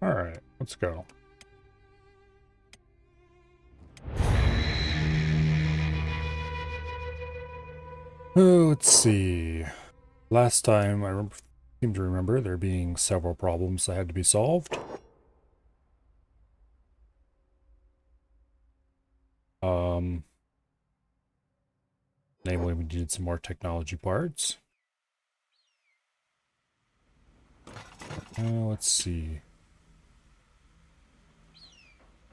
Alright, let's go. Oh, let's see. Last time I seem to remember there being several problems that had to be solved. Namely, we needed some more technology parts. Let's see.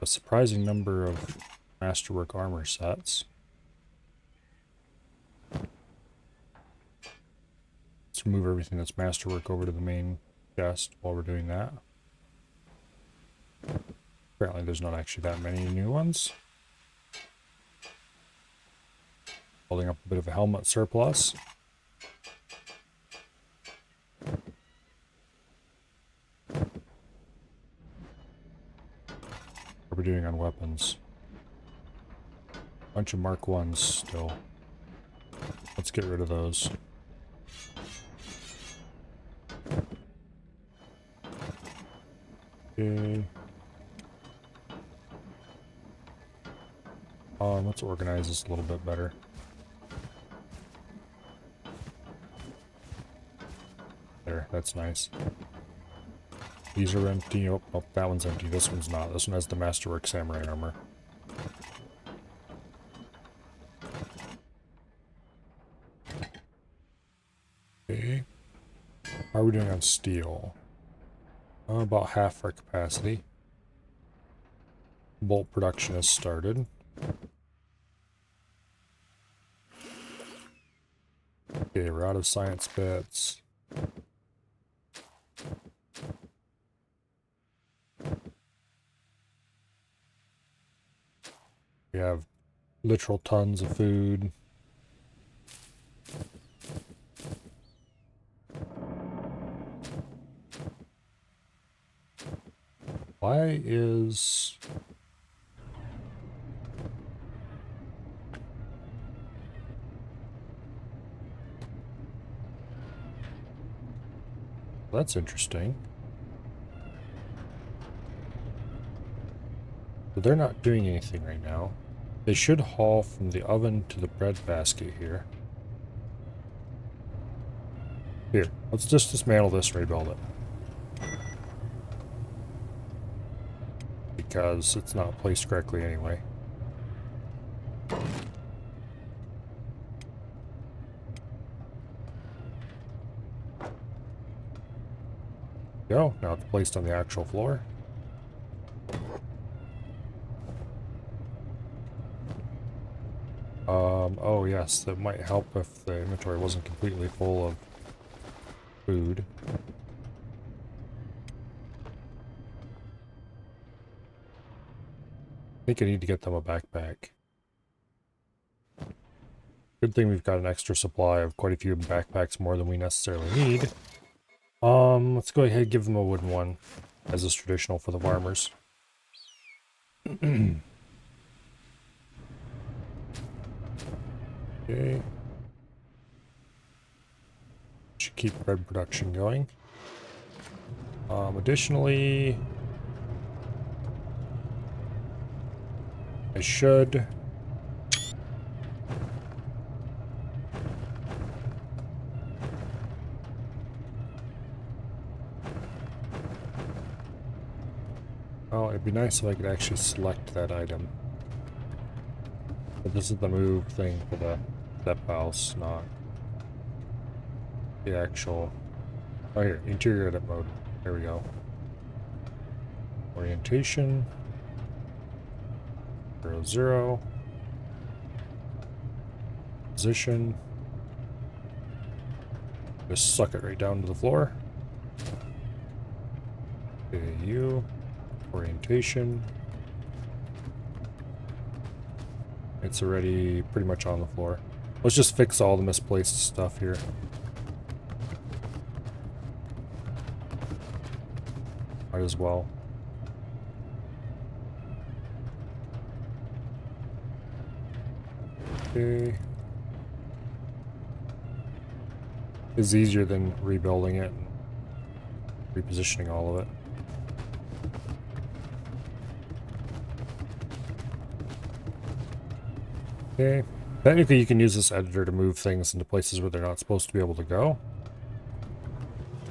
A surprising number of masterwork armor sets. Let's move everything that's masterwork over to the main chest while we're doing that. Apparently there's not actually that many new ones. Holding up a bit of a helmet surplus. What are we doing on weapons? Bunch of Mark 1s still. Let's get rid of those. Okay. Let's organize this a little bit better. There, that's nice. These are empty. Oh, oh, that one's empty. This one's not. This one has the Masterwork Samurai armor. Okay. How are we doing on steel? About half our capacity. Bolt production has started. Okay, we're out of science bits. We have literal tons of food. Why is... That's interesting. But they're not doing anything right now. They should haul from the oven to the bread basket here. Here, let's just dismantle this and rebuild it. Because it's not placed correctly anyway. Go, now it's placed on the actual floor. Oh yes, that might help if the inventory wasn't completely full of food. I think I need to get them a backpack. Good thing we've got an extra supply of quite a few backpacks, more than we necessarily need. Let's go ahead and give them a wooden one, as is traditional for the farmers. Okay. Should keep bread production going. Additionally, I should... Oh, it'd be nice if I could actually select that item. But this is the move thing for the step house, not the actual... Oh, here, interior edit mode. There we go. Orientation. 0, 0. Position. Just suck it right down to the floor. AU. Orientation. It's already pretty much on the floor. Let's just fix all the misplaced stuff here. Might as well. Okay. It's easier than rebuilding it and repositioning all of it. Okay. Technically, you can use this editor to move things into places where they're not supposed to be able to go.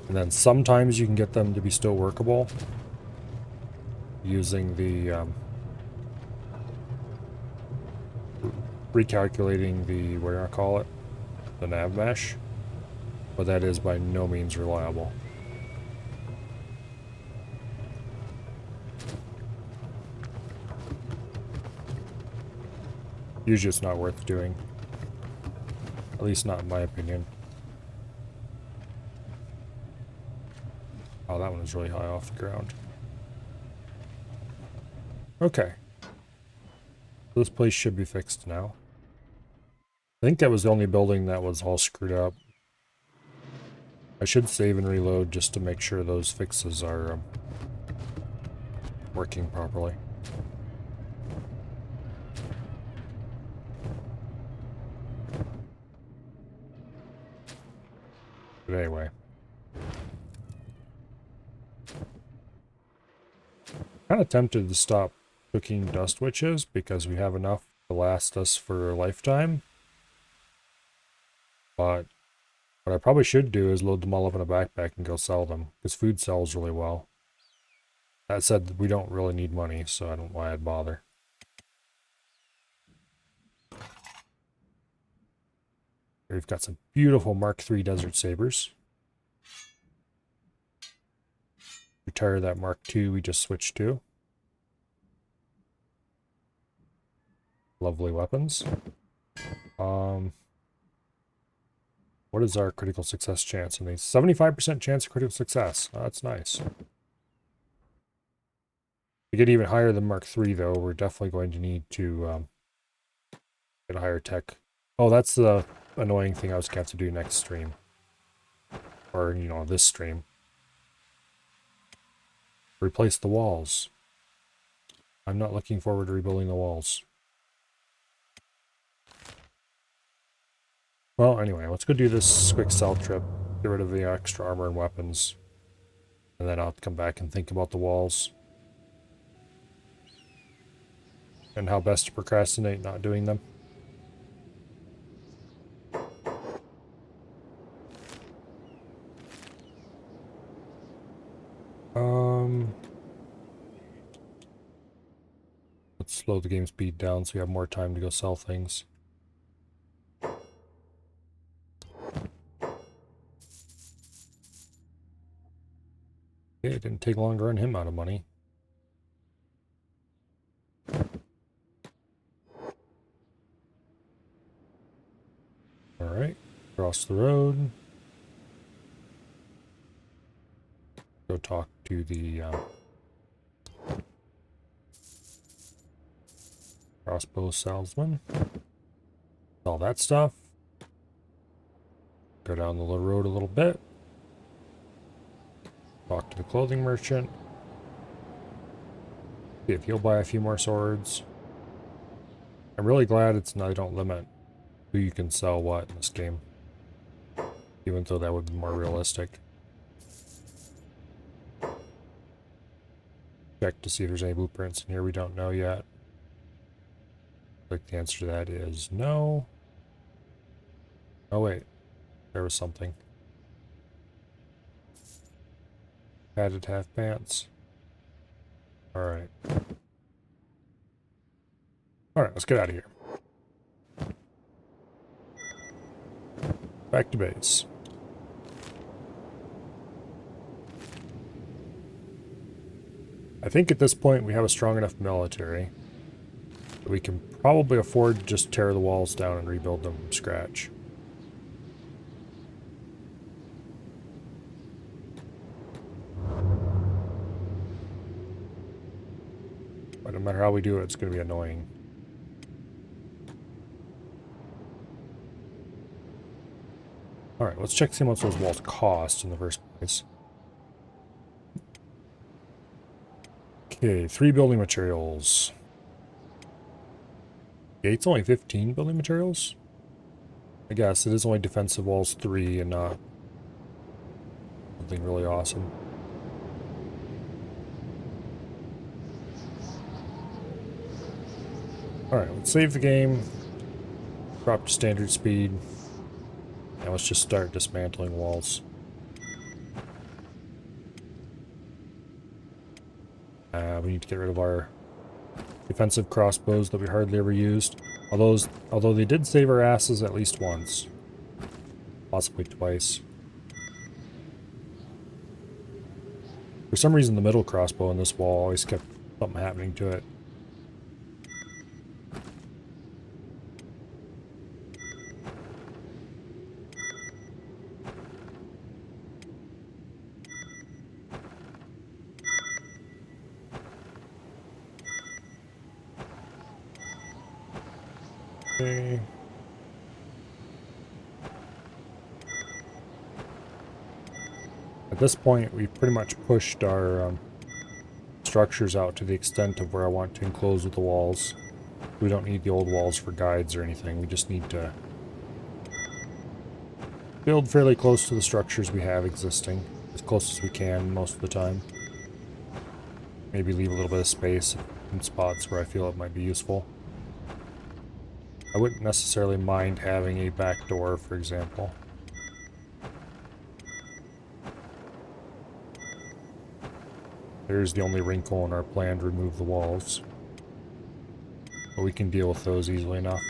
And then sometimes you can get them to be still workable using the recalculating the, what do I call it? The nav mesh. But that is by no means reliable. Usually it's not worth doing. At least not in my opinion. Oh, that one is really high off the ground. Okay. This place should be fixed now. I think that was the only building that was all screwed up. I should save and reload just to make sure those fixes are working properly. But anyway. Kind of tempted to stop cooking dust witches because we have enough to last us for a lifetime. But what I probably should do is load them all up in a backpack and go sell them, because food sells really well. That said, we don't really need money, so I don't know why I'd bother. We've got some beautiful Mark III Desert Sabers. Retire that Mark II we just switched to. Lovely weapons. What is our critical success chance in these? 75% chance of critical success. Oh, that's nice. To get even higher than Mark III, though, we're definitely going to need to get a higher tech. Oh, that's the annoying thing I was going to have to do next stream. Or, you know, this stream. Replace the walls. I'm not looking forward to rebuilding the walls. Well, anyway, let's go do this quick sell trip. Get rid of the extra armor and weapons. And then I'll come back and think about the walls. And how best to procrastinate not doing them. Let's slow the game speed down so we have more time to go sell things. Okay, it didn't take long to earn him out of money. Alright, cross the road. Go talk to the crossbow salesman. All that stuff. Go down the road a little bit. Talk to the clothing merchant. See if he'll buy a few more swords. I'm really glad they don't limit who you can sell what in this game. Even though that would be more realistic. Check to see if there's any blueprints in here we don't know yet. I think the answer to that is no. Oh wait, there was something. Padded half pants. Alright. Alright, let's get out of here. Back to base. I think at this point we have a strong enough military that we can probably afford to just tear the walls down and rebuild them from scratch. But no matter how we do it, it's going to be annoying. Alright, let's check to see how much those walls cost in the first place. Okay, 3 building materials. Gate's only 15 building materials? I guess it is only defensive walls 3 and not something really awesome. Alright, let's save the game. Drop to standard speed. And let's just start dismantling walls. We need to get rid of our defensive crossbows that we hardly ever used. Although they did save our asses at least once. Possibly twice. For some reason the middle crossbow in this wall always kept something happening to it. Okay. At this point, we've pretty much pushed our structures out to the extent of where I want to enclose with the walls. We don't need the old walls for guides or anything. We just need to build fairly close to the structures we have existing, as close as we can most of the time. Maybe leave a little bit of space in spots where I feel it might be useful. I wouldn't necessarily mind having a back door, for example. There's the only wrinkle in our plan to remove the walls. But we can deal with those easily enough.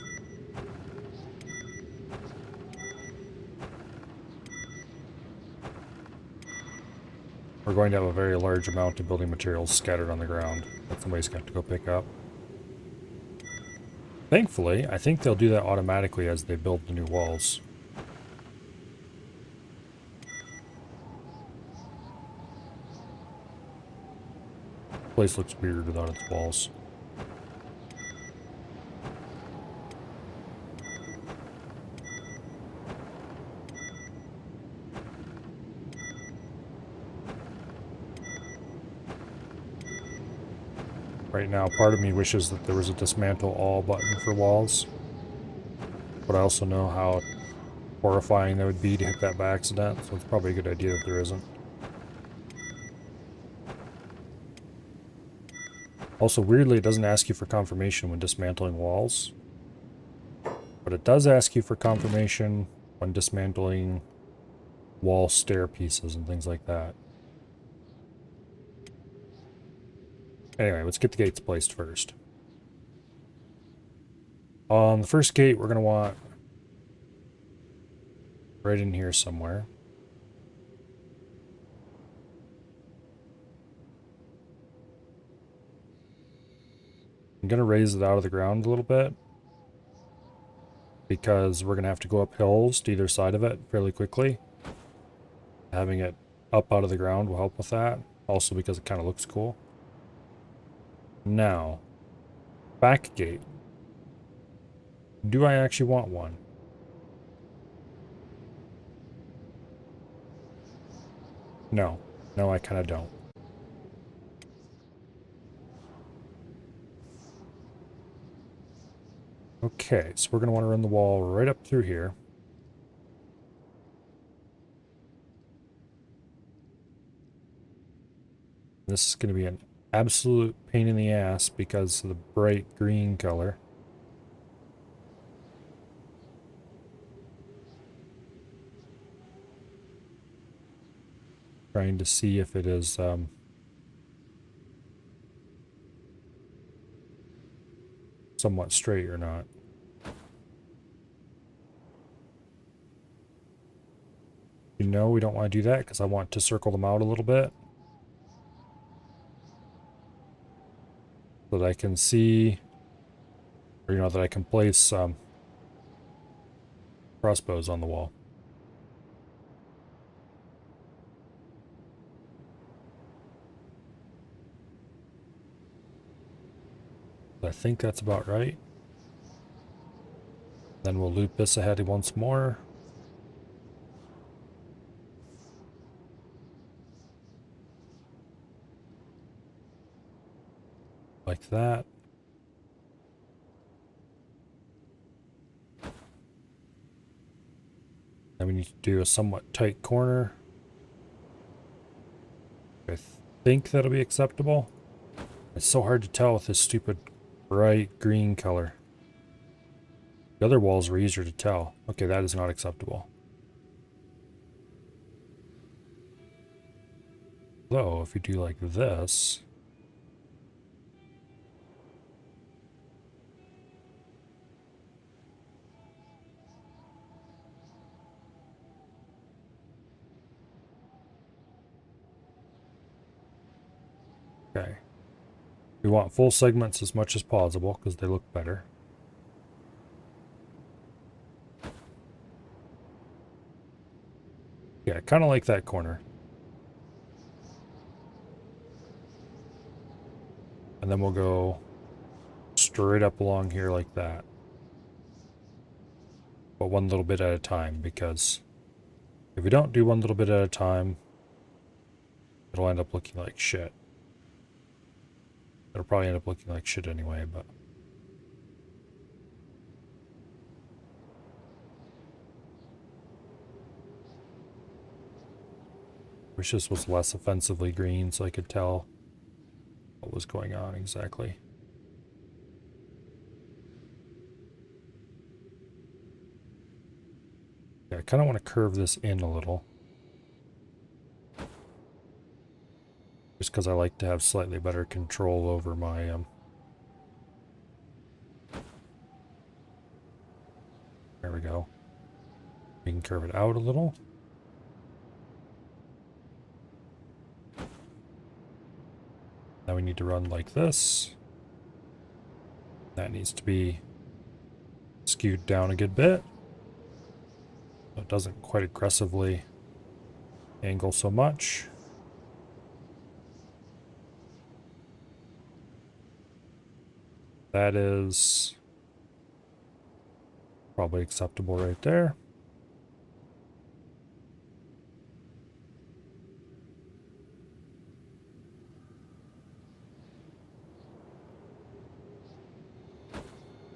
We're going to have a very large amount of building materials scattered on the ground that somebody's got to go pick up. Thankfully, I think they'll do that automatically as they build the new walls. The place looks weird without its walls. Right now, part of me wishes that there was a dismantle all button for walls. But I also know how horrifying that would be to hit that by accident, so it's probably a good idea that there isn't. Also, weirdly, it doesn't ask you for confirmation when dismantling walls. But it does ask you for confirmation when dismantling wall stair pieces and things like that. Anyway, let's get the gates placed first. On the first gate, we're going to want right in here somewhere. I'm going to raise it out of the ground a little bit, because we're going to have to go up hills to either side of it fairly quickly. Having it up out of the ground will help with that. Also because it kind of looks cool. Now, back gate. Do I actually want one? No. No, I kind of don't. Okay, so we're going to want to run the wall right up through here. This is going to be an absolute pain in the ass because of the bright green color. Trying to see if it is somewhat straight or not. You know, we don't want to do that because I want to circle them out a little bit, so that I can see, or that I can place crossbows on the wall. I think that's about right. Then we'll loop this ahead once more. Like that. Then we need to do a somewhat tight corner. I think that'll be acceptable. It's so hard to tell with this stupid bright green color. The other walls were easier to tell. Okay, that is not acceptable. Though, if you do like this... Okay. We want full segments as much as possible because they look better. Yeah, kind of like that corner. And then we'll go straight up along here like that. But one little bit at a time, because if we don't do one little bit at a time, it'll end up looking like shit. It'll probably end up looking like shit anyway, but... Wish this was less offensively green so I could tell what was going on exactly. Yeah, I kind of want to curve this in a little. Just because I like to have slightly better control over my... There we go. We can curve it out a little. Now we need to run like this. That needs to be skewed down a good bit. So it doesn't quite aggressively angle so much. That is probably acceptable right there.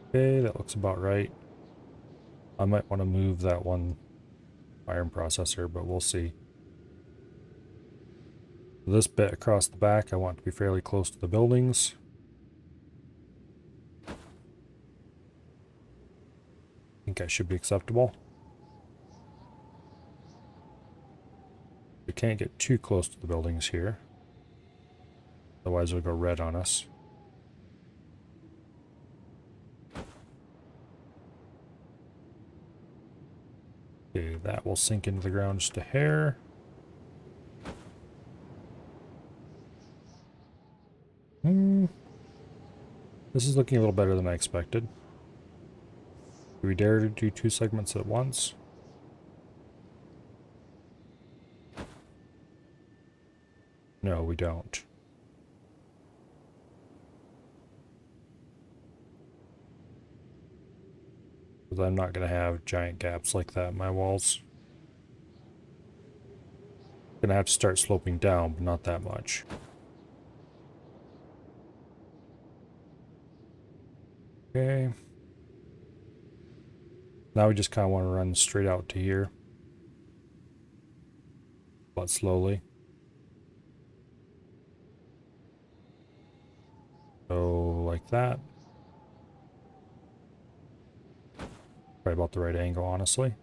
Okay, that looks about right. I might want to move that one iron processor, but we'll see. This bit across the back, I want to be fairly close to the buildings. I think I should be acceptable. We can't get too close to the buildings here. Otherwise it'll go red on us. Okay, that will sink into the ground just a hair. This is looking a little better than I expected. Do we dare to do 2 segments at once? No, we don't. Because I'm not going to have giant gaps like that in my walls. Going to have to start sloping down, but not that much. Okay. Now we just kind of want to run straight out to here. But slowly. So, like that. Probably about the right angle, honestly.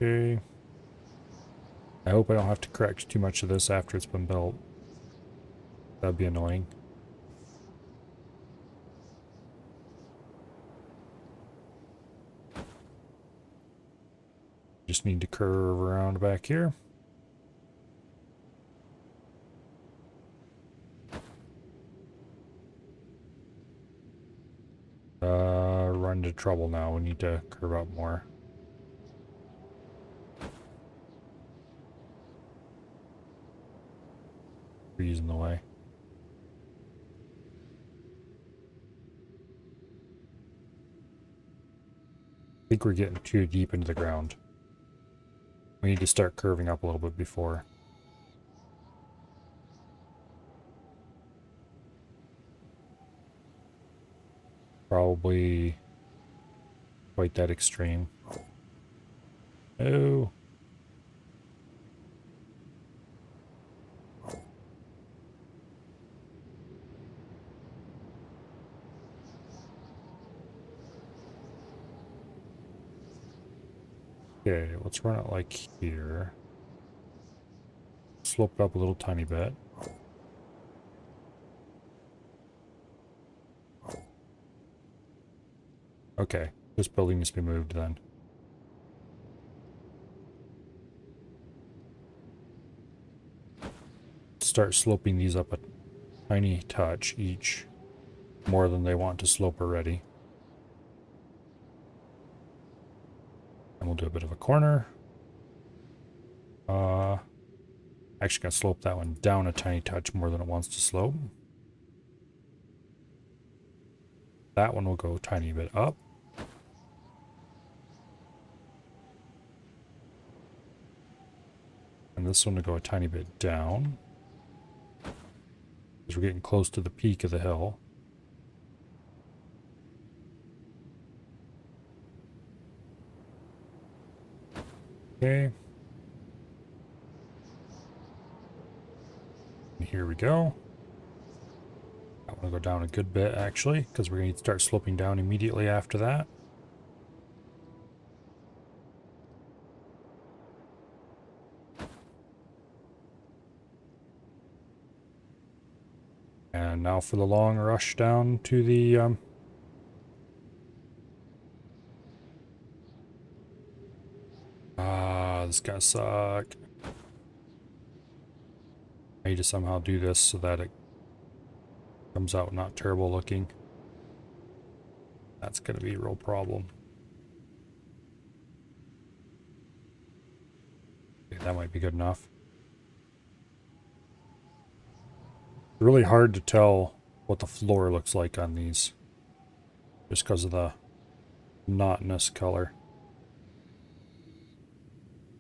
Okay. I hope I don't have to correct too much of this after it's been built. That'd be annoying. Just need to curve around back here. Run into trouble now. We need to curve up more. Trees in the way. I think we're getting too deep into the ground. We need to start curving up a little bit before. Probably quite that extreme. Oh. Okay, let's run it like here. Slope it up a little tiny bit. Okay, this building needs to be moved then. Start sloping these up a tiny touch each, more than they want to slope already. And we'll do a bit of a corner. Actually gonna slope that one down a tiny touch more than it wants to slope. That one will go a tiny bit up. And this one will go a tiny bit down. Because we're getting close to the peak of the hill. Okay. And here we go. I want to go down a good bit actually, because we're going to start sloping down immediately after that. And now for the long rush down to the this is gonna suck. I need to somehow do this so that it comes out not terrible looking. That's gonna be a real problem. Okay, that might be good enough. It's really hard to tell what the floor looks like on these, just because of the monotonous color.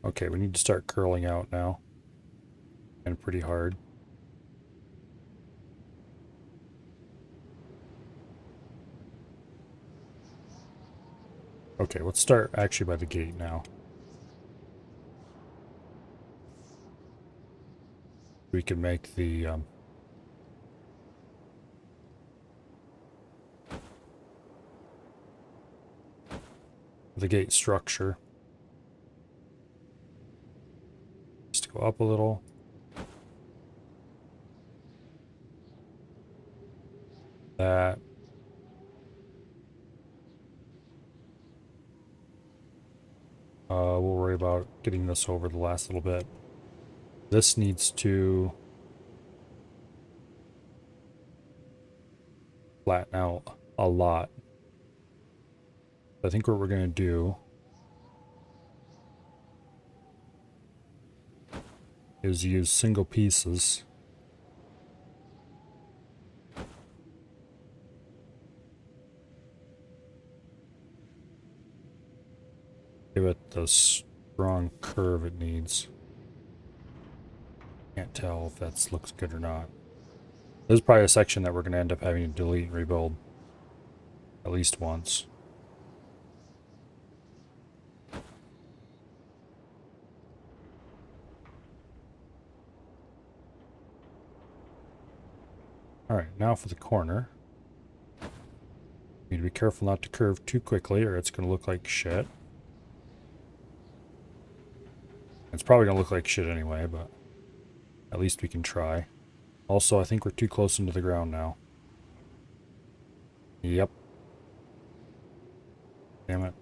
Okay, we need to start curling out now. And pretty hard. Okay, let's start actually by the gate now. We can make the gate structure just to go up a little. That. We'll worry about getting this over the last little bit. This needs to flatten out a lot. I think what we're going to do is use single pieces. Give it the strong curve it needs. Can't tell if that looks good or not. This is probably a section that we're going to end up having to delete and rebuild at least once. Alright, now for the corner. Need to be careful not to curve too quickly or it's going to look like shit. It's probably going to look like shit anyway, but at least we can try. Also, I think we're too close into the ground now. Yep. Damn it.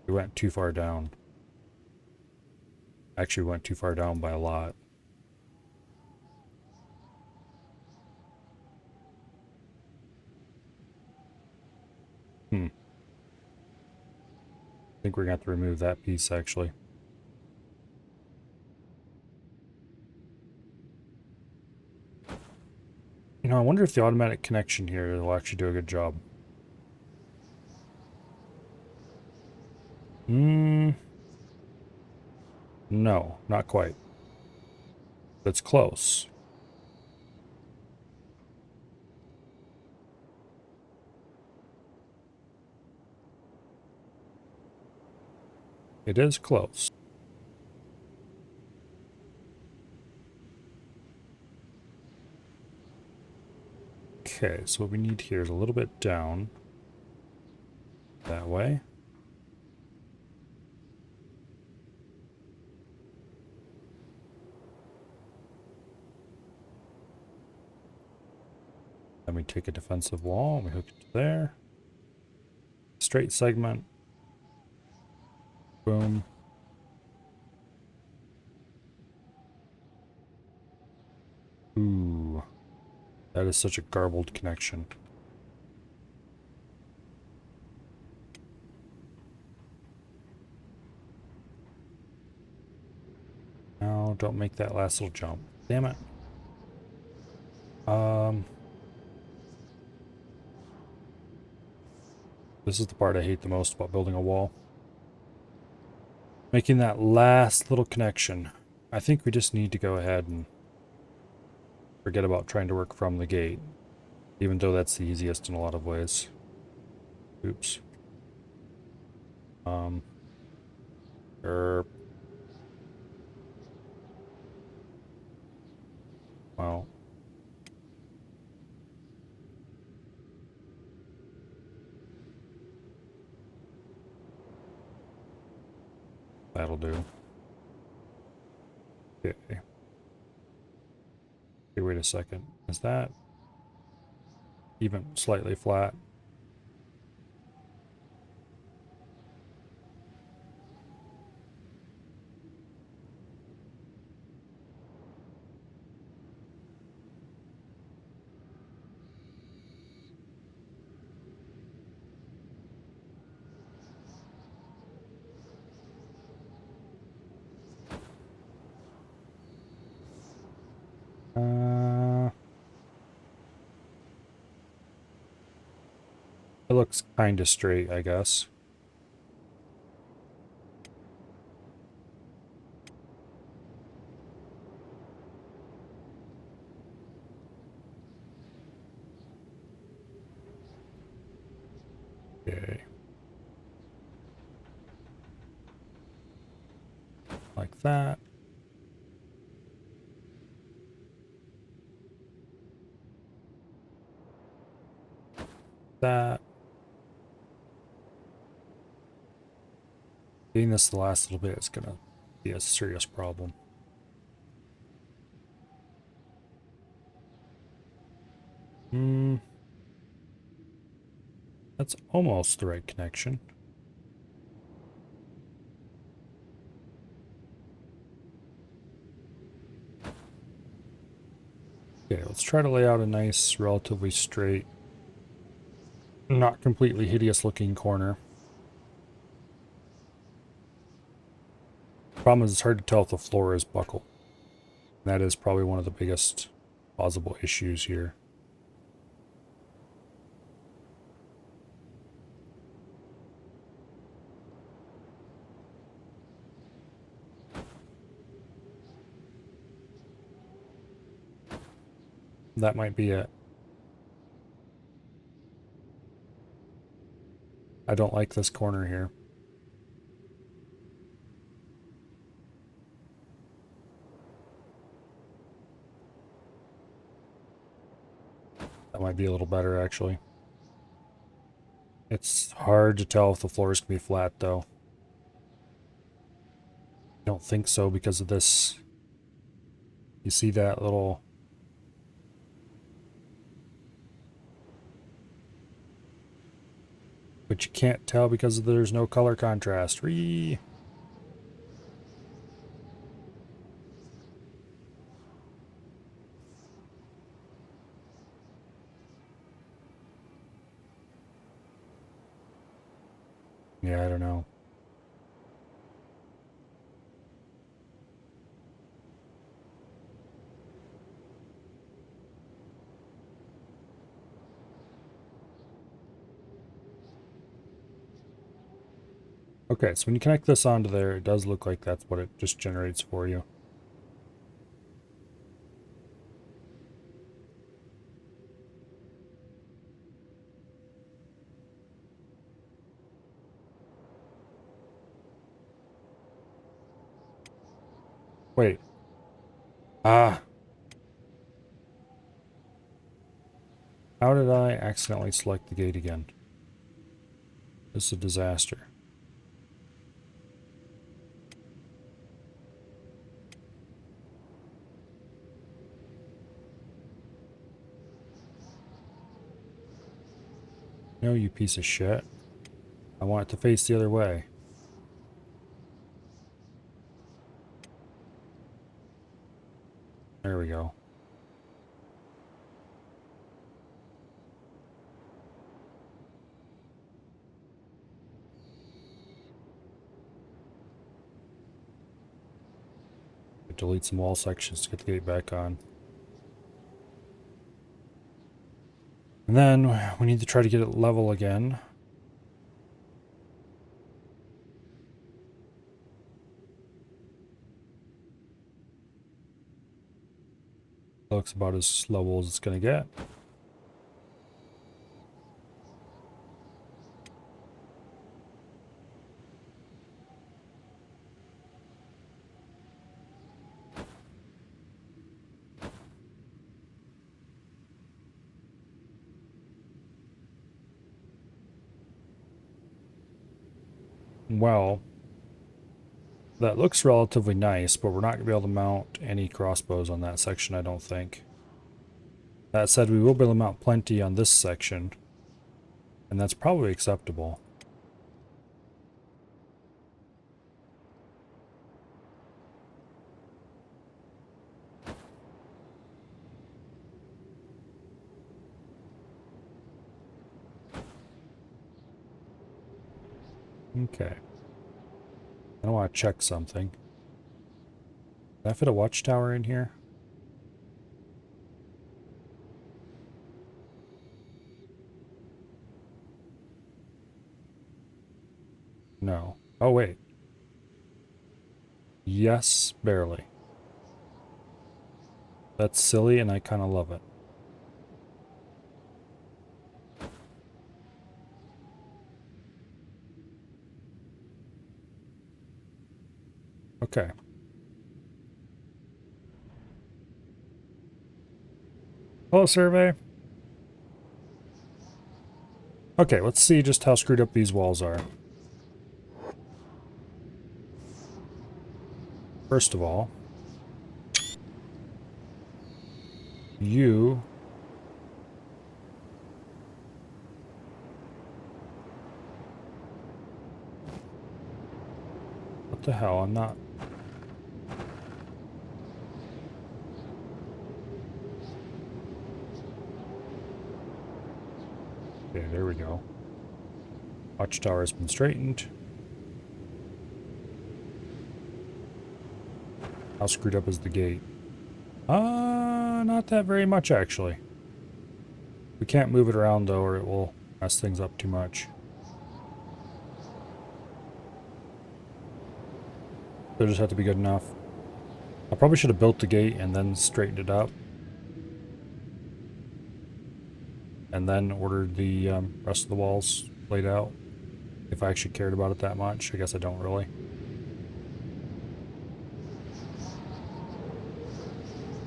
We went too far down. Actually, we went too far down by a lot. I think we're going to have to remove that piece, actually. You know, I wonder if the automatic connection here will actually do a good job. No, not quite. That's close. It is close. Okay, so what we need here is a little bit down. That way. Then we take a defensive wall and we hook it to there. Straight segment. Boom. Ooh. That is such a garbled connection. No, don't make that last little jump. Damn it. This is the part I hate the most about building a wall. Making that last little connection. I think we just need to go ahead and forget about trying to work from the gate. Even though that's the easiest in a lot of ways. Oops. Erp. Well. That'll do. Okay. Okay, wait a second. Is that even slightly flat? It looks kind of straight, I guess. Okay. Like that. That. Getting this the last little bit is gonna be a serious problem. That's almost the right connection. Okay, let's try to lay out a nice, relatively straight, not completely hideous looking corner. Problem is it's hard to tell if the floor is buckled. That is probably one of the biggest plausible issues here. That might be it. I don't like this corner here. That might be a little better, actually. It's hard to tell if the floor is going to be flat, though. I don't think so because of this. You see that little... But you can't tell because there's no color contrast. Whee! Yeah, I don't know. Okay, so when you connect this onto there, it does look like that's what it just generates for you. Wait. Ah. How did I accidentally select the gate again? This is a disaster. No, you piece of shit. I want it to face the other way. There we go. Delete some wall sections to get the gate back on. And then we need to try to get it level again. Looks about as level as it's going to get. Well, that looks relatively nice, but we're not going to be able to mount any crossbows on that section, I don't think. That said, we will be able to mount plenty on this section, and that's probably acceptable. Okay. I want to check something. Can I fit a watchtower in here? No. Oh, wait. Yes, barely. That's silly, and I kind of love it. Okay. Hello, survey. Okay, let's see just how screwed up these walls are. First of all, you... What the hell? I'm not... Okay, there we go. Watchtower has been straightened. How screwed up is the gate? Not that very much, actually. We can't move it around, though, or it will mess things up too much. They'll just have to be good enough. I probably should have built the gate and then straightened it up. And then ordered the rest of the walls laid out. If I actually cared about it that much. I guess I don't really.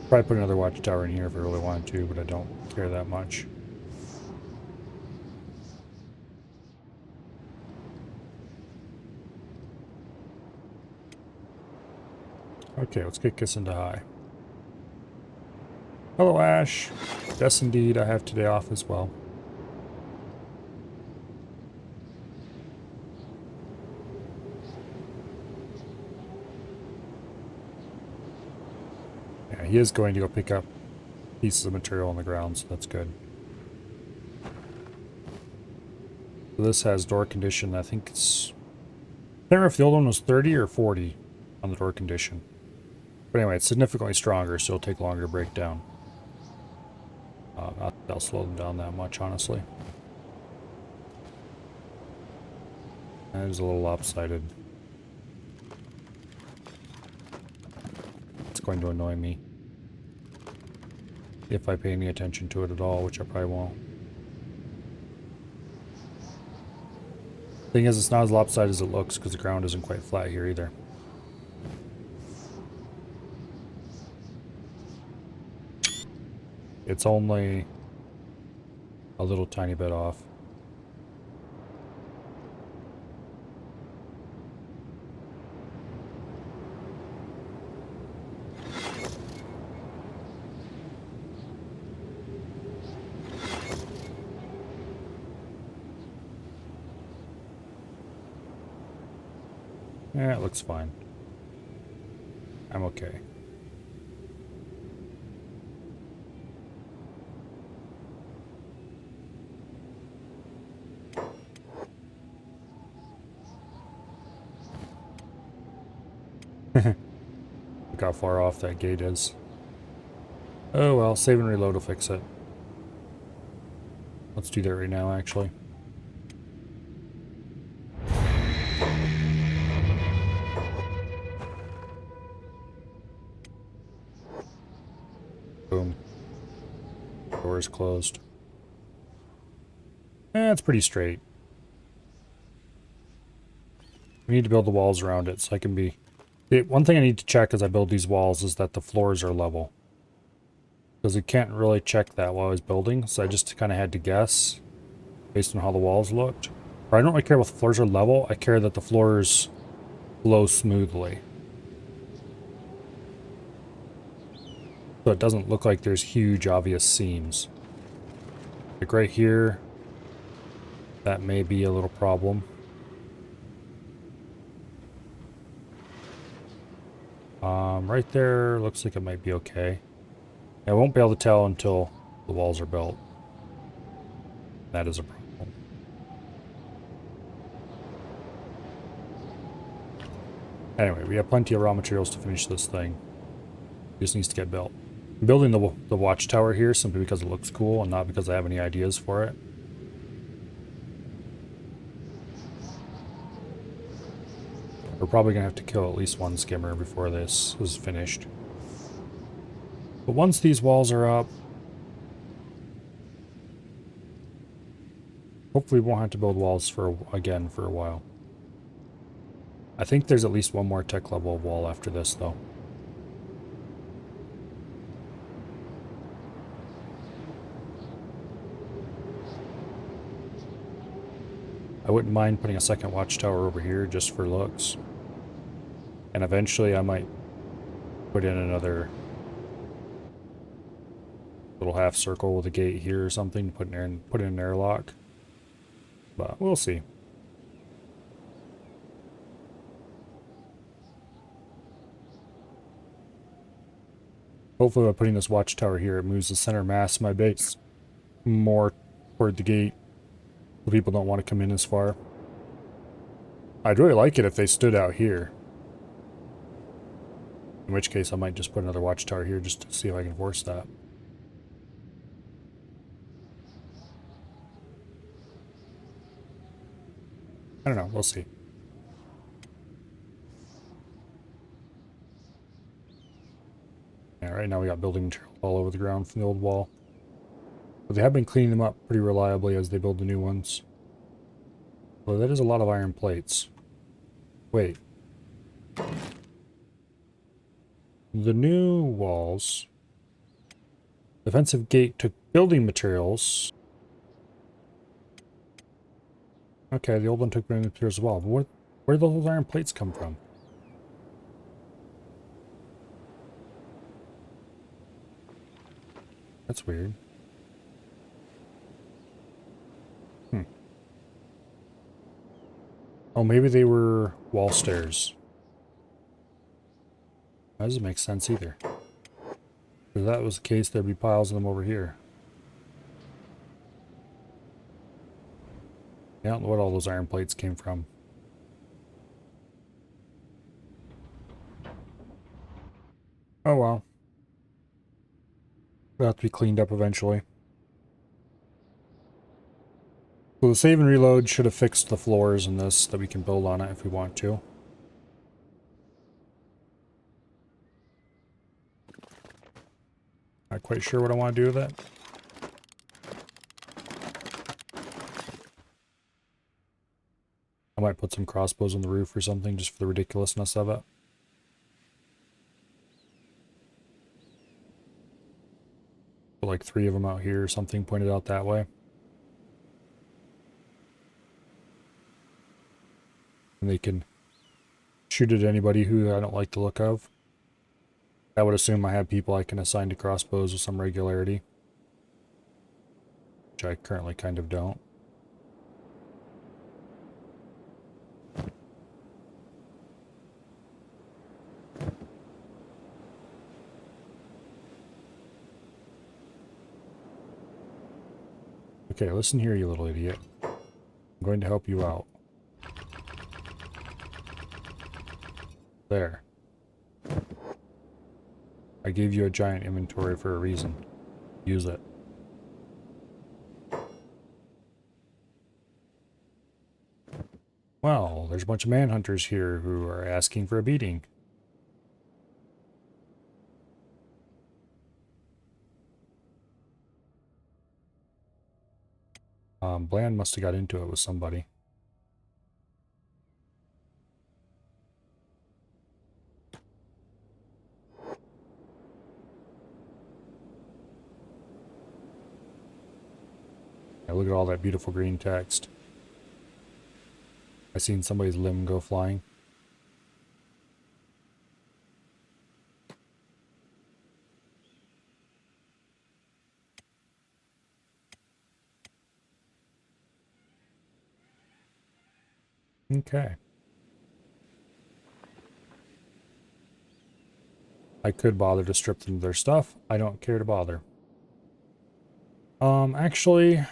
Probably put another watchtower in here if I really wanted to, but I don't care that much. Okay, let's kick this into high. Hello, Ash. Yes, indeed, I have today off as well. Yeah, he is going to go pick up pieces of material on the ground, so that's good. So this has door condition. I think it's... I can't remember if the old one was 30 or 40 on the door condition. But anyway, it's significantly stronger, so it'll take longer to break down. That'll slow them down that much, honestly. That is a little lopsided. It's going to annoy me. If I pay any attention to it at all, which I probably won't. Thing is, it's not as lopsided as it looks because the ground isn't quite flat here either. It's only a little tiny bit off. Yeah, it looks fine. I'm okay. Look how far off that gate is. Oh well, save and reload will fix it. Let's do that right now, actually. Boom. Door is closed. It's pretty straight. We need to build the walls around it so I can be... One thing I need to check as I build these walls is that the floors are level. Because I can't really check that while I was building, so I just kind of had to guess based on how the walls looked. But I don't really care if the floors are level, I care that the floors flow smoothly. So it doesn't look like there's huge obvious seams. Like right here, that may be a little problem. Right there looks like it might be okay. I won't be able to tell until the walls are built. That is a problem. Anyway, we have plenty of raw materials to finish this thing. It just needs to get built. I'm building the watchtower here simply because it looks cool and not because I have any ideas for it. We're probably going to have to kill at least one skimmer before this is finished. But once these walls are up, hopefully we won't have to build walls again for a while. I think there's at least one more tech level wall after this, though. I wouldn't mind putting a second watchtower over here just for looks. And eventually I might put in another little half circle with a gate here or something, put in an airlock. But we'll see. Hopefully by putting this watchtower here, it moves the center mass of my base more toward the gate. So people don't want to come in as far. I'd really like it if they stood out here. In which case I might just put another watchtower here just to see if I can force that. I don't know, we'll see. Yeah, right now we got building material all over the ground from the old wall. But they have been cleaning them up pretty reliably as they build the new ones. Well, that is a lot of iron plates. Wait. The new walls. Defensive gate took building materials. Okay, the old one took building materials as well. But where did those iron plates come from? That's weird. Oh, maybe they were wall stairs. That doesn't make sense either. If that was the case, there'd be piles of them over here. I don't know what all those iron plates came from. Oh well. They'll have to be cleaned up eventually. So the save and reload should have fixed the floors in this, that we can build on it if we want to. Not quite sure what I want to do with it. I might put some crossbows on the roof or something just for the ridiculousness of it. Put like 3 of them out here or something pointed out that way. And they can shoot at anybody who I don't like the look of. I would assume I have people I can assign to crossbows with some regularity. Which I currently kind of don't. Okay, listen here, you little idiot. I'm going to help you out. There. I gave you a giant inventory for a reason. Use it. Well, there's a bunch of manhunters here who are asking for a beating. Bland must have got into it with somebody. Yeah, look at all that beautiful green text. I seen somebody's limb go flying. Okay. I could bother to strip them of their stuff. I don't care to bother. Actually,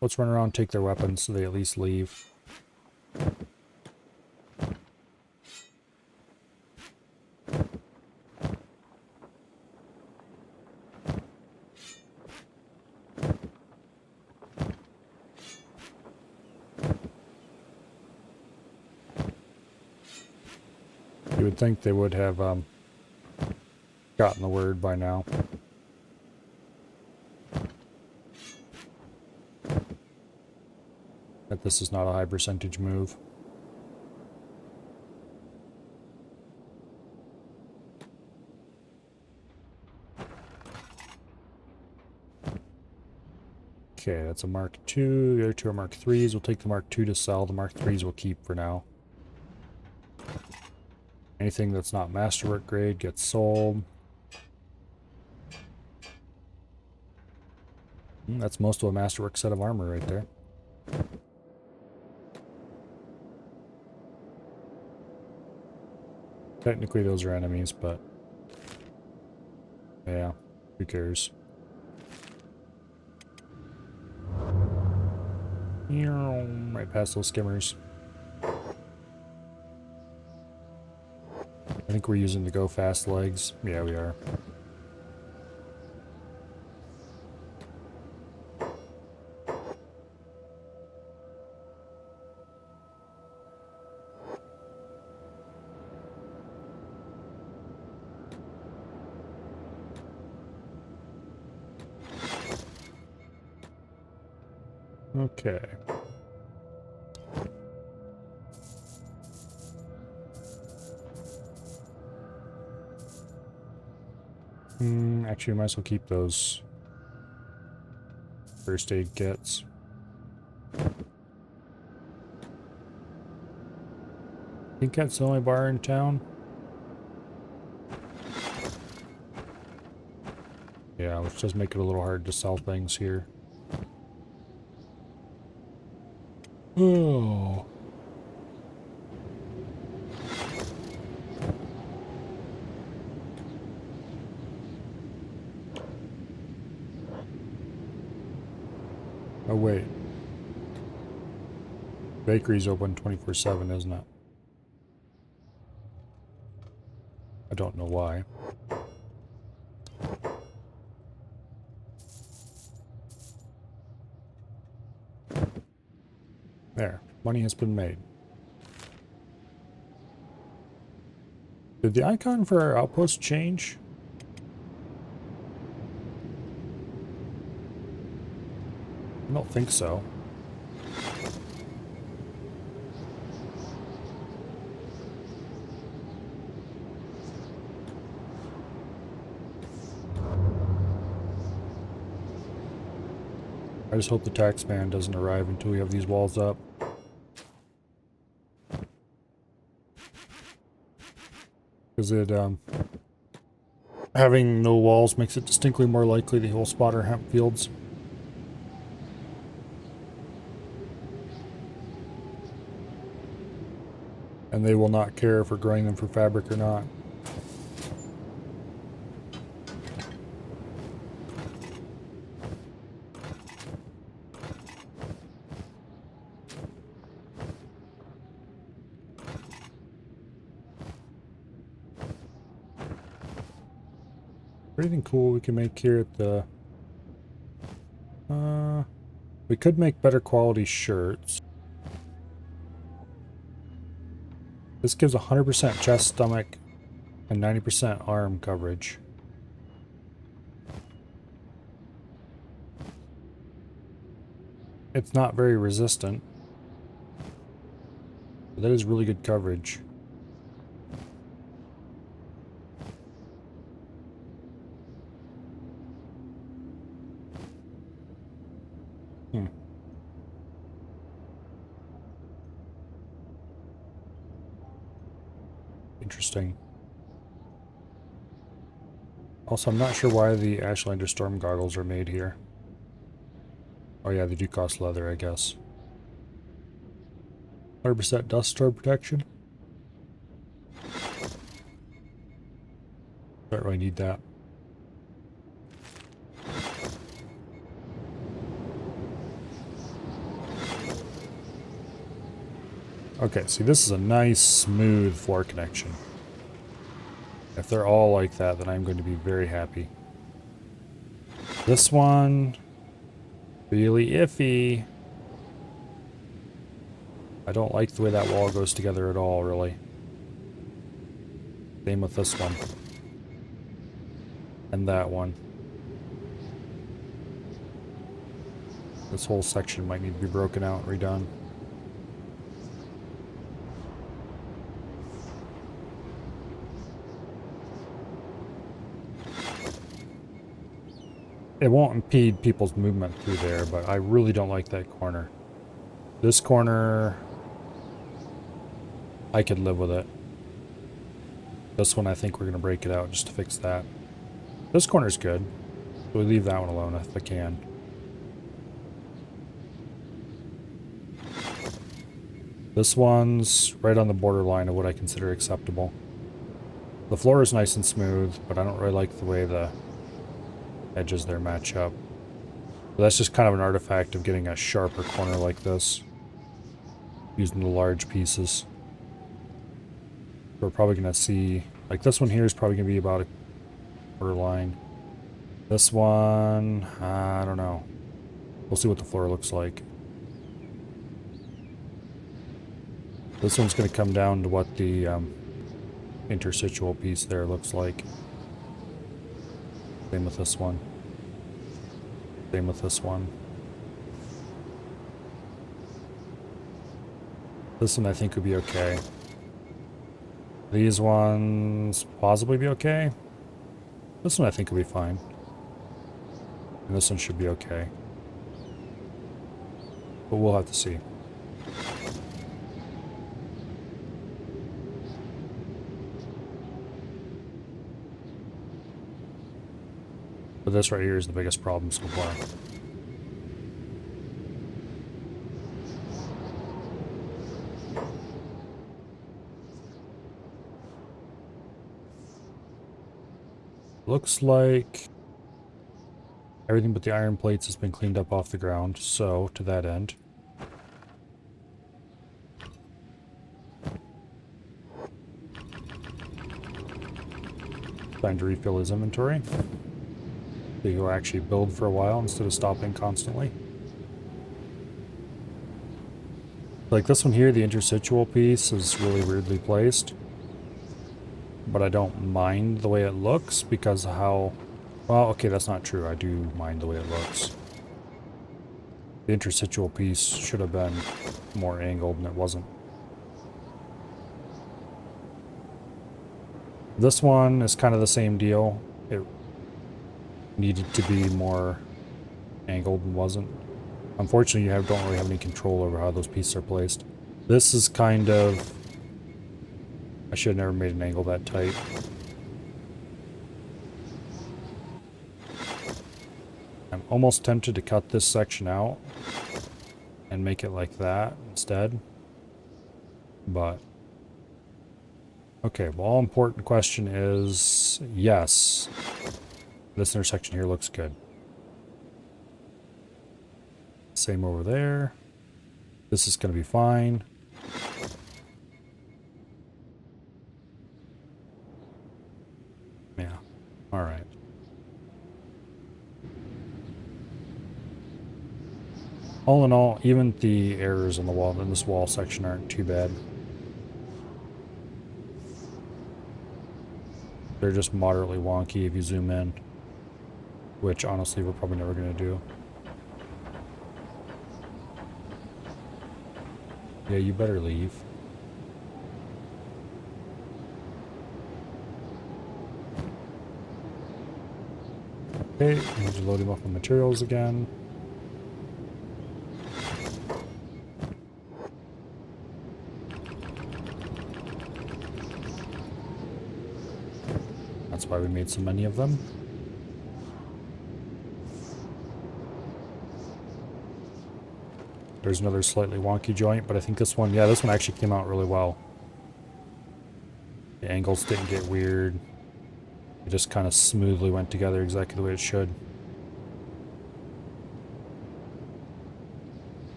let's run around and take their weapons so they at least leave. You would think they would have gotten the word by now. That this is not a high percentage move. Okay, that's a Mark II. The other 2 are Mark IIIs. We'll take the Mark II to sell. The Mark IIIs we'll keep for now. Anything that's not masterwork grade gets sold. That's most of a masterwork set of armor right there. Technically those are enemies, but yeah, who cares? Right past those skimmers. I think we're using the go fast legs. Yeah, we are. Okay. Actually, we might as well keep those first aid kits. I think that's the only bar in town. Yeah, let's just make it a little hard to sell things here. Oh. Oh, wait. Bakery's open 24/7, isn't it? I don't know why. There. Money has been made. Did the icon for our outpost change? I don't think so. I just hope the tax man doesn't arrive until we have these walls up. Because having no walls makes it distinctly more likely that he'll spot our hemp fields. And they will not care if we're growing them for fabric or not. Anything cool we can make here at the... we could make better quality shirts. This gives 100% chest, stomach, and 90% arm coverage. It's not very resistant. But that is really good coverage. Interesting. Also, I'm not sure why the Ashlander Storm goggles are made here. Oh yeah, they do cost leather, I guess. 100% dust storm protection. Don't really need that. Okay, see, this is a nice, smooth floor connection. If they're all like that, then I'm going to be very happy. This one, really iffy. I don't like the way that wall goes together at all, really. Same with this one. And that one. This whole section might need to be broken out and redone. It won't impede people's movement through there, but I really don't like that corner. This corner, I could live with it. This one, I think we're going to break it out just to fix that. This corner's good. So we leave that one alone if I can. This one's right on the borderline of what I consider acceptable. The floor is nice and smooth, but I don't really like the way the edges there match up. But that's just kind of an artifact of getting a sharper corner like this, using the large pieces. We're probably going to see, like this one here is probably going to be about a quarter line. This one, I don't know. We'll see what the floor looks like. This one's going to come down to what the interstitial piece there looks like. Same with this one. Same with this one. This one I think would be okay. These ones possibly be okay. This one I think will be fine. And this one should be okay. But we'll have to see. But this right here is the biggest problem so far. Looks like everything but the iron plates has been cleaned up off the ground, so to that end. Time to refill his inventory. So he'll actually build for a while instead of stopping constantly. Like this one here, the interstitial piece is really weirdly placed. But I don't mind the way it looks because of how... Well, okay, that's not true. I do mind the way it looks. The interstitial piece should have been more angled and it wasn't. This one is kind of the same deal. It needed to be more angled and wasn't. Unfortunately, don't really have any control over how those pieces are placed. This is kind of... I should have never made an angle that tight. I'm almost tempted to cut this section out and make it like that instead. But... okay, well, all important question is... yes. This intersection here looks good. Same over there. This is going to be fine. Yeah. All right. All in all, even the errors in the wall in this wall section aren't too bad. They're just moderately wonky if you zoom in, which honestly we're probably never going to do. Yeah, you better leave. Okay, I'm just loading up on materials again. That's why we made so many of them. There's another slightly wonky joint, but I think this one, yeah, this one actually came out really well. The angles didn't get weird. It just kind of smoothly went together exactly the way it should.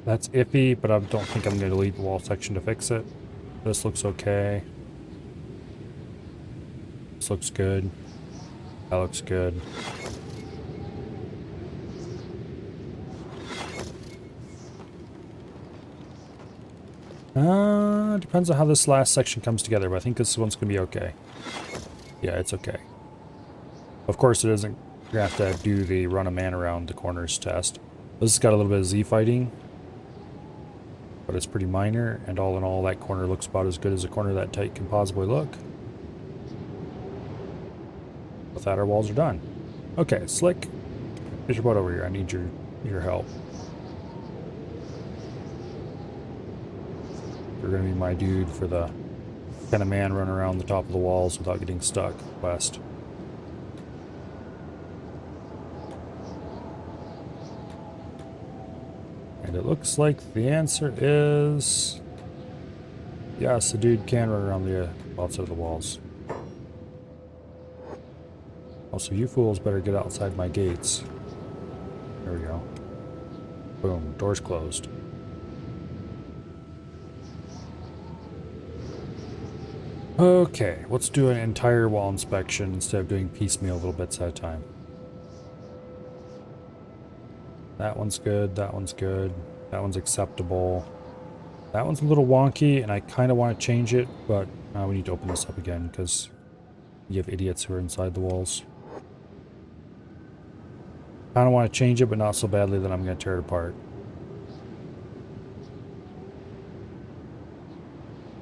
That's iffy, but I don't think I'm going to delete the wall section to fix it. This looks okay. This looks good. That looks good. Depends on how this last section comes together, but I think this one's going to be okay. Yeah, it's okay. Of course, it isn't. You're going to have to do the run a man around the corners test. This has got a little bit of Z fighting, but it's pretty minor, and all in all, that corner looks about as good as a corner that tight can possibly look. With that, our walls are done. Okay, Slick, get your butt over here. I need your help. You're going to be my dude for the kind of man run around the top of the walls without getting stuck west. And it looks like the answer is... yes, the dude can run around the outside of the walls. Also, you fools better get outside my gates. There we go. Boom, door's closed. Okay, let's do an entire wall inspection instead of doing piecemeal little bits at a time. That one's good, that one's good, that one's acceptable. That one's a little wonky, and I kind of want to change it, but we need to open this up again, because you have idiots who are inside the walls. Kind of want to change it, but not so badly that I'm going to tear it apart.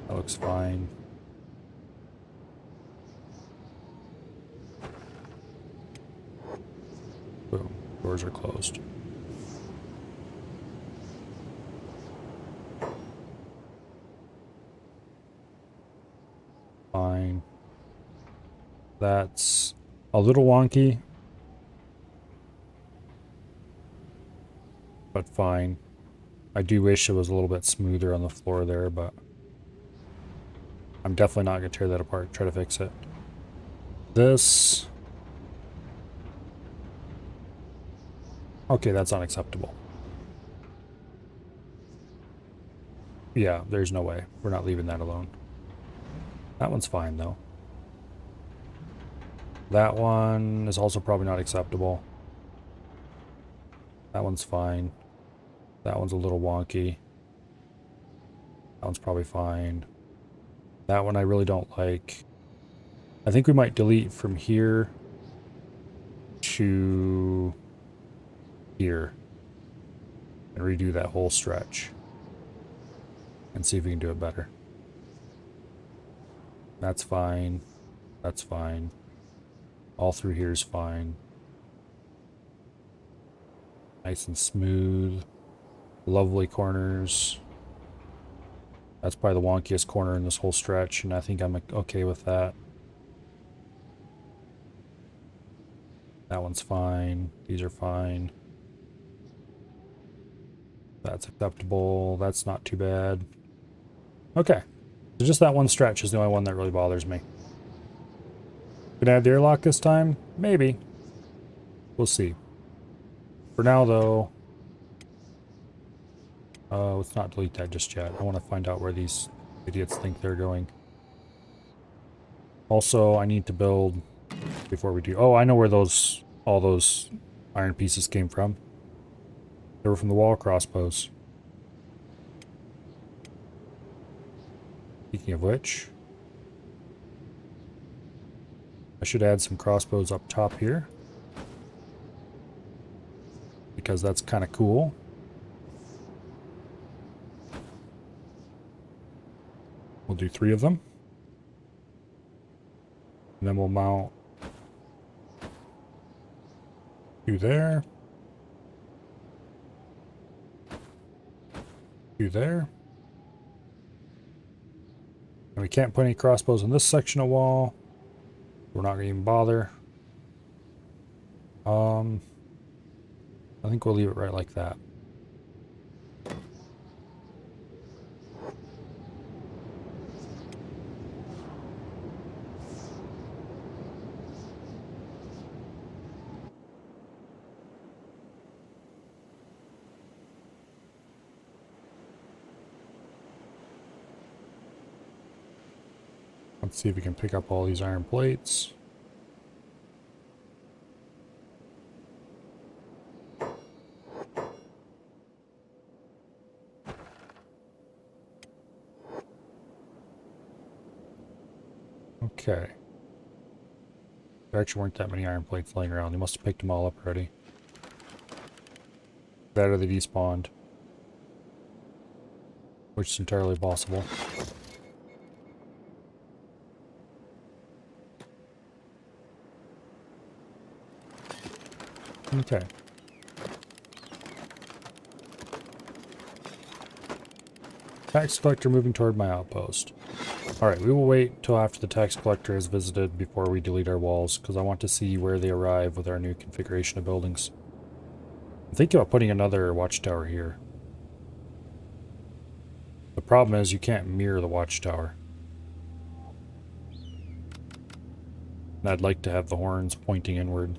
That looks fine. Boom. Doors are closed. Fine. That's a little wonky, but fine. I do wish it was a little bit smoother on the floor there, but I'm definitely not going to tear that apart. Try to fix it. This... okay, that's unacceptable. Yeah, there's no way. We're not leaving that alone. That one's fine, though. That one is also probably not acceptable. That one's fine. That one's a little wonky. That one's probably fine. That one I really don't like. I think we might delete from here to here and redo that whole stretch and see if we can do it better. That's fine. That's fine. All through here is fine. Nice and smooth. Lovely corners. That's probably the wonkiest corner in this whole stretch, and I think I'm okay with that. That one's fine. These are fine. That's acceptable. That's not too bad. Okay. So just that one stretch is the only one that really bothers me. Gonna add the airlock this time? Maybe. We'll see. For now, though, let's not delete that just yet. I want to find out where these idiots think they're going. Also, I need to build before we do. Oh, I know where all those iron pieces came from. They were from the wall crossbows. Speaking of which, I should add some crossbows up top here, because that's kind of cool. We'll do 3 of them. And then we'll mount 2 there. 2 there. And we can't put any crossbows in this section of wall. We're not going to even bother. I think we'll leave it right like that. Let's see if we can pick up all these iron plates. Okay. There actually weren't that many iron plates laying around. They must have picked them all up already. That or they despawned. Which is entirely possible. Okay. Tax collector moving toward my outpost. Alright, we will wait till after the tax collector has visited before we delete our walls, because I want to see where they arrive with our new configuration of buildings. I'm thinking about putting another watchtower here. The problem is you can't mirror the watchtower. And I'd like to have the horns pointing inward.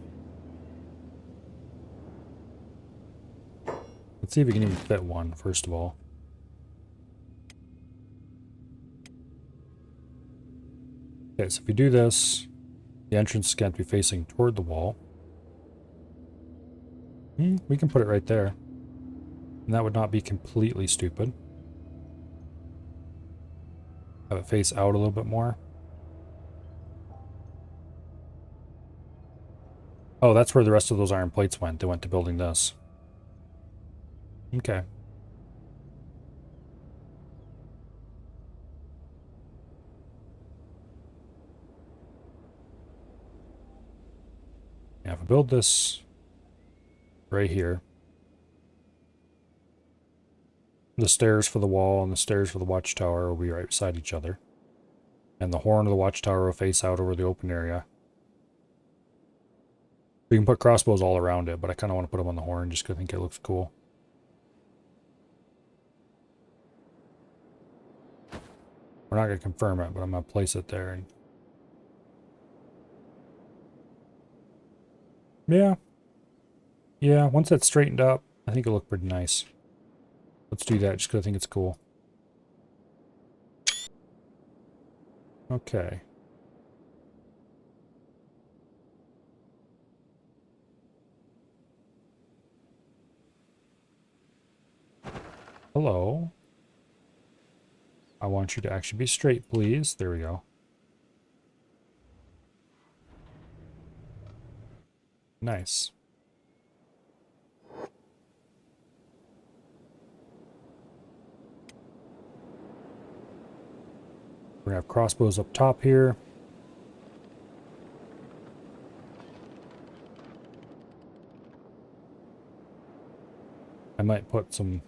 Let's see if we can even fit one, first of all. Okay, so if we do this, the entrance is going to be facing toward the wall. We can put it right there. And that would not be completely stupid. Have it face out a little bit more. Oh, that's where the rest of those iron plates went. They went to building this. Okay. Now if I build this right here, the stairs for the wall and the stairs for the watchtower will be right beside each other. And the horn of the watchtower will face out over the open area. We can put crossbows all around it, but I kind of want to put them on the horn just because I think it looks cool. We're not going to confirm it, but I'm going to place it there. And yeah. Yeah, once that's straightened up, I think it'll look pretty nice. Let's do that just because I think it's cool. Okay. Hello. I want you to actually be straight, please. There we go. Nice. We're going to have crossbows up top here. I might put some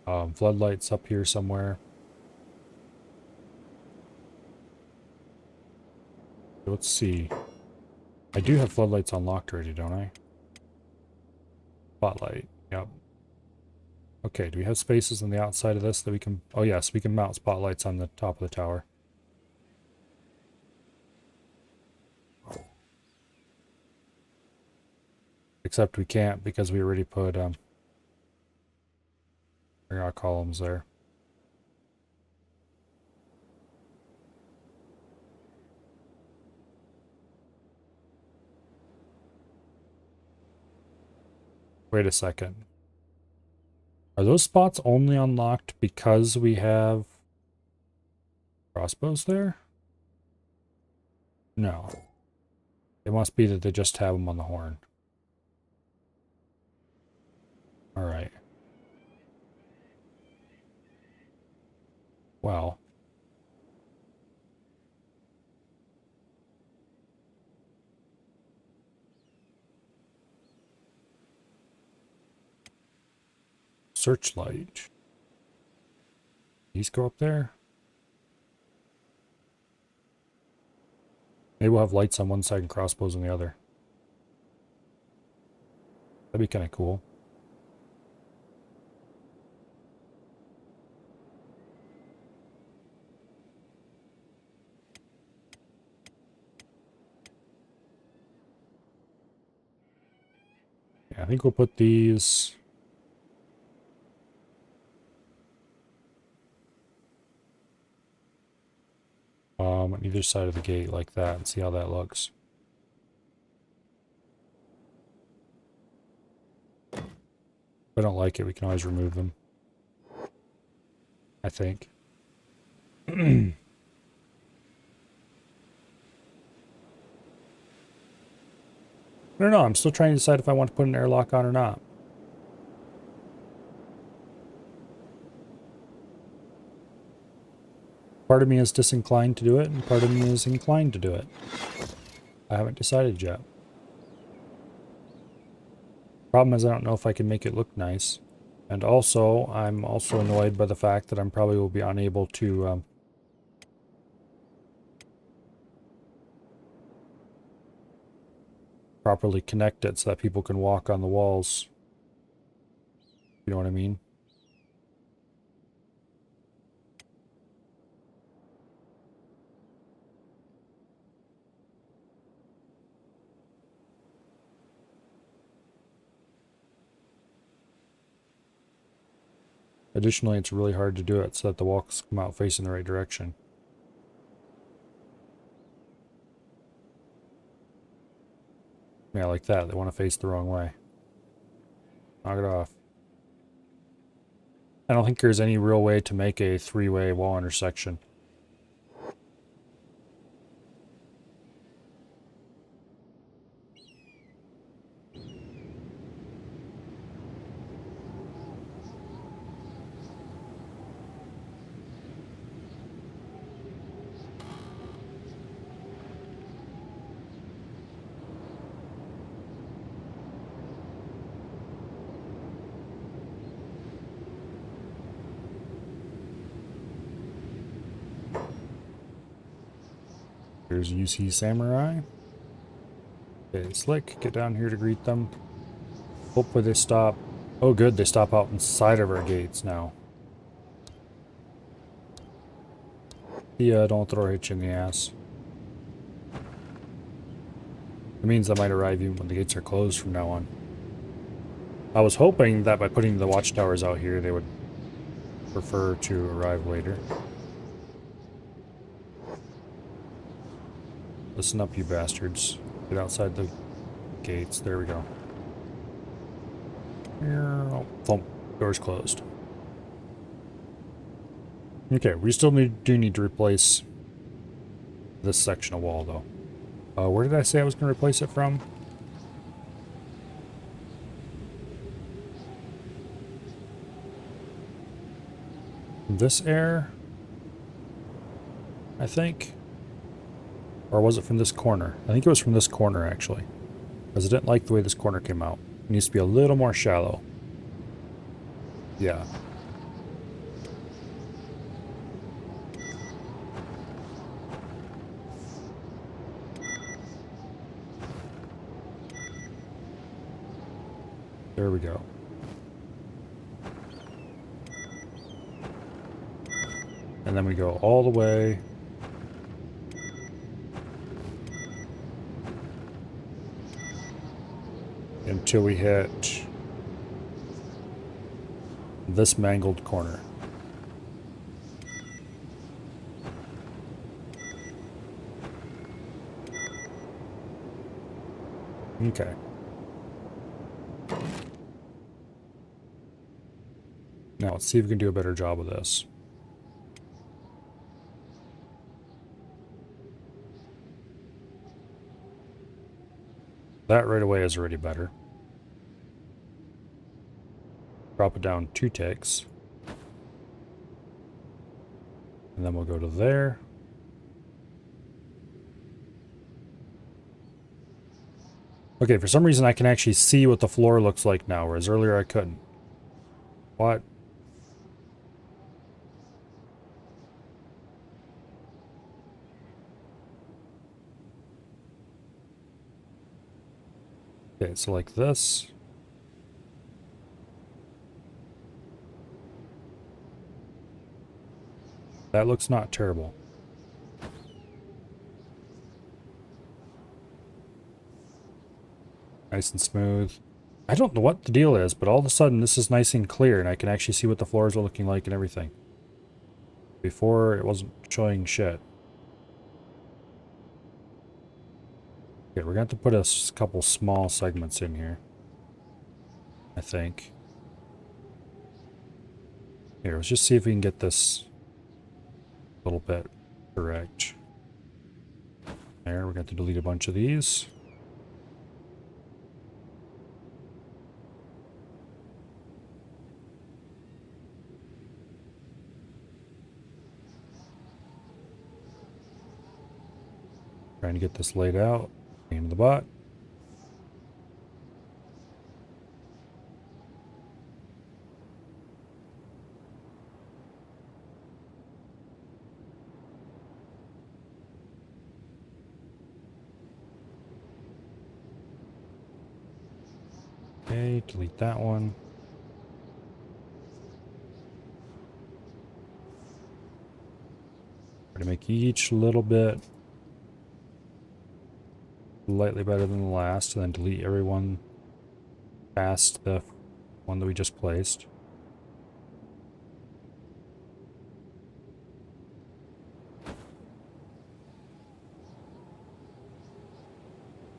Floodlights up here somewhere. Let's see. I do have floodlights unlocked already, don't I? Spotlight. Yep. Okay, do we have spaces on the outside of this that we can... Oh yes, we can mount spotlights on the top of the tower. Except we can't because we already put our columns there. Wait a second. Are those spots only unlocked because we have crossbows there? No. It must be that they just have them on the horn. Alright. Well. Searchlight. These go up there? Maybe we'll have lights on one side and crossbows on the other. That'd be kind of cool. Yeah, I think we'll put these... on either side of the gate like that and see how that looks. If I don't like it, we can always remove them. I think. I don't know, I'm still trying to decide if I want to put an airlock on or not. Part of me is disinclined to do it, and part of me is inclined to do it. I haven't decided yet. Problem is I don't know if I can make it look nice. And also, I'm also annoyed by the fact that I'm probably will be unable to properly connect it so that people can walk on the walls. You know what I mean? Additionally, it's really hard to do it so that the walls come out facing the right direction. Yeah, like that. They want to face the wrong way. Knock it off. I don't think there's any real way to make a three-way wall intersection. Here's UC Samurai. Okay, Slick, get down here to greet them. Hopefully they stop. Oh good, they stop out inside of our gates now. Yeah, don't throw a hitch in the ass. It means I might arrive even when the gates are closed from now on. I was hoping that by putting the watchtowers out here, they would prefer to arrive later. Listen up, you bastards. Get outside the gates. There we go. Oh, thump. Door's closed. Okay, we still do need to replace this section of wall, though. Where did I say I was going to replace it from? This air, I think. Or was it from this corner? I think it was from this corner, actually. Because I didn't like the way this corner came out. It needs to be a little more shallow. Yeah. There we go. And then we go all the way until we hit this mangled corner. Okay. Now let's see if we can do a better job of this. That right away is already better. Drop it down 2 ticks. And then we'll go to there. Okay, for some reason I can actually see what the floor looks like now, whereas earlier I couldn't. What? Okay, so like this. That looks not terrible. Nice and smooth. I don't know what the deal is, but all of a sudden this is nice and clear and I can actually see what the floors are looking like and everything. Before it wasn't showing shit. Okay, we're going to have to put a couple small segments in here. I think. Here, let's just see if we can get this a little bit correct. There, we're going to delete a bunch of these. Trying to get this laid out. Aim the bot. Okay, delete that one. Try to make each little bit slightly better than the last, and then delete everyone past the one that we just placed.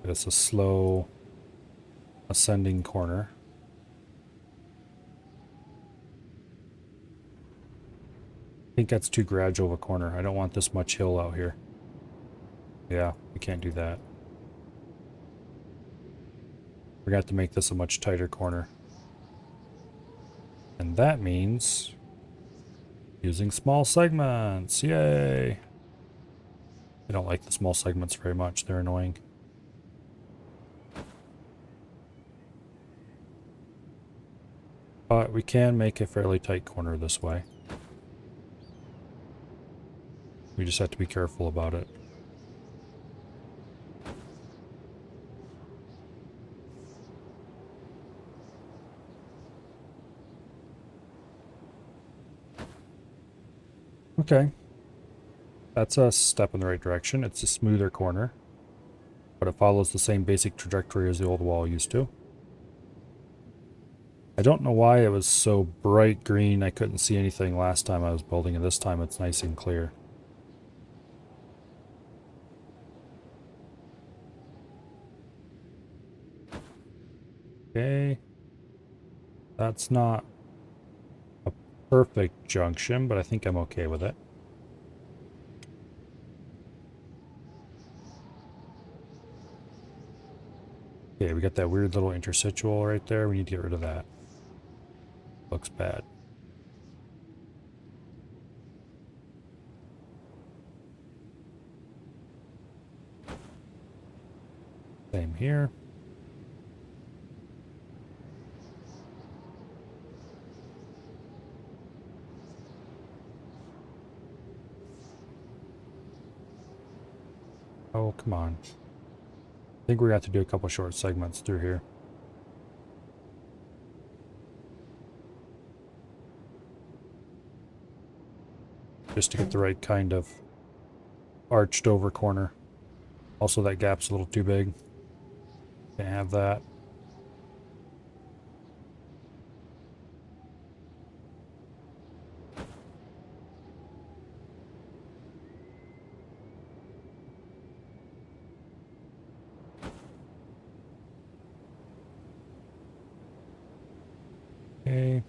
It's a slow ascending corner. I think that's too gradual of a corner. I don't want this much hill out here. Yeah, we can't do that. We got to make this a much tighter corner. And that means using small segments. Yay! I don't like the small segments very much. They're annoying. But we can make a fairly tight corner this way. We just have to be careful about it. Okay. That's a step in the right direction. It's a smoother corner, but it follows the same basic trajectory as the old wall used to. I don't know why it was so bright green. I couldn't see anything last time I was building, and this time it's nice and clear. Okay. That's not a perfect junction, but I think I'm okay with it. Okay, we got that weird little interstitial right there. We need to get rid of that. Looks bad. Same here. Oh, come on. I think we're going to have to do a couple short segments through here. just to get the right kind of arched over corner. Also, that gap's a little too big. Can't have that. Okay.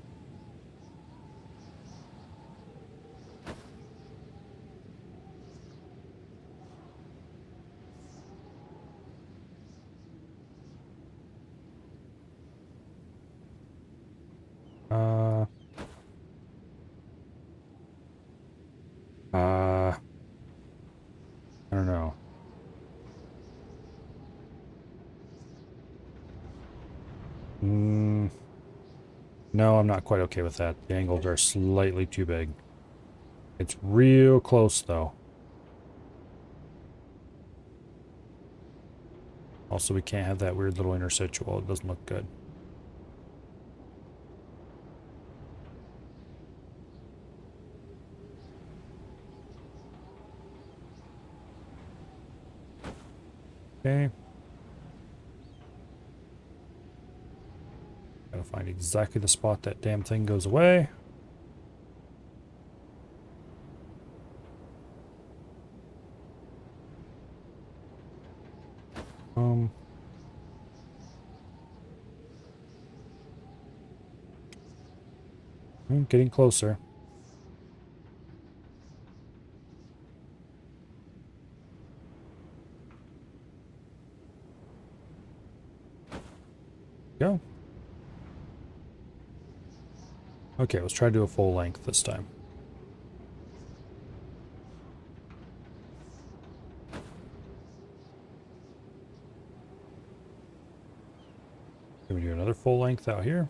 Uh, I don't know. No, I'm not quite okay with that. The angles are slightly too big. It's real close, though. Also, we can't have that weird little interstitial. It doesn't look good. Okay. Gotta find exactly the spot that damn thing goes away. Um. Getting closer. Go. Okay, let's try to do a full length this time. Can we do another full length out here?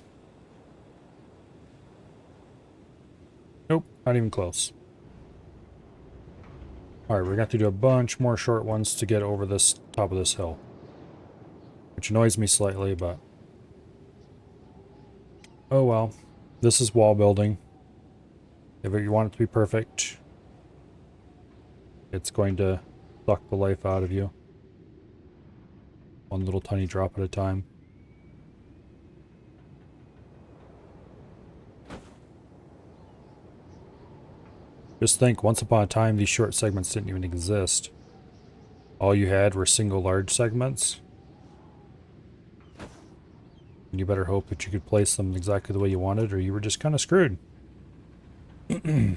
Nope, not even close. Alright, we're going to have to do a bunch more short ones to get over this top of this hill. Which annoys me slightly, but... oh well. This is wall building. If you want it to be perfect, it's going to suck the life out of you. One little tiny drop at a time. Just think, once upon a time, these short segments didn't even exist. All you had were single large segments. And you better hope that you could place them exactly the way you wanted, or you were just kind of screwed. Of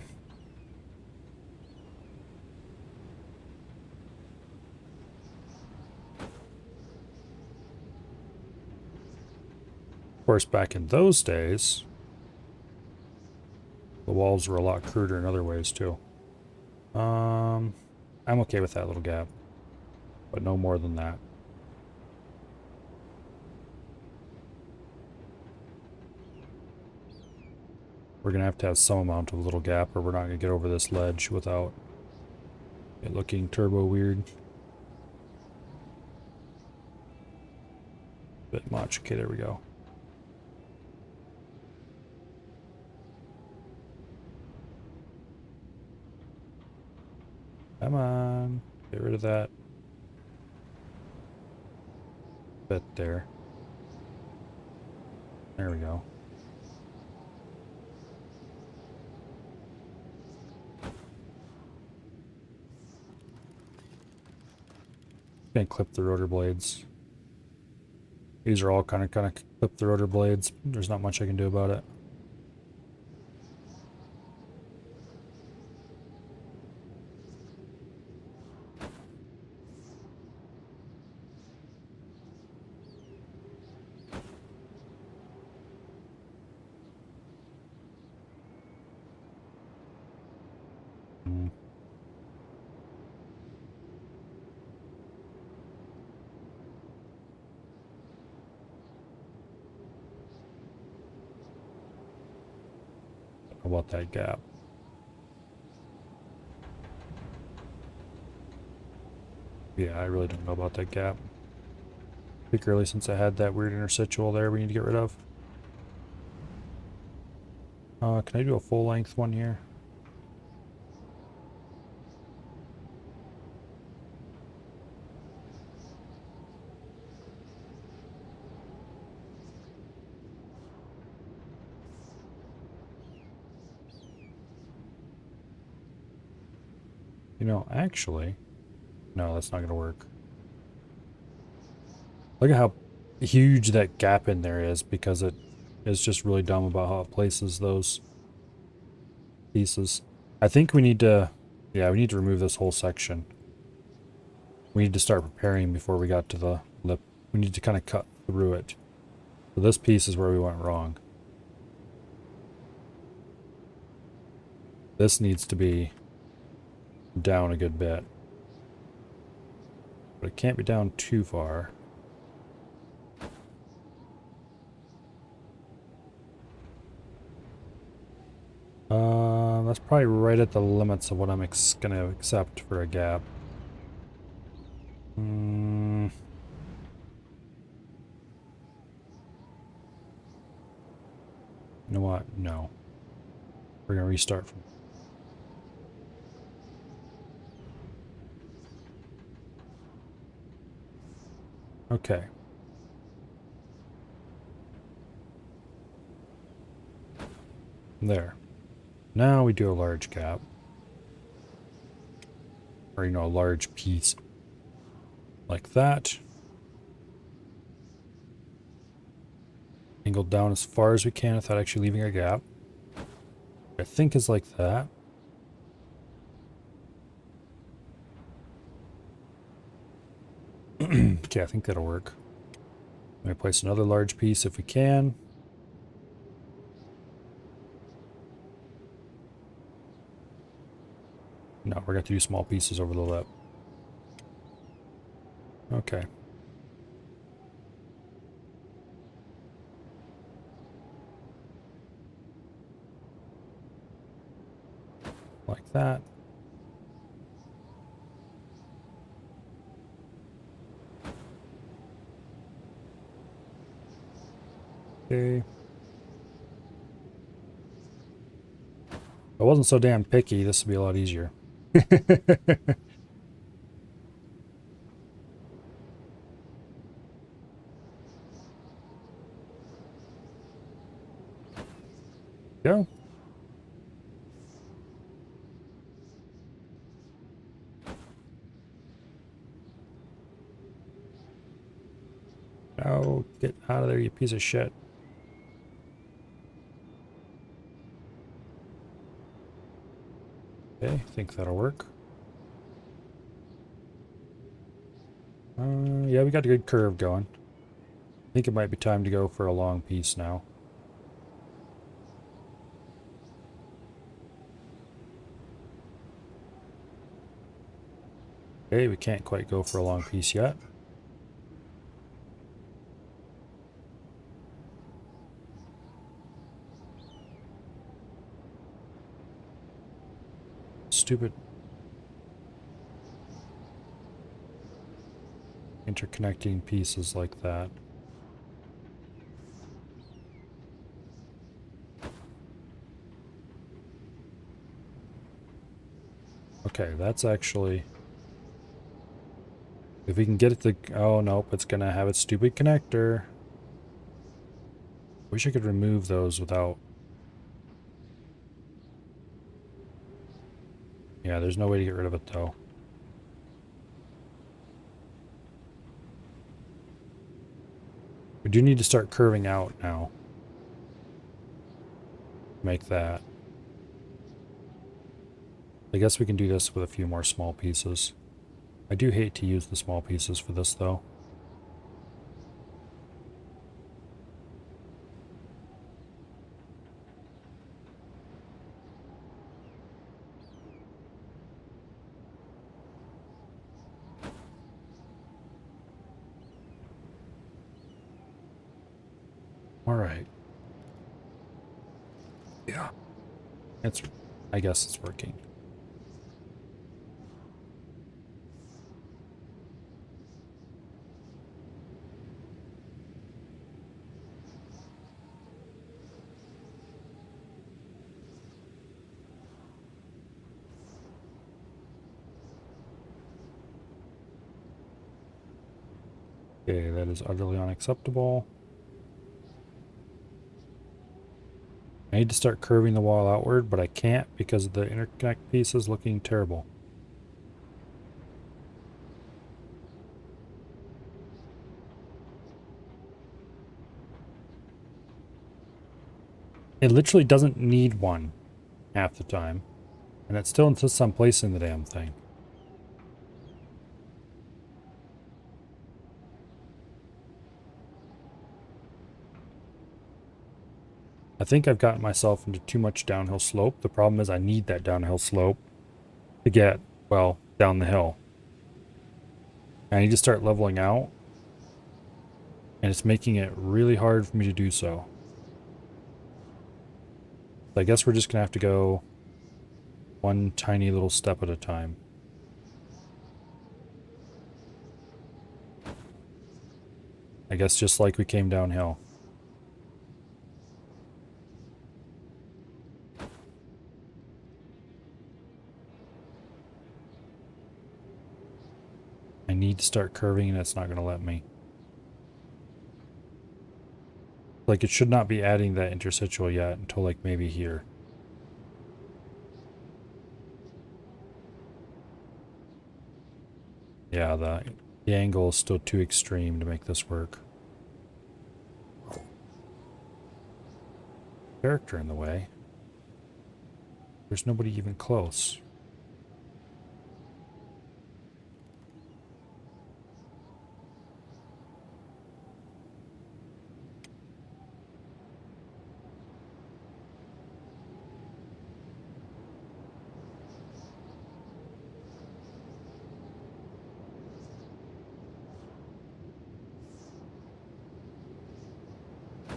course, back in those days, the walls were a lot cruder in other ways, too. I'm okay with that little gap, but no more than that. We're going to have some amount of little gap, or we're not going to get over this ledge without it looking turbo weird. Bit much. Okay, there we go. Come on. Get rid of that bit there. There we go. Gonna clip the rotor blades. These are all kind of clip the rotor blades. There's not much I can do about it. How about that gap? Yeah, I really don't know about that gap. Particularly since I had that weird interstitial there we need to get rid of. Can I do a full length one here? know, actually, no, that's not going to work. Look at how huge that gap in there is because it is just really dumb about how it places those pieces. I think we need to, yeah, we need to remove this whole section. We need to start preparing before we got to the lip. We need to kind of cut through it. So this piece is where we went wrong. This needs to be down a good bit. But it can't be down too far. That's probably right at the limits of what I'm going to accept for a gap. You know what? No. We're going to restart from... Okay. There. Now we do a large gap. Or, you know, a large piece. Like that. Angled down as far as we can without actually leaving a gap. I think is like that. Okay, I think that'll work. Let me place another large piece if we can. No, we're going to do small pieces over the lip. Okay. Like that. Okay. If I wasn't so damn picky, this would be a lot easier. Go. Oh, get out of there, you piece of shit. Okay, I think that'll work. Yeah, we got a good curve going. I think it might be time to go for a long piece now. Okay, we can't quite go for a long piece yet. Stupid interconnecting pieces like that. Okay, that's actually... If we can get it to... Oh, nope, it's gonna have its stupid connector. Wish I could remove those without... Yeah, there's no way to get rid of it, though. We do need to start curving out now. Make that. I guess we can do this with a few more small pieces. I do hate to use the small pieces for this, though. Alright. Yeah. I guess it's working. Okay, that is utterly unacceptable. I need to start curving the wall outward, but I can't because the interconnect piece is looking terrible. It literally doesn't need one half the time. And it still insists on placing the damn thing. I think I've gotten myself into too much downhill slope. The problem is I need that downhill slope to get, well, down the hill. I need to start leveling out. And it's making it really hard for me to do so. I guess we're just going to have to go one tiny little step at a time. I guess just like we came downhill. I need to start curving and it's not going to let me. Like it should not be adding that interstitial yet until like maybe here. Yeah, the angle is still too extreme to make this work. Character in the way. There's nobody even close.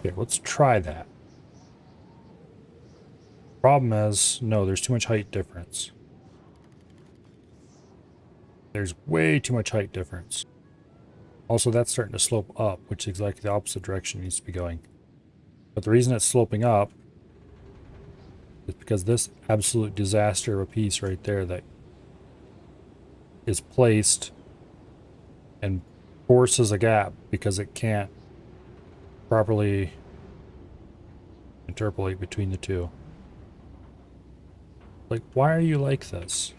Okay, let's try that. Problem is, no, there's too much height difference. There's way too much height difference. Also, that's starting to slope up, which is exactly the opposite direction it needs to be going. But the reason it's sloping up is because this absolute disaster of a piece right there that is placed and forces a gap because it can't properly interpolate between the two. Like, why are you like this?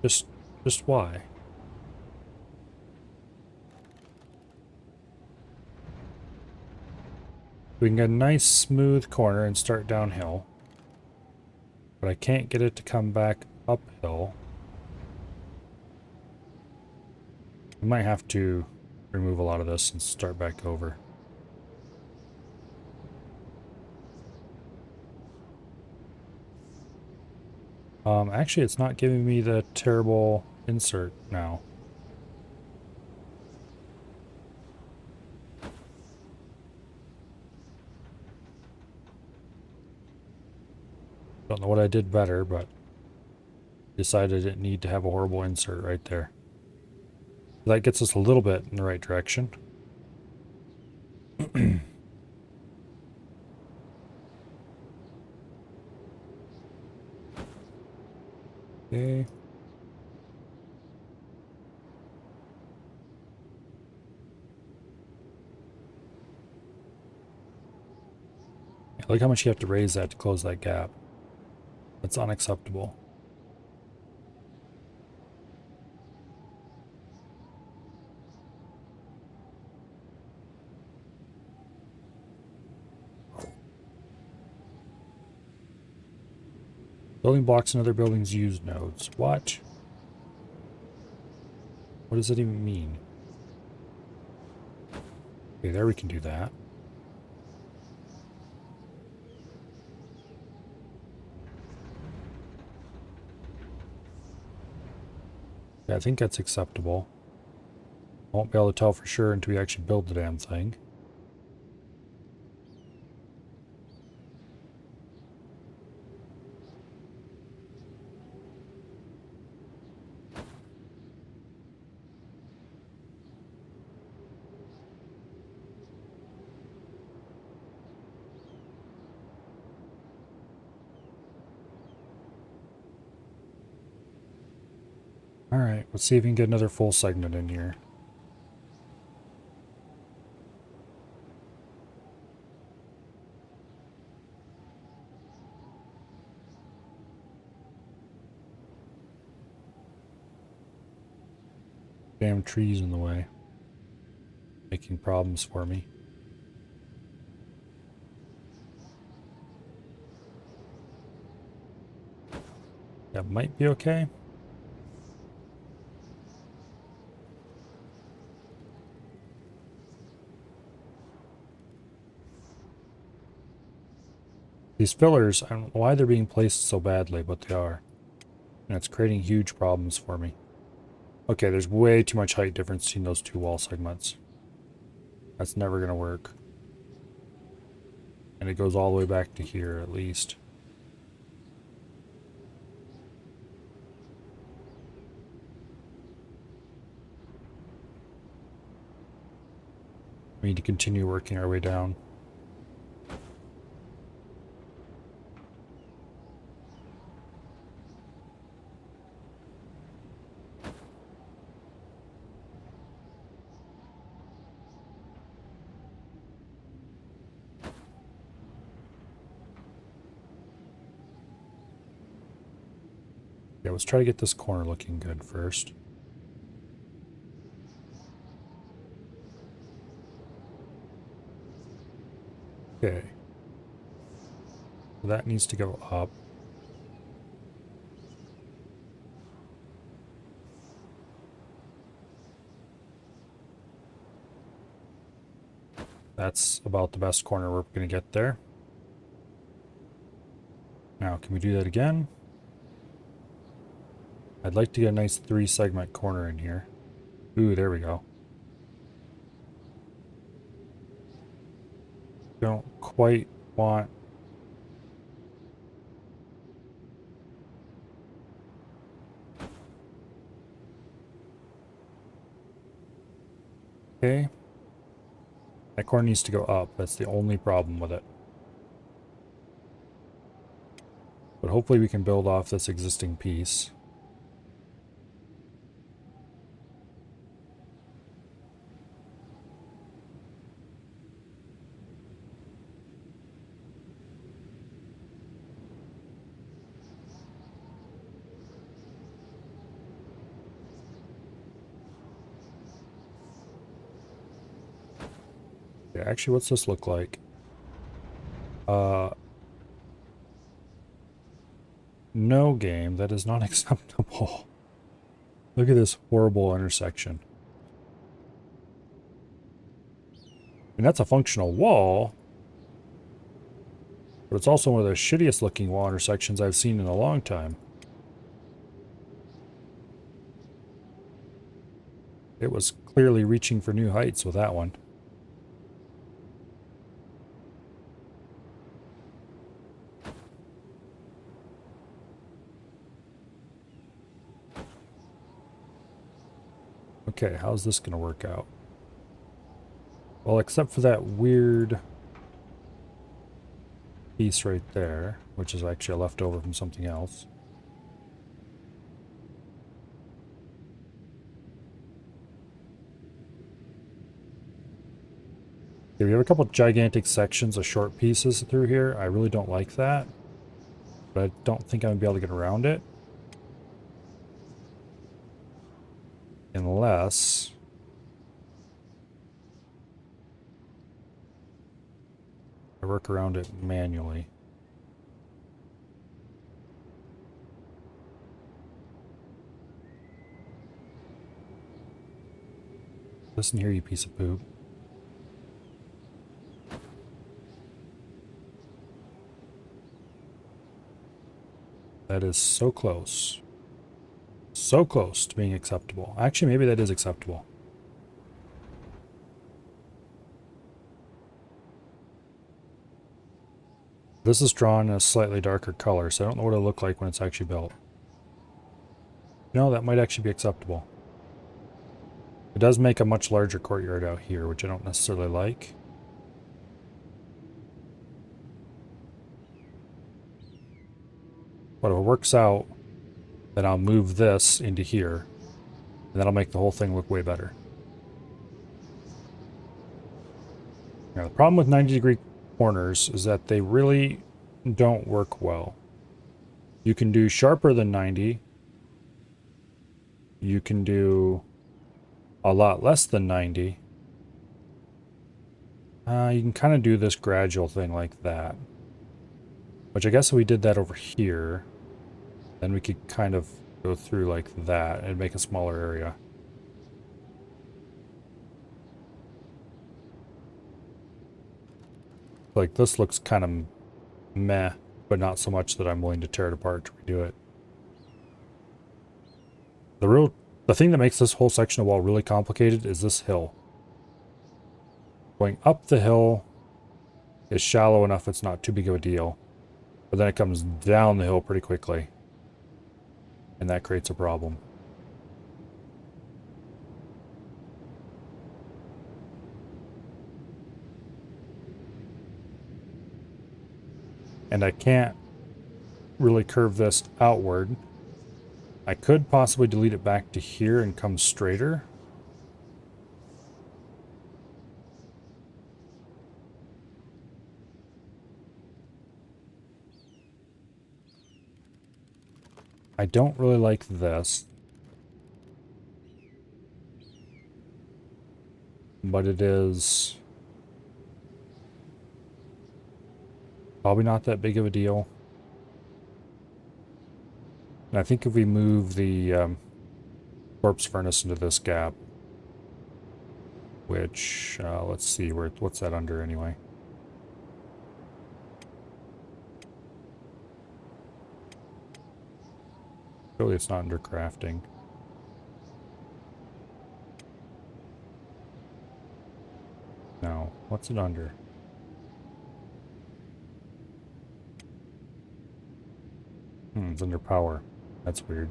Just why? We can get a nice smooth corner and start downhill. But I can't get it to come back uphill. I might have to remove a lot of this and start back over. Actually, it's not giving me the terrible insert now. Don't know what I did better, but decided it need to have a horrible insert right there. That gets us a little bit in the right direction. Okay. Look how much you have to raise that to close that gap. That's unacceptable. Building blocks and other buildings use nodes. What? What does it even mean? Okay, there we can do that. Yeah, I think that's acceptable. Won't be able to tell for sure until we actually build the damn thing. Alright, let's see if we can get another full segment in here. Damn trees in the way. Making problems for me. might be okay. These fillers, I don't know why they're being placed so badly, but they are. And it's creating huge problems for me. Okay, there's way too much height difference between those two wall segments. That's never going to work. And it goes all the way back to here, at least. We need to continue working our way down. Yeah, let's try to get this corner looking good first. Okay. So that needs to go up. That's about the best corner we're going to get there. Now, can we do that again? I'd like to get a nice 3-segment corner in here. Ooh, there we go. Don't quite want... Okay. That corner needs to go up. That's the only problem with it. But hopefully we can build off this existing piece. Yeah, actually, what's this look like? No game, that is not acceptable. Look at this horrible intersection. And that's a functional wall, but it's also one of the shittiest looking wall intersections I've seen in a long time. It was clearly reaching for new heights with that one. Okay, how's this going to work out? Well, except for that weird piece right there, which is actually a leftover from something else. Okay, we have a couple gigantic sections of short pieces through here. I really don't like that, but I don't think I'm going to be able to get around it. Unless... I work around it manually. Listen here, you piece of poop. That is so close. So close to being acceptable. Actually, maybe that is acceptable. This is drawn in a slightly darker color, so I don't know what it'll look like when it's actually built. No, that might actually be acceptable. It does make a much larger courtyard out here, which I don't necessarily like. But if it works out, then I'll move this into here, and that'll make the whole thing look way better. Now, the problem with 90-degree corners is that they really don't work well. You can do sharper than 90. You can do a lot less than 90. You can kind of do this gradual thing like that. Which I guess we did that over here. Then we could kind of go through like that and make a smaller area. Like this looks kind of meh, but not so much that I'm willing to tear it apart to redo it. The thing that makes this whole section of wall really complicated is this hill. Going up the hill is shallow enough it's not too big of a deal. But then it comes down the hill pretty quickly. And that creates a problem. And I can't really curve this outward. I could possibly delete it back to here and come straighter. I don't really like this. But it is probably not that big of a deal. And I think if we move the corpse furnace into this gap, which, let's see, what's that under anyway? Really, it's not under crafting. No, what's it under? It's under power. That's weird.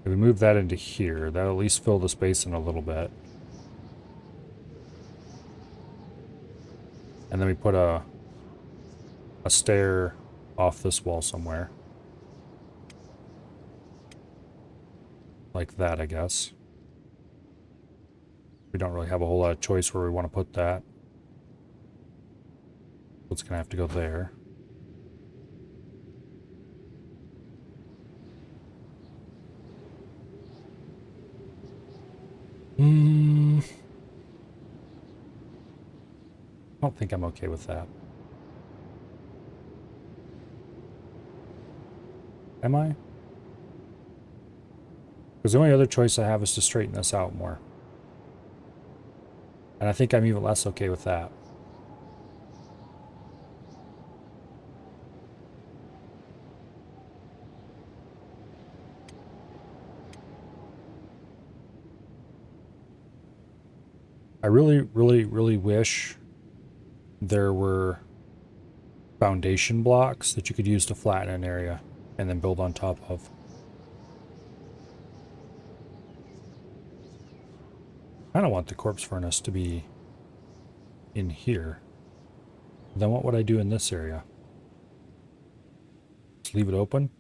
If we move that into here, that'll at least fill the space in a little bit. And then we put a stair off this wall somewhere. Like that, I guess. We don't really have a whole lot of choice where we want to put that. It's gonna have to go there. I don't think I'm okay with that. Am I? Because the only other choice I have is to straighten this out more. And I think I'm even less okay with that. I really, really, really wish there were foundation blocks that you could use to flatten an area and then build on top of. I don't want the corpse furnace to be in here. Then what would I do in this area? Just leave it open?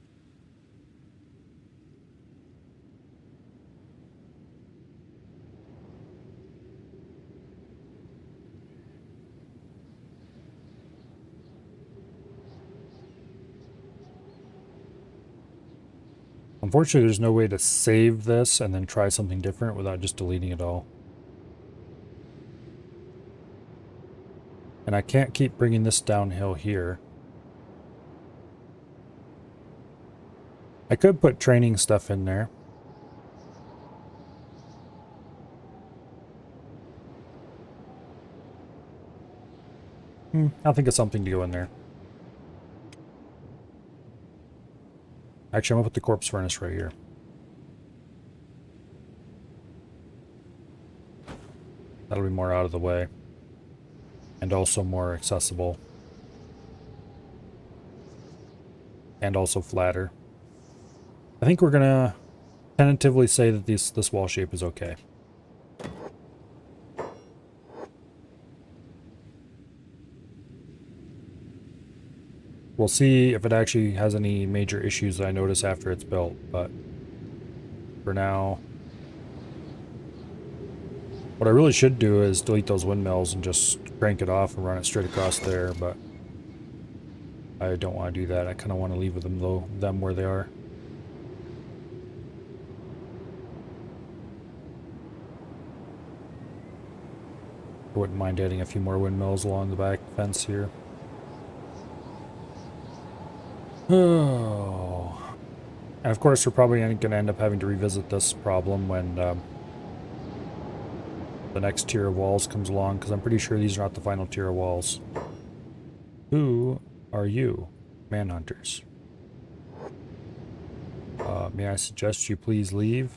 Unfortunately, there's no way to save this and then try something different without just deleting it all. And I can't keep bringing this downhill here. I could put training stuff in there. I'll think of something to go in there. Actually, I'm gonna put the corpse furnace right here. That'll be more out of the way. And also more accessible. And also flatter. I think we're gonna tentatively say that this wall shape is okay. We'll see if it actually has any major issues that I notice after it's built, but for now, what I really should do is delete those windmills and just crank it off and run it straight across there, but I don't want to do that. I kind of want to leave them where they are. I wouldn't mind adding a few more windmills along the back fence here. Oh. And of course, we're probably going to end up having to revisit this problem when the next tier of walls comes along, because I'm pretty sure these are not the final tier of walls. Who are you? Manhunters. May I suggest you please leave?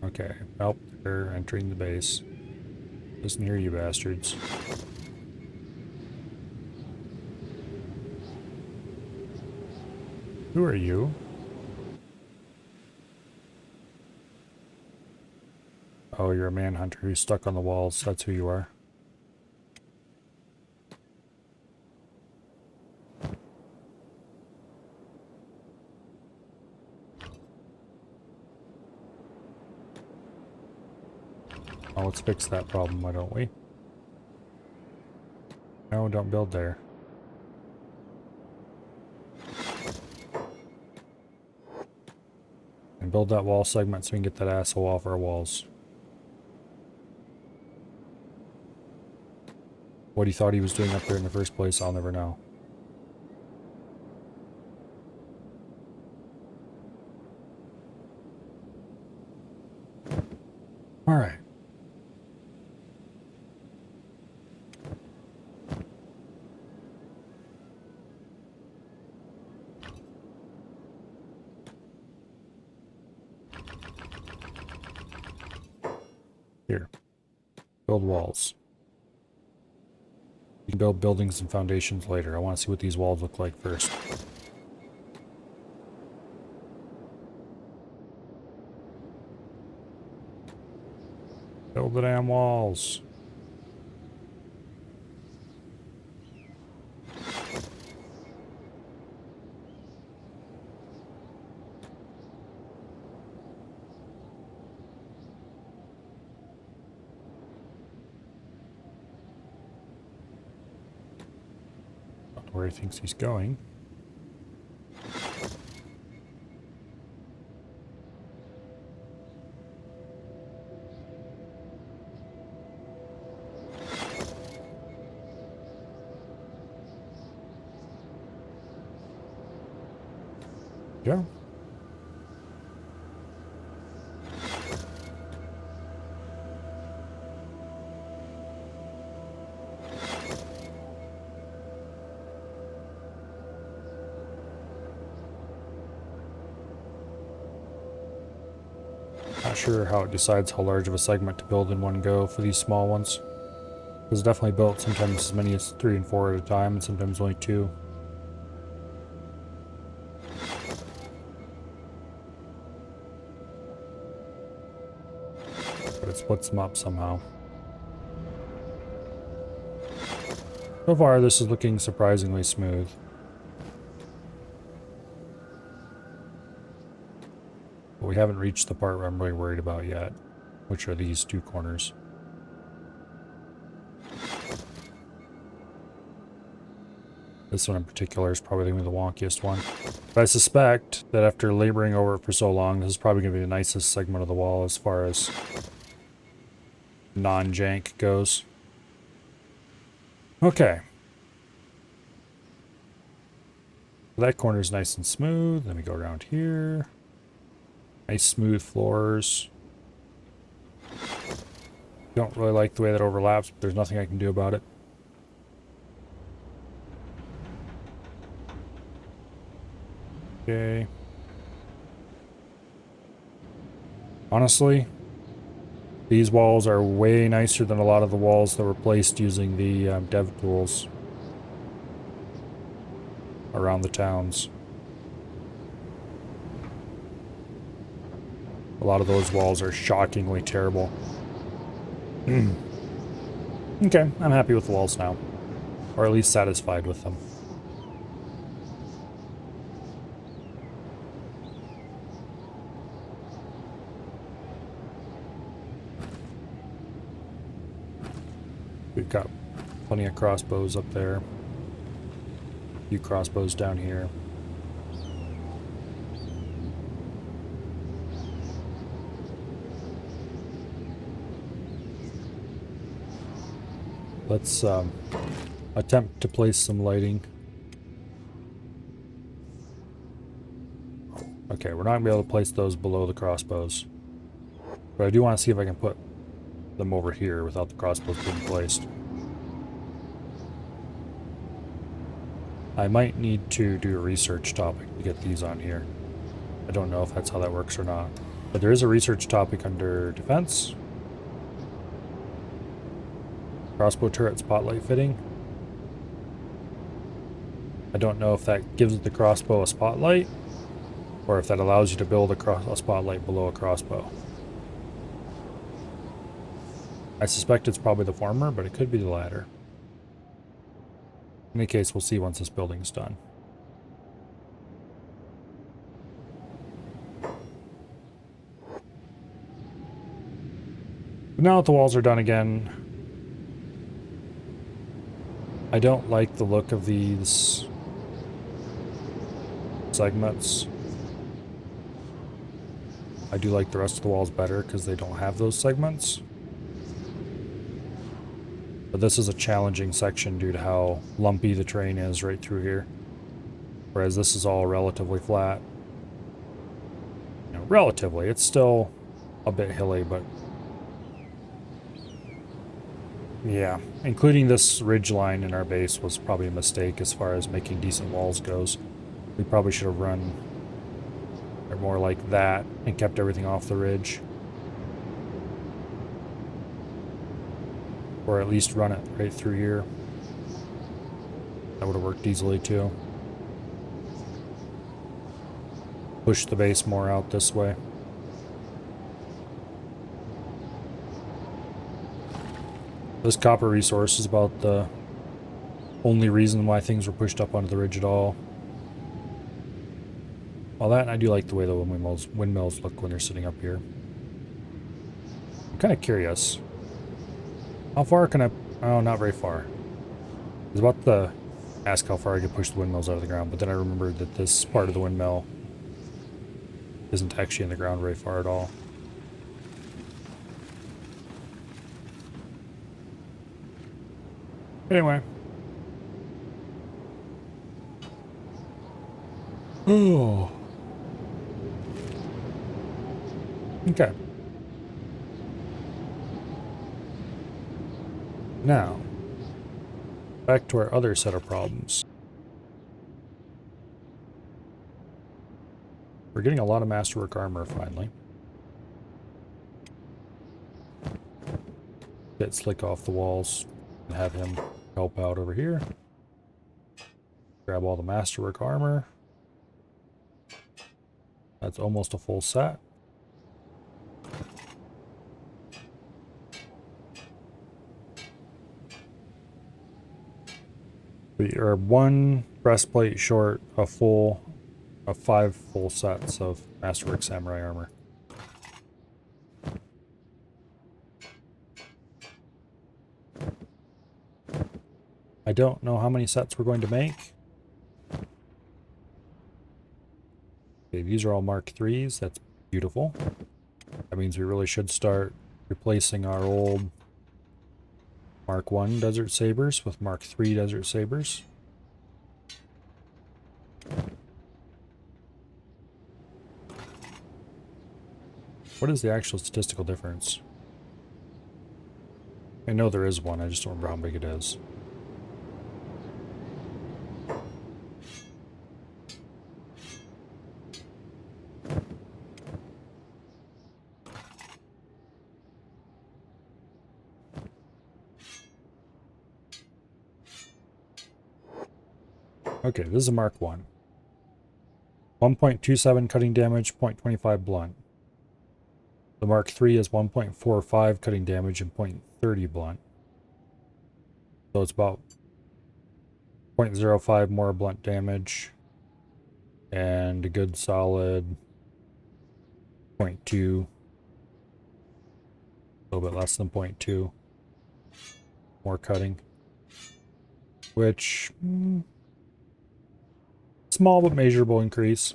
Okay, nope, they're entering the base. Listen here, you bastards. Who are you? Oh, you're a manhunter who's stuck on the walls. That's who you are. Oh, let's fix that problem, why don't we? No, don't build there. And build that wall segment so we can get that asshole off our walls. What he thought he was doing up there in the first place, I'll never know. Alright. Here. Build walls. You can build buildings and foundations later. I want to see what these walls look like first. Build the damn walls. Not where he thinks he's going. Yeah. Not sure how it decides how large of a segment to build in one go for these small ones. It's definitely built sometimes as many as 3 and 4 at a time, and sometimes only 2. But it splits them up somehow. So far, this is looking surprisingly smooth. But we haven't reached the part where I'm really worried about yet, which are these 2 corners. This one in particular is probably the wonkiest one. But I suspect that after laboring over it for so long, this is probably going to be the nicest segment of the wall as far as non-jank goes. Okay. That corner is nice and smooth. Then we go around here. Nice smooth floors. Don't really like the way that overlaps, but there's nothing I can do about it. Okay. Honestly, these walls are way nicer than a lot of the walls that were placed using the dev tools around the towns. A lot of those walls are shockingly terrible. Okay, I'm happy with the walls now. Or at least satisfied with them. We've got plenty of crossbows up there. A few crossbows down here. Let's attempt to place some lighting. Okay, we're not going to be able to place those below the crossbows. But I do want to see if I can put them over here without the crossbows being placed. I might need to do a research topic to get these on here. I don't know if that's how that works or not. But there is a research topic under defense. Crossbow turret spotlight fitting. I don't know if that gives the crossbow a spotlight, or if that allows you to build a spotlight below a crossbow. I suspect it's probably the former, but it could be the latter. In any case, we'll see once this building's done. But now that the walls are done again, I don't like the look of these segments. I do like the rest of the walls better because they don't have those segments. But this is a challenging section due to how lumpy the terrain is right through here. Whereas this is all relatively flat. You know, relatively, it's still a bit hilly, but yeah, including this ridge line in our base was probably a mistake as far as making decent walls goes. We probably should have run more like that and kept everything off the ridge. Or at least run it right through here. That would have worked easily too. Push the base more out this way. This copper resource is about the only reason why things were pushed up onto the ridge at all. All that, and I do like the way the windmills look when they're sitting up here. I'm kind of curious. How far can I... Oh, not very far. I was about to ask how far I could push the windmills out of the ground, but then I remembered that this part of the windmill isn't actually in the ground very far at all. Anyway. Oh. Okay. Now, back to our other set of problems. We're getting a lot of masterwork armor finally. Get Slick off the walls and have him help out over here. Grab all the masterwork armor. That's almost a full set. We are one breastplate short of 5 full sets of Masterwork Samurai armor. I don't know how many sets we're going to make. Okay, these are all Mark IIIs. That's beautiful. That means we really should start replacing our old Mark I Desert Sabers with Mark III Desert Sabers. What is the actual statistical difference? I know there is one, I just don't remember how big it is. Okay, this is a Mark I. 1.27 cutting damage, 0.25 blunt. The Mark III is 1.45 cutting damage and 0.30 blunt. So it's about 0.05 more blunt damage and a good solid 0.2, a little bit less than 0.2 more cutting, which small but measurable increase.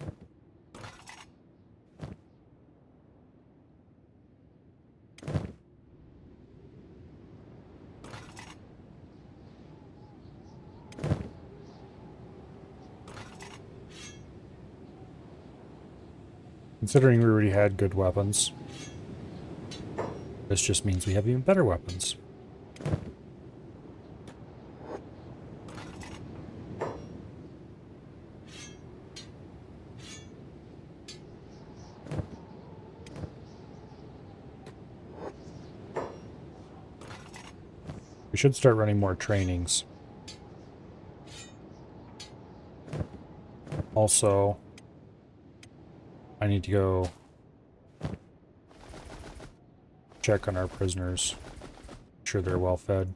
Considering we already had good weapons, this just means we have even better weapons. We should start running more trainings. Also, I need to go check on our prisoners. Make sure they're well fed.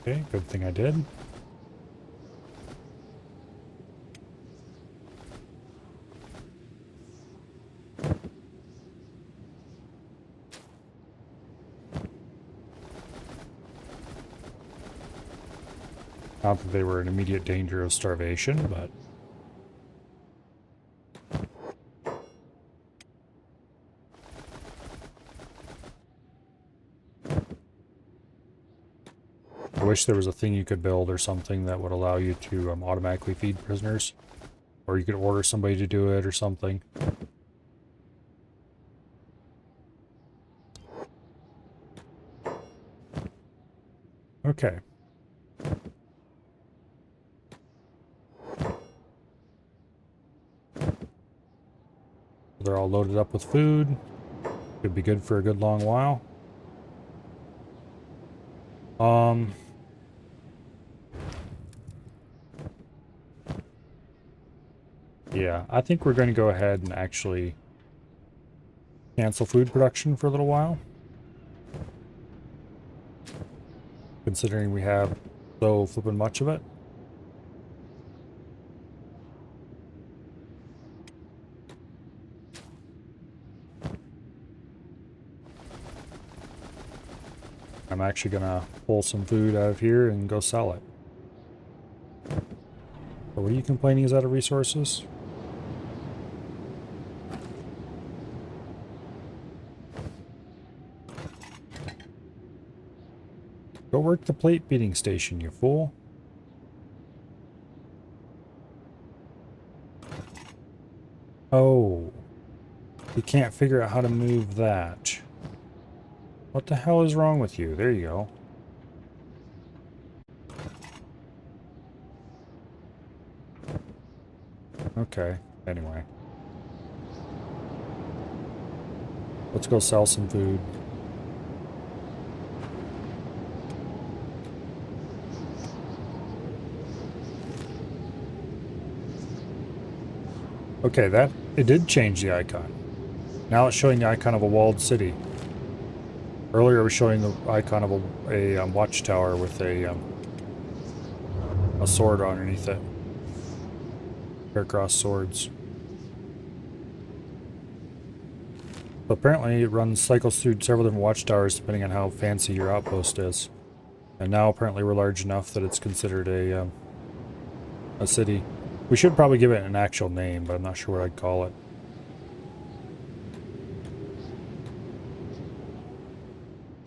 Okay, good thing I did. Not that they were in immediate danger of starvation, but... I wish there was a thing you could build or something that would allow you to automatically feed prisoners. Or you could order somebody to do it or something. Okay. They're all loaded up with food. Could be good for a good long while. Yeah, I think we're going to go ahead and actually cancel food production for a little while. Considering we have so flippin' much of it. I'm actually gonna pull some food out of here and go sell it. But what are you complaining is out of resources? Go work the plate beating station, you fool. Oh. You can't figure out how to move that. What the hell is wrong with you? There you go. Okay, anyway. Let's go sell some food. Okay, it did change the icon. Now it's showing the icon of a walled city. Earlier it was showing the icon of a watchtower with a sword underneath it. Hair-crossed swords. So apparently it cycles through several different watchtowers depending on how fancy your outpost is. And now apparently we're large enough that it's considered a city. We should probably give it an actual name, but I'm not sure what I'd call it.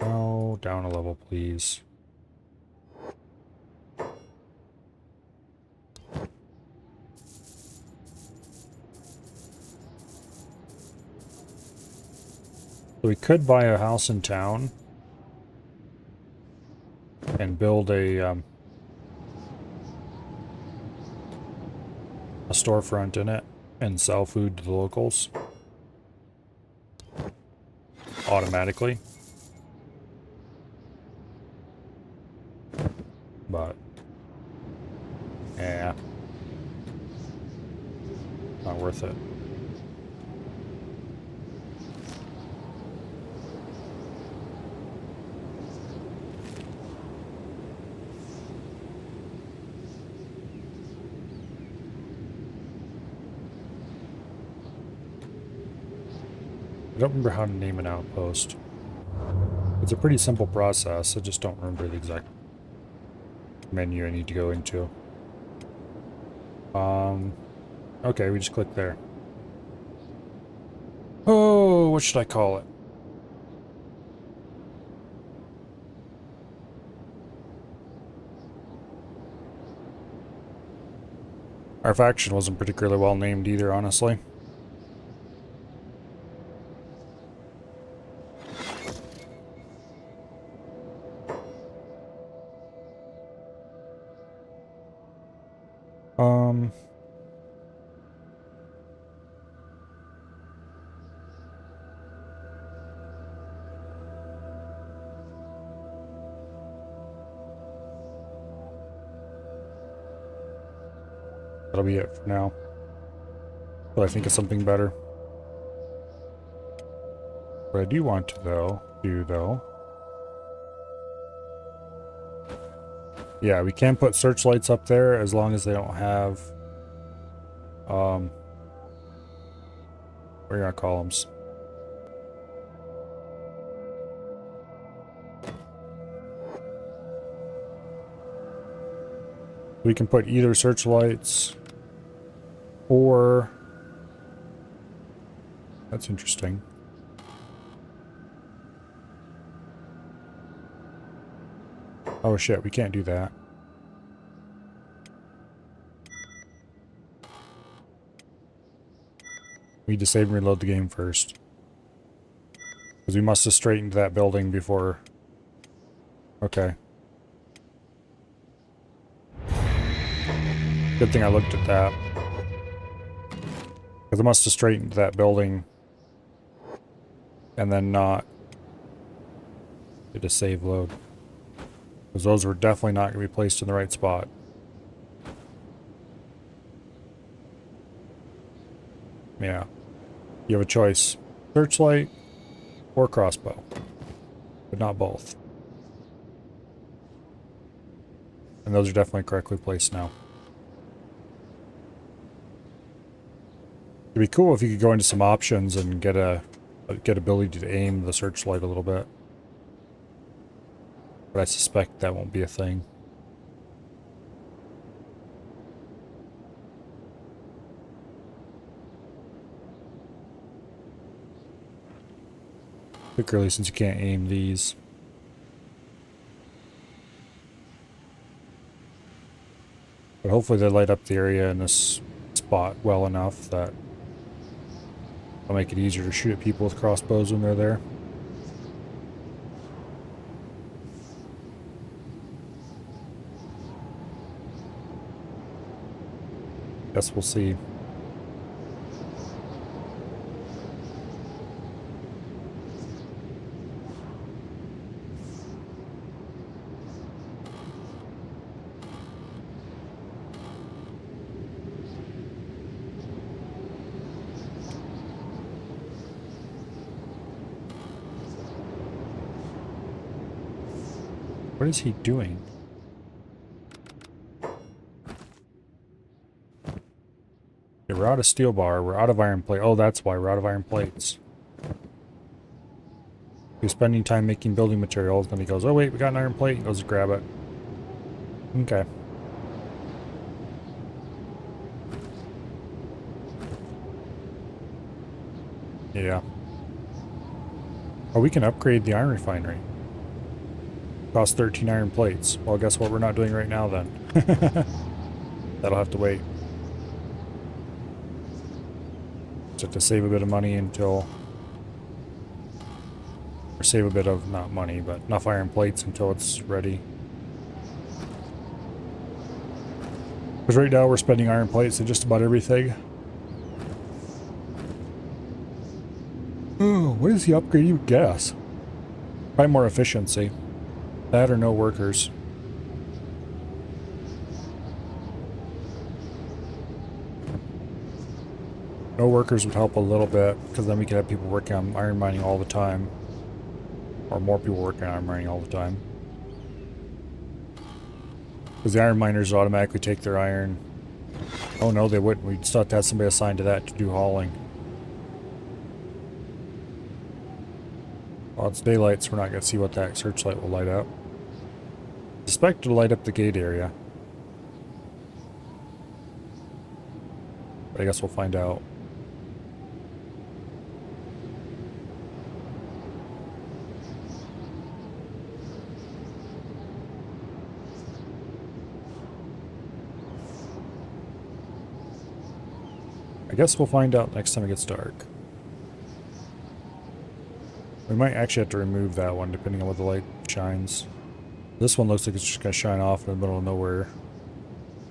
Oh, down a level, please. So we could buy a house in town and build a storefront in it and sell food to the locals automatically. But yeah, not worth it. I don't remember how to name an outpost. It's a pretty simple process. I just don't remember the exact menu I need to go into. Okay, we just click there. Oh, what should I call it? Our faction wasn't particularly well named either, honestly. Um... That'll be it for now. But I think it's something better. What I do want to do though. Yeah, we can put searchlights up there as long as they don't have what are you gonna call them? We can put either searchlights or that's interesting. Oh shit, we can't do that. We need to save and reload the game first. Because we must have straightened that building before. Okay. Good thing I looked at that. Because I must have straightened that building and then not did a save load. Because those were definitely not going to be placed in the right spot. Yeah. You have a choice. Searchlight or crossbow. But not both. And those are definitely correctly placed now. It'd be cool if you could go into some options and get ability to aim the searchlight a little bit. But I suspect that won't be a thing. Particularly since you can't aim these. But hopefully they light up the area in this spot well enough that it'll make it easier to shoot at people with crossbows when they're there. Guess we'll see. What is he doing? Yeah, we're out of steel bar. We're out of iron plate. Oh, that's why we're out of iron plates. He's spending time making building materials, then he goes, oh wait, we got an iron plate. He goes to grab it. Okay. Yeah. Oh, we can upgrade the iron refinery. Cost 13 iron plates. Well, guess what we're not doing right now then? That'll have to wait. Just have to save a bit of money until... Or save a bit of, not money, but enough iron plates until it's ready. Because right now we're spending iron plates in just about everything. Oh, what is he upgrading? You guess. Probably more efficiency. That or no workers. No workers would help a little bit, because then we could have people working on iron mining all the time. Or more people working on iron mining all the time. Because the iron miners automatically take their iron. Oh no, they wouldn't. We'd still have to have somebody assigned to that to do hauling. Well, it's daylight, so we're not going to see what that searchlight will light up. I suspect it'll light up the gate area. But I guess we'll find out. I guess we'll find out next time it gets dark. We might actually have to remove that one depending on what the light shines. This one looks like it's just going to shine off in the middle of nowhere.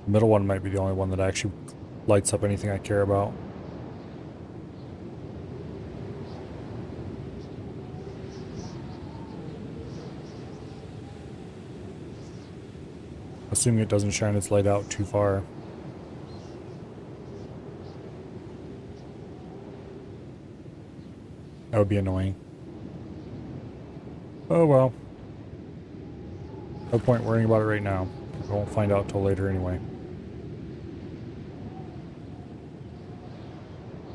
The middle one might be the only one that actually lights up anything I care about. Assuming it doesn't shine its light out too far. That would be annoying. Oh well. No point worrying about it right now. We won't find out till later anyway.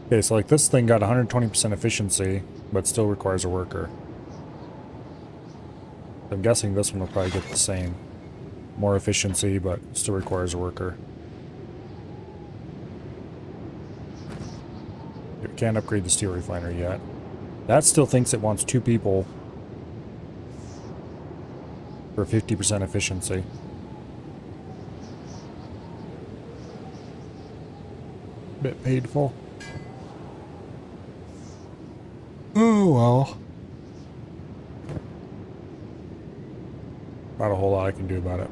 Okay, so like this thing got 120% efficiency, but still requires a worker. I'm guessing this one will probably get the same. More efficiency, but still requires a worker. We can't upgrade the steel refinery yet. That still thinks it wants 2 people for 50% efficiency. Bit painful. Oh well. Not a whole lot I can do about it.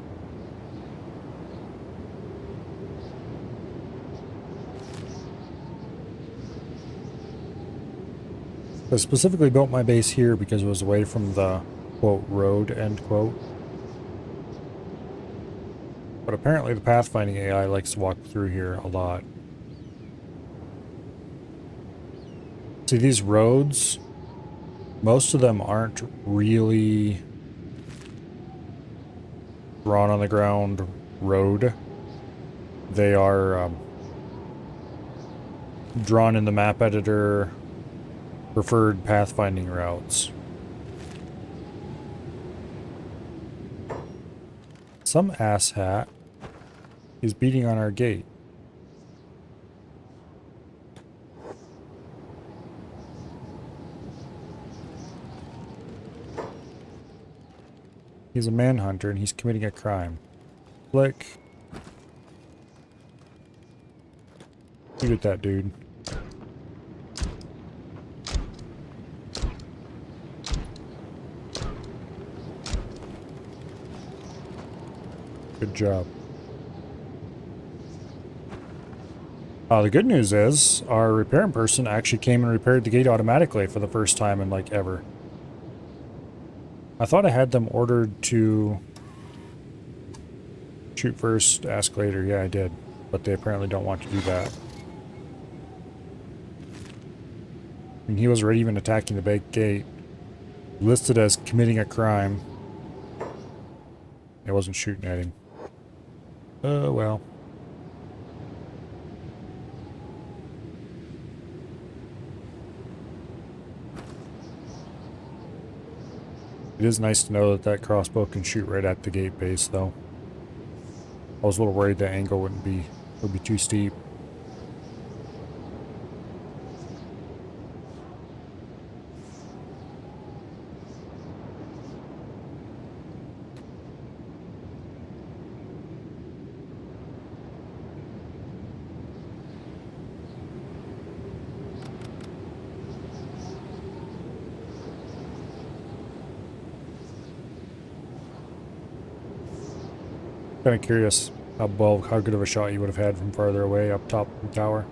I specifically built my base here because it was away from the, quote, road, end quote. But apparently the pathfinding AI likes to walk through here a lot. See, these roads, most of them aren't really drawn on the ground road. They are drawn in the map editor preferred pathfinding routes. Some asshat is beating on our gate. He's a manhunter and he's committing a crime. Click. Shoot at that dude. Good job. The good news is our repair person actually came and repaired the gate automatically for the first time in like ever. I thought I had them ordered to shoot first, ask later. Yeah, I did. But they apparently don't want to do that. And he was already even attacking the big gate. Listed as committing a crime. I wasn't shooting at him. Oh, well. It is nice to know that that crossbow can shoot right at the gate base, though. I was a little worried the angle would be too steep. Kind of curious how good of a shot you would have had from farther away up top of the tower.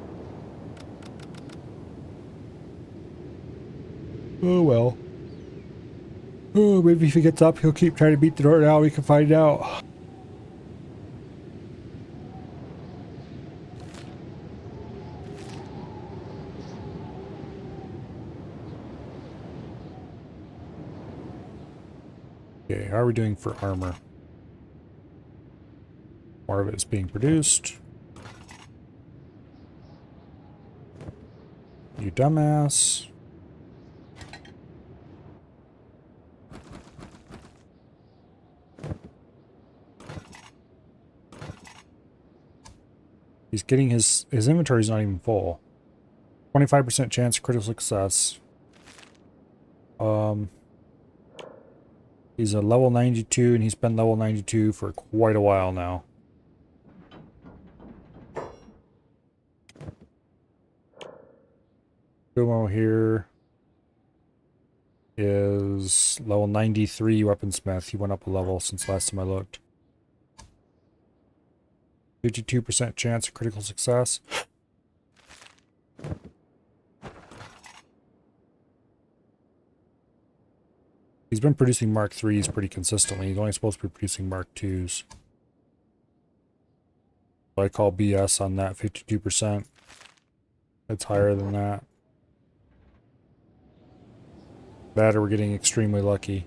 Oh well. Oh, maybe if he gets up, he'll keep trying to beat the door down. We can find out. Okay, how are we doing for armor? More of it is being produced. You dumbass. He's getting his inventory's not even full. 25% chance of critical success. He's a level 92 and he's been level 92 for quite a while now. Kumo here is level 93 weaponsmith. He went up a level since last time I looked. 52% chance of critical success. He's been producing Mark 3s pretty consistently. He's only supposed to be producing Mark 2s. So I call BS on that 52%. It's higher than that. That or we're getting extremely lucky.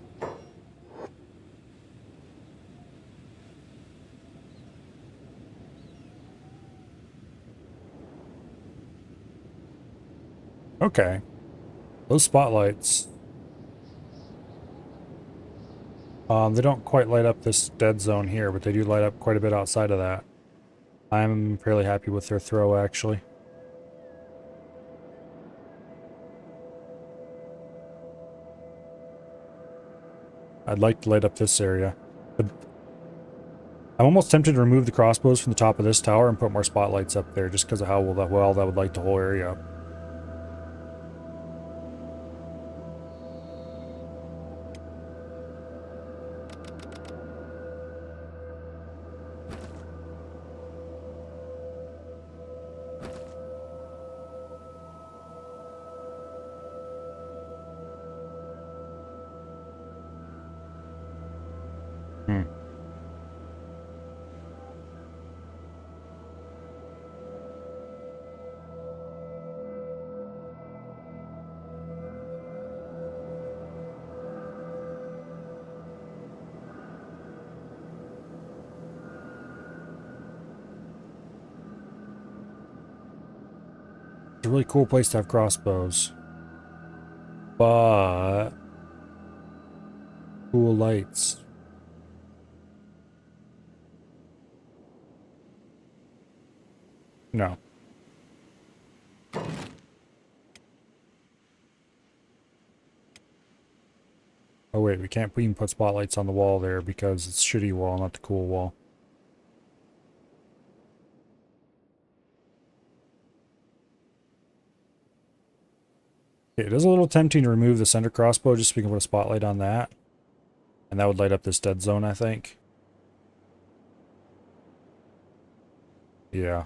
Okay. Those spotlights. They don't quite light up this dead zone here, but they do light up quite a bit outside of that. I'm fairly happy with their throw, actually. I'd like to light up this area. But I'm almost tempted to remove the crossbows from the top of this tower and put more spotlights up there, just because of how well that would light the whole area up. It's a really cool place to have crossbows. But cool lights. No. Oh wait, we can't even put spotlights on the wall there because it's shitty wall, not the cool wall. It is a little tempting to remove the center crossbow just so we can put a spotlight on that. And that would light up this dead zone, I think. Yeah.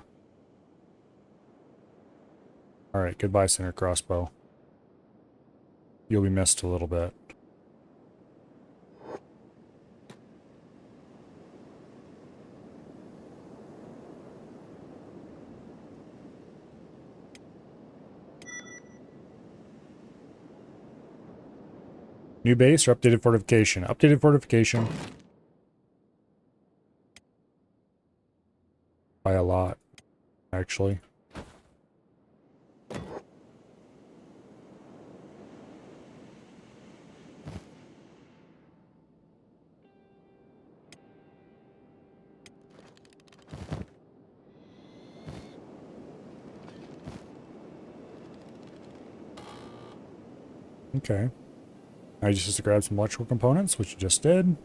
Alright, goodbye center crossbow. You'll be missed a little bit. New base or updated fortification? Updated fortification. By a lot, actually. Okay. I just have to grab some electrical components, which you just did.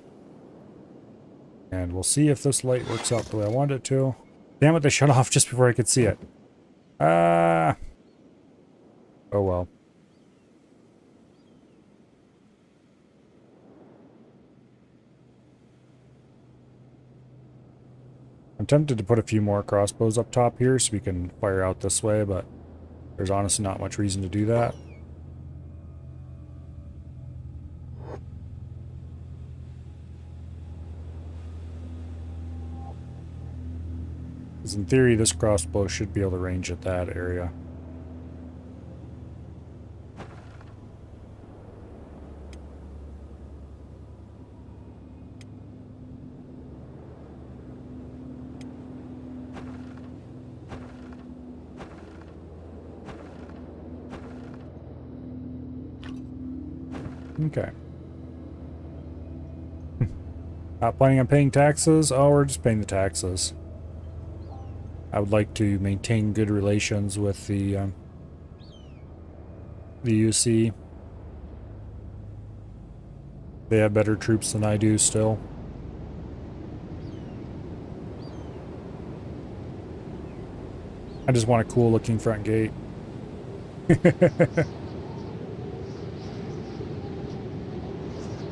And we'll see if this light works out the way I want it to. Damn it, they shut off just before I could see it. Ah. Oh well. I'm tempted to put a few more crossbows up top here so we can fire out this way, but there's honestly not much reason to do that. Because in theory, this crossbow should be able to range at that area. Okay. Not planning on paying taxes? Oh, we're just paying the taxes. I would like to maintain good relations with the UC. They have better troops than I do still. I just want a cool looking front gate.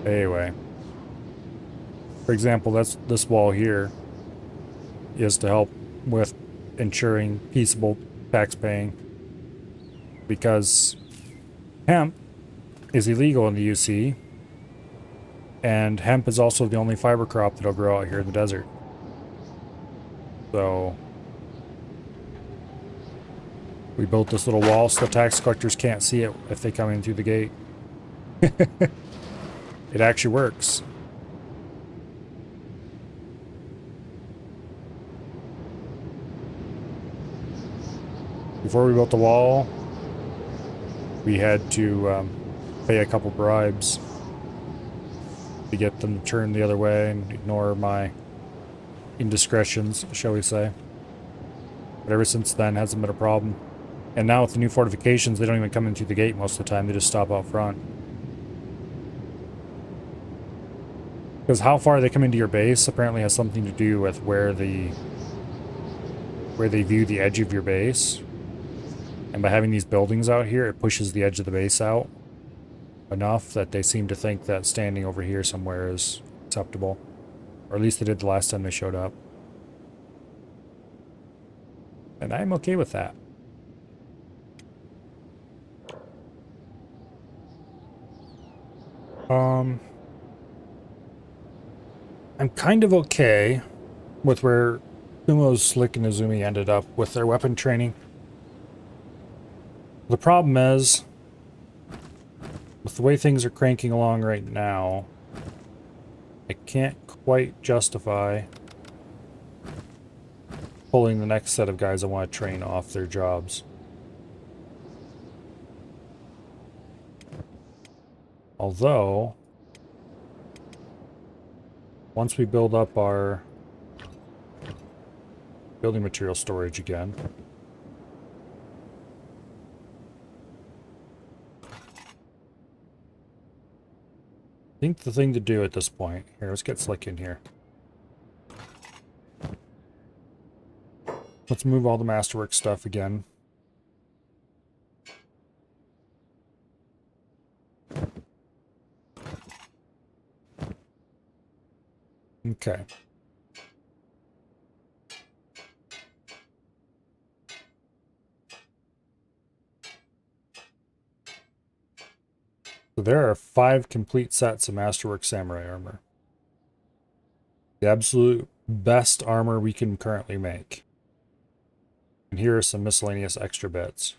Anyway, for example, this wall here is to help with ensuring peaceable tax paying, because hemp is illegal in the UC, and hemp is also the only fiber crop that'll grow out here in the desert. So we built this little wall so the tax collectors can't see it if they come in through the gate. It actually works. Before we built the wall, we had to pay a couple bribes to get them to turn the other way and ignore my indiscretions, shall we say. But ever since then, it hasn't been a problem. And now with the new fortifications, they don't even come in through the gate most of the time. They just stop out front. Because how far they come into your base apparently has something to do with where they view the edge of your base. And by having these buildings out here, it pushes the edge of the base out enough that they seem to think that standing over here somewhere is acceptable. Or at least they did the last time they showed up. And I'm okay with that. I'm kind of okay with where Kumo's Slick and Izumi ended up with their weapon training. The problem is, with the way things are cranking along right now, I can't quite justify pulling the next set of guys I want to train off their jobs. Although, once we build up our building material storage again, I think the thing to do at this point, here, let's get Slick in here. Let's move all the masterwork stuff again. Okay. So there are 5 complete sets of Masterwork Samurai armor. The absolute best armor we can currently make. And here are some miscellaneous extra bits.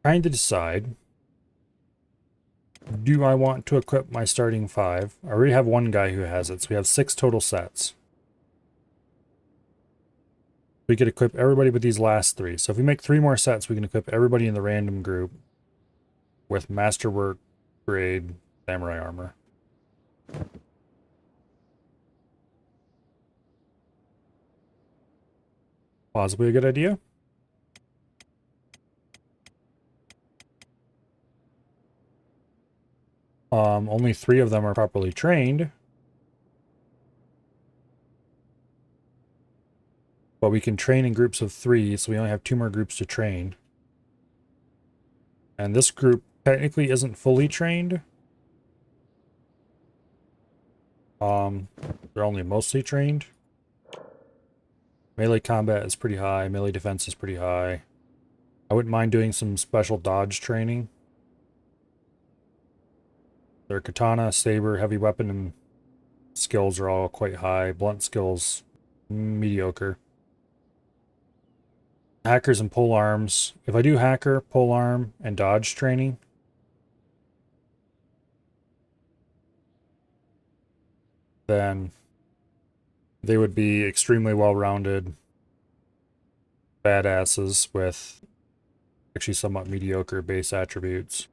Trying to decide, do I want to equip my starting 5? I already have one guy who has it, so we have 6 total sets. We could equip everybody with these last 3. So if we make 3 more sets, we can equip everybody in the random group with Masterwork grade Samurai armor. Possibly a good idea. Only 3 of them are properly trained. But we can train in groups of 3, so we only have 2 more groups to train. And this group technically isn't fully trained. They're only mostly trained. Melee combat is pretty high. Melee defense is pretty high. I wouldn't mind doing some special dodge training. Their katana, saber, heavy weapon, and skills are all quite high. Blunt skills, mediocre. Hackers and pole arms. If I do hacker, pole arm, and dodge training, then they would be extremely well-rounded badasses with actually somewhat mediocre base attributes.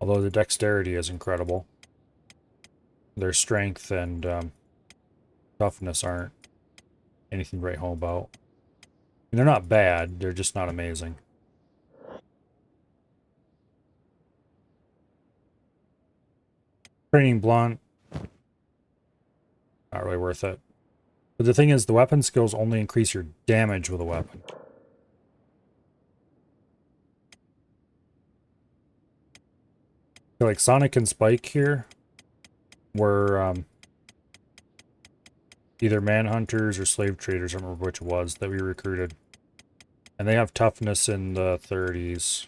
Although the dexterity is incredible. Their strength and toughness aren't anything to write home about. And they're not bad, they're just not amazing. Training blunt, not really worth it. But the thing is, the weapon skills only increase your damage with a weapon. feel like Sonic and Spike here were either manhunters or slave traders, I don't remember which it was, that we recruited. And they have toughness in the 30s.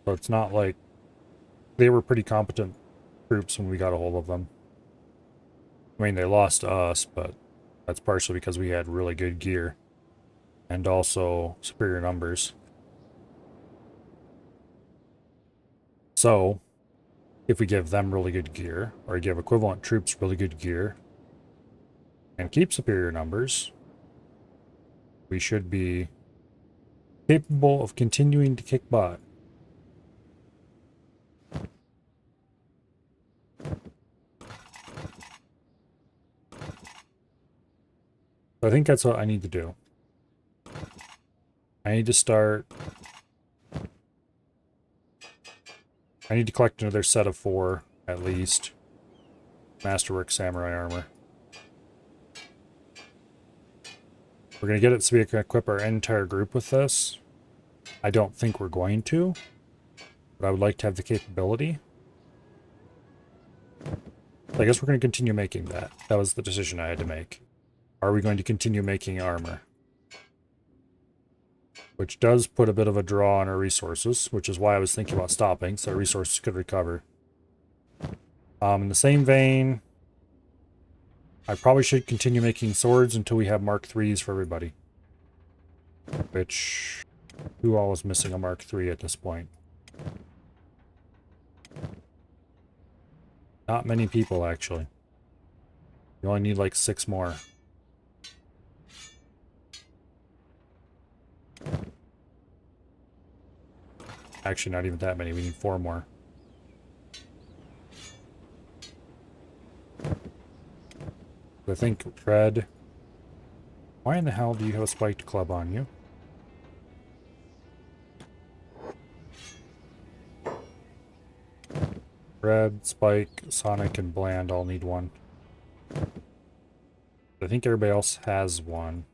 So it's not like... They were pretty competent troops when we got a hold of them. I mean, they lost to us, but that's partially because we had really good gear. And also superior numbers. So, if we give them really good gear, or give equivalent troops really good gear, and keep superior numbers, we should be capable of continuing to kick butt. I think that's what I need to do. I need to start... I need to collect another set of 4, at least. Masterwork Samurai armor. We're going to get it so we can equip our entire group with this. I don't think we're going to, but I would like to have the capability. I guess we're going to continue making that. That was the decision I had to make. Are we going to continue making armor? Which does put a bit of a draw on our resources, which is why I was thinking about stopping, so our resources could recover. In the same vein, I probably should continue making swords until we have Mark IIIs for everybody. Which... Who all is missing a Mark III at this point? Not many people, actually. You only need like 6 more. Actually, not even that many. We need 4 more. I think Red... Why in the hell do you have a spiked club on you? Red, Spike, Sonic, and Bland all need 1. I think everybody else has 1.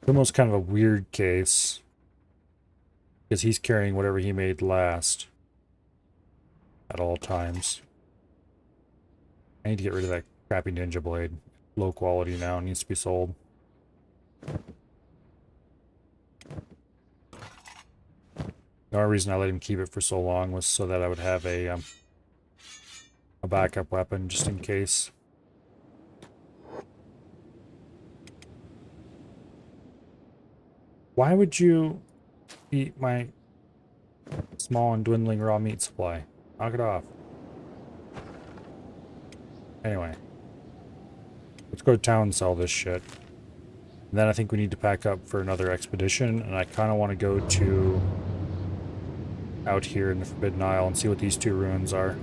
Almost kind of a weird case. Because he's carrying whatever he made last. At all times. I need to get rid of that crappy ninja blade. Low quality now, needs to be sold. The only reason I let him keep it for so long was so that I would have a backup weapon just in case. Why would you eat my small and dwindling raw meat supply? Knock it off. Anyway. Let's go to town and sell this shit. And then I think we need to pack up for another expedition, and I kind of want to go to out here in the Forbidden Isle and see what these 2 ruins are.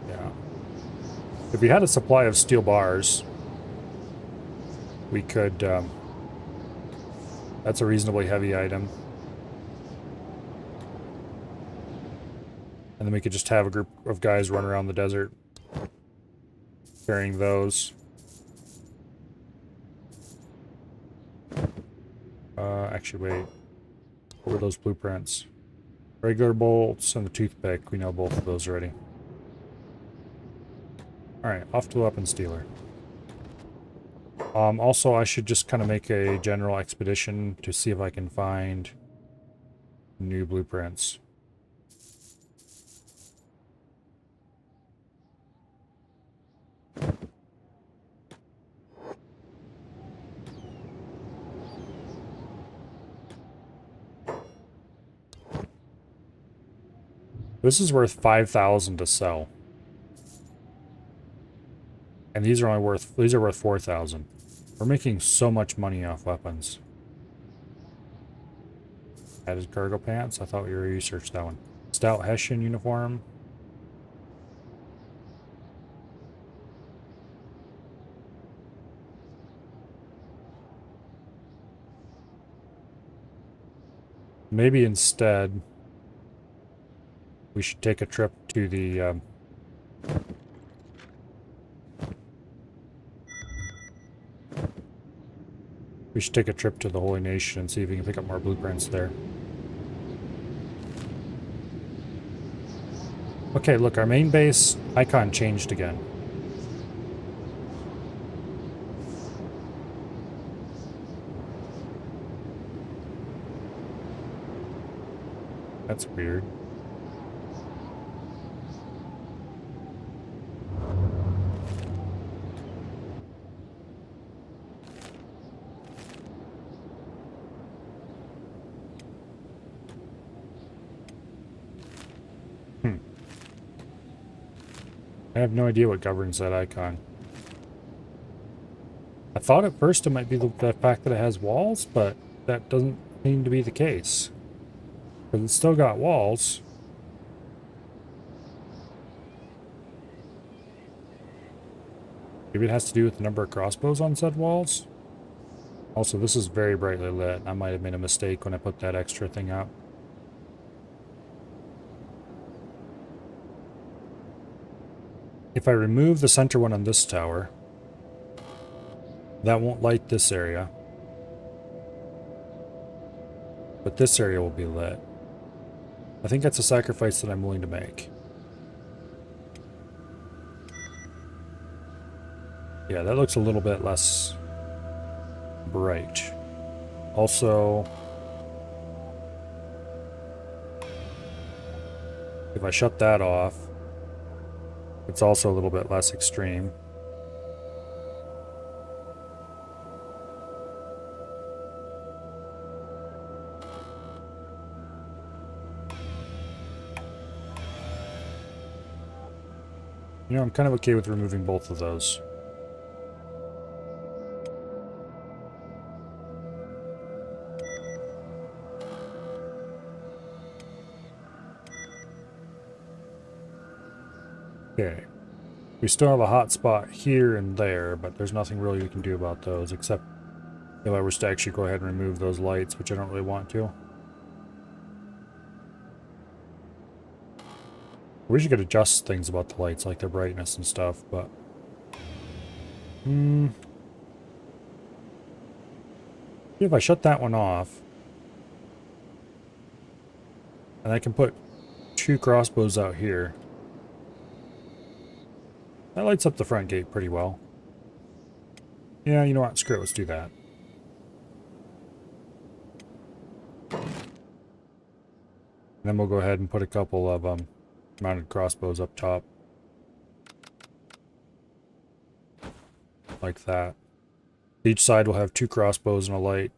Yeah. If we had a supply of steel bars, we could, that's a reasonably heavy item. And then we could just have a group of guys run around the desert carrying those. Actually, wait. What were those blueprints? Regular bolts and the toothpick. We know both of those already. Alright, off to the weapons dealer. Also, I should just kind of make a general expedition to see if I can find new blueprints. This is worth 5,000 to sell. And these are worth 4,000. We're making so much money off weapons. Added cargo pants? I thought we researched that one. Stout Hessian uniform. Maybe instead we should take a trip to the we should take a trip to the Holy Nation and see if we can pick up more blueprints there. Okay, look, our main base icon changed again. That's weird. I have no idea what governs that icon. I thought at first it might be the fact that it has walls, but that doesn't seem to be the case. Because it's still got walls. Maybe it has to do with the number of crossbows on said walls. Also, this is very brightly lit. I might have made a mistake when I put that extra thing up. If I remove the center one on this tower, that won't light this area. But this area will be lit. I think that's a sacrifice that I'm willing to make. Yeah, that looks a little bit less bright. Also, if I shut that off, it's also a little bit less extreme. You know, I'm kind of okay with removing both of those. Okay. We still have a hot spot here and there, but there's nothing really we can do about those, except if I was to actually go ahead and remove those lights, which I don't really want to. I wish you could adjust things about the lights, like their brightness and stuff, but... If I shut that one off, and I can put 2 crossbows out here, that lights up the front gate pretty well. Yeah, you know what? Screw it, let's do that. And then we'll go ahead and put a couple of mounted crossbows up top. Like that. Each side will have 2 crossbows and a light.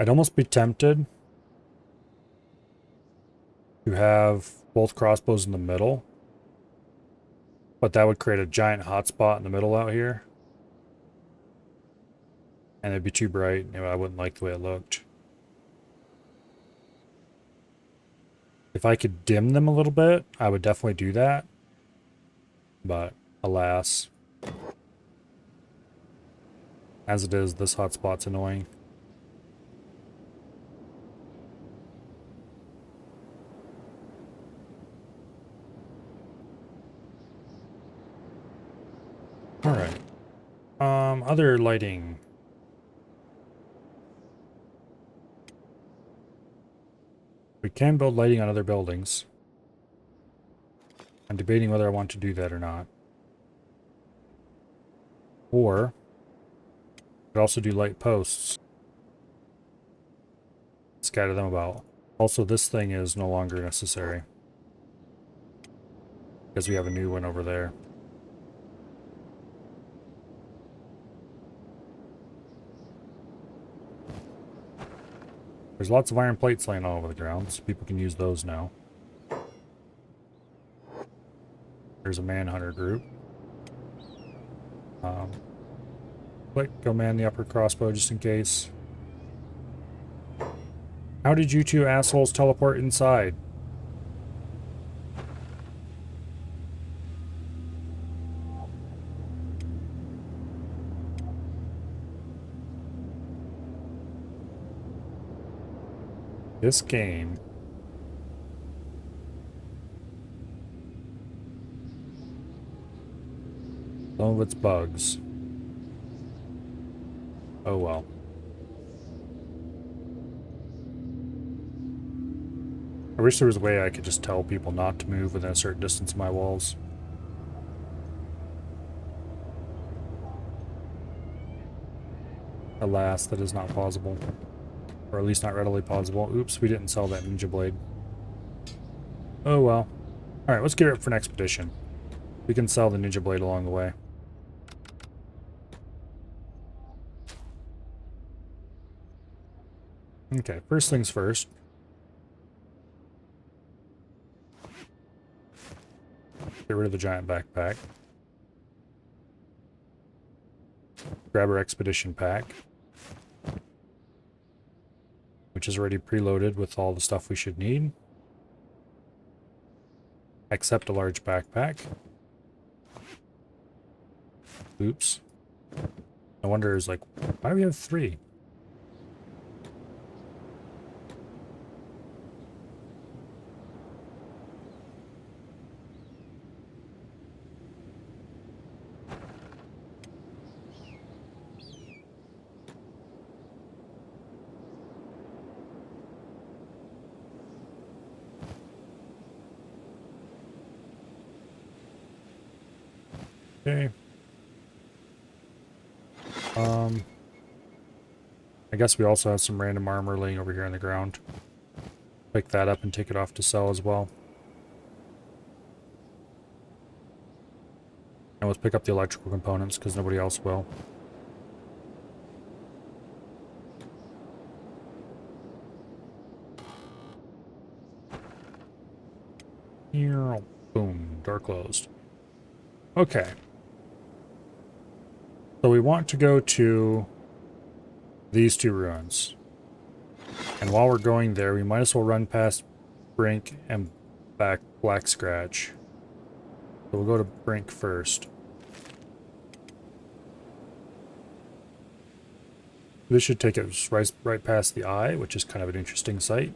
I'd almost be tempted to have both crossbows in the middle, but that would create a giant hotspot in the middle out here. And it'd be too bright, and I wouldn't like the way it looked. If I could dim them a little bit, I would definitely do that. But, alas. As it is, this hotspot's annoying. Alright. Other lighting. We can build lighting on other buildings. I'm debating whether I want to do that or not. Or, we could also do light posts. Scatter them about. Also, this thing is no longer necessary, because we have a new one over there. There's lots of iron plates laying all over the ground, so people can use those now. There's a manhunter group. Click, go man the upper crossbow just in case. How did you 2 assholes teleport inside? This game. Some of its bugs. Oh well. I wish there was a way I could just tell people not to move within a certain distance of my walls. Alas, that is not possible. Or at least not readily possible. Oops, we didn't sell that ninja blade. Oh well. Alright, let's gear up for an expedition. We can sell the ninja blade along the way. Okay, first things first. Get rid of the giant backpack. Grab our expedition pack, which is already preloaded with all the stuff we should need. Accept a large backpack. Oops. No wonder it's like, why do we have 3? Okay. I guess we also have some random armor laying over here on the ground. Pick that up and take it off to sell as well. And let's pick up the electrical components because nobody else will. Boom, door closed. Okay. So we want to go to these 2 ruins. And while we're going there, we might as well run past Brink and back Black Scratch. So we'll go to Brink first. This should take us right past the Eye, which is kind of an interesting sight.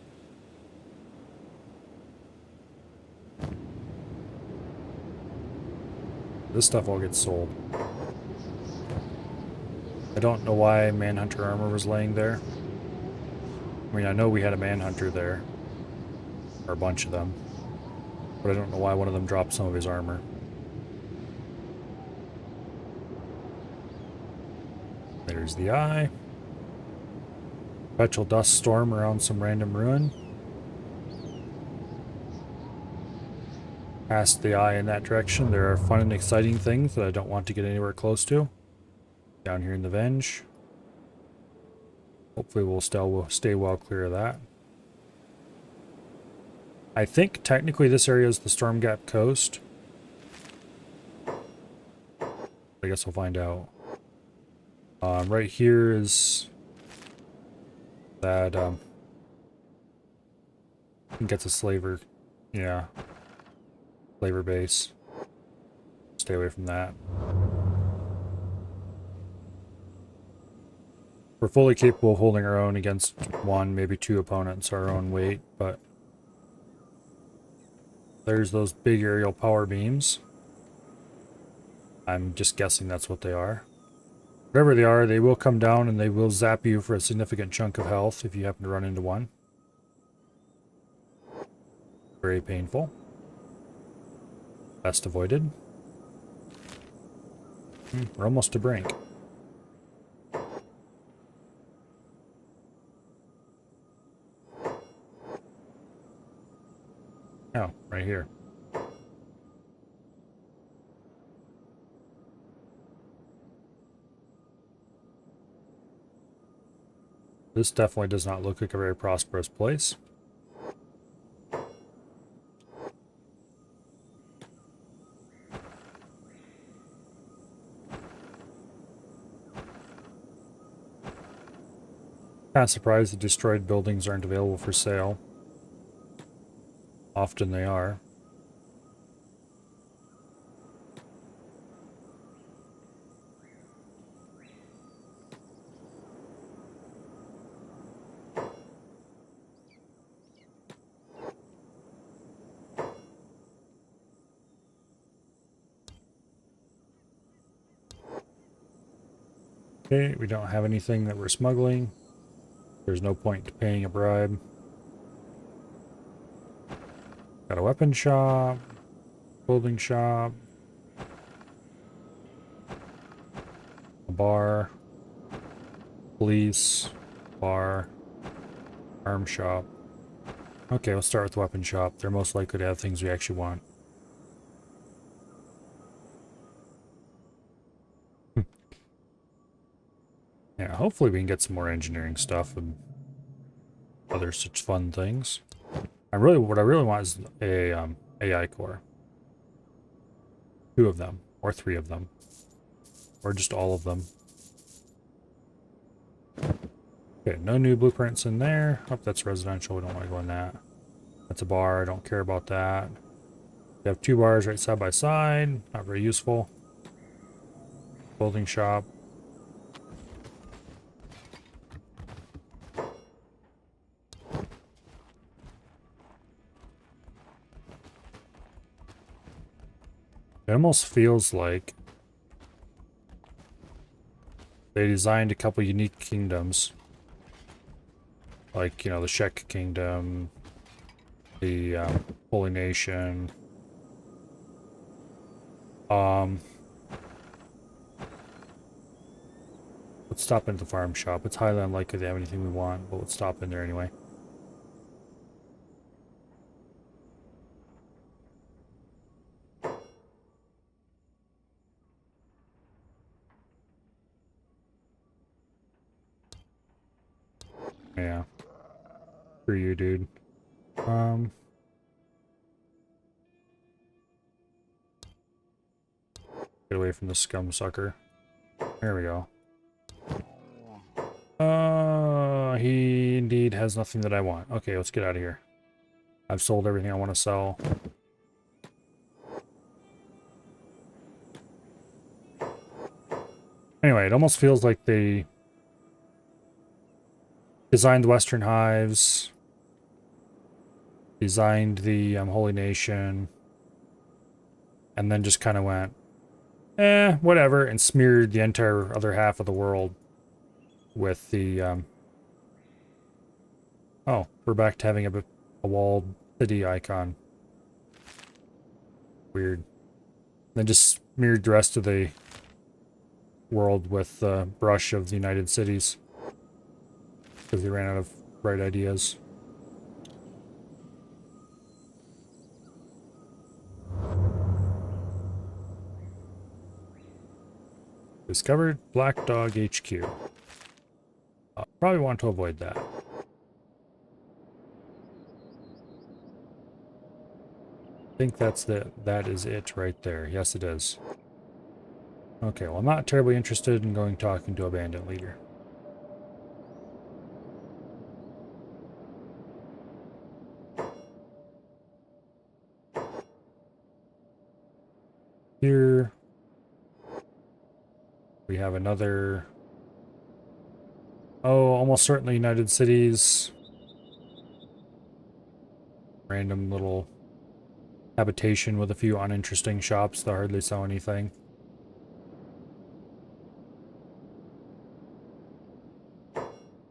This stuff all gets sold. I don't know why Manhunter armor was laying there. I mean, I know we had a Manhunter there. Or a bunch of them. But I don't know why one of them dropped some of his armor. There's the Eye. Perpetual dust storm around some random ruin. Past the Eye in that direction, there are fun and exciting things that I don't want to get anywhere close to. Down here in the Venge. Hopefully we'll stay well clear of that. I think technically this area is the Stormgap Coast. I guess we'll find out. Right here is that I think it's a slaver. Yeah. Slaver base. Stay away from that. We're fully capable of holding our own against 1, maybe 2 opponents our own weight, but there's those big aerial power beams. I'm just guessing that's what they are. Whatever they are, they will come down and they will zap you for a significant chunk of health if you happen to run into one. Very painful. Best avoided. We're almost to Brink. Oh, right here. This definitely does not look like a very prosperous place. Not surprised the destroyed buildings aren't available for sale. Often they are. Okay, we don't have anything that we're smuggling. There's no point to paying a bribe. Got a weapon shop, clothing shop, a bar, police, bar, arm shop. Okay, let's start with the weapon shop. They're most likely to have things we actually want. Yeah, hopefully we can get some more engineering stuff and other such fun things. What I really want is a AI core. 2 of them, or 3 of them, or just all of them. Okay, no new blueprints in there. Oh, that's residential. We don't want to go in that. That's a bar. I don't care about that. We have 2 bars right side by side. Not very useful. Clothing shop. It almost feels like they designed a couple unique kingdoms. Like, you know, the Shek Kingdom, the Holy Nation. Let's stop into the farm shop. It's highly unlikely they have anything we want, but let's stop in there anyway. Yeah. For you, dude. Get away from the scum sucker. There we go. He indeed has nothing that I want. Okay, let's get out of here. I've sold everything I want to sell. Anyway, it almost feels like they designed the Western Hives, designed the Holy Nation, and then just kind of went, whatever, and smeared the entire other half of the world with the, oh, we're back to having a walled city icon. Weird. Then just smeared the rest of the world with the brush of the United Cities. Because they ran out of bright ideas. Discovered Black Dog HQ. Probably want to avoid that. I think that is it right there. Yes, it is. Okay, well, I'm not terribly interested in going talking to a bandit leader. Here we have another, almost certainly United Cities. Random little habitation with a few uninteresting shops that hardly sell anything.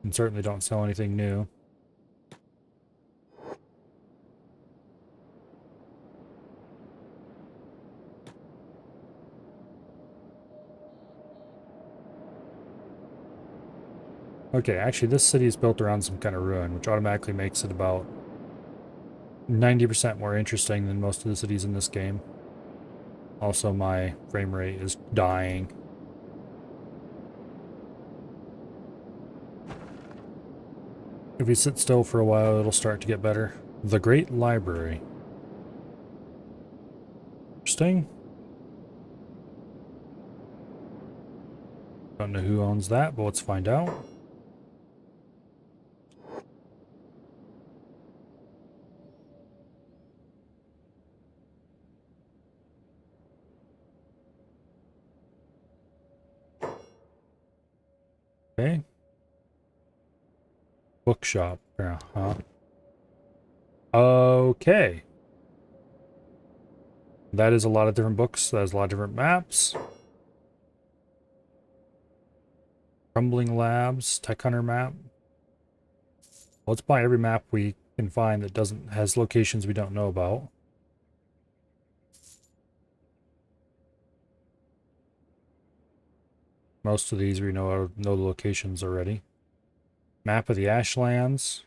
And certainly don't sell anything new. Okay, actually this city is built around some kind of ruin, which automatically makes it about 90% more interesting than most of the cities in this game. Also, my frame rate is dying. If we sit still for a while, it'll start to get better. The Great Library. Interesting. Don't know who owns that, but let's find out. Okay. Bookshop. Yeah, huh? Okay. That is a lot of different books. That is a lot of different maps. Crumbling Labs, Tech Hunter map. Let's buy every map we can find that has locations we don't know about. Most of these we know the locations already. Map of the Ashlands.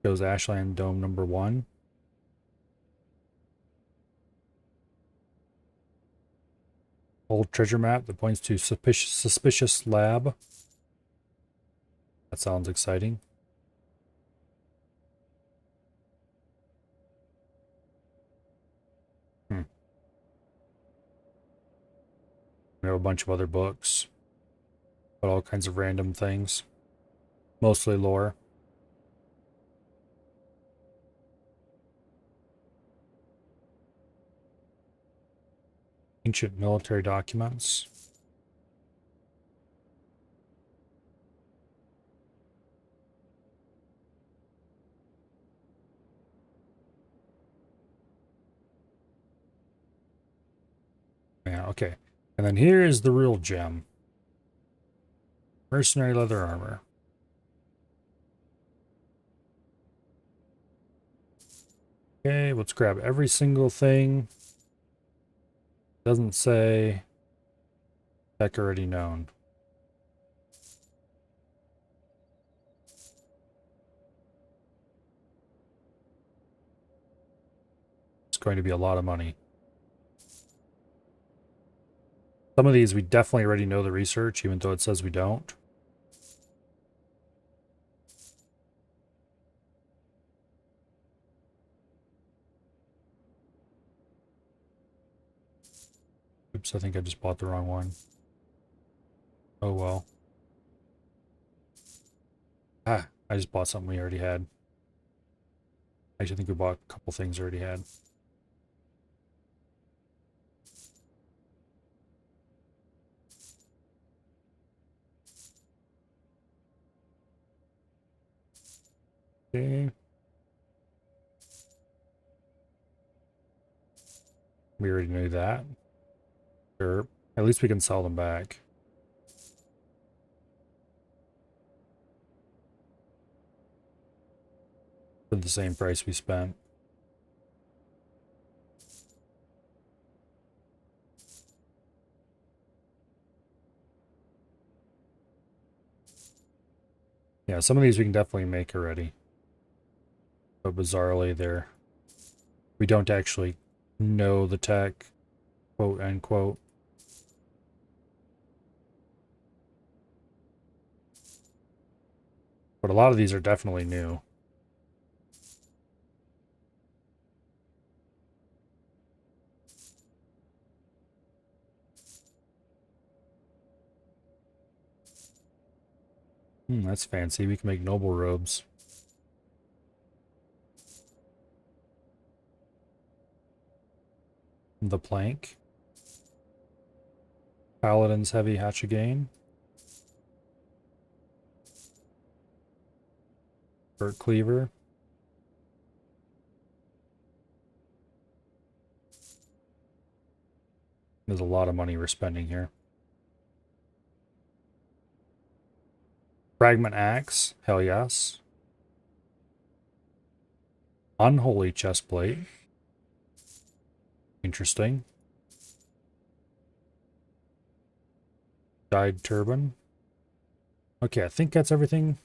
Goes Ashland Dome number 1. Old treasure map that points to suspicious lab. That sounds exciting. We have a bunch of other books. But all kinds of random things. Mostly lore. Ancient military documents. Yeah, okay. And then here is the real gem. Mercenary leather armor. Okay, let's grab every single thing. Doesn't say tech already known. It's going to be a lot of money. Some of these we definitely already know the research, even though it says we don't. Oops, I think I just bought the wrong one. Oh well. Ah, I just bought something we already had. Actually, I think we bought a couple things already had. Okay. We already knew that. Sure. At least we can sell them back. For the same price we spent. Yeah, some of these we can definitely make already. But bizarrely, we don't actually know the tech, quote unquote. But a lot of these are definitely new. That's fancy. We can make noble robes. The plank. Paladin's heavy hatch again. Burt cleaver. There's a lot of money we're spending here. Fragment axe. Hell yes. Unholy chestplate. Interesting. Dyed turban. Okay, I think that's everything.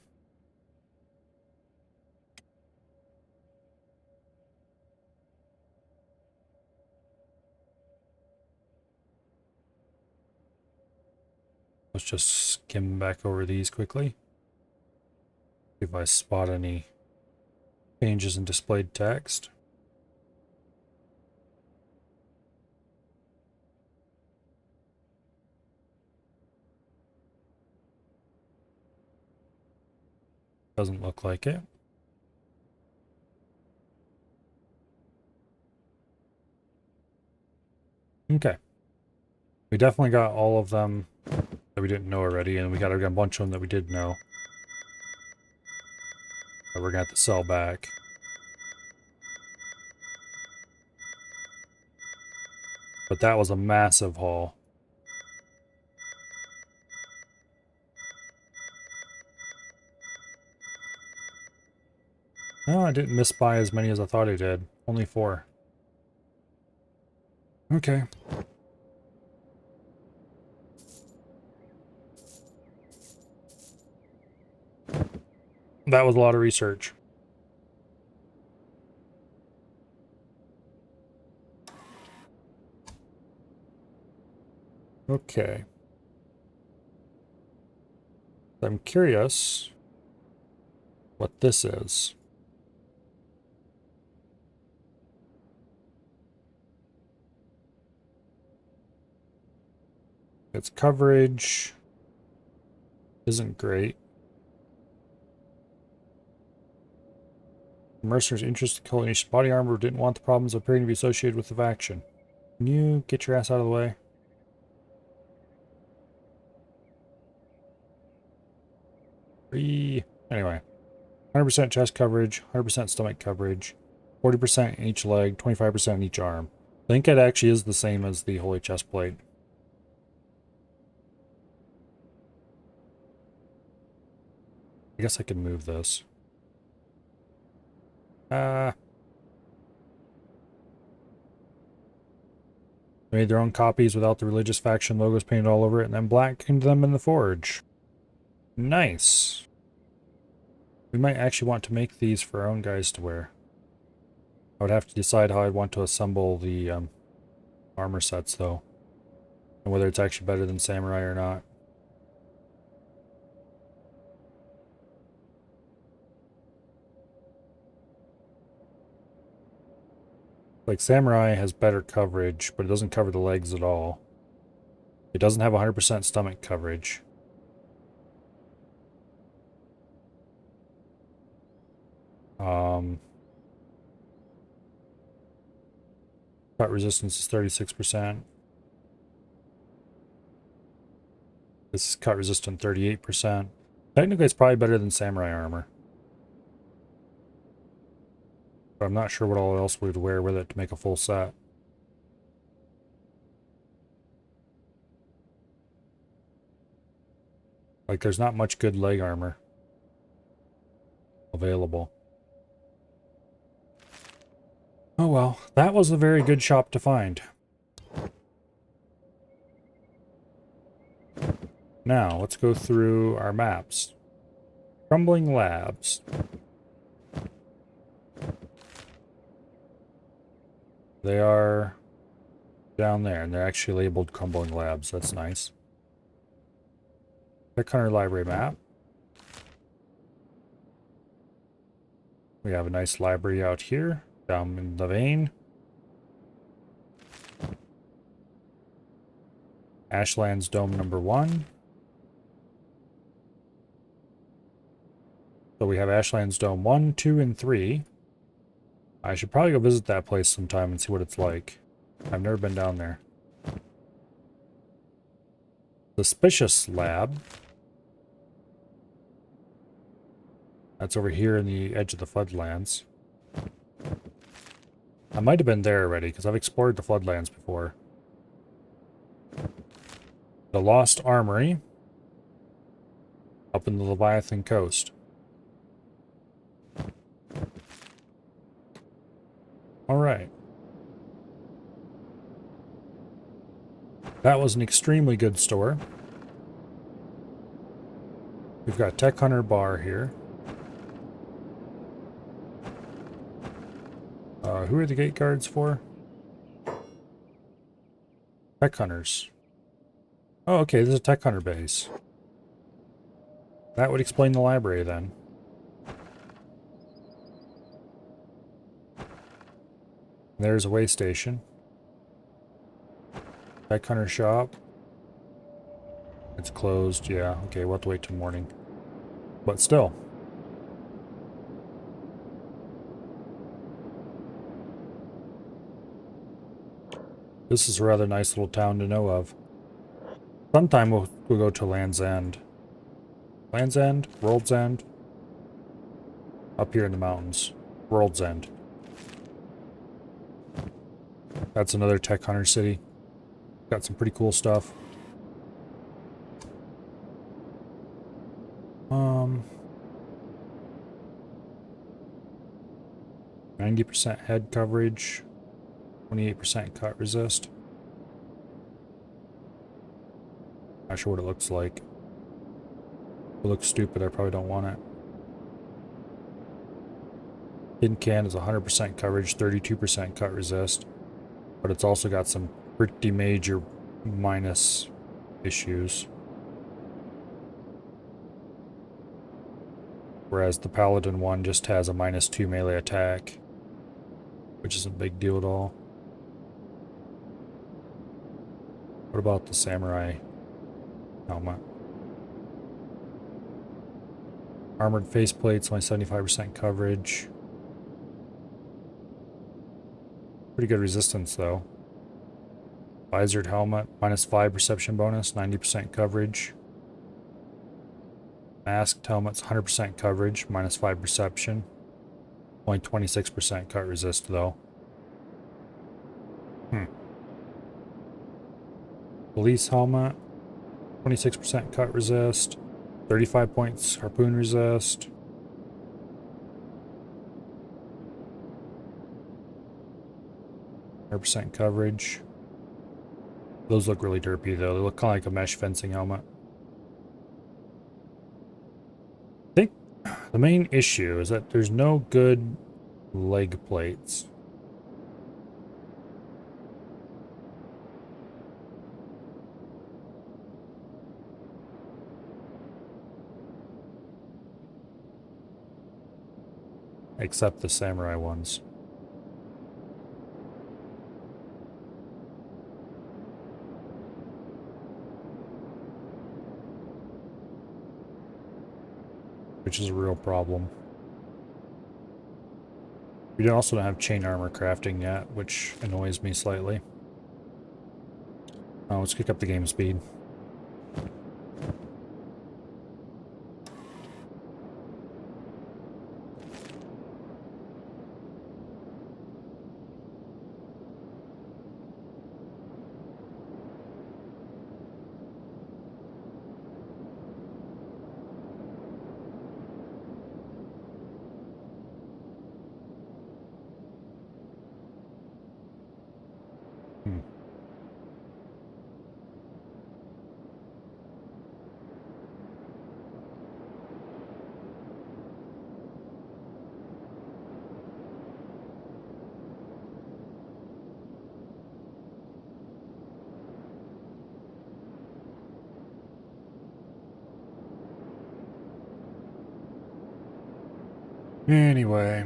Let's just skim back over these quickly. See if I spot any changes in displayed text. Doesn't look like it. Okay. We definitely got all of them that we didn't know already, and we got a bunch of them that we did know. That we're gonna have to sell back. But that was a massive haul. Oh, I didn't miss by as many as I thought I did. Only 4. Okay. That was a lot of research. Okay. I'm curious what this is. Its coverage isn't great. Mercer's interest in Coalition body armor didn't want the problems appearing to be associated with the faction. Can you get your ass out of the way? Anyway, 100% chest coverage, 100% stomach coverage, 40% in each leg, 25% in each arm. I think it actually is the same as the Holy Chest Plate. I guess I can move this. They made their own copies without the religious faction logos painted all over it, and then blackened them in the forge. Nice. We might actually want to make these for our own guys to wear. I would have to decide how I'd want to assemble the armor sets, though. And whether it's actually better than Samurai or not. Like, Samurai has better coverage, but it doesn't cover the legs at all. It doesn't have 100% stomach coverage. Cut resistance is 36%. This is cut resistant 38%. Technically, it's probably better than Samurai armor. But I'm not sure what all else we'd wear with it to make a full set. Like, there's not much good leg armor available. Oh well, that was a very good shop to find. Now, let's go through our maps. Crumbling Labs. They are down there, and they're actually labeled Crumbling Labs. That's nice. Click on our library map. We have a nice library out here, down in the vein. Ashlands Dome number 1. So we have Ashlands Dome 1, 2, and 3. I should probably go visit that place sometime and see what it's like. I've never been down there. Suspicious Lab. That's over here in the edge of the Floodlands. I might have been there already, because I've explored the Floodlands before. The Lost Armory. Up in the Leviathan Coast. Alright. That was an extremely good store. We've got Tech Hunter Bar here. Who are the gate guards for? Tech Hunters. Oh, okay, this is a Tech Hunter base. That would explain the library then. There's a way station. Tech Hunter shop. It's closed, yeah. Okay, we'll have to wait till morning. But still. This is a rather nice little town to know of. Sometime we'll go to Land's End. Land's End? World's End? Up here in the mountains. World's End. That's another Tech Hunter city. Got some pretty cool stuff. 90% head coverage, 28% cut resist. Not sure what it looks like. If it looks stupid, I probably don't want it. Tin can is 100% coverage, 32% cut resist, but it's also got some pretty major minus issues. Whereas the Paladin one just has a -2 melee attack, which isn't a big deal at all. What about the Samurai helmet? Armored faceplates, only 75% coverage. Pretty good resistance though. Visored helmet, -5 perception bonus, 90% coverage. Masked helmet's 100% coverage, -5 perception. Only 26% cut resist though. Police helmet, 26% cut resist, 35 points harpoon resist. % coverage. Those look really derpy though. They look kind of like a mesh fencing helmet. I think the main issue is that there's no good leg plates. Except the samurai ones. Which is a real problem. We also don't have chain armor crafting yet, which annoys me slightly. Oh, let's kick up the game speed. Anyway.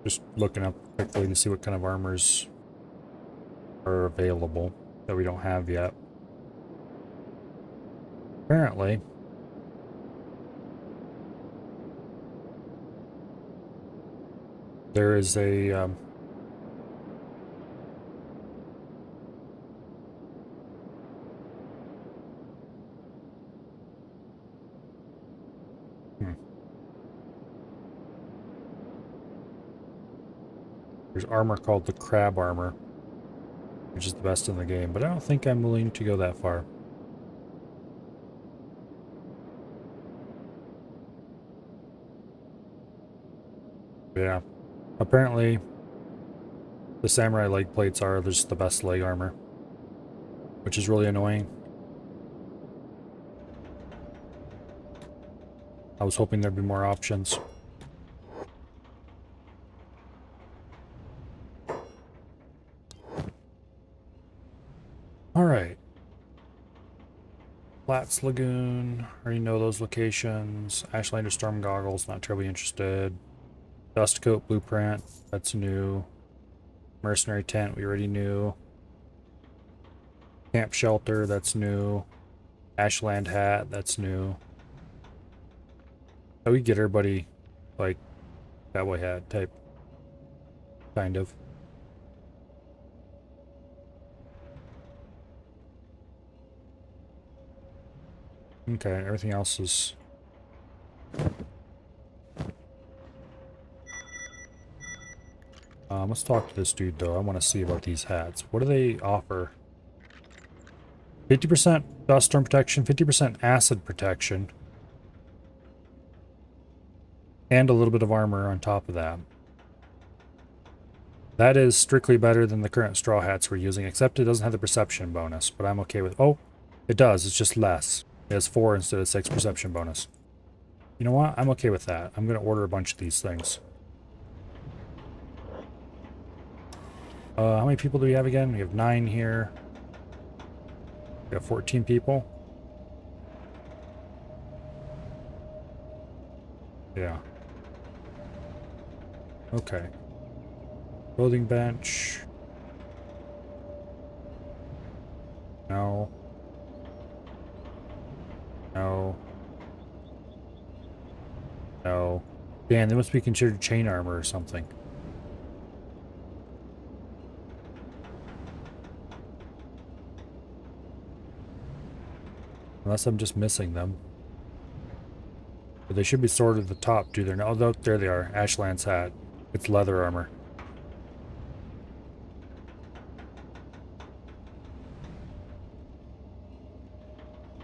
Just looking up quickly to see what kind of armors are available that we don't have yet. Apparently, there is a there's armor called the crab armor, which is the best in the game, but I don't think I'm willing to go that far. Yeah. Apparently, the samurai leg plates are just the best leg armor, which is really annoying. I was hoping there'd be more options. Alright. Flats Lagoon, already know those locations. Ashlander Storm Goggles, not terribly interested. Dustcoat Blueprint, that's new. Mercenary Tent, we already knew. Camp Shelter, that's new. Ashland Hat, that's new. So we get everybody, like, cowboy hat type. Kind of. Okay, everything else is Let's talk to this dude, though. I want to see about these hats. What do they offer? 50% dust storm protection, 50% acid protection, and a little bit of armor on top of that. That is strictly better than the current straw hats we're using, except it doesn't have the perception bonus, but I'm okay with... Oh, it does. It's just less. It has 4 instead of 6 perception bonus. You know what? I'm okay with that. I'm going to order a bunch of these things. How many people do we have again? We have 9 here. We have 14 people. Yeah. Okay. Clothing bench. No. No. No. Dan, they must be considered chain armor or something. Unless I'm just missing them. But they should be sorted at the top, do they? No, oh, there they are. Ashland's hat. It's leather armor.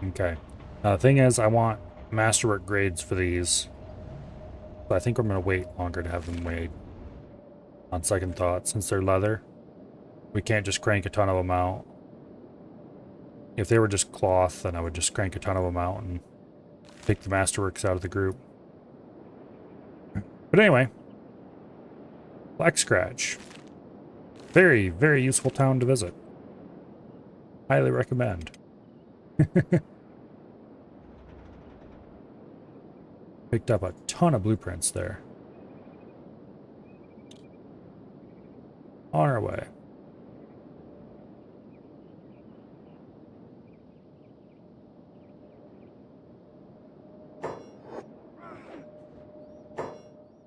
Okay. Now the thing is, I want masterwork grades for these. But I think I'm going to wait longer to have them made. On second thought, since they're leather, we can't just crank a ton of them out. If they were just cloth, then I would just crank a ton of them out and take the masterworks out of the group. But anyway, Black Scratch. Very, very useful town to visit. Highly recommend. Picked up a ton of blueprints there. On our way.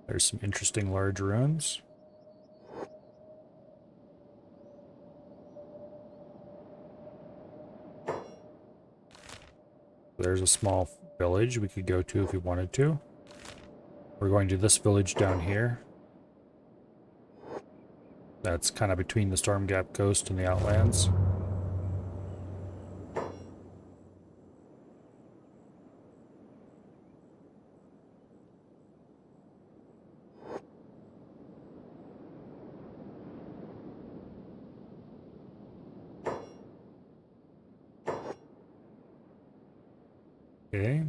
There's some interesting large ruins. There's a small village we could go to if we wanted to. We're going to this village down here. That's kind of between the Stormgap Coast and the Outlands. Okay.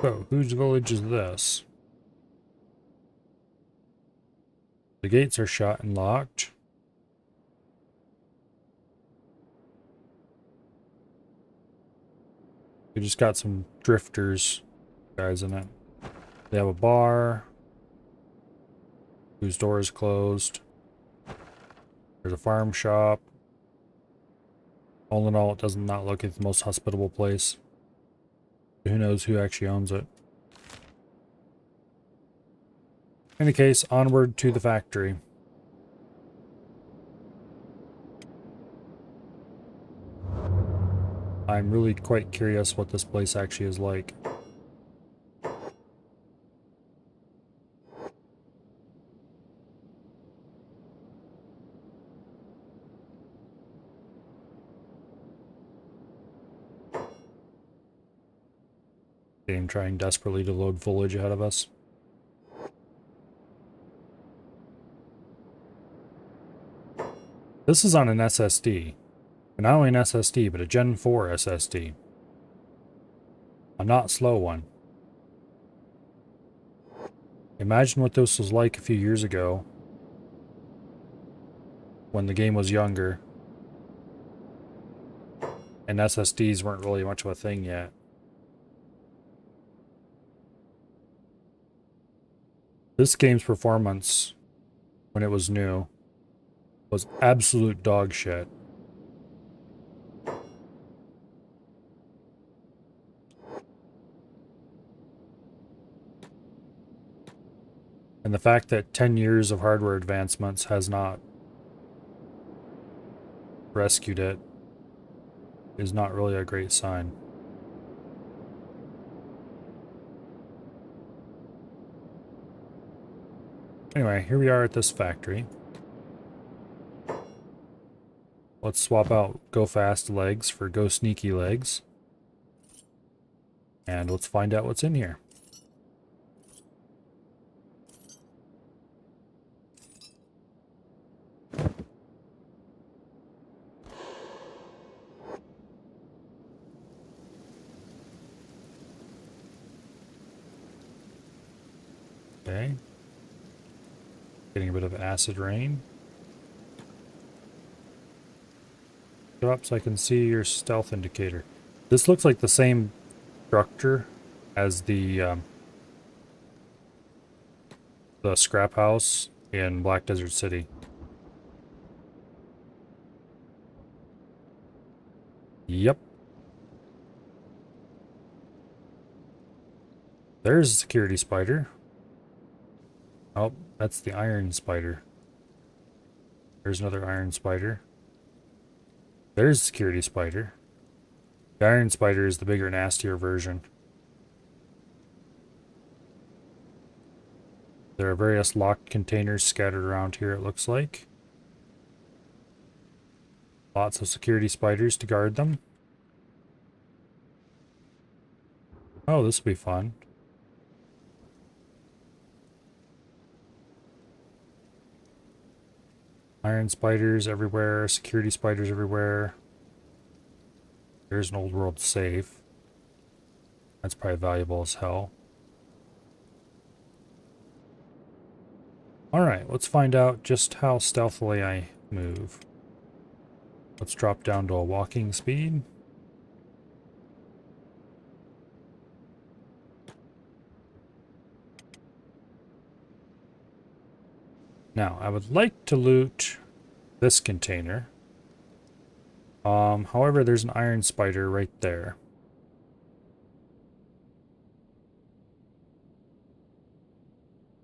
So, whose village is this? The gates are shut and locked. We just got some drifters guys in it. They have a bar whose door is closed. There's a farm shop. All in all, it does not look like the most hospitable place. Who knows who actually owns it? In any case, onward to the factory. I'm really quite curious what this place actually is like. Game trying desperately to load foliage ahead of us. This is on an SSD. And not only an SSD, but a Gen 4 SSD. A not slow one. Imagine what this was like a few years ago. When the game was younger. And SSDs weren't really much of a thing yet. This game's performance, when it was new, was absolute dog shit. And the fact that 10 years of hardware advancements has not rescued it is not really a great sign. Anyway, here we are at this factory. Let's swap out Go Fast legs for Go Sneaky legs. And let's find out what's in here. Okay. Getting a bit of acid rain. Go up so I can see your stealth indicator. This looks like the same structure as the scrap house in Black Desert City. Yep. There's a security spider. Oh, that's the iron spider. There's another iron spider. There's a security spider. The iron spider is the bigger, nastier version. There are various locked containers scattered around here, it looks like. Lots of security spiders to guard them. Oh, this will be fun. Iron spiders everywhere, security spiders everywhere. There's an old world safe. That's probably valuable as hell. Alright, let's find out just how stealthily I move. Let's drop down to a walking speed. Now, I would like to loot this container. However, there's an iron spider right there.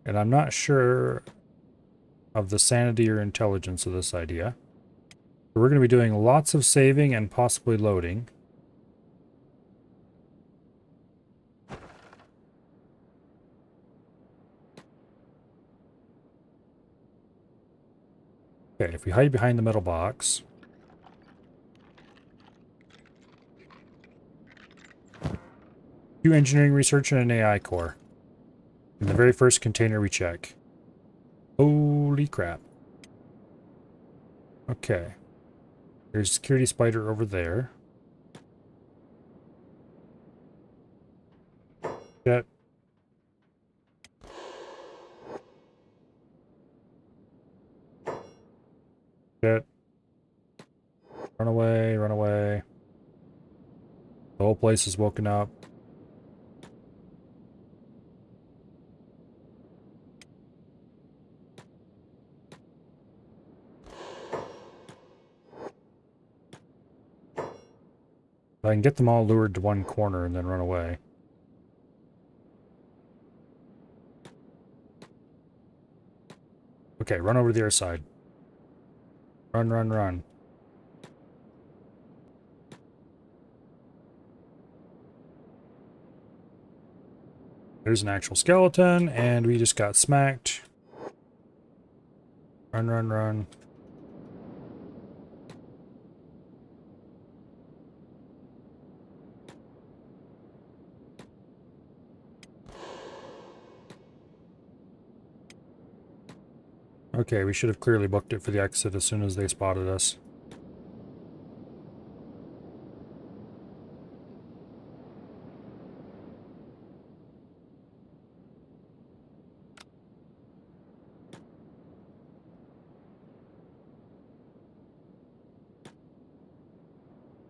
And I'm not sure of the sanity or intelligence of this idea. So we're going to be doing lots of saving and possibly loading. Okay, if we hide behind the metal box. Do engineering research and an AI core. In the very first container we check. Holy crap. Okay. There's a security spider over there. Shit. Shit. Run away, run away. The whole place is woken up. I can get them all lured to one corner and then run away. Okay, run over to the other side. Run, run, run. There's an actual skeleton, and we just got smacked. Run, run, run. Okay, we should have clearly booked it for the exit as soon as they spotted us.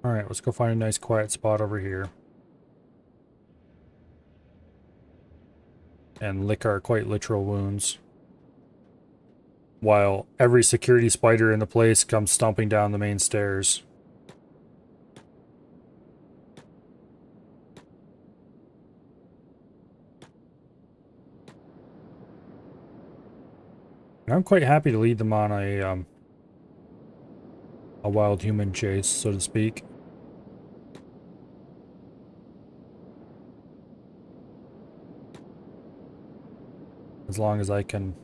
Alright, let's go find a nice quiet spot over here. And lick our quite literal wounds. While every security spider in the place comes stomping down the main stairs. And I'm quite happy to lead them on a wild human chase, so to speak. As long as I can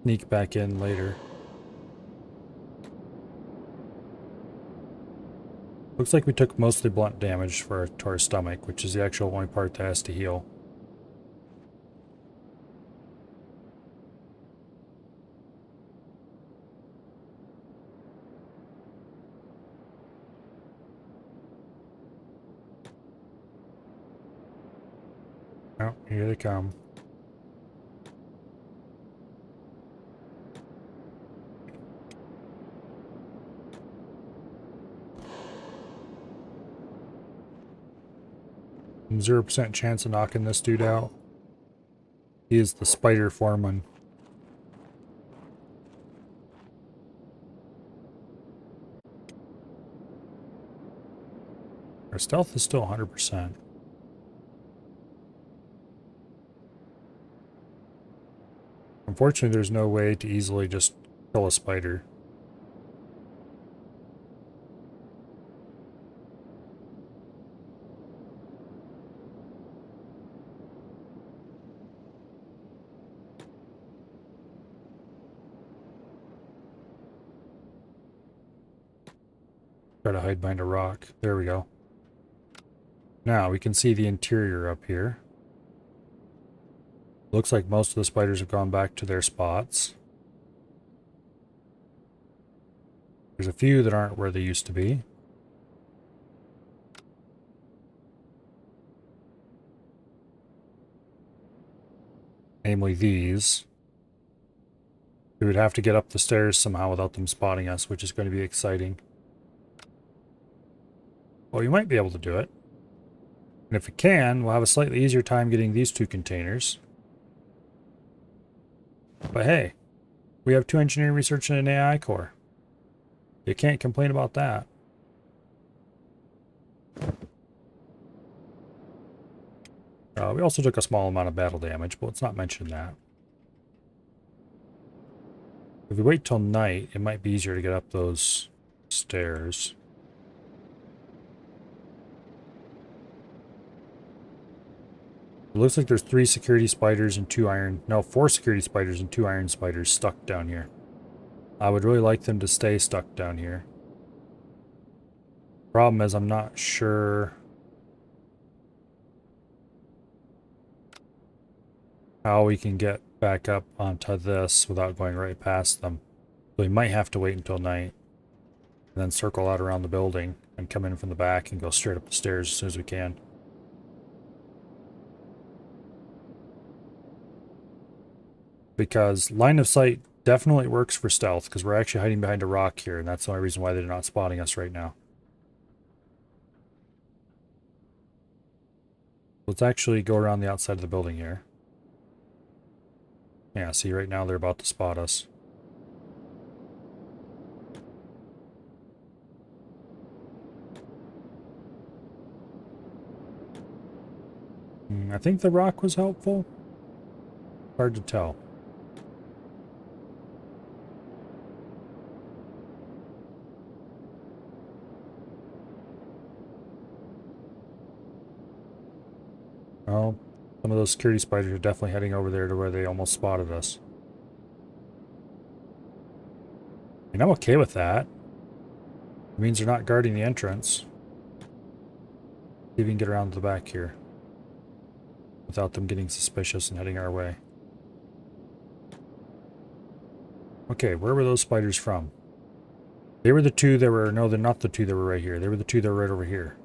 sneak back in later. Looks like we took mostly blunt damage to our stomach, which is the actual only part that has to heal. Oh, here they come. And 0% chance of knocking this dude out. He is the spider foreman. Our stealth is still 100%. Unfortunately, there's no way to easily just kill a spider. Try to hide behind a rock. There we go. Now we can see the interior up here. Looks like most of the spiders have gone back to their spots. There's a few that aren't where they used to be. Namely these. We would have to get up the stairs somehow without them spotting us, which is going to be exciting. Well, you might be able to do it. And if we can, we'll have a slightly easier time getting these two containers. But hey, we have 2 engineering research and an AI core. You can't complain about that. We also took a small amount of battle damage, but let's not mention that. If we wait till night, it might be easier to get up those stairs. It looks like there's 3 security spiders and 4 security spiders and 2 iron spiders stuck down here. I would really like them to stay stuck down here. Problem is, I'm not sure how we can get back up onto this without going right past them. So we might have to wait until night and then circle out around the building and come in from the back and go straight up the stairs as soon as we can. Because line of sight definitely works for stealth, because we're actually hiding behind a rock here, and that's the only reason why they're not spotting us right now. Let's actually go around the outside of the building here. Yeah, see, right now they're about to spot us. I think the rock was helpful. Hard to tell. Oh, some of those security spiders are definitely heading over there to where they almost spotted us. And I'm okay with that. It means they're not guarding the entrance. See if we can get around to the back here without them getting suspicious and heading our way. Okay, where were those spiders from? They were the 2 that were... No, they're not the 2 that were right here. They were the 2 that were right over here.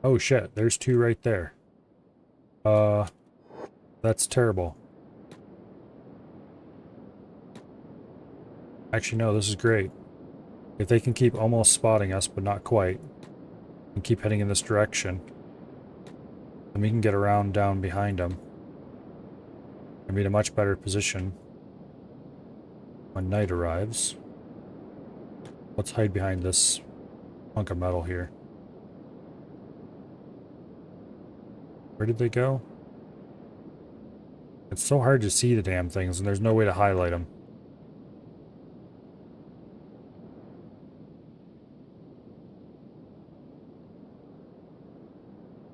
Oh shit, there's 2 right there. That's terrible. Actually, no, this is great. If they can keep almost spotting us, but not quite, and keep heading in this direction, then we can get around down behind them and be in a much better position when night arrives. Let's hide behind this hunk of metal here. Where did they go? It's so hard to see the damn things, and there's no way to highlight them.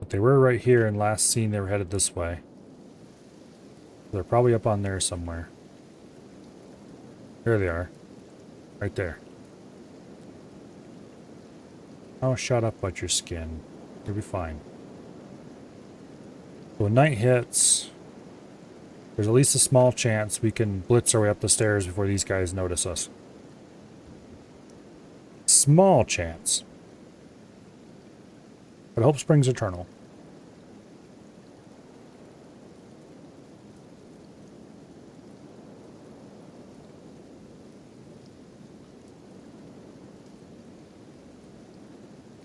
But they were right here, and last seen they were headed this way. They're probably up on there somewhere. There they are. Right there. Oh, shut up about your skin. You'll be fine. So when night hits, there's at least a small chance we can blitz our way up the stairs before these guys notice us. Small chance. But hope springs eternal.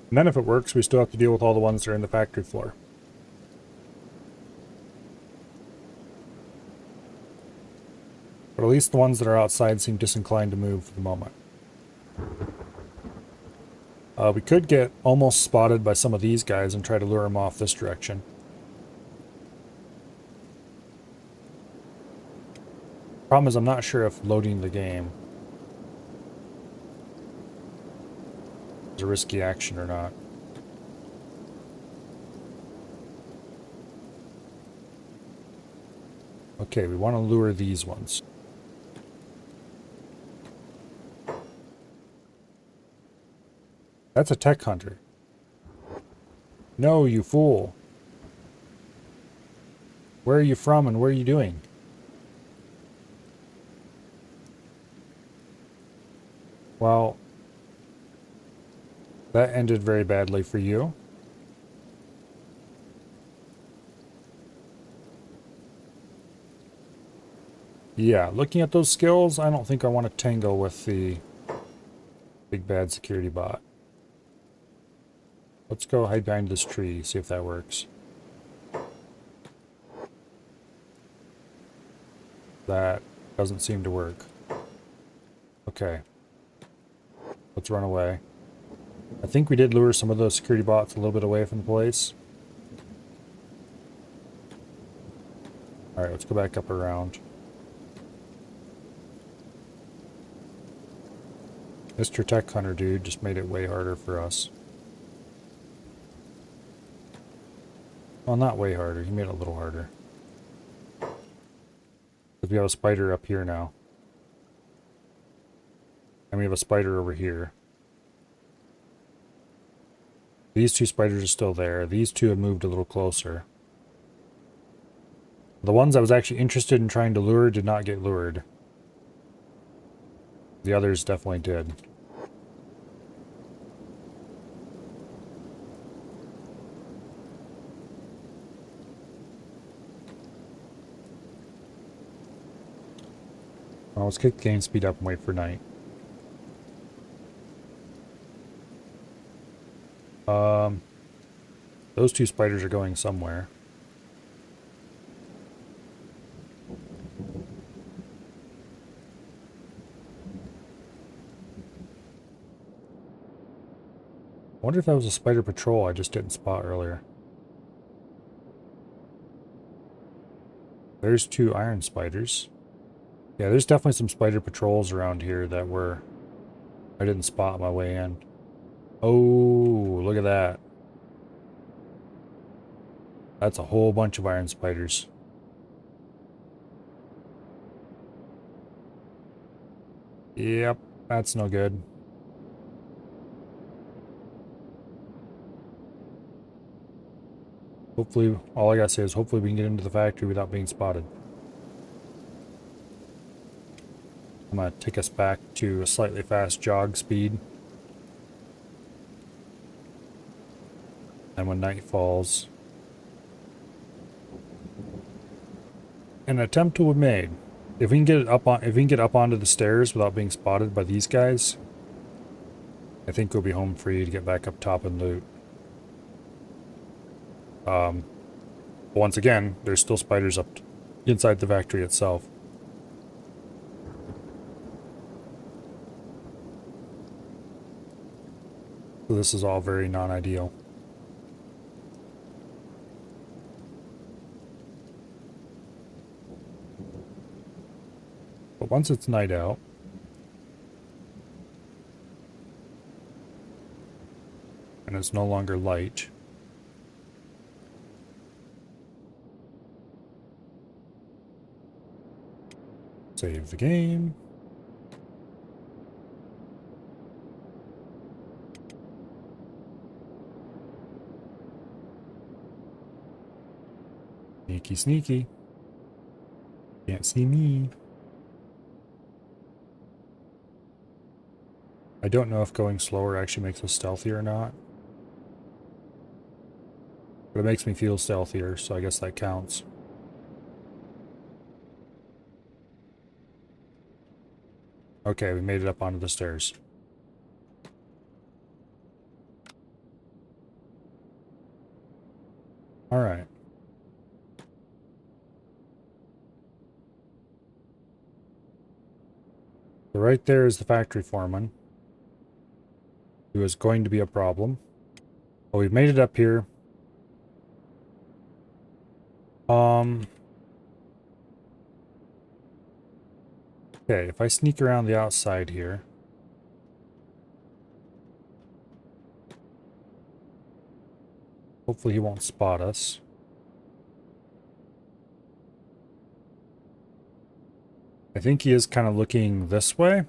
And then if it works, we still have to deal with all the ones that are in the factory floor. But at least the ones that are outside seem disinclined to move for the moment. We could get almost spotted by some of these guys and try to lure them off this direction. Problem is, I'm not sure if loading the game is a risky action or not. Okay, we want to lure these ones. That's a tech hunter. No, you fool. Where are you from and what are you doing? Well, that ended very badly for you. Yeah, looking at those skills, I don't think I want to tangle with the big bad security bot. Let's go hide behind this tree, see if that works. That doesn't seem to work. Okay. Let's run away. I think we did lure some of those security bots a little bit away from the place. Alright, let's go back up around. Mr. Tech Hunter dude just made it way harder for us. Well, not way harder. He made it a little harder. Because we have a spider up here now. And we have a spider over here. These two spiders are still there. These two have moved a little closer. The ones I was actually interested in trying to lure did not get lured. The others definitely did. Well, let's kick game speed up and wait for night. Those two spiders are going somewhere. I wonder if that was a spider patrol I just didn't spot earlier. There's two iron spiders. Yeah, there's definitely some spider patrols around here that I didn't spot on my way in. Oh, look at that. That's a whole bunch of iron spiders. Yep, that's no good. Hopefully, all I gotta say is hopefully we can get into the factory without being spotted. I'm gonna take us back to a slightly fast jog speed. And when night falls, an attempt will be made. If we can get up onto the stairs without being spotted by these guys, I think we'll be home free to get back up top and loot. Once again, there's still spiders up inside the factory itself. So this is all very non-ideal. But once it's night out, and it's no longer light, Save the game. Sneaky, sneaky. Can't see me. I don't know if going slower actually makes us stealthier or not. But it makes me feel stealthier, so I guess that counts. Okay, we made it up onto the stairs. Alright. So right there is the factory foreman, who is going to be a problem. But we've made it up here. Okay, if I sneak around the outside here. Hopefully he won't spot us. I think he is kind of looking this way.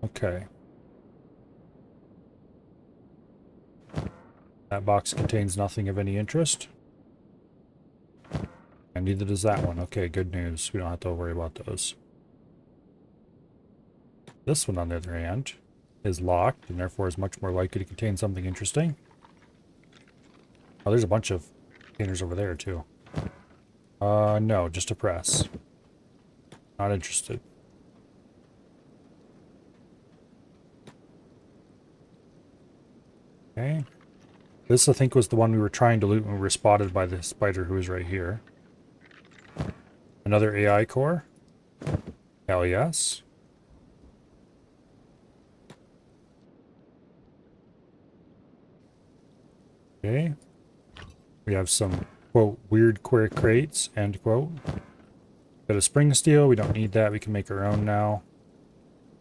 Okay. That box contains nothing of any interest. And neither does that one. Okay, good news. We don't have to worry about those. This one, on the other hand, is locked and therefore is much more likely to contain something interesting. Oh, there's a bunch of containers over there, too. No, just a press. Not interested. Okay. This, I think, was the one we were trying to loot when we were spotted by the spider who was right here. Another AI core? Hell yes. Okay. We have some, quote, weird queer crates, end quote. Got a spring steel. We don't need that. We can make our own now.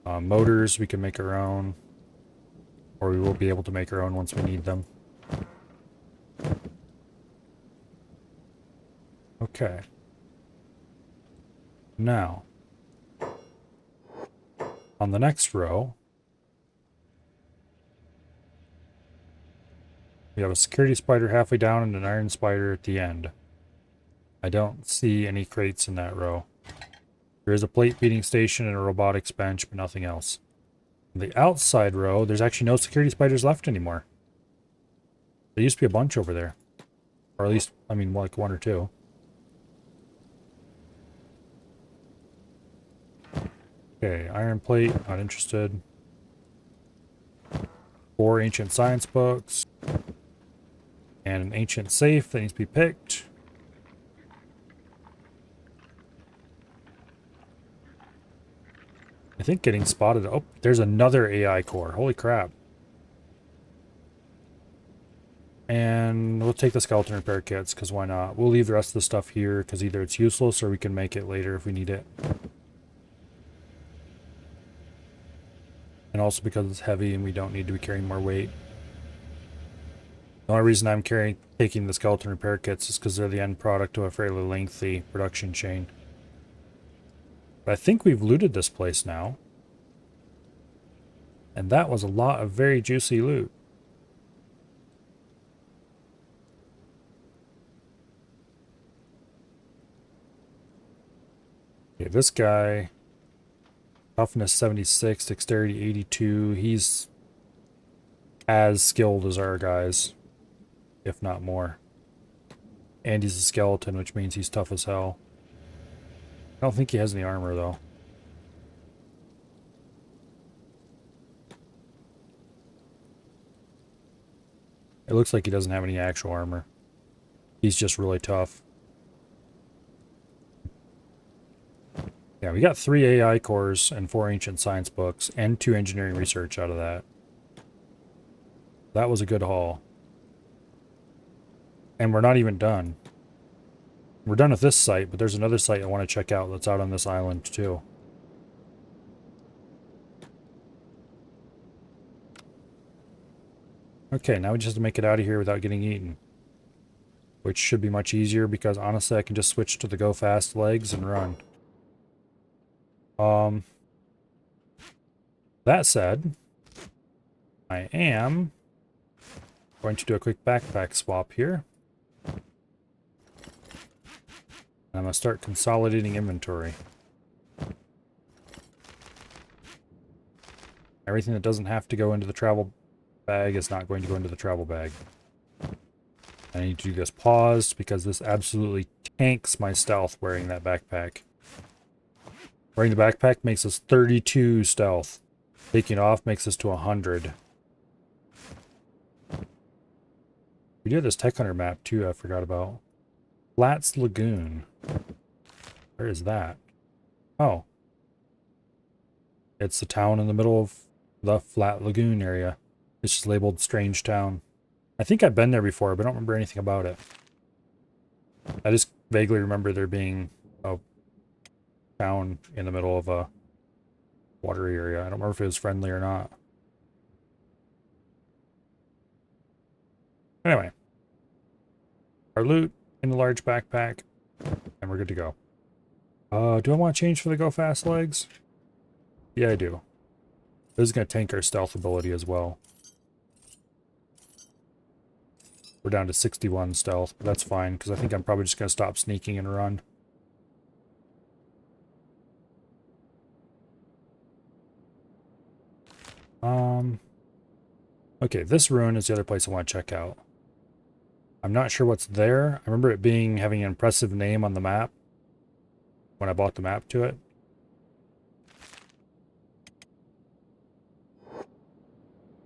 Motors, we can make our own. Or we will be able to make our own once we need them. Okay. Now, on the next row, we have a security spider halfway down and an iron spider at the end. I don't see any crates in that row. There is a plate feeding station and a robotics bench, but nothing else. On the outside row, there's actually no security spiders left anymore. There used to be a bunch over there. Or at least, I mean, like one or two. Okay, iron plate, not interested. 4 ancient science books. And an ancient safe that needs to be picked. I think getting spotted. Oh, there's another AI core. Holy crap. And we'll take the skeleton repair kits, because why not? We'll leave the rest of the stuff here, because either it's useless or we can make it later if we need it. And also because it's heavy and we don't need to be carrying more weight. The only reason I'm taking the skeleton repair kits is because they're the end product of a fairly lengthy production chain. But I think we've looted this place now. And that was a lot of very juicy loot. Okay, this guy, toughness 76, dexterity 82. He's as skilled as our guys, if not more. And he's a skeleton, which means he's tough as hell. I don't think he has any armor, though. It looks like he doesn't have any actual armor. He's just really tough. Yeah, we got 3 AI cores and 4 ancient science books and 2 engineering research out of that. That was a good haul. And we're not even done. We're done with this site, but there's another site I want to check out that's out on this island too. Okay, now we just have to make it out of here without getting eaten. which should be much easier because honestly I can just switch to the go fast legs and run. That said, I am going to do a quick backpack swap here. And I'm going to start consolidating inventory. Everything that doesn't have to go into the travel bag is not going to go into the travel bag. I need to do this paused because this absolutely tanks my stealth wearing that backpack. Wearing the backpack makes us 32 stealth. Taking it off makes us to 100. We do have this Tech Hunter map too I forgot about. Flats Lagoon. Where is that? Oh. It's the town in the middle of the Flat Lagoon area. It's just labeled Strange Town. I think I've been there before, but I don't remember anything about it. I just vaguely remember there being a town in the middle of a watery area. I don't remember if it was friendly or not. Anyway. Our loot in the large backpack, and we're good to go. Do I want to change for the go fast legs? Yeah, I do. This is going to tank our stealth ability as well. We're down to 61 stealth, but that's fine, because I think I'm probably just going to stop sneaking and run. Okay, this ruin is the other place I want to check out. I'm not sure what's there. I remember it having an impressive name on the map when I bought the map to it.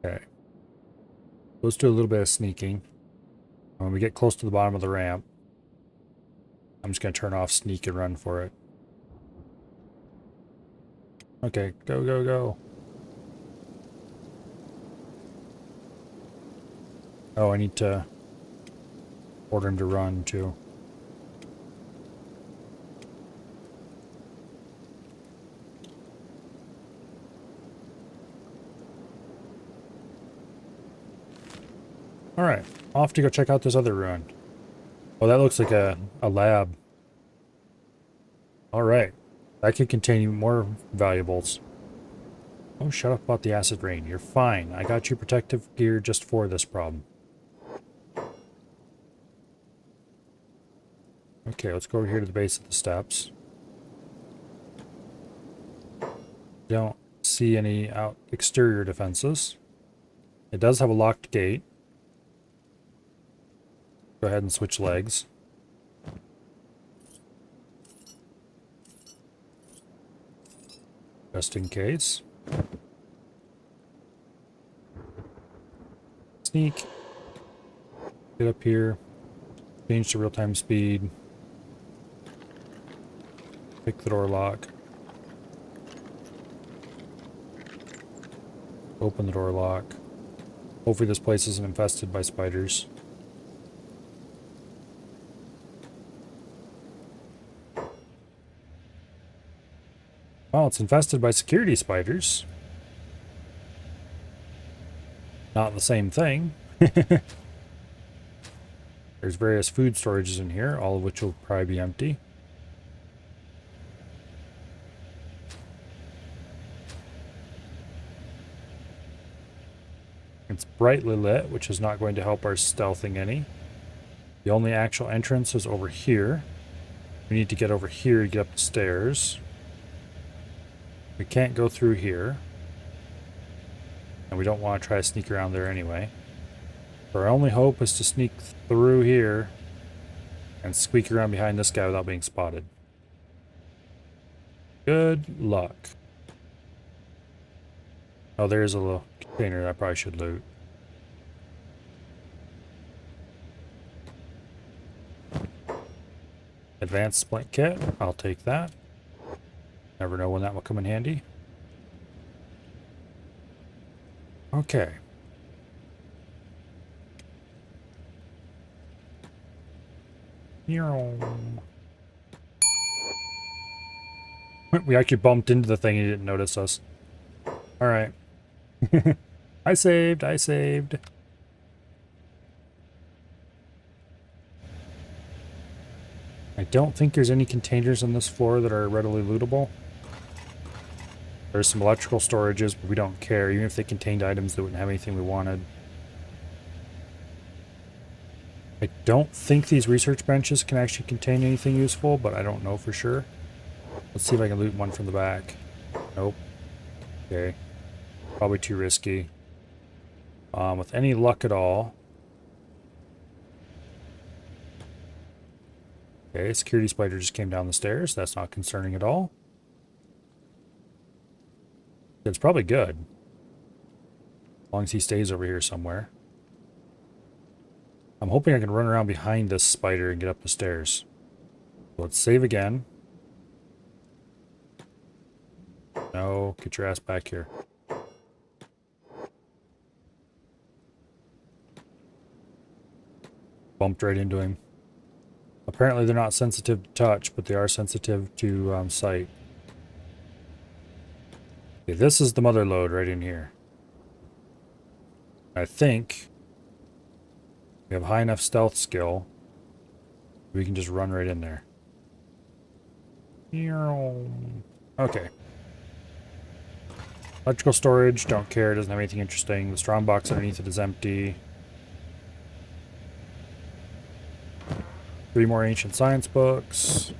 Okay. Let's do a little bit of sneaking. When we get close to the bottom of the ramp, I'm just going to turn off sneak and run for it. Okay, go, go, go. Oh, I need to order him to run too. Alright, off to go check out this other ruin. Oh, that looks like a lab. Alright, that could contain more valuables. Oh, shut up about the acid rain. You're fine. I got you protective gear just for this problem. Okay, let's go over here to the base of the steps. Don't see any exterior defenses. It does have a locked gate. Go ahead and switch legs. Just in case. Sneak. Get up here. Change to real-time speed. Pick the door lock. Open the door lock. Hopefully this place isn't infested by spiders. Well, it's infested by security spiders. Not the same thing. There's various food storages in here, all of which will probably be empty. It's brightly lit, which is not going to help our stealthing any. The only actual entrance is over here. We need to get over here to get up the stairs. We can't go through here. And we don't want to try to sneak around there anyway. Our only hope is to sneak through here and squeak around behind this guy without being spotted. Good luck. Oh, there's a little container that I probably should loot. Advanced splint kit, I'll take that. Never know when that will come in handy. Okay. We actually bumped into the thing and he didn't notice us. Alright. I saved. I don't think there's any containers on this floor that are readily lootable. There's some electrical storages, but we don't care. Even if they contained items that wouldn't have anything we wanted. I don't think these research benches can actually contain anything useful, but I don't know for sure. Let's see if I can loot one from the back. Nope. Okay. Probably too risky. With any luck at all. Okay, security spider just came down the stairs. That's not concerning at all. It's probably good. As long as he stays over here somewhere. I'm hoping I can run around behind this spider and get up the stairs. Let's save again. No, get your ass back here. Bumped right into him. Apparently they're not sensitive to touch, but they are sensitive to sight. Okay, this is the mother lode right in here. I think we have high enough stealth skill. We can just run right in there. Okay. Electrical storage, don't care, doesn't have anything interesting. The strong box underneath it is empty. 3 more ancient science books.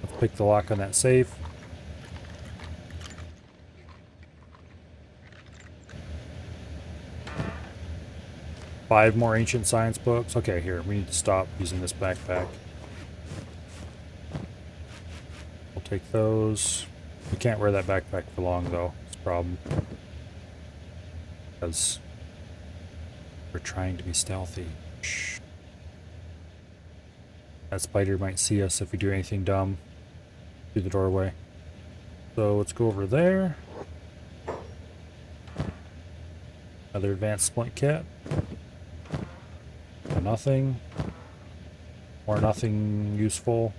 Let's pick the lock on that safe. Five more ancient science books. Okay, here, we need to stop using this backpack. We'll take those. We can't wear that backpack for long, though. It's a problem. Because we're trying to be stealthy. Shh. That spider might see us if we do anything dumb through the doorway. So let's go over there. Another advanced splint kit. Nothing. Or nothing useful.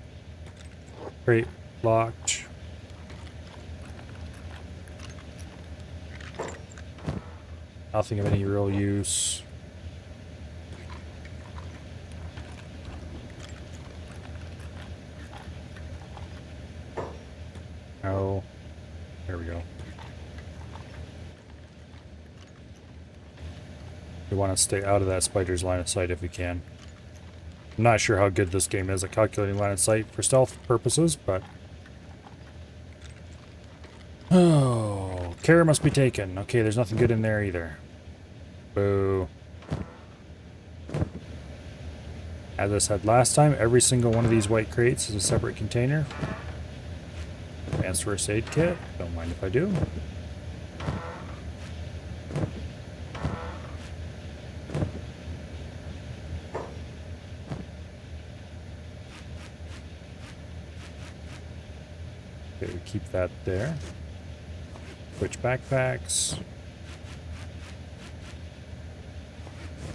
Crate locked. Nothing of any real use. No. There we go. We want to stay out of that spider's line of sight if we can. I'm not sure how good this game is at calculating line of sight for stealth purposes, but... Oh, care must be taken. Okay, there's nothing good in there either. Boo. As I said last time, every single one of these white crates is a separate container. Advanced first aid kit. Don't mind if I do. Okay, we keep that there. Switch backpacks.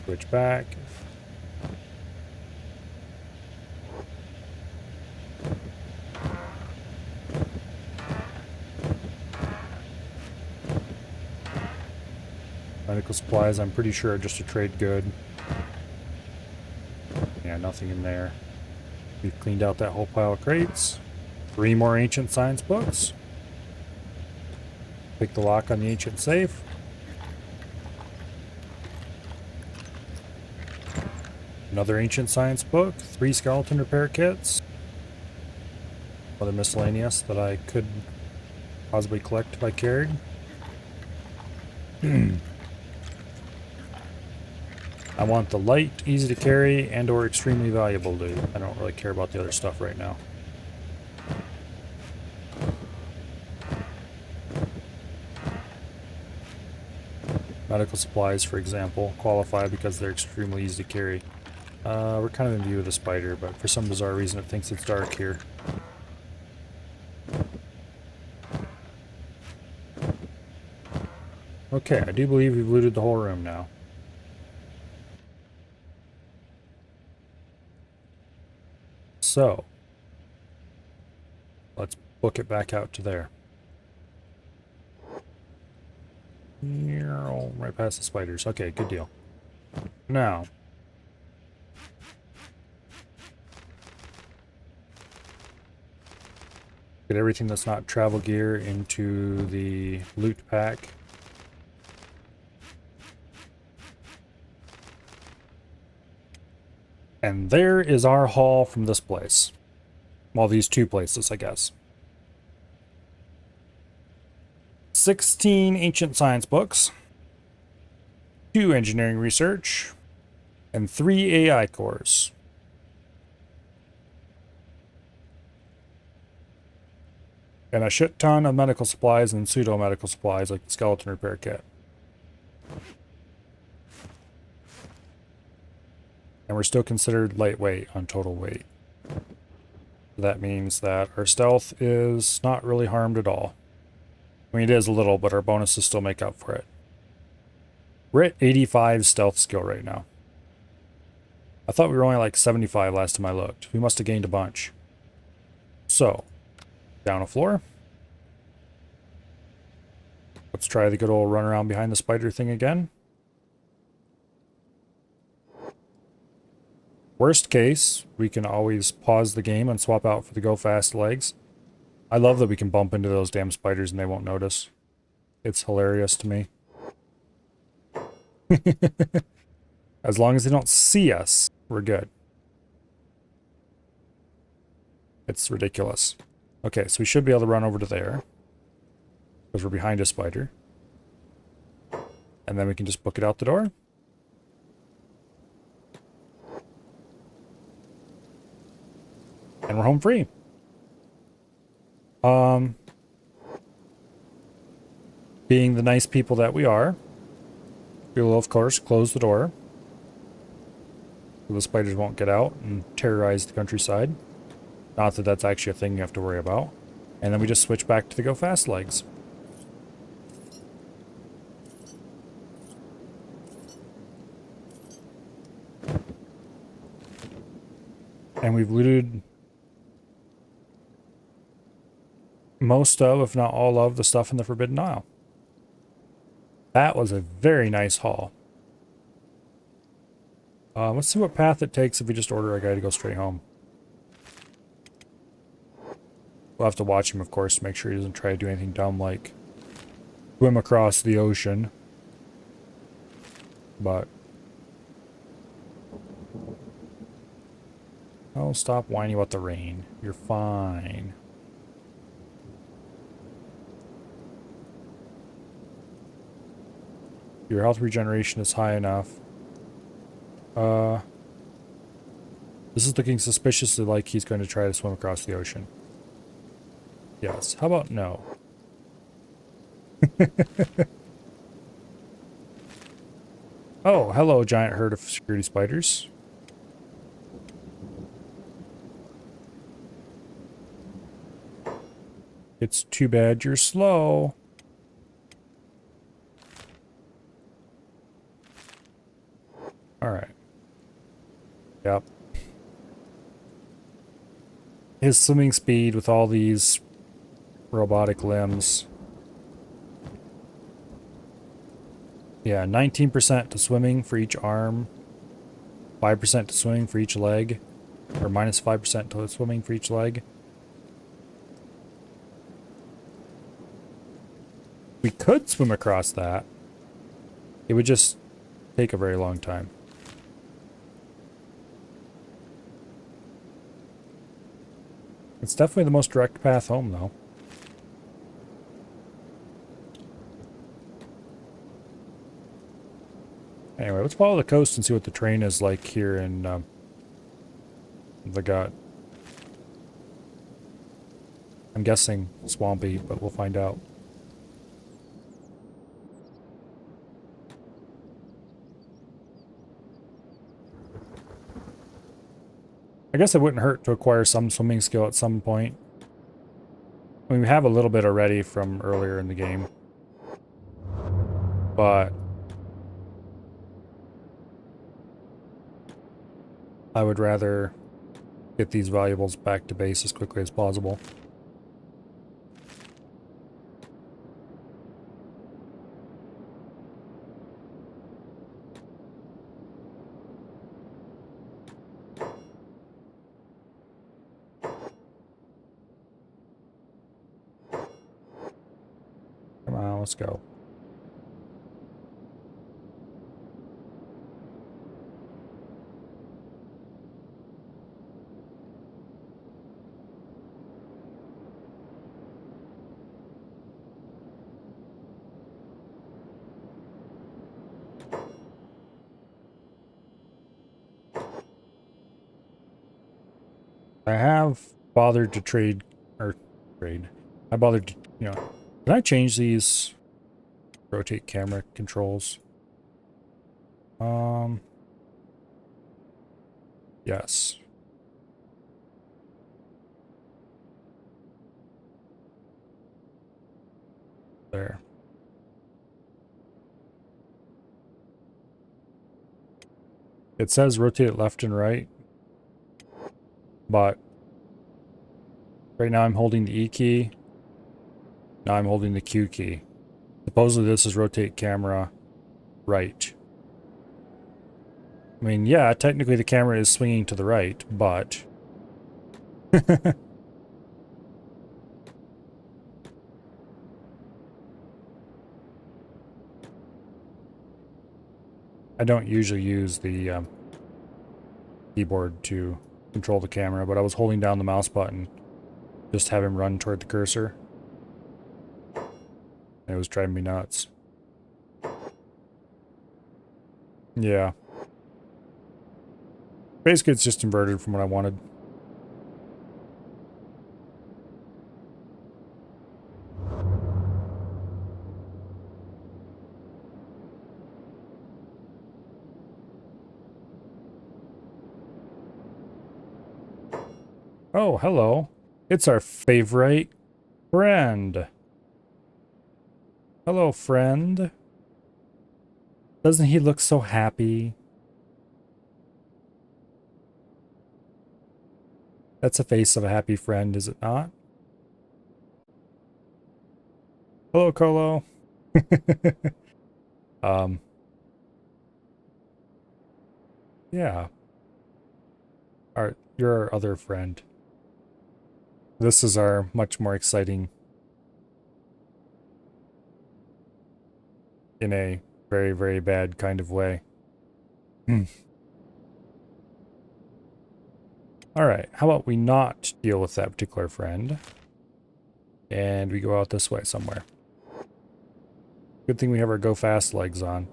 Switch back. Medical supplies, I'm pretty sure are just a trade good. Yeah, nothing in there. We've cleaned out that whole pile of crates. 3 more ancient science books. Pick the lock on the ancient safe. Another ancient science book. 3 skeleton repair kits. Other miscellaneous that I could possibly collect if I carried. I want the light, easy to carry, and or extremely valuable loot. I don't really care about the other stuff right now. Medical supplies, for example, qualify because they're extremely easy to carry. We're kind of in view of the spider, but for some bizarre reason it thinks it's dark here. Okay, I do believe we've looted the whole room now. So, let's book it back out to there. Right past the spiders. Okay, good deal. Now, Get everything that's not travel gear into the loot pack. And there is our haul from this place. Well, these two places, I guess. 16 ancient science books, 2 engineering research, and 3 AI cores. And a shit ton of medical supplies and pseudo-medical supplies like the skeleton repair kit. And we're still considered lightweight on total weight. That means that our stealth is not really harmed at all. I mean, it is a little, but our bonuses still make up for it. We're at 85 stealth skill right now. I thought we were only like 75 last time I looked. We must have gained a bunch. So, down a floor. Let's try the good old run around behind the spider thing again. Worst case, we can always pause the game and swap out for the go fast legs. I love that we can bump into those damn spiders and they won't notice. It's hilarious to me. As long as they don't see us, we're good. It's ridiculous. Okay, so we should be able to run over to there. Because we're behind a spider. And then we can just book it out the door. And we're home free. Being the nice people that we are, we will of course close the door so the spiders won't get out and terrorize the countryside. Not that that's actually a thing you have to worry about. And then we just switch back to the go fast legs. And we've looted most of, if not all of, the stuff in the Forbidden Isle. That was a very nice haul. Let's see what path it takes if we just order a guy to go straight home. We'll have to watch him, of course, to make sure he doesn't try to do anything dumb like swim across the ocean. But oh, stop whining about the rain. You're fine. Your health regeneration is high enough. This is looking suspiciously like he's going to try to swim across the ocean. Yes. How about no? Oh, hello, giant herd of security spiders. It's too bad you're slow. Alright. Yep. His swimming speed with all these robotic limbs. Yeah, 19% to swimming for each arm. 5% to swimming for each leg. Or minus 5% to swimming for each leg. We could swim across that. It would just take a very long time. It's definitely the most direct path home, though. Anyway, let's follow the coast and see what the terrain is like here in the gut. I'm guessing swampy, but we'll find out. I guess it wouldn't hurt to acquire some swimming skill at some point. I mean, we have a little bit already from earlier in the game. But I would rather get these valuables back to base as quickly as possible. let's go. I have bothered to trade. I bothered to, you know, can I change these rotate camera controls? Yes. There. It says rotate it left and right, but right now I'm holding the E key. Now I'm holding the Q key. Supposedly this is rotate camera right. I mean, yeah, technically the camera is swinging to the right, but... I don't usually use the keyboard to control the camera, but I was holding down the mouse button, just have him run toward the cursor. It was driving me nuts. Yeah. Basically, it's just inverted from what I wanted. Oh, hello. It's our favorite friend. Hello, friend. Doesn't he look so happy? That's a face of a happy friend, is it not? Hello, Colo. Yeah. You're our other friend. This is our much more exciting, in a very, very bad kind of way. Alright, how about we not deal with that particular friend, and we go out this way somewhere. Good thing we have our go fast legs on.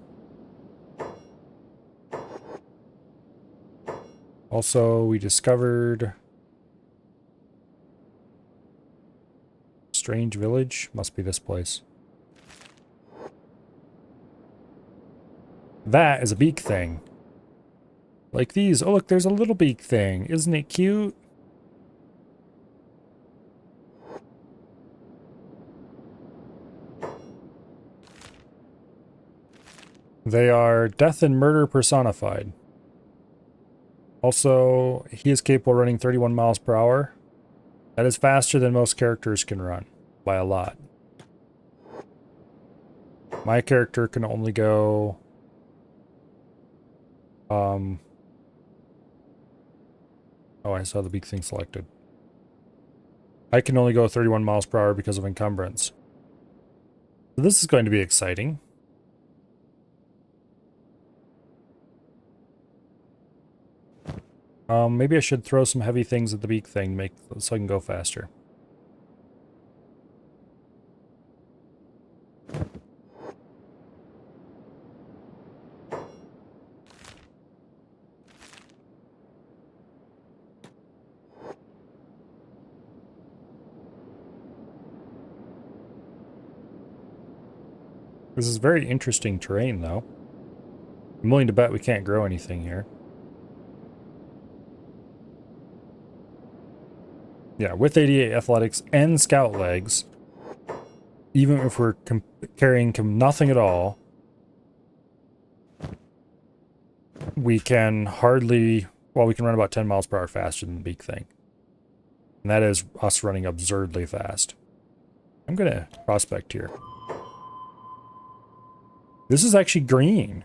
Also, we discovered Strange Village. Must be this place. That is a beak thing. Like these. Oh, look, there's a little beak thing. Isn't it cute? They are death and murder personified. Also, he is capable of running 31 miles per hour. That is faster than most characters can run, by a lot. My character can only go... Oh, I saw the big thing selected. I can only go 31 miles per hour because of encumbrance. So this is going to be exciting. Maybe I should throw some heavy things at the beak thing so I can go faster. This is very interesting terrain, though. I'm willing to bet we can't grow anything here. Yeah, with 88 athletics and scout legs, even if we're carrying nothing at all, we can hardly... Well, we can run about 10 miles per hour faster than the beak thing. And that is us running absurdly fast. I'm going to prospect here. This is actually green.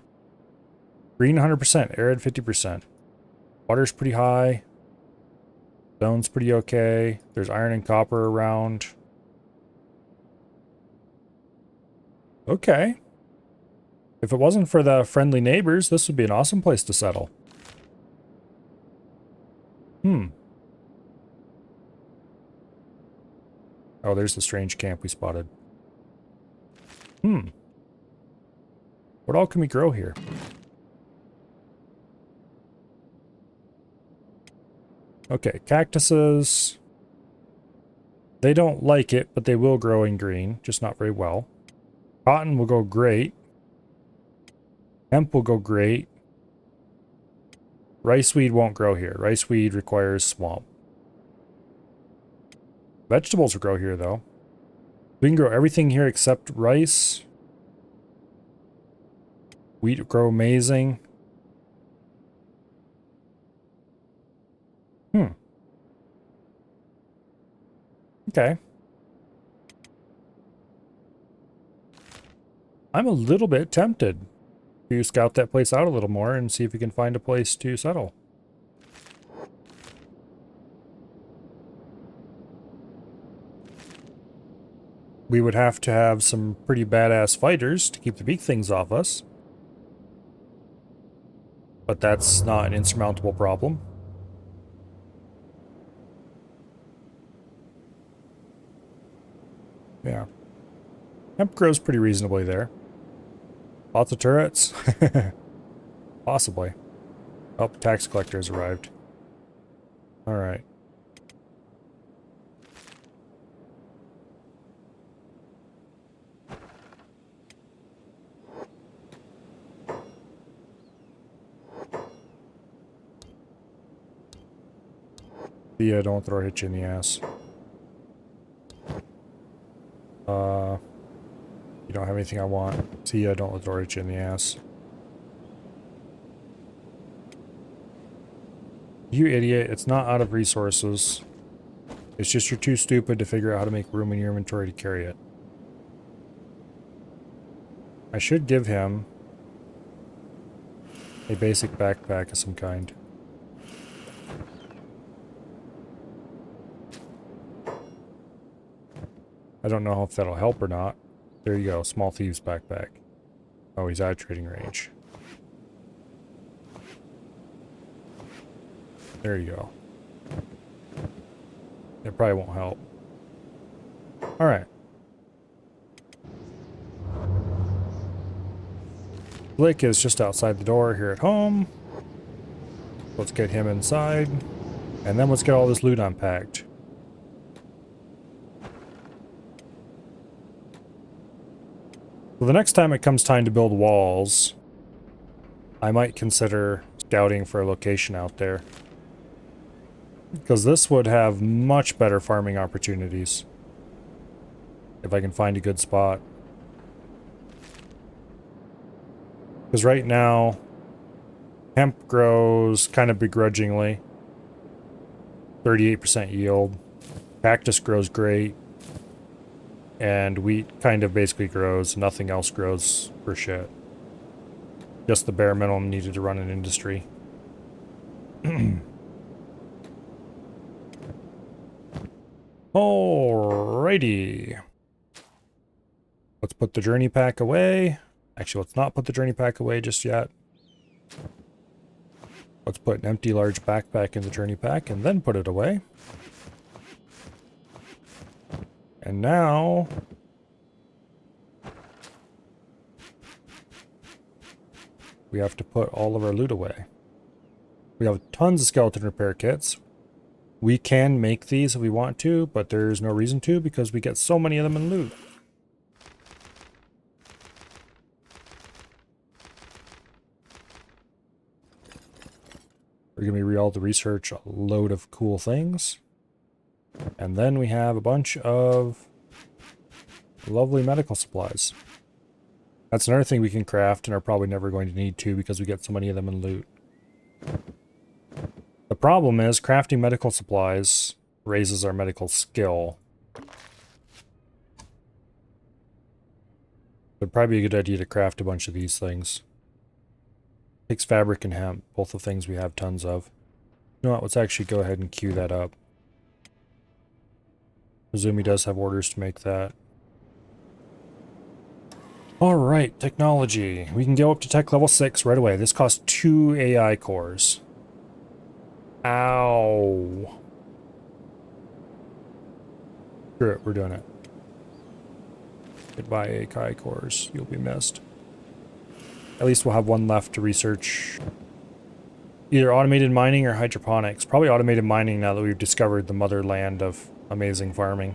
Green 100%, arid 50%. Water's pretty high. Stone's pretty okay. There's iron and copper around. Okay. If it wasn't for the friendly neighbors, this would be an awesome place to settle. Oh, there's the strange camp we spotted. What all can we grow here? Okay, cactuses. They don't like it, but they will grow in green, just not very well. Cotton will go great. Hemp will go great. Riceweed won't grow here. Riceweed requires swamp. Vegetables will grow here, though. We can grow everything here except rice. Wheat will grow amazing. Okay. I'm a little bit tempted to scout that place out a little more and see if we can find a place to settle. We would have to have some pretty badass fighters to keep the big things off us. But that's not an insurmountable problem. Yeah. Hemp grows pretty reasonably there. Lots of turrets? Possibly. Oh, tax collectors arrived. Alright. Yeah, don't throw a hitch in the ass. You don't have anything I want. See ya, don't throw a hitch in the ass. You idiot, it's not out of resources. It's just you're too stupid to figure out how to make room in your inventory to carry it. I should give him a basic backpack of some kind. I don't know if that'll help or not. There you go, small thieves backpack. Oh, he's out of trading range. There you go. It probably won't help. Alright. Blick is just outside the door here at home. Let's get him inside. And then let's get all this loot unpacked. So the next time it comes time to build walls, I might consider scouting for a location out there. Because this would have much better farming opportunities. If I can find a good spot. Because right now, hemp grows kind of begrudgingly. 38% yield. Cactus grows great. And wheat kind of basically grows. Nothing else grows for shit. Just the bare minimum needed to run an industry. Alrighty. Let's put the journey pack away. Actually, let's not put the journey pack away just yet. Let's put an empty large backpack in the journey pack and then put it away. And now... we have to put all of our loot away. We have tons of skeleton repair kits. We can make these if we want to, but there's no reason to because we get so many of them in loot. We're going to be able to research a load of cool things. And then we have a bunch of lovely medical supplies. That's another thing we can craft and are probably never going to need to because we get so many of them in loot. The problem is crafting medical supplies raises our medical skill. It'd probably be a good idea to craft a bunch of these things. Takes fabric and hemp, both the things we have tons of. You know what, let's actually go ahead and queue that up. Azumi does have orders to make that. Alright, technology. We can go up to tech level 6 right away. This costs 2 AI cores. Ow. Screw it, we're doing it. Goodbye, AI cores. You'll be missed. At least we'll have one left to research. Either automated mining or hydroponics. Probably automated mining now that we've discovered the motherland of amazing farming.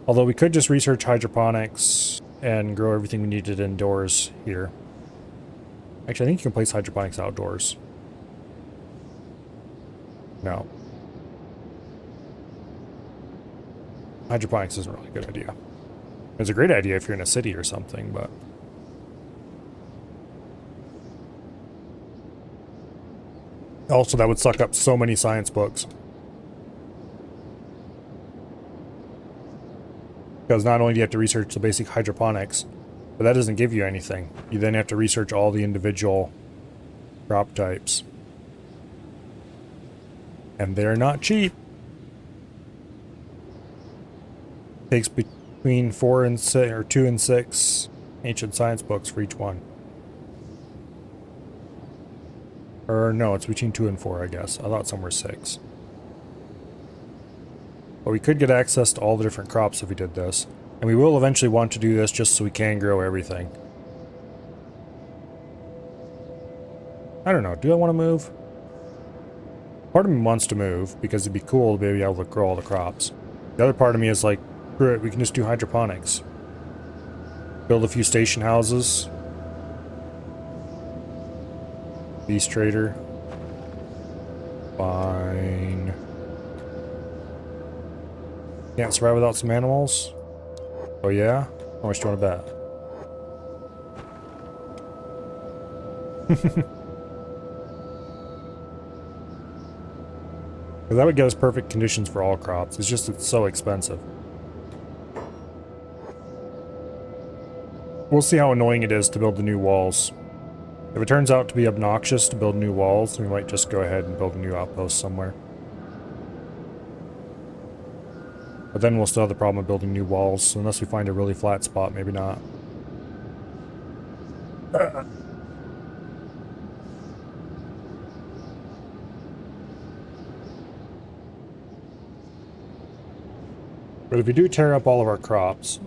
Although we could just research hydroponics and grow everything we needed indoors here. Actually, I think you can place hydroponics outdoors. No. Hydroponics isn't really a good idea. It's a great idea if you're in a city or something, but... Also, that would suck up so many science books. Because not only do you have to research the basic hydroponics, but that doesn't give you anything. You then have to research all the individual crop types. And they're not cheap. Takes between 4 and 6, or 2 and 6 ancient science books for each one. Or no, it's between 2 and 4, I guess. I thought some were 6. But we could get access to all the different crops if we did this. And we will eventually want to do this just so we can grow everything. I don't know, do I want to move? Part of me wants to move, because it'd be cool to be able to grow all the crops. The other part of me is like, screw it, we can just do hydroponics. Build a few station houses. Beast trader. Fine. Can't survive without some animals? Oh yeah? How much do you want to bet? That would get us perfect conditions for all crops. It's just it's so expensive. We'll see how annoying it is to build the new walls. If it turns out to be obnoxious to build new walls, we might just go ahead and build a new outpost somewhere. But then we'll still have the problem of building new walls, so unless we find a really flat spot, maybe not. But if we do tear up all of our crops,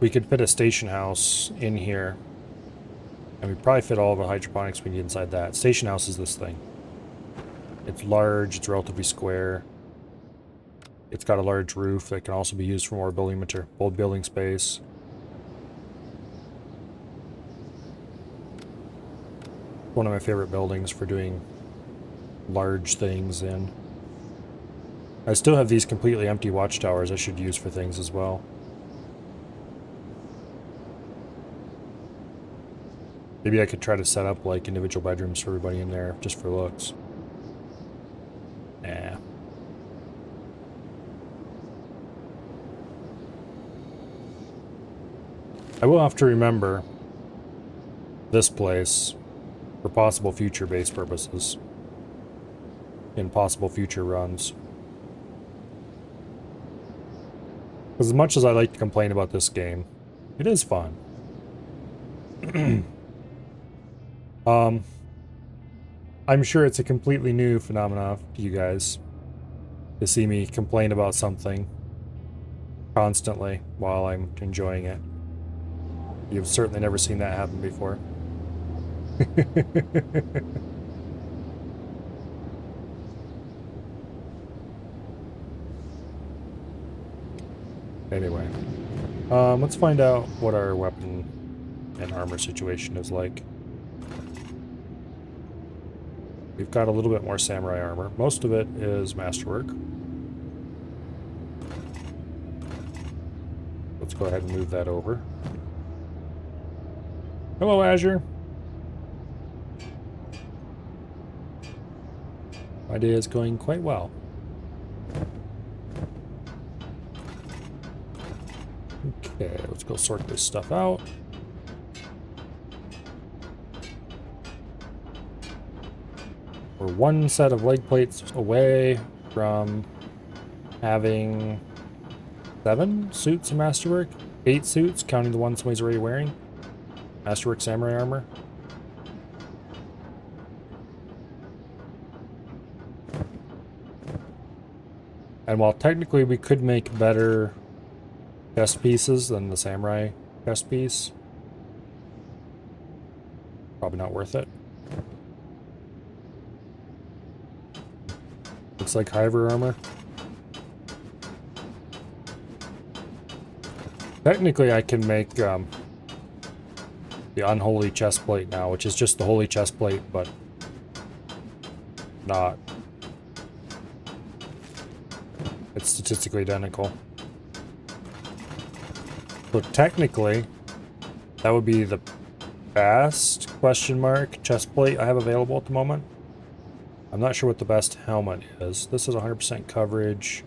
we could fit a station house in here. And we'd probably fit all of the hydroponics we need inside that. Station house is this thing. It's large, it's relatively square. It's got a large roof that can also be used for more building material, building space. One of my favorite buildings for doing large things in. I still have these completely empty watchtowers I should use for things as well. Maybe I could try to set up like individual bedrooms for everybody in there just for looks. Nah. I will have to remember this place for possible future base purposes. In possible future runs. As much as I like to complain about this game, it is fun. I'm sure it's a completely new phenomenon to you guys to see me complain about something constantly while I'm enjoying it. You've certainly never seen that happen before. Anyway, let's find out what our weapon and armor situation is like. We've got a little bit more samurai armor. Most of it is masterwork. Let's go ahead and move that over. Hello, Azure. My day is going quite well. Okay, let's go sort this stuff out. We're one set of leg plates away from having 7 suits of Masterwork? 8 suits, counting the one somebody's already wearing? Masterwork Samurai armor? And while technically we could make better chest pieces than the Samurai chest piece, probably not worth it. Looks like Hiver armor. Technically, I can make the unholy chest plate now, which is just the holy chest plate, but not. It's statistically identical. So technically, that would be the best question mark chest plate I have available at the moment. I'm not sure what the best helmet is. This is 100% coverage.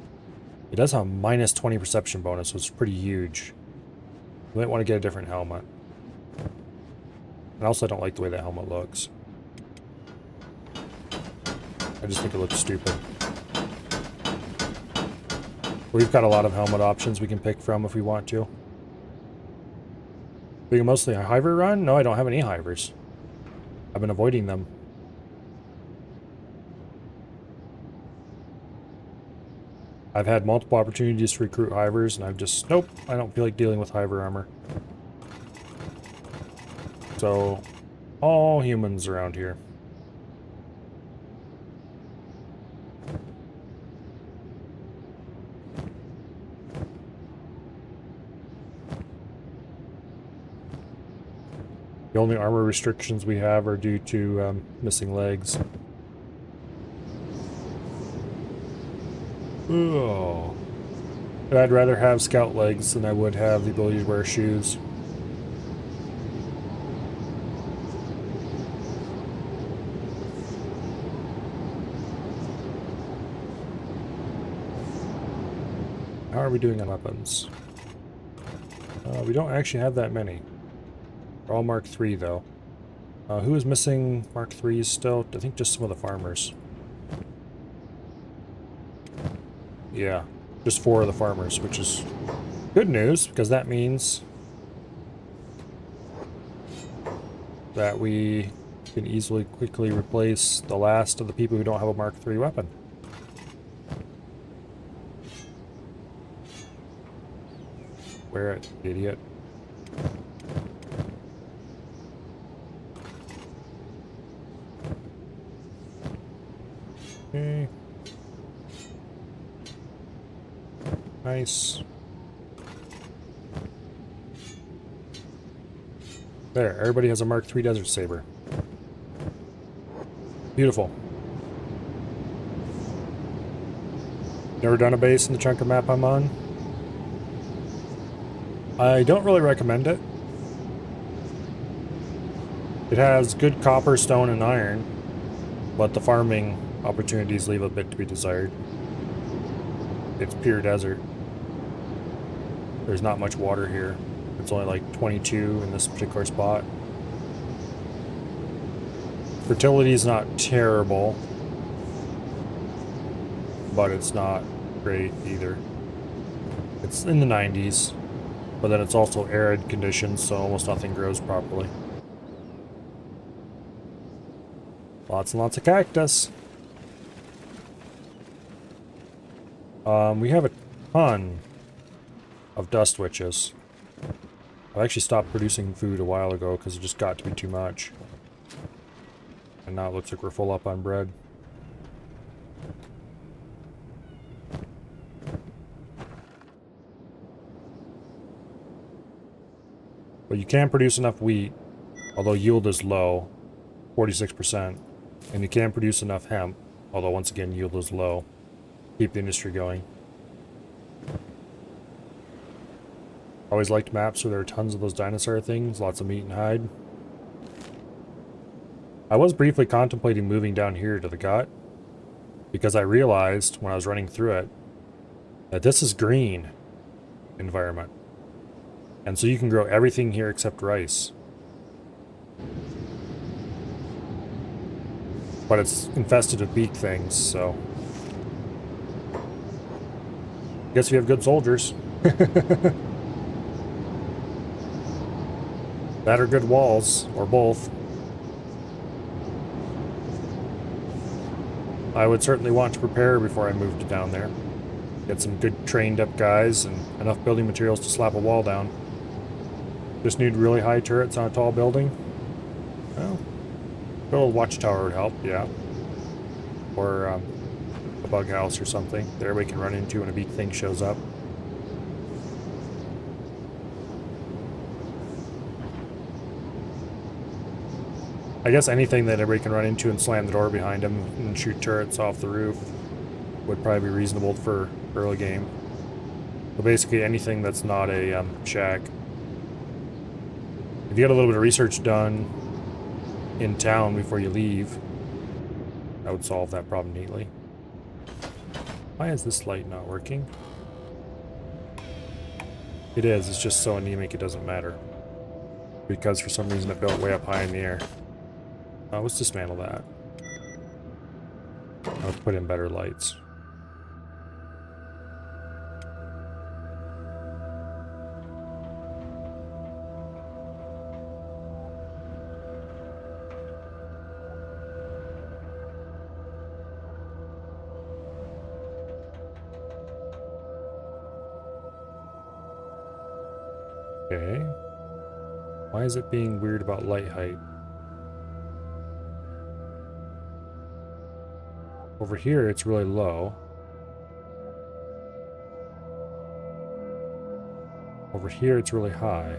It does have a minus 20 perception bonus, so it's pretty huge. You might want to get a different helmet. And also, I don't like the way that helmet looks. I just think it looks stupid. We've got a lot of helmet options we can pick from if we want to. Being mostly a Hiver run? No, I don't have any Hivers. I've been avoiding them. I've had multiple opportunities to recruit Hivers, and I've just, nope, I don't feel like dealing with Hiver armor. So, all humans around here. The only armor restrictions we have are due to missing legs. Oh. But I'd rather have scout legs than I would have the ability to wear shoes. How are we doing on weapons? We don't actually have that many. They're all Mark III though. Who is missing Mark IIIs still? I think just some of the farmers. Yeah, just 4 of the farmers, which is good news, because that means that we can easily, quickly replace the last of the people who don't have a Mark III weapon. Wear it, idiot. Okay. Nice. There, everybody has a Mark III Desert Saber. Beautiful. Never done a base in the chunk of map I'm on? I don't really recommend it. It has good copper, stone, and iron, but the farming opportunities leave a bit to be desired. It's pure desert. There's not much water here. It's only like 22 in this particular spot. Fertility is not terrible, but it's not great either. It's in the 90s, but then it's also arid conditions, so almost nothing grows properly. Lots and lots of cactus. We have a ton of dust witches. I actually stopped producing food a while ago because it just got to be too much. And now it looks like we're full up on bread. But you can produce enough wheat, although yield is low, 46%. And you can produce enough hemp, although once again yield is low. Keep the industry going. Always liked maps where there are tons of those dinosaur things, lots of meat and hide. I was briefly contemplating moving down here to the gut, because I realized when I was running through it that this is green environment. And so you can grow everything here except rice. But it's infested with beak things, so I guess we have good soldiers. That or good walls, or both. I would certainly want to prepare before I moved down there. Get some good trained up guys and enough building materials to slap a wall down. Just need really high turrets on a tall building. Well, a little watchtower would help, yeah. Or a bug house or something that everybody can run into when a big thing shows up. I guess anything that everybody can run into and slam the door behind them and shoot turrets off the roof would probably be reasonable for early game. But basically anything that's not a shack. If you get a little bit of research done in town before you leave, that would solve that problem neatly. Why is this light not working? It is, it's just so anemic it doesn't matter. Because for some reason it built way up high in the air. Let's dismantle that. I'll put in better lights. Okay. Why is it being weird about light height? Over here, it's really low. Over here, it's really high.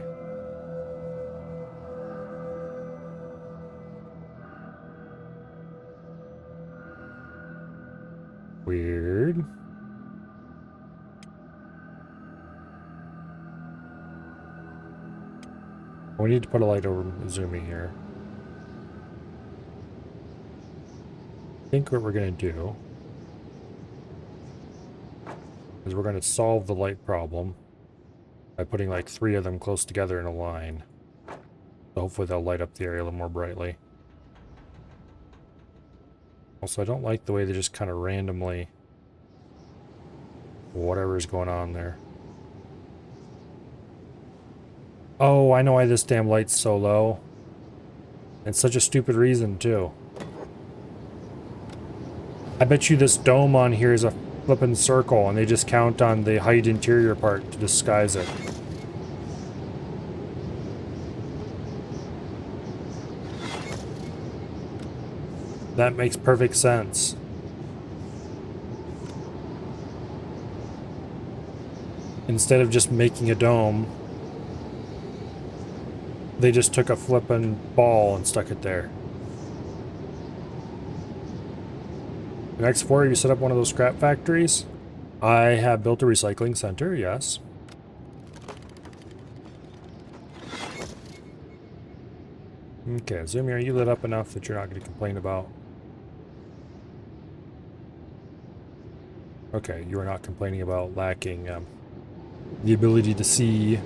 Weird. We need to put a light over Izumi here. I think what we're going to do is we're going to solve the light problem by putting like 3 of them close together in a line. So hopefully they'll light up the area a little more brightly. Also, I don't like the way they just kind of randomly... whatever's going on there. Oh, I know why this damn light's so low. And such a stupid reason, too. I bet you this dome on here is a flippin' circle, and they just count on the height interior part to disguise it. That makes perfect sense. Instead of just making a dome, they just took a flippin' ball and stuck it there. In X4, you set up one of those scrap factories? I have built a recycling center, yes. Okay, Zumi, are you lit up enough that you're not going to complain about? Okay, you are not complaining about lacking the ability to see.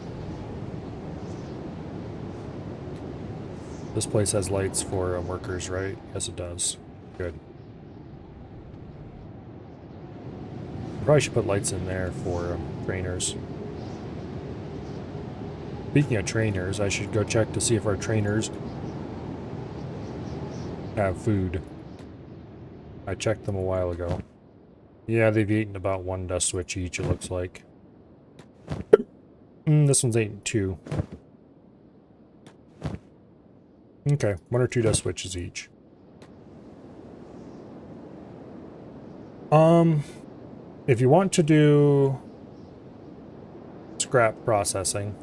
This place has lights for workers, right? Yes, it does. Good. Probably should put lights in there for trainers. Speaking of trainers, I should go check to see if our trainers have food. I checked them a while ago. Yeah, they've eaten about 1 dust switch each, it looks like. This one's eaten 2. Okay, 1 or 2 dust switches each. If you want to do scrap processing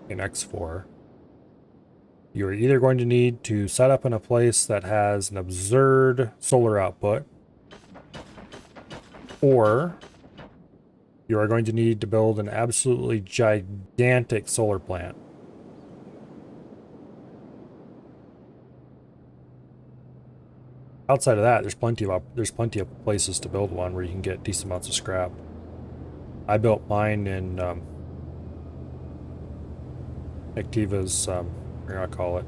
in X4, you're either going to need to set up in a place that has an absurd solar output, or you are going to need to build an absolutely gigantic solar plant. Outside of that, there's plenty of places to build one where you can get decent amounts of scrap. I built mine in Activa's, what do I call it?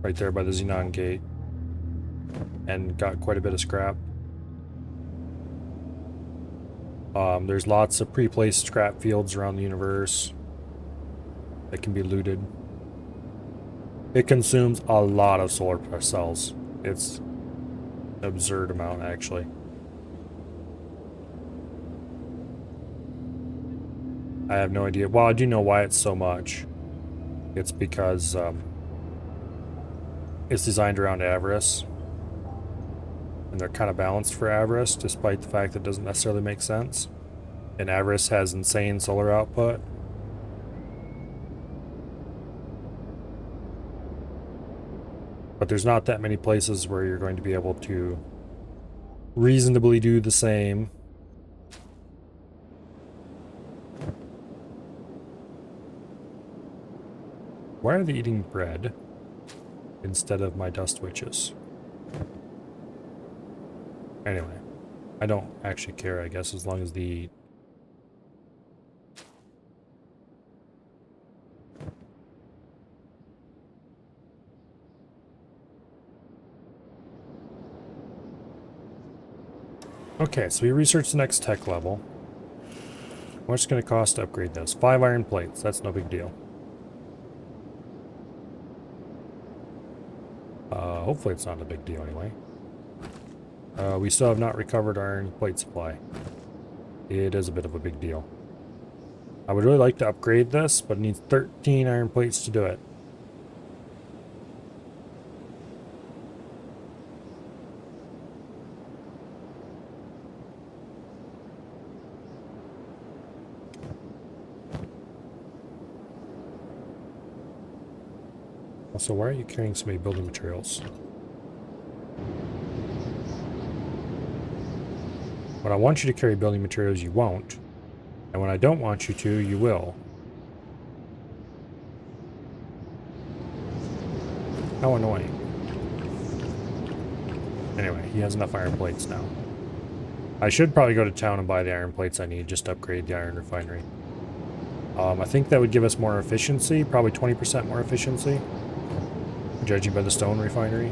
Right there by the Xenon gate, and got quite a bit of scrap. There's lots of pre-placed scrap fields around the universe that can be looted. It consumes a lot of solar cells. It's an absurd amount, actually. I have no idea. Well, I do know why it's so much. It's because it's designed around avarice. And they're kind of balanced for avarice, despite the fact that it doesn't necessarily make sense. And avarice has insane solar output. But there's not that many places where you're going to be able to reasonably do the same. Why are they eating bread instead of my dust witches? Anyway, I don't actually care, I guess, as long as they eat. Okay, so we researched the next tech level. How much is it going to cost to upgrade this? 5 iron plates, that's no big deal. Hopefully it's not a big deal anyway. We still have not recovered our iron plate supply. It is a bit of a big deal. I would really like to upgrade this, but it needs 13 iron plates to do it. Also, why are you carrying so many building materials? When I want you to carry building materials, you won't. And when I don't want you to, you will. How annoying. Anyway, he has enough iron plates now. I should probably go to town and buy the iron plates I need just to upgrade the iron refinery. I think that would give us more efficiency, probably 20% more efficiency, judging by the stone refinery.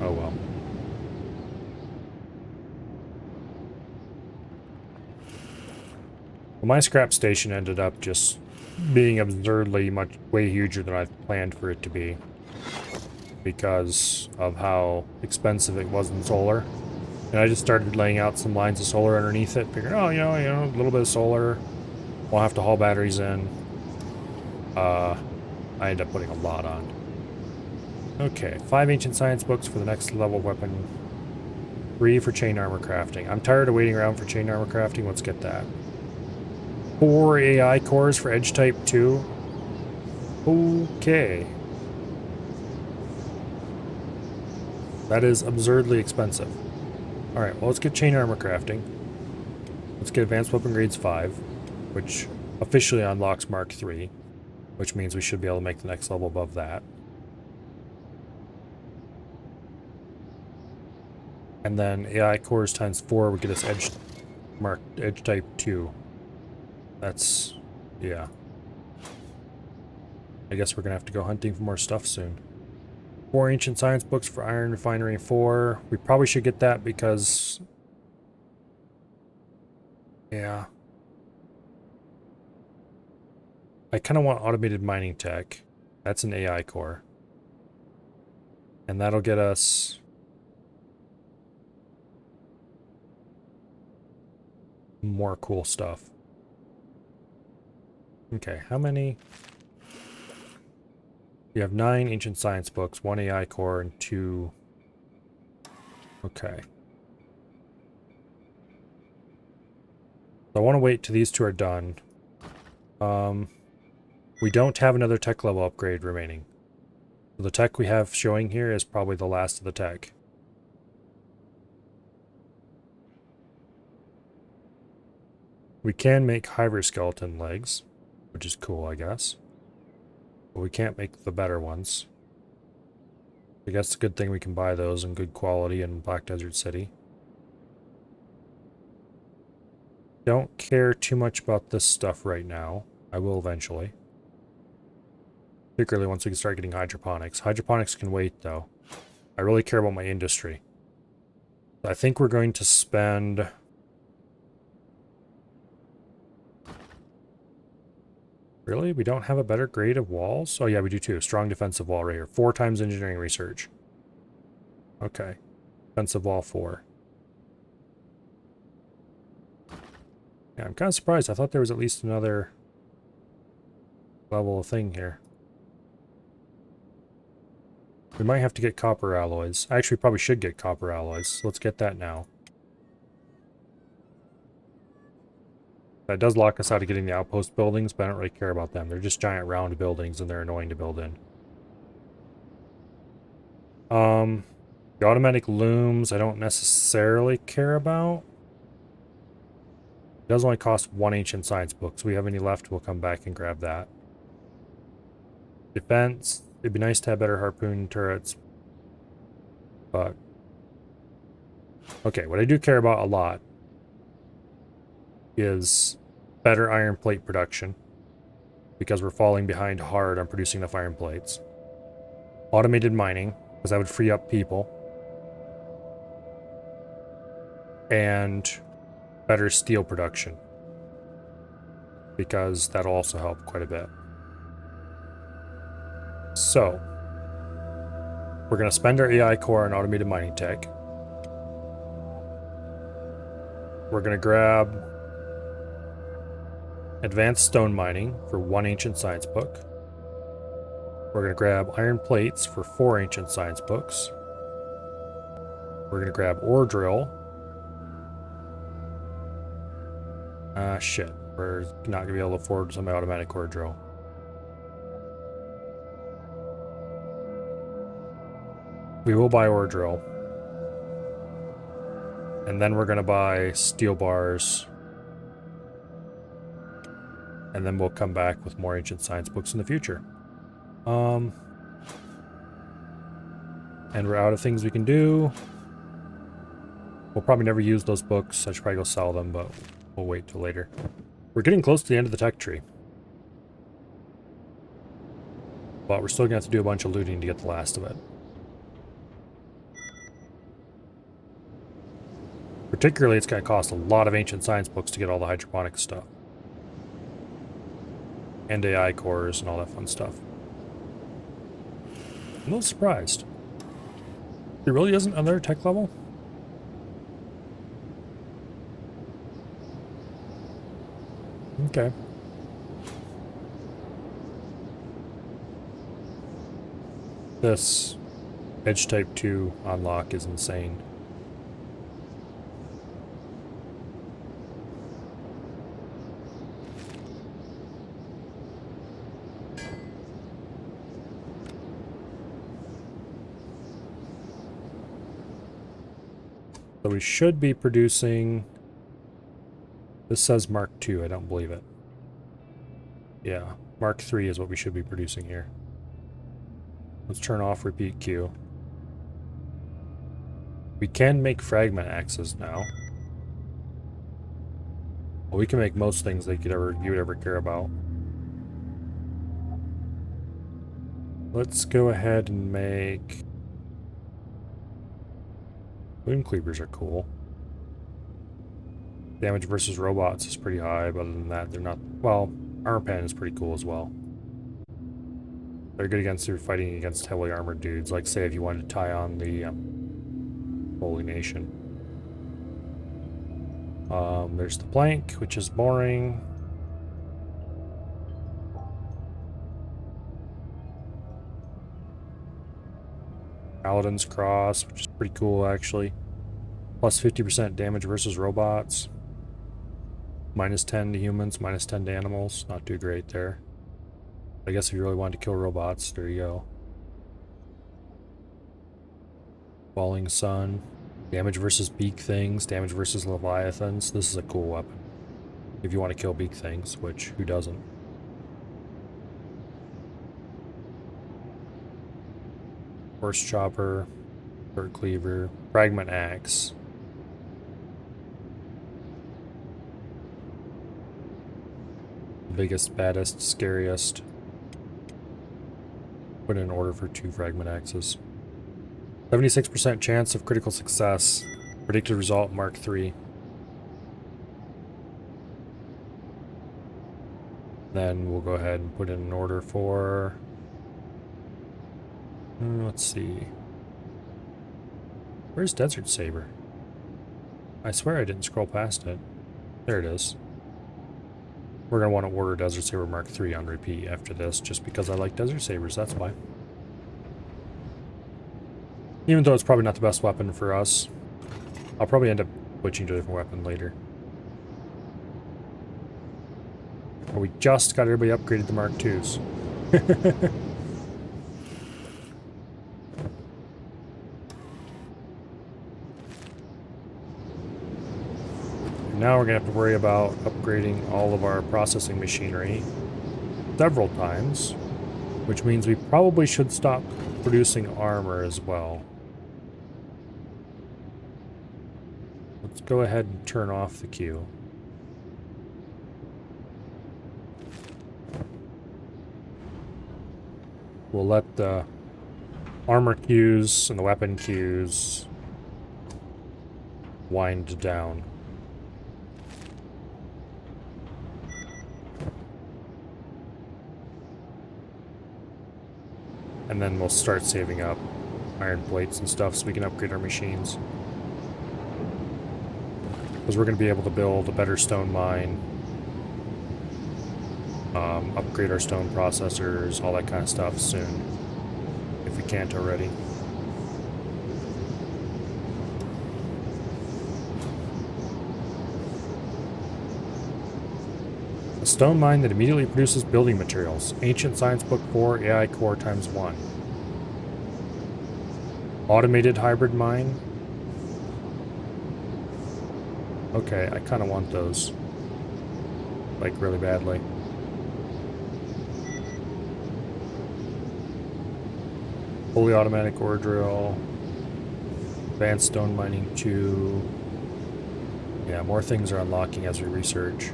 Oh well. Well, my scrap station ended up just being absurdly way huger than I planned for it to be, because of how expensive it was in solar. And I just started laying out some lines of solar underneath it, figuring, oh, you know, a little bit of solar. We'll have to haul batteries in. I ended up putting a lot on. Okay, 5 ancient science books for the next level weapon. 3 for chain armor crafting. I'm tired of waiting around for chain armor crafting. Let's get that. 4 AI cores for edge type 2. Okay. That is absurdly expensive. Alright, well, let's get chain armor crafting. Let's get advanced weapon grades 5, which officially unlocks Mark 3, which means we should be able to make the next level above that. And then AI cores times 4 would get us edge type 2. That's, yeah. I guess we're gonna have to go hunting for more stuff soon. 4 ancient science books for iron refinery 4. We probably should get that because, yeah. I kind of want automated mining tech. That's an AI core. And that'll get us more cool stuff. Okay, how many? You have 9 ancient science books, 1 AI core, and 2... Okay. So I want to wait till these 2 are done. We don't have another tech level upgrade remaining. So the tech we have showing here is probably the last of the tech. We can make Hyver skeleton legs, which is cool, I guess. But we can't make the better ones. I guess it's a good thing we can buy those in good quality in Black Desert City. Don't care too much about this stuff right now. I will eventually. Particularly once we can start getting hydroponics. Hydroponics can wait, though. I really care about my industry. I think we're going to spend... Really? We don't have a better grade of walls? Oh yeah, we do too. Strong defensive wall right here. 4 times engineering research. Okay. Defensive wall 4. Yeah, I'm kind of surprised. I thought there was at least another level of thing here. We might have to get copper alloys. Actually, we probably should get copper alloys. So let's get that now. That does lock us out of getting the outpost buildings, but I don't really care about them. They're just giant round buildings and they're annoying to build in. The automatic looms I don't necessarily care about. It does only cost 1 ancient science book, so if we have any left, we'll come back and grab that. Defense, it'd be nice to have better harpoon turrets, but... Okay, what I do care about a lot is better iron plate production, because we're falling behind hard on producing enough iron plates. Automated mining, because that would free up people. And better steel production, because that'll also help quite a bit. So, we're going to spend our AI core on automated mining tech. We're going to grab advanced stone mining for 1 ancient science book. We're going to grab iron plates for 4 ancient science books. We're going to grab ore drill. Shit. We're not going to be able to afford some automatic ore drill. We will buy ore drill. And then we're going to buy steel bars. And then we'll come back with more ancient science books in the future. And we're out of things we can do. We'll probably never use those books. I should probably go sell them, but we'll wait till later. We're getting close to the end of the tech tree. But we're still going to have to do a bunch of looting to get the last of it. Particularly, it's going to cost a lot of ancient science books to get all the hydroponic stuff. And AI cores and all that fun stuff. I'm a little surprised. There really isn't another tech level? Okay. This Edge Type 2 unlock is insane. So we should be producing... This says Mark II, I don't believe it. Yeah, Mark III is what we should be producing here. Let's turn off repeat queue. We can make fragment axes now. Well, we can make most things that you would ever care about. Let's go ahead and make... Boom cleavers are cool. Damage versus robots is pretty high, but other than that, they're not... Well, armor pen is pretty cool as well. They're good against you're fighting against heavily armored dudes, like say if you wanted to tie on the Holy Nation. There's the plank, which is boring. Paladin's Cross, which is pretty cool actually. Plus 50% damage versus robots. Minus 10 to humans, minus 10 to animals. Not too great there. I guess if you really wanted to kill robots, there you go. Falling Sun. Damage versus beak things. Damage versus leviathans. This is a cool weapon. If you want to kill beak things, which who doesn't? Horse Chopper. Dirt Cleaver. Fragment Axe. Biggest, baddest, scariest. Put in order for 2 fragment axes. 76% chance of critical success. Predicted result Mark 3. Then we'll go ahead and put in an order for... let's see. Where's Desert Saber? I swear I didn't scroll past it. There it is. We're going to want to order Desert Saber Mark 3 on repeat after this, just because I like Desert Sabers, that's why. Even though it's probably not the best weapon for us. I'll probably end up switching to a different weapon later. But we just got everybody upgraded to Mark 2s. Now we're going to have to worry about upgrading all of our processing machinery several times, which means we probably should stop producing armor as well. Let's go ahead and turn off the queue. We'll let the armor queues and the weapon queues wind down. And then we'll start saving up iron plates and stuff so we can upgrade our machines. Because we're going to be able to build a better stone mine, upgrade our stone processors, all that kind of stuff soon, if we can't already. A stone mine that immediately produces building materials. Ancient Science Book 4, AI Core ×1. Automated hybrid mine. Okay, I kind of want those. Like, really badly. Fully automatic ore drill. Advanced stone mining 2. Yeah, more things are unlocking as we research.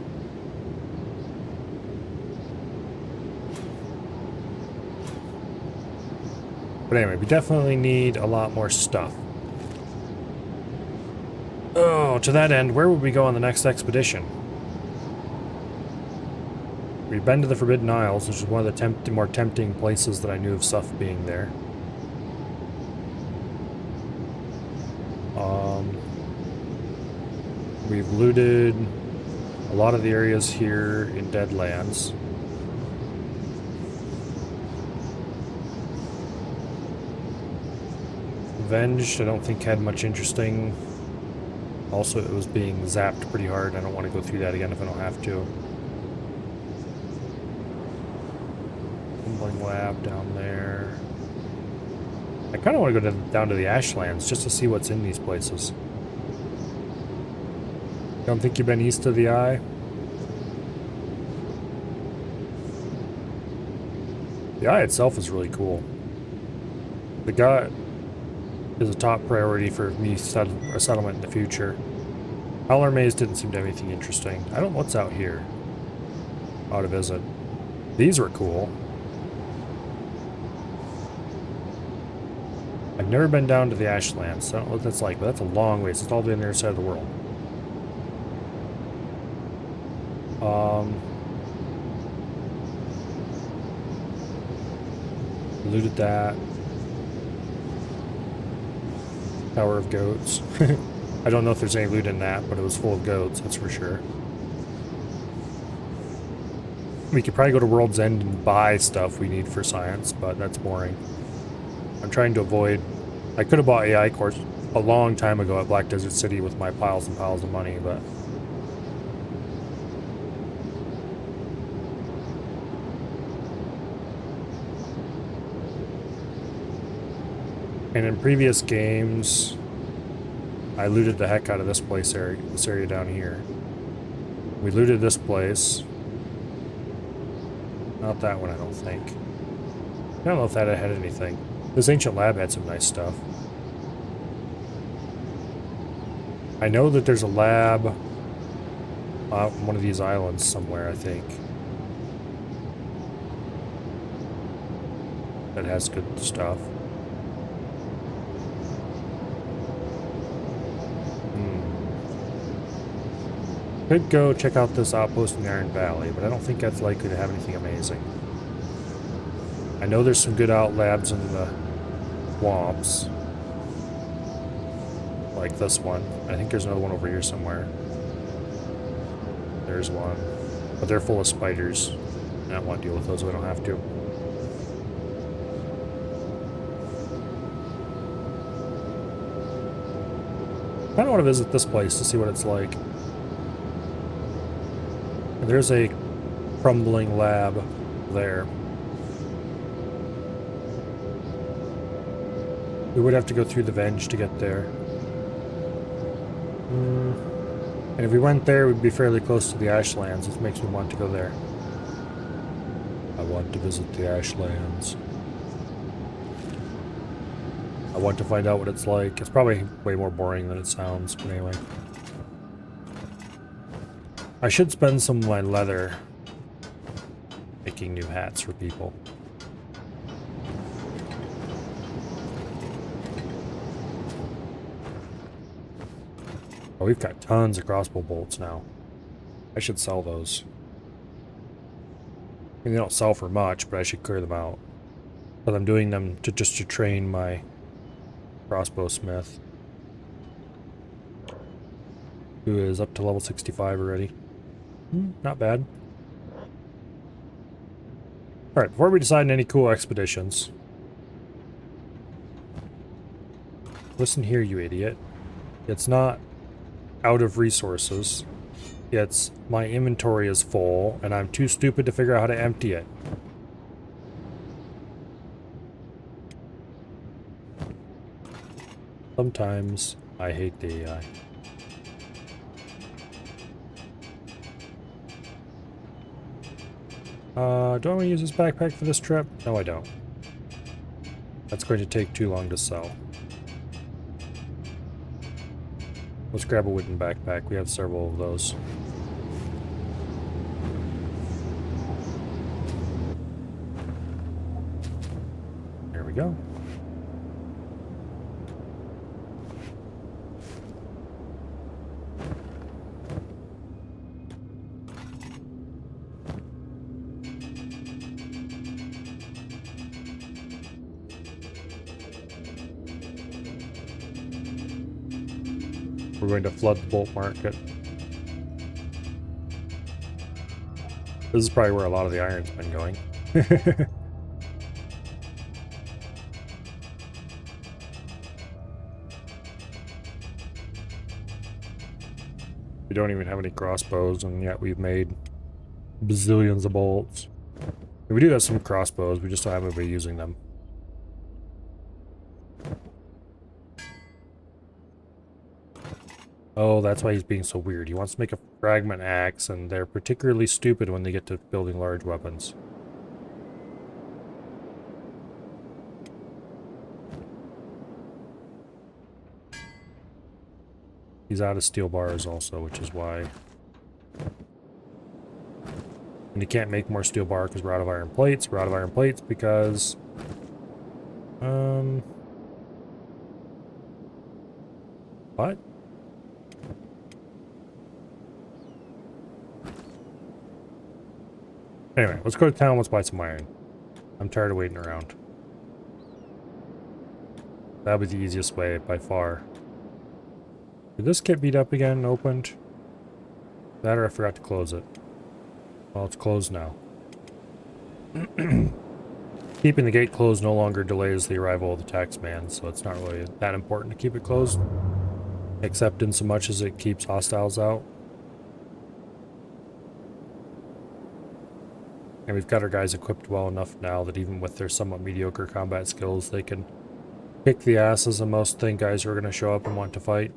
But anyway, we definitely need a lot more stuff. Oh, to that end, where would we go on the next expedition? We've been to the Forbidden Isles, which is one of the more tempting places that I knew of stuff being there. We've looted a lot of the areas here in Deadlands. Avenged, I don't think had much interesting. Also, it was being zapped pretty hard. I don't want to go through that again if I don't have to. Tumbling Lab down there. I kind of want to go down to the Ashlands just to see what's in these places. Don't think you've been east of the Eye? The Eye itself is really cool. The gut is a top priority for me a settlement in the future. Howler Maze didn't seem to have anything interesting. I don't know what's out here. Ought to visit. These were cool. I've never been down to the Ashlands, so I don't know what that's like, but that's a long ways. It's all the other side of the world. Looted that. Tower of Goats. I don't know if there's any loot in that, but it was full of goats, that's for sure. We could probably go to World's End and buy stuff we need for science, but that's boring. I'm trying to avoid... I could have bought AI cores a long time ago at Black Desert City with my piles and piles of money, but... And in previous games, I looted the heck out of this area down here. We looted this place. Not that one, I don't think. I don't know if that had anything. This ancient lab had some nice stuff. I know that there's a lab on one of these islands somewhere, I think. That has good stuff. Could go check out this outpost in the Iron Valley, but I don't think that's likely to have anything amazing. I know there's some good out labs in the swamps. Like this one. I think there's another one over here somewhere. There's one. But they're full of spiders. I don't want to deal with those, so I don't have to. I kind of want to visit this place to see what it's like. There's a crumbling lab there. We would have to go through the Venge to get there. And if we went there, we'd be fairly close to the Ashlands, which makes me want to go there. I want to visit the Ashlands. I want to find out what it's like. It's probably way more boring than it sounds, but anyway. I should spend some of my leather making new hats for people. Oh, we've got tons of crossbow bolts now. I should sell those. I mean, they don't sell for much, but I should clear them out. But I'm doing them to just to train my crossbow smith, who is up to level 65 already. Not bad. Alright, before we decide on any cool expeditions. Listen here, you idiot. It's not out of resources. It's my inventory is full, and I'm too stupid to figure out how to empty it. Sometimes I hate the AI. Do I want to use this backpack for this trip? No, I don't. That's going to take too long to sell. Let's grab a wooden backpack. We have several of those. There we go. We're going to flood the bolt market. This is probably where a lot of the iron's been going. We don't even have any crossbows, and yet we've made bazillions of bolts. We do have some crossbows, we just don't have anybody using them. Oh, that's why he's being so weird. He wants to make a fragment axe, and they're particularly stupid when they get to building large weapons. He's out of steel bars also, which is why. And he can't make more steel bar because we're out of iron plates. We're out of iron plates because... What? Anyway, let's go to town, let's buy some iron. I'm tired of waiting around. That'll be the easiest way, by far. Did this get beat up again and opened? That or I forgot to close it. Well, it's closed now. Keeping the gate closed no longer delays the arrival of the taxman, so it's not really that important to keep it closed. Except in so much as it keeps hostiles out. And we've got our guys equipped well enough now that even with their somewhat mediocre combat skills, they can kick the asses of most guys who are going to show up and want to fight.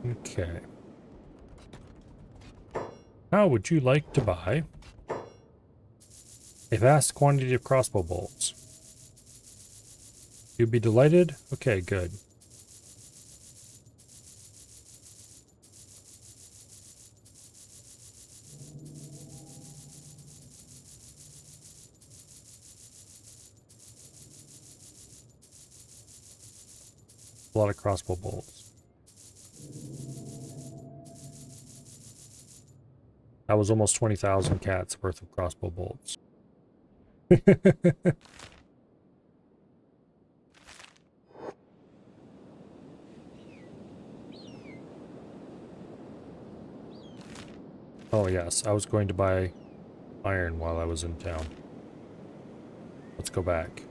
Okay. How would you like to buy a vast quantity of crossbow bolts? You'd be delighted? Okay, good. A lot of crossbow bolts. That was almost 20,000 cats worth of crossbow bolts. Oh yes, I was going to buy iron while I was in town. Let's go back.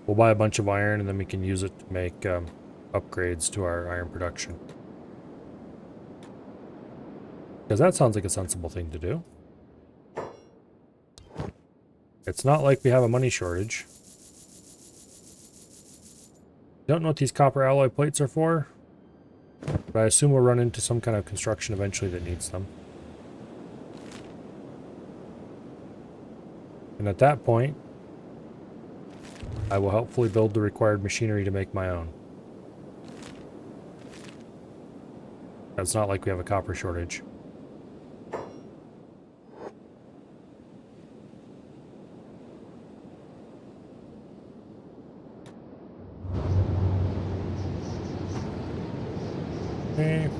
We'll buy a bunch of iron and then we can use it to make upgrades to our iron production. Because that sounds like a sensible thing to do. It's not like we have a money shortage. Don't know what these copper alloy plates are for, but I assume we'll run into some kind of construction eventually that needs them. And at that point, I will hopefully build the required machinery to make my own. It's not like we have a copper shortage. Okay.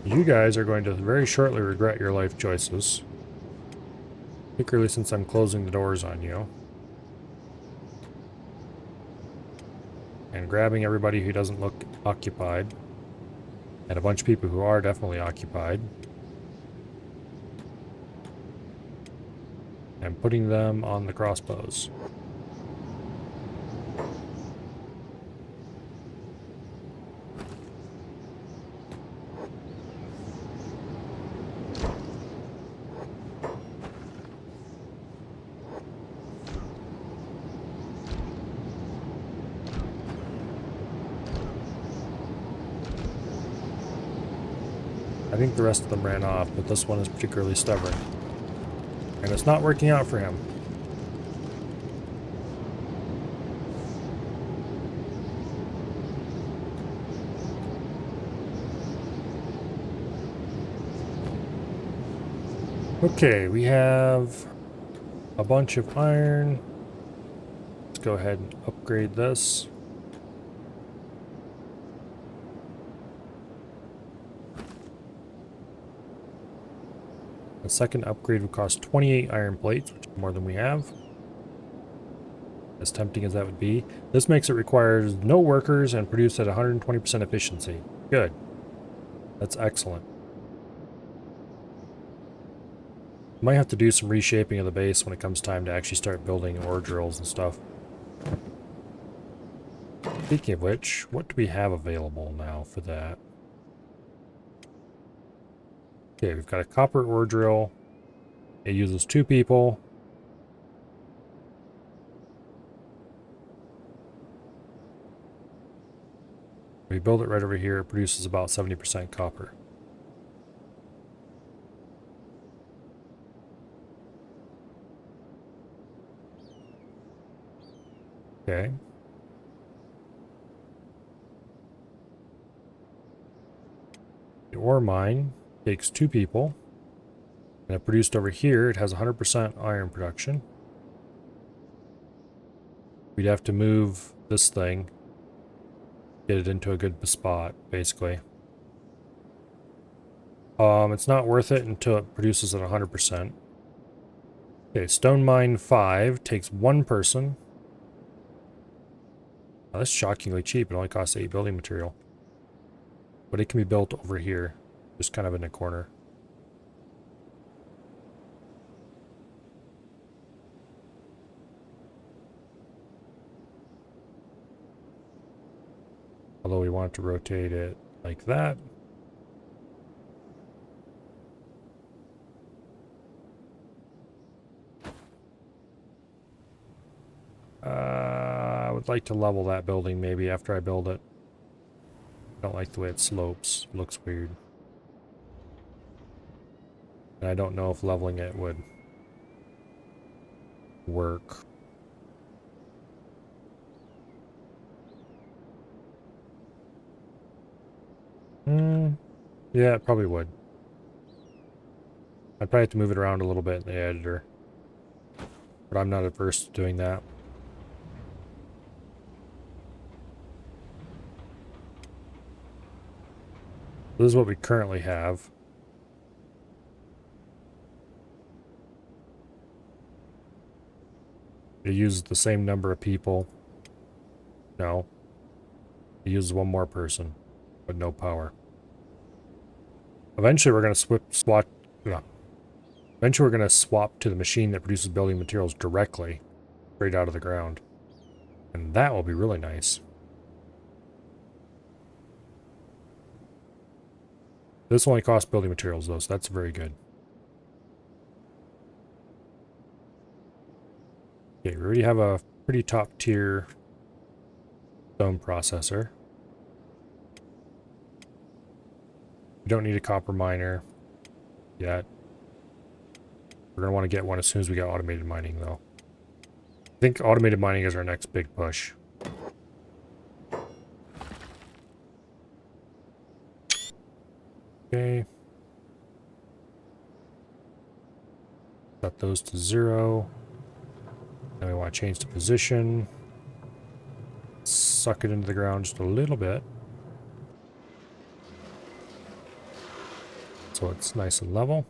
You guys are going to very shortly regret your life choices. Particularly since I'm closing the doors on you. And grabbing everybody who doesn't look occupied. And a bunch of people who are definitely occupied. And putting them on the crossbows. I think the rest of them ran off, but this one is particularly stubborn. And it's not working out for him. Okay, we have a bunch of iron. Let's go ahead and upgrade this. The second upgrade would cost 28 iron plates, which is more than we have. As tempting as that would be. This makes it requires no workers and produce at 120% efficiency. Good. That's excellent. Might have to do some reshaping of the base when it comes time to actually start building ore drills and stuff. Speaking of which, what do we have available now for that? Okay, we've got a copper ore drill. It uses 2 people. We build it right over here. It produces about 70% copper. Okay. The ore mine takes 2 people. And it produced over here, it has 100% iron production. We'd have to move this thing, get it into a good spot, basically. It's not worth it until it produces at 100%. Okay, Stone Mine 5 takes 1 person. Now, that's shockingly cheap. It only costs 8 building material. But it can be built over here, just kind of in a corner. Although we want to rotate it like that. I would like to level that building maybe after I build it. I don't like the way it slopes. It looks weird. And I don't know if leveling it would work. Yeah, it probably would. I'd probably have to move it around a little bit in the editor, but I'm not adverse to doing that. This is what we currently have. It uses the same number of people. No. It uses one more person, but no power. Eventually we're going to swap. No. Eventually we're going to swap to the machine that produces building materials directly, straight out of the ground. And that will be really nice. This only costs building materials though, so that's very good. Okay, we already have a pretty top tier stone processor. We don't need a copper miner yet. We're going to want to get one as soon as we get automated mining though. I think automated mining is our next big push. Okay. Set those to 0. Then we want to change the position. Suck it into the ground just a little bit. So it's nice and level.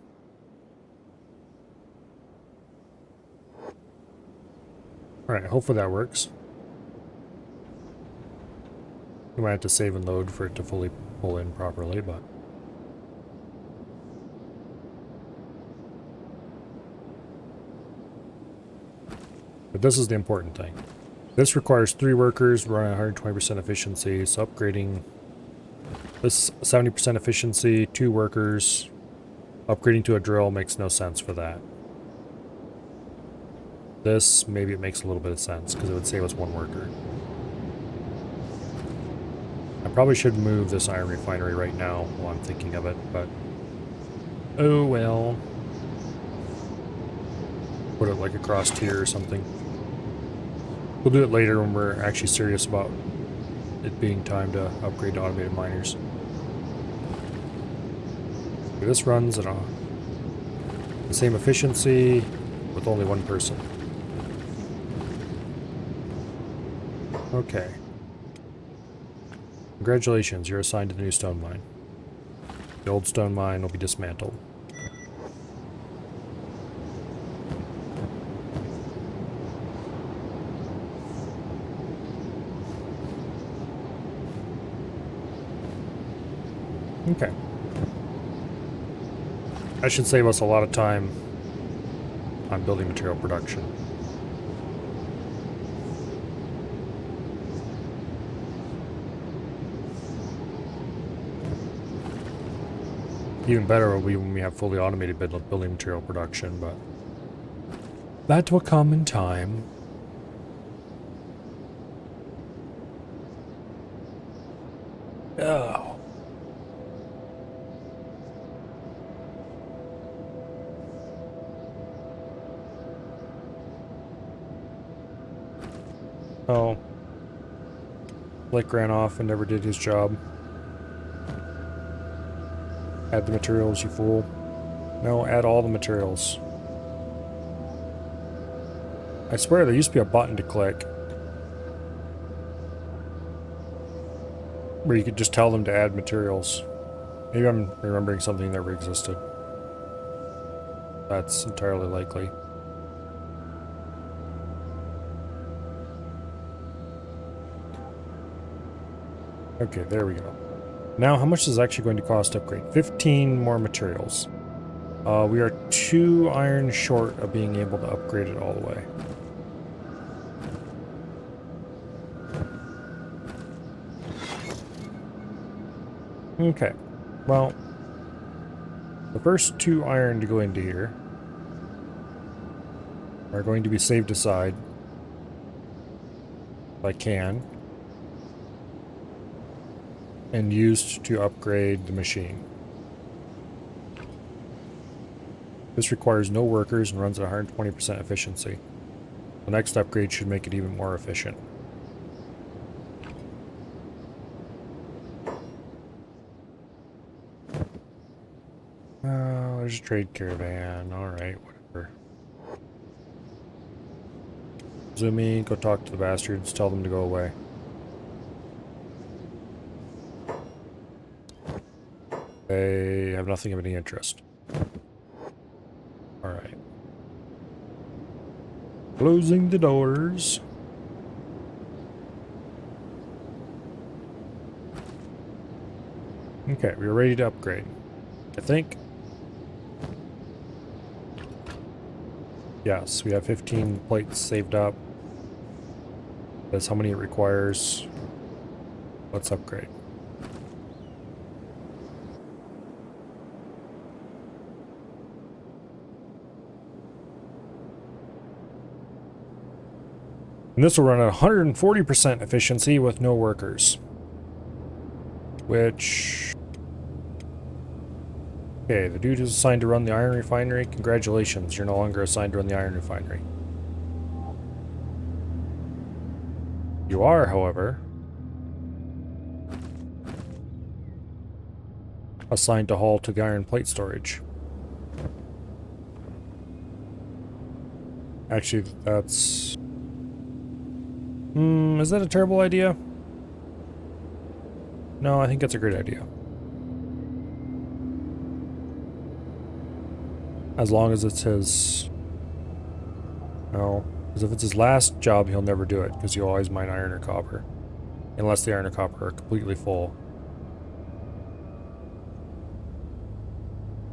Alright, hopefully that works. We might have to save and load for it to fully pull in properly, but... But this is the important thing. This requires 3 workers running 120% efficiency, so upgrading this 70% efficiency, 2 workers. Upgrading to a drill makes no sense for that. This, maybe it makes a little bit of sense, because it would save us 1 worker. I probably should move this iron refinery right now while I'm thinking of it, but... Oh well. Put it like across here or something. We'll do it later when we're actually serious about it being time to upgrade to automated miners. Okay, this runs at the same efficiency with only 1 person. Okay. Congratulations, you're assigned to the new stone mine. The old stone mine will be dismantled. Okay. That should save us a lot of time on building material production. Even better will be when we have fully automated building material production, but that will come in time. Oh. Oh. Blake ran off and never did his job. Add the materials, you fool. No, add all the materials. I swear there used to be a button to click where you could just tell them to add materials. Maybe I'm remembering something that never existed. That's entirely likely. Okay, there we go. Now, how much is it actually going to cost to upgrade? 15 more materials. We are 2 iron short of being able to upgrade it all the way. Okay, well, the first 2 iron to go into here are going to be saved aside, if I can, and used to upgrade the machine. This requires no workers and runs at 120% efficiency. The next upgrade should make it even more efficient. There's a trade caravan. Alright, whatever. Zumi, go talk to the bastards. Tell them to go away. They have nothing of any interest. Alright. Closing the doors. Okay, we're ready to upgrade. I think. Yes, we have 15 plates saved up. That's how many it requires. Let's upgrade. And this will run at 140% efficiency with no workers. Which... Okay, the dude is assigned to run the iron refinery. Congratulations, you're no longer assigned to run the iron refinery. You are, however, assigned to haul to the iron plate storage. Actually, that's... is that a terrible idea? No, I think that's a great idea. As long as it's his... No. Because if it's his last job, he'll never do it, because he'll always mine iron or copper. Unless the iron or copper are completely full.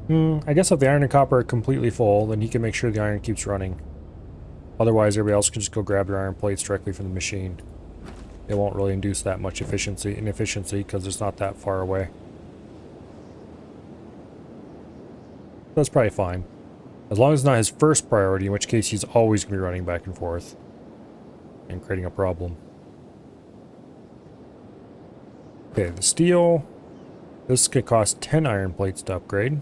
I guess if the iron and copper are completely full, then he can make sure the iron keeps running. Otherwise, everybody else can just go grab their iron plates directly from the machine. It won't really induce that much inefficiency, because it's not that far away. That's probably fine. As long as it's not his first priority, in which case he's always going to be running back and forth. And creating a problem. Okay, the steel. This could cost 10 iron plates to upgrade.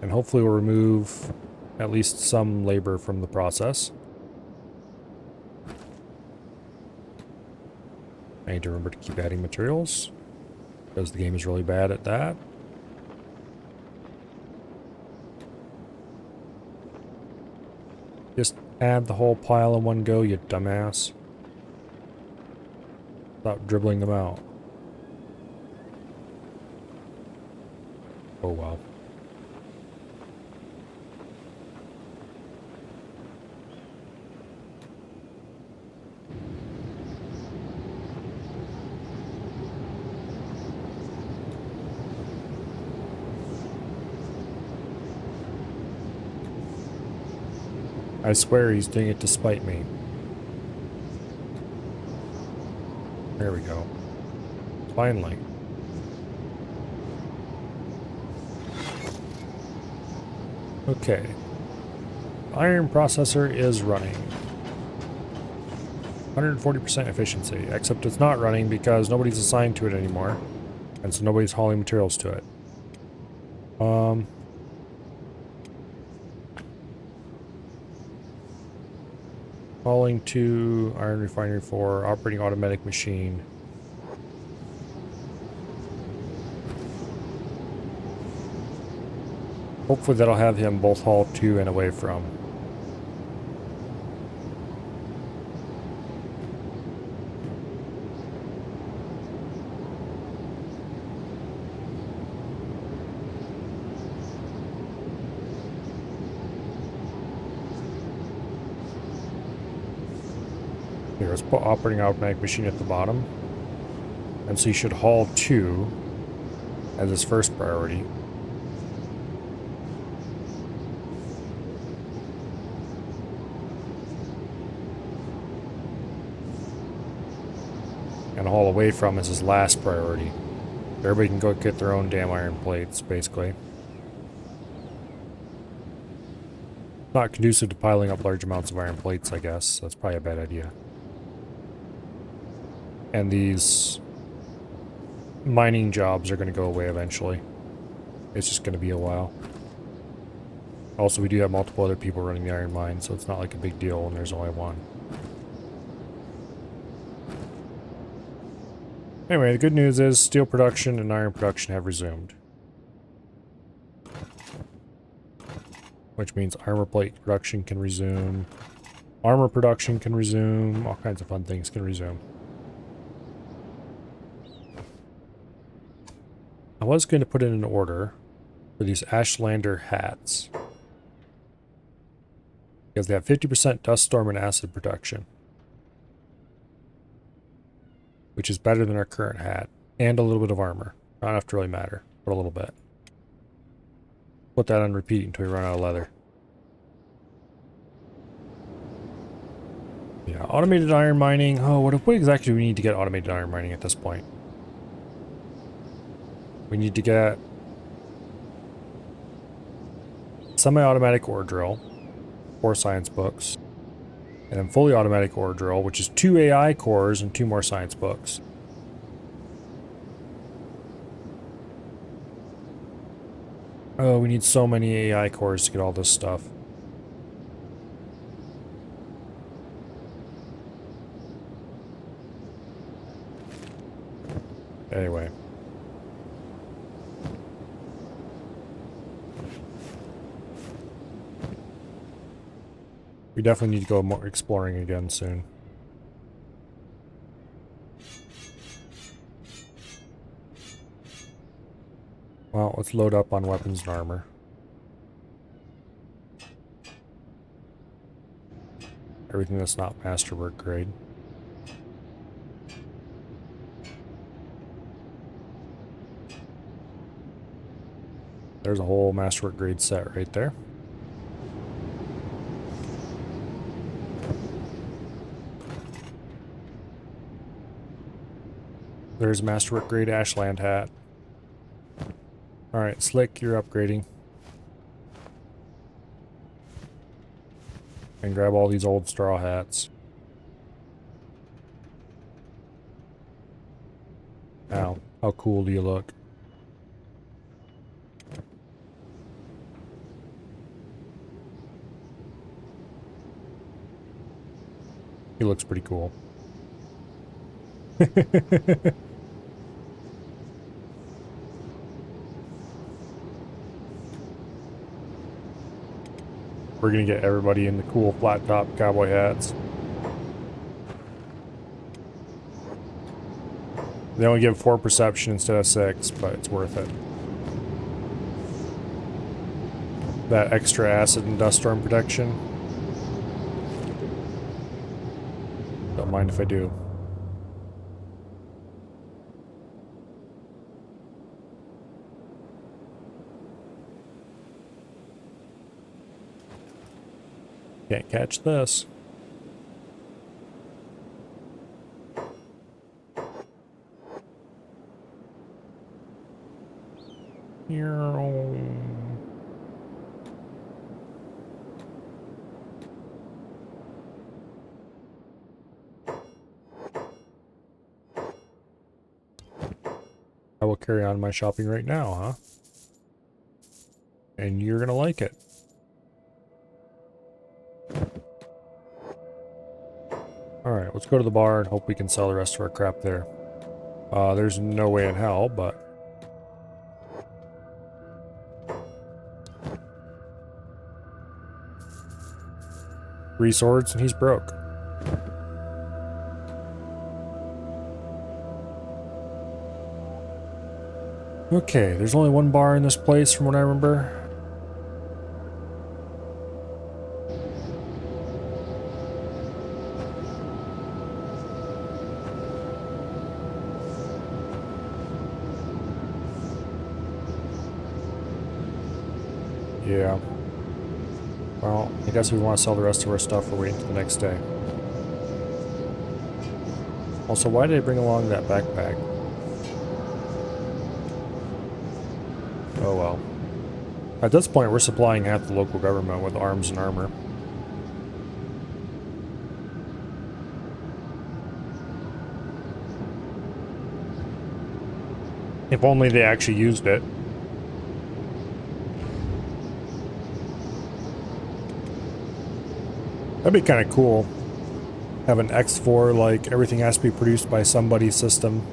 And hopefully we'll remove at least some labor from the process. I need to remember to keep adding materials, because the game is really bad at that. Just add the whole pile in one go, you dumbass. Stop dribbling them out. Oh wow. I swear he's doing it to spite me. There we go. Finally. Okay. Iron processor is running. 140% efficiency, except it's not running because nobody's assigned to it anymore. And so nobody's hauling materials to it. Hauling to Iron Refinery 4, operating automatic machine. Hopefully that'll have him both haul to and away from. Here, let's put operating automatic machine at the bottom. And so you should haul to as his first priority. And haul away from is his last priority. Everybody can go get their own damn iron plates, basically. Not conducive to piling up large amounts of iron plates, I guess. That's probably a bad idea. And these mining jobs are going to go away eventually. It's just going to be a while. Also, we do have multiple other people running the iron mine, so it's not like a big deal when there's only one. Anyway, the good news is steel production and iron production have resumed. which means armor plate production can resume, armor production can resume, all kinds of fun things can resume. I was going to put in an order for these Ashlander hats, because they have 50% dust storm and acid protection, which is better than our current hat, and a little bit of armor. Not enough to really matter, but a little bit. Put that on repeat until we run out of leather. Yeah, automated iron mining. Oh, what exactly do we need to get automated iron mining at this point? We need to get semi-automatic ore drill, 4 science books, and then fully automatic ore drill, which is 2 AI cores and 2 more science books. Oh, we need so many AI cores to get all this stuff. Anyway. We definitely need to go more exploring again soon. Well, let's load up on weapons and armor. Everything that's not masterwork grade. There's a whole masterwork grade set right there. There's a masterwork grade Ashland hat. Alright, Slick, you're upgrading. And grab all these old straw hats. Ow, how cool do you look? He looks pretty cool. We're gonna get everybody in the cool flat top cowboy hats. They only give 4 perception instead of 6, but it's worth it. That extra acid and dust storm protection. Don't mind if I do. Can't catch this. I will carry on my shopping right now, huh? And you're gonna like it. Alright, let's go to the bar and hope we can sell the rest of our crap there. There's no way in hell, but... Three swords and he's broke. Okay, there's only one bar in this place from what I remember. Yeah. Well, I guess we want to sell the rest of our stuff. We're waiting until the next day. Also, why did I bring along that backpack? Oh well. At this point, we're supplying half the local government with arms and armor. If only they actually used it. That'd be kind of cool. Have an X4, like, everything has to be produced by somebody's system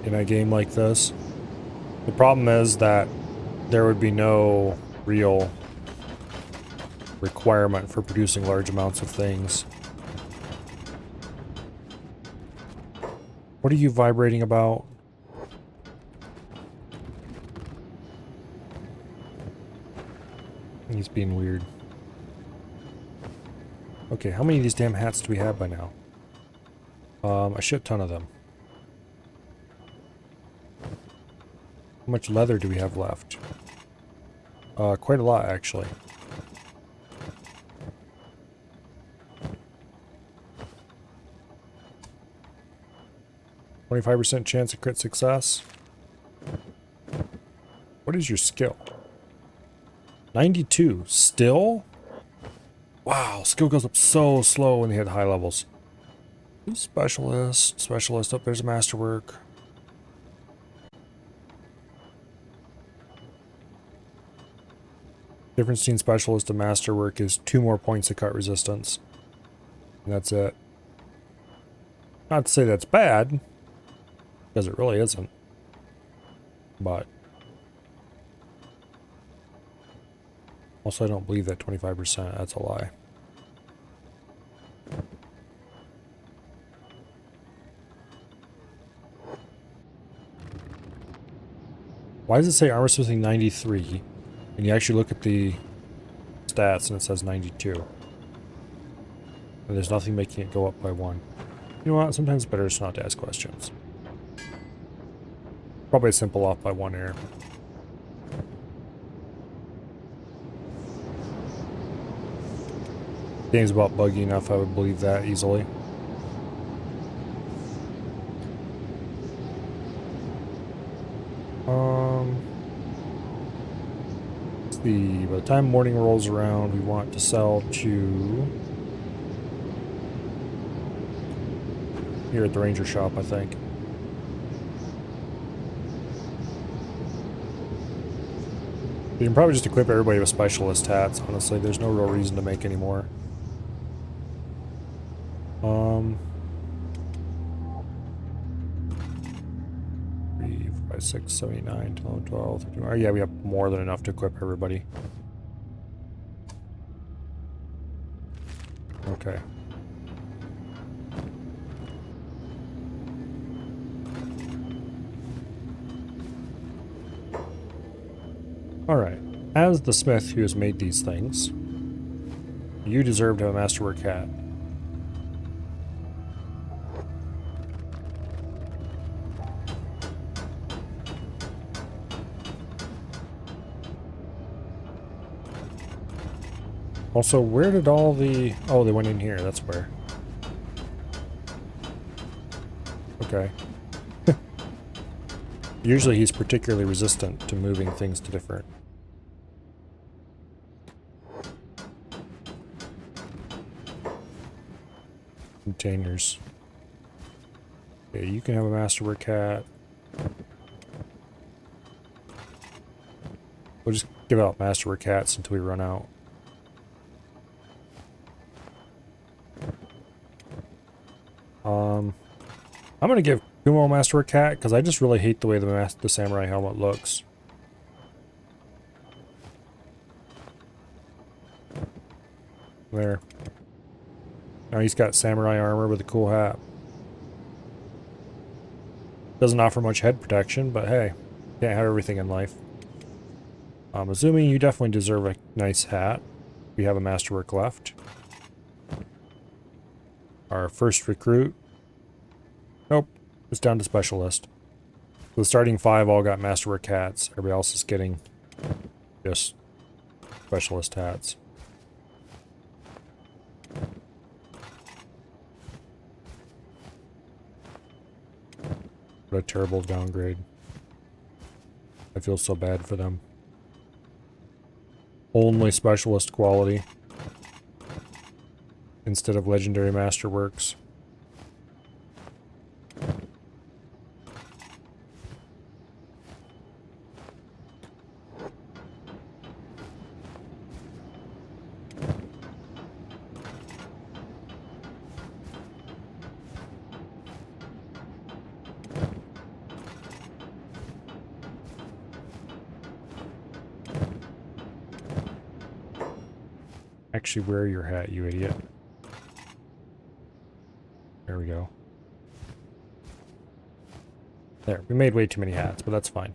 in a game like this. The problem is that there would be no real requirement for producing large amounts of things. What are you vibrating about? He's being weird. Okay, how many of these damn hats do we have by now? A shit ton of them. How much leather do we have left? Quite a lot, actually. %, chance of crit success. What is your skill? 92. Still? Wow, skill goes up so slow when they hit high levels. Specialist. Specialist. Oh, there's a masterwork. Difference between specialist and masterwork is 2 more points of cut resistance. And that's it. Not to say that's bad, because it really isn't. But also, I don't believe that 25%. That's a lie. Why does it say armor smithing 93? And you actually look at the stats and it says 92. And there's nothing making it go up by 1. You know what? Sometimes it's better just not to ask questions. Probably a simple off by 1 error. Game's about buggy enough, I would believe that easily. Let's see. By the time morning rolls around, we want to sell to here at the ranger shop, I think. You can probably just equip everybody with specialist hats, honestly. There's no real reason to make any more. 3, 5, 6, 7, 8, 9, 10, 12, 13. Oh, yeah, we have more than enough to equip everybody. Okay. Alright. As the smith who has made these things, you deserve to have a masterwork hat. Also, where did all the... Oh, they went in here. That's where. Okay. Usually he's particularly resistant to moving things to different... containers. Okay, you can have a masterwork hat. We'll just give out masterwork hats until we run out. I'm gonna give Kumo a masterwork hat because I just really hate the way the samurai helmet looks. There. Now he's got samurai armor with a cool hat. Doesn't offer much head protection, but hey, can't have everything in life. I'm assuming you definitely deserve a nice hat. We have a masterwork left. Our first recruit. Nope, it's down to specialist. So the starting 5 all got masterwork hats. Everybody else is getting just specialist hats. What a terrible downgrade. I feel so bad for them. Only specialist quality instead of legendary masterworks. Actually, wear your hat, you idiot. There we go. There, we made way too many hats, but that's fine.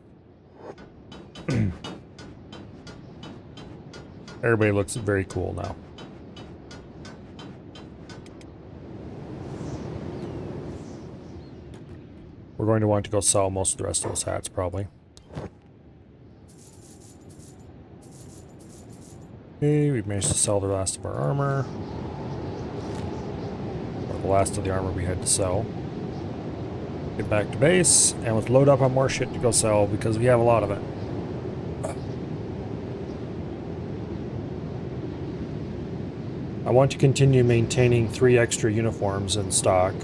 Everybody looks very cool now. We're going to want to go sell most of the rest of those hats, probably. Okay, we've managed to sell the last of our armor. Or the last of the armor we had to sell. Get back to base, and let's load up on more shit to go sell, because we have a lot of it. I want to continue maintaining 3 extra uniforms in stock.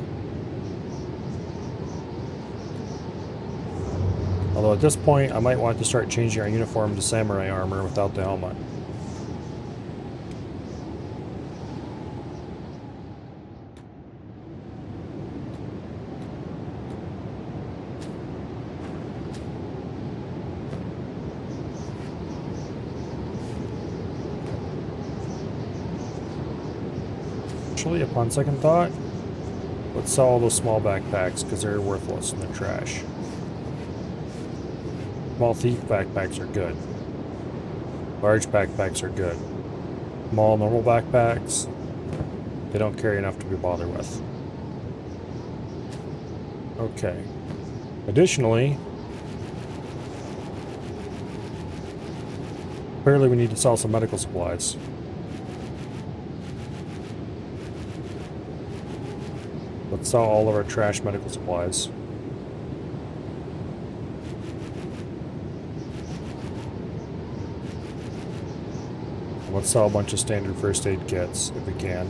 Although at this point, I might want to start changing our uniform to samurai armor without the helmet. Actually, upon second thought, let's sell all those small backpacks because they're worthless and they're trash. Small thief backpacks are good. Large backpacks are good. Small normal backpacks, they don't carry enough to be bothered with. Okay. Additionally, clearly we need to sell some medical supplies. Let's sell all of our trash medical supplies. Let's sell a bunch of standard first aid kits if we can.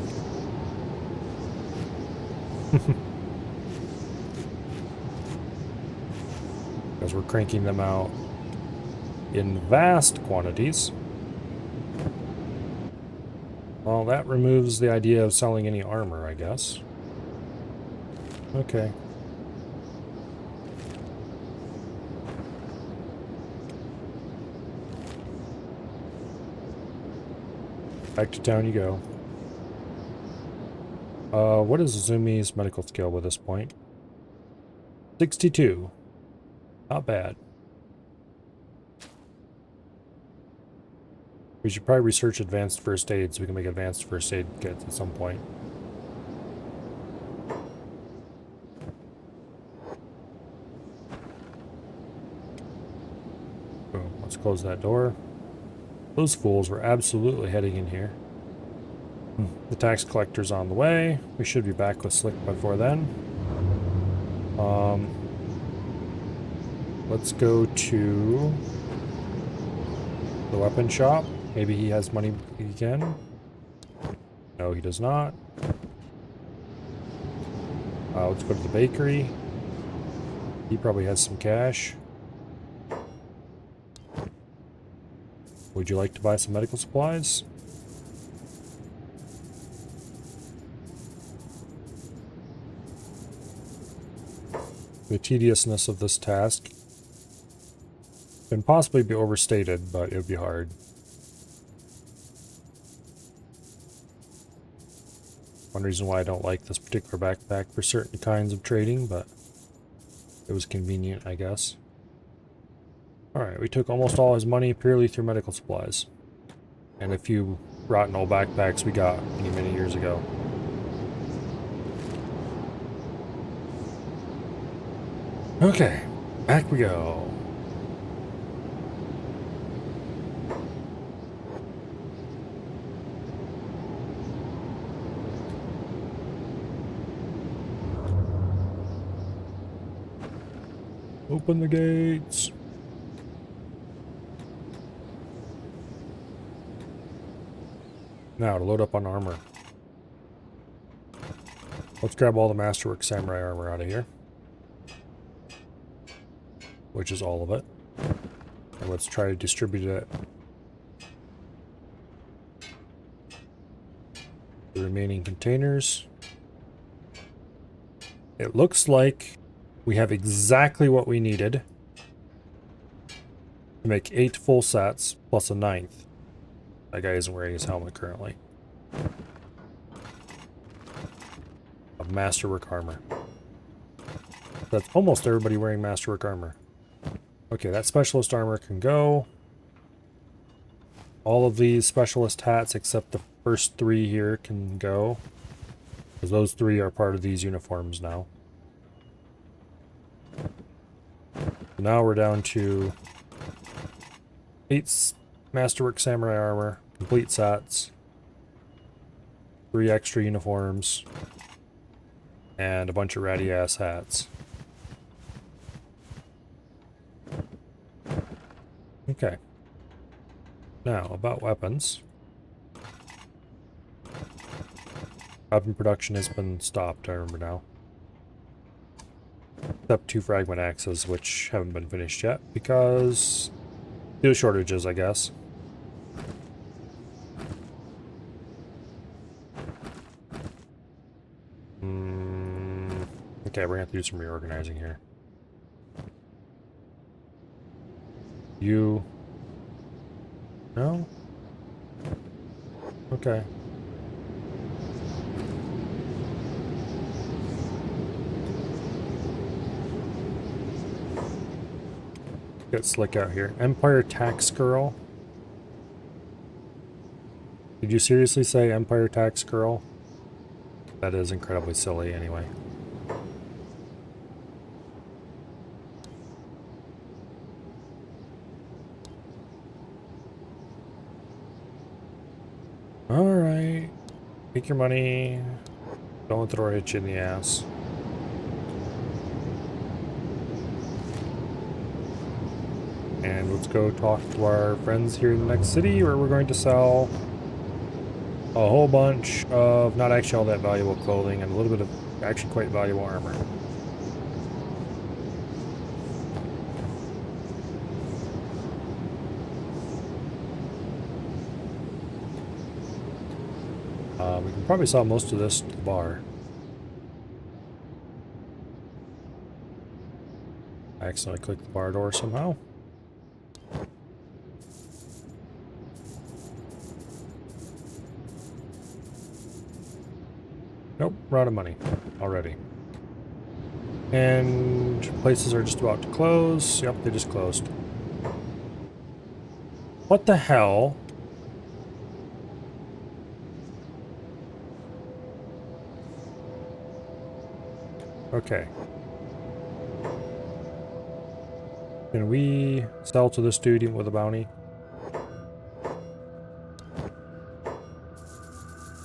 Because we're cranking them out in vast quantities. Well, that removes the idea of selling any armor, I guess. Okay. Back to town you go. What is Zumi's medical skill at this point? 62. Not bad. We should probably research advanced first aid so we can make advanced first aid kits at some point. Boom. Let's close that door. Those fools were absolutely heading in here. The tax collector's on the way. We should be back with Slick before then. Let's go to the weapon shop. Maybe he has money again. No, he does not. Let's go to the bakery. He probably has some cash. Would you like to buy some medical supplies? The tediousness of this task can possibly be overstated, but it would be hard. One reason why I don't like this particular backpack for certain kinds of trading, but it was convenient, I guess. Alright, we took almost all his money purely through medical supplies. And a few rotten old backpacks we got many, many years ago. Okay, back we go. Open the gates. Now to load up on armor. Let's grab all the Masterwork Samurai armor out of here. Which is all of it. And let's try to distribute it. The remaining containers. It looks like we have exactly what we needed to make 8 full sets plus a 9th. That guy isn't wearing his helmet currently. Of Masterwork armor. That's almost everybody wearing Masterwork armor. Okay, that specialist armor can go. All of these specialist hats except the first 3 here can go. Because those 3 are part of these uniforms now. So now we're down to 8 Masterwork Samurai armor, complete sets, 3 extra uniforms, and a bunch of ratty ass hats. Okay. Now, about weapons. Weapon production has been stopped, I remember now. Except 2 fragment axes, which haven't been finished yet, because steel shortages, I guess. Okay, we're gonna have to do some reorganizing here. You... No? Okay. Get slick out here. Empire Tax Girl. Did you seriously say Empire Tax Girl? That is incredibly silly anyway. Alright. Take your money. Don't let the door hit you in the ass. And let's go talk to our friends here in the next city where we're going to sell a whole bunch of not actually all that valuable clothing and a little bit of actually quite valuable armor. We can probably sell most of this to the bar. I accidentally clicked the bar door somehow. Nope, we're out of money already. And places are just about to close. Yep, they just closed. What the hell? Okay. Can we sell to this dude even with a bounty?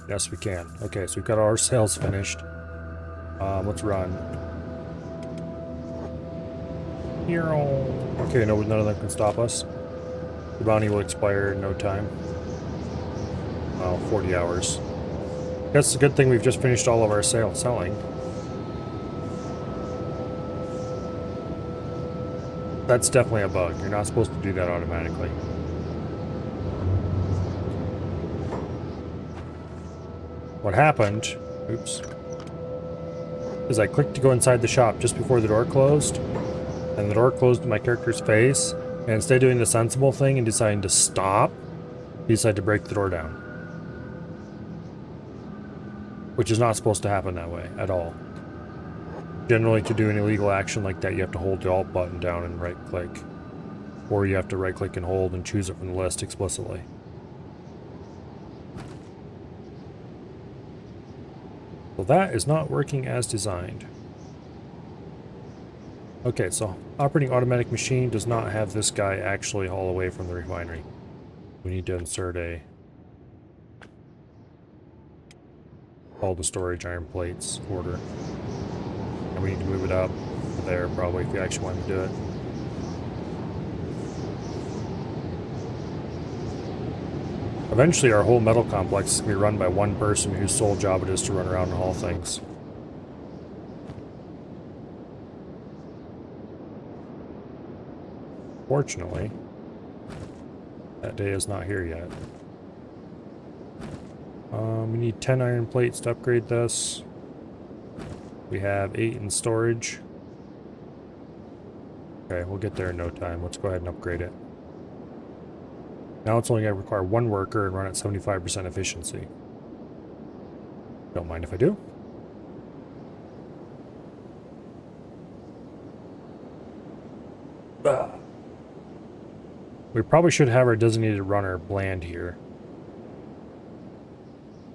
Yes, we can. Okay, so we've got our sales finished. Let's run. Okay, no, none of them can stop us. The bounty will expire in no time. 40 hours. That's a good thing we've just finished all of our selling. That's definitely a bug. You're not supposed to do that automatically. What happened, oops, is I clicked to go inside the shop just before the door closed, and the door closed in my character's face, and instead of doing the sensible thing and deciding to stop, he decided to break the door down. Which is not supposed to happen that way at all. Generally, to do an illegal action like that, you have to hold the Alt button down and right-click. Or you have to right-click and hold and choose it from the list explicitly. Well, that is not working as designed. Okay, so operating automatic machine does not have this guy actually haul away from the refinery. We need to insert a... all the storage iron plates order. And we need to move it up there probably if we actually want to do it. Eventually our whole metal complex is going to be run by one person whose sole job it is to run around and haul things. Fortunately, that day is not here yet. We need 10 iron plates to upgrade this. We have 8 in storage. Okay, we'll get there in no time. Let's go ahead and upgrade it. Now it's only going to require one worker and run at 75% efficiency. Don't mind if I do. We probably should have our designated runner, Bland, here.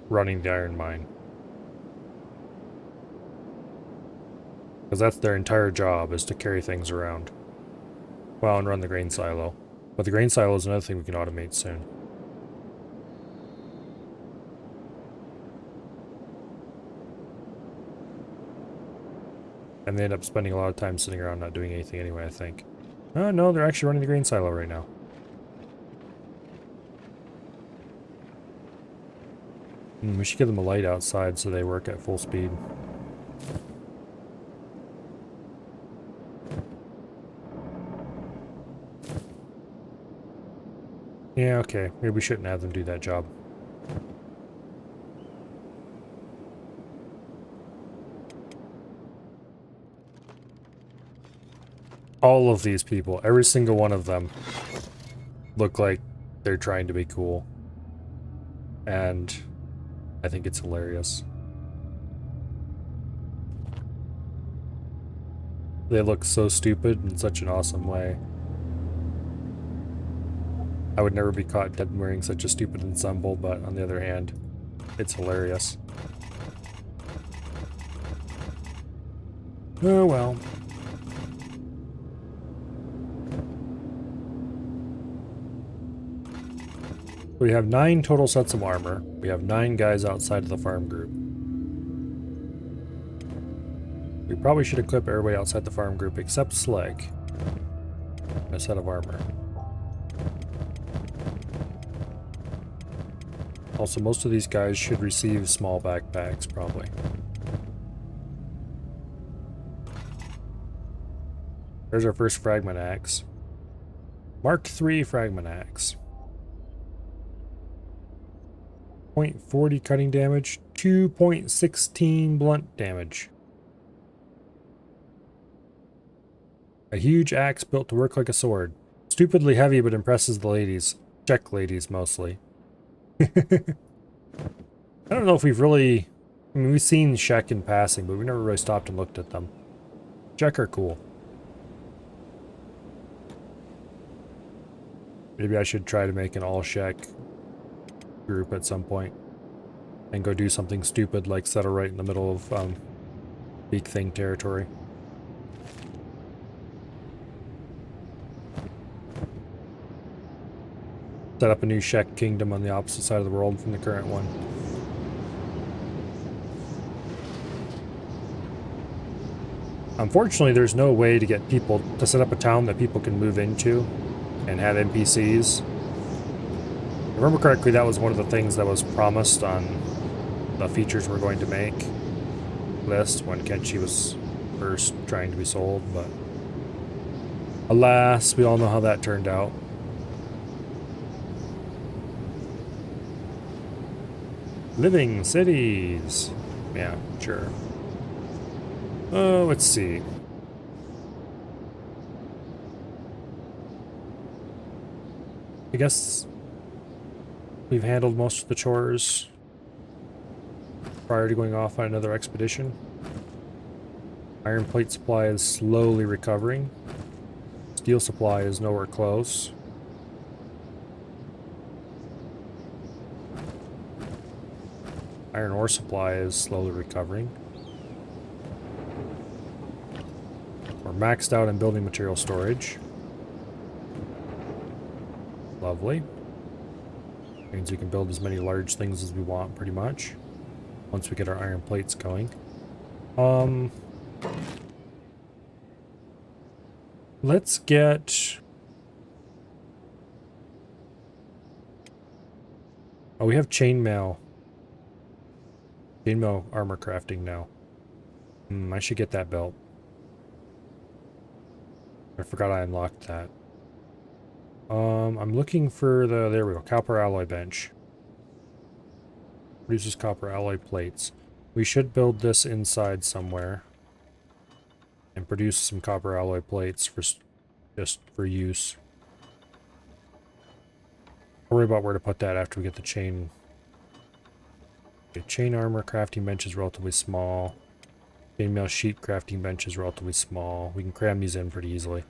Running the iron mine. Because that's their entire job, is to carry things around. Well, and run the grain silo. But the grain silo is another thing we can automate soon. And they end up spending a lot of time sitting around not doing anything anyway, I think. Oh, no, they're actually running the grain silo right now. We should give them a light outside so they work at full speed. Yeah, okay. Maybe we shouldn't have them do that job. All of these people, every single one of them, look like they're trying to be cool. And I think it's hilarious. They look so stupid in such an awesome way. I would never be caught dead wearing such a stupid ensemble, but on the other hand, it's hilarious. Oh well. We have 9 total sets of armor. We have 9 guys outside of the farm group. We probably should equip everybody outside the farm group except Slag. A set of armor. Also, most of these guys should receive small backpacks, probably. There's our first fragment axe. Mark III fragment axe. 0.40 cutting damage, 2.16 blunt damage. A huge axe built to work like a sword. Stupidly heavy but impresses the ladies. Czech ladies mostly. I don't know if we've really... I mean, we've seen Czech in passing, but we never really stopped and looked at them. Czech are cool. Maybe I should try to make an all-Czech group at some point. And go do something stupid like settle right in the middle of Big Thing territory. Set up a new Czech kingdom on the opposite side of the world from the current one. Unfortunately, there's no way to get people to set up a town that people can move into and have NPCs. If I remember correctly, that was one of the things that was promised on the features we're going to make list when Kenshi was first trying to be sold, but alas, we all know how that turned out. Living cities. Yeah, sure. Oh, let's see. I guess we've handled most of the chores prior to going off on another expedition. Iron plate supply is slowly recovering. Steel supply is nowhere close. Iron ore supply is slowly recovering. We're maxed out in building material storage. Lovely. Means we can build as many large things as we want, pretty much. Once we get our iron plates going. Let's get... Oh, we have chainmail. Chainmail armor crafting now. I should get that belt. I forgot I unlocked that. I'm looking for the... There we go. Copper alloy bench. Produces copper alloy plates. We should build this inside somewhere. And produce some copper alloy plates for just for use. I'll worry about where to put that after we get the chain Okay, chain armor crafting bench is relatively small. Chainmail sheet crafting bench is relatively small. We can cram these in pretty easily.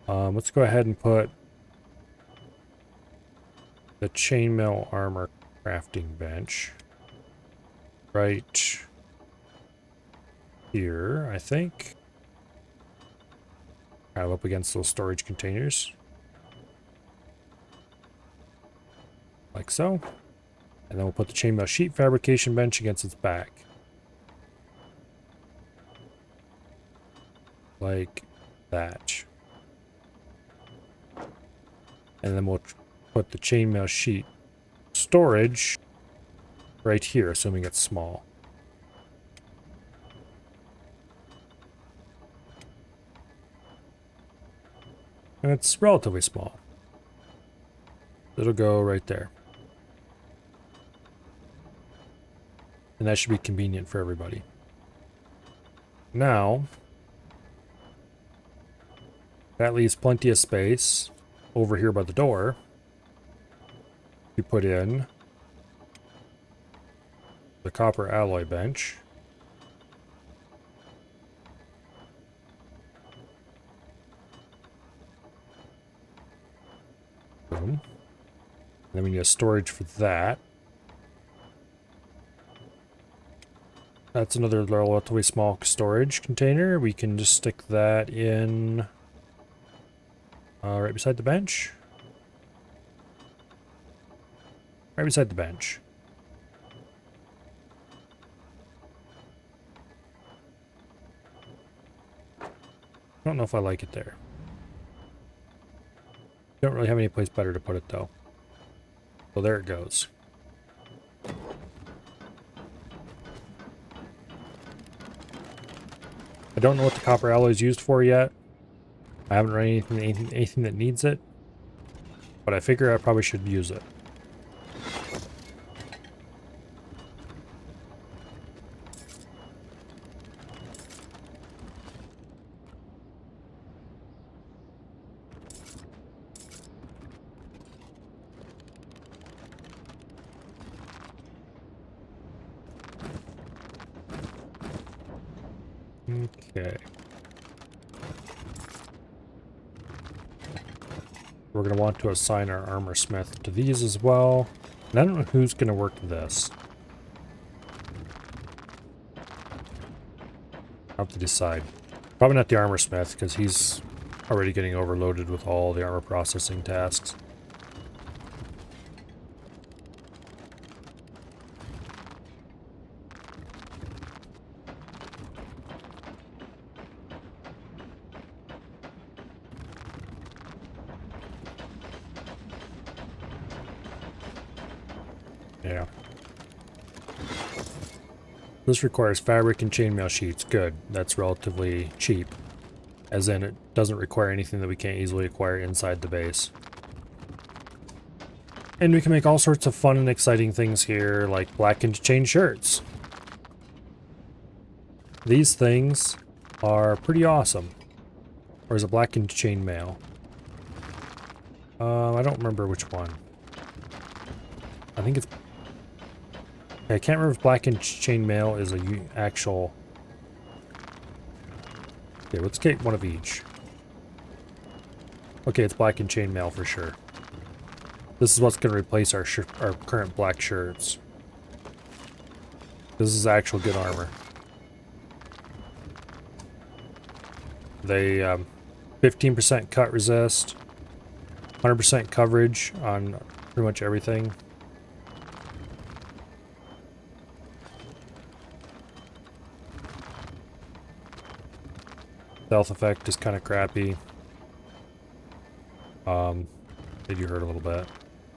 Let's go ahead and put the chainmail armor crafting bench right here, I think. Kind of up against those storage containers. Like so. And then we'll put the chainmail sheet fabrication bench against its back. Like that. And then we'll put the chainmail sheet storage right here, assuming it's small. And it's relatively small. It'll go right there. And that should be convenient for everybody. Now, that leaves plenty of space over here by the door. We put in the copper alloy bench. Boom. And then we need a storage for that. That's another relatively small storage container. We can just stick that in right beside the bench. Right beside the bench. I don't know if I like it there. Don't really have any place better to put it though. So there it goes. I don't know what the copper alloy is used for yet. I haven't run anything that needs it, but I figure I probably should use it. Okay. We're going to want to assign our armor smith to these as well. And I don't know who's going to work this. I'll have to decide. Probably not the armor smith, because he's already getting overloaded with all the armor processing tasks. Yeah. This requires fabric and chainmail sheets. Good. That's relatively cheap. As in, it doesn't require anything that we can't easily acquire inside the base. And we can make all sorts of fun and exciting things here, like blackened chain shirts. These things are pretty awesome. Or is it blackened chainmail? I don't remember which one. I think it's... I can't remember if blackened chainmail is a actual... Okay, let's get one of each. Okay, it's blackened chainmail for sure. This is what's going to replace our current black shirts. This is actual good armor. They 15% cut resist, 100% coverage on pretty much everything. Stealth effect is kind of crappy. Did you hurt a little bit?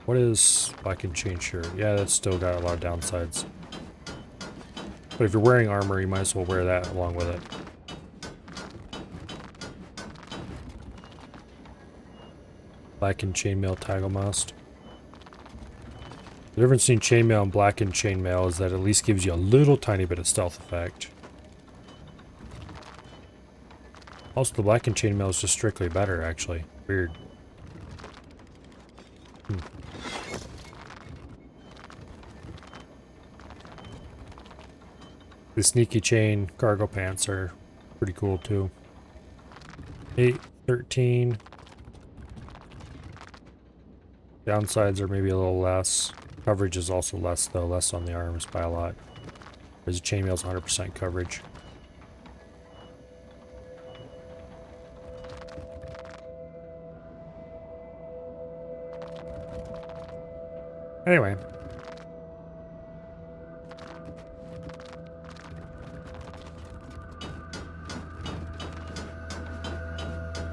What is blackened chain shirt? Yeah, that's still got a lot of downsides. But if you're wearing armor, you might as well wear that along with it. Blackened chainmail toggle must. The difference between chainmail and blackened chainmail is that it at least gives you a little tiny bit of stealth effect. Also, the blackened chainmail is just strictly better, actually. Weird. The sneaky chain cargo pants are pretty cool too. 8, 13. Downsides are maybe a little less. Coverage is also less though, less on the arms by a lot. Whereas the chainmail's 100% coverage. Anyway.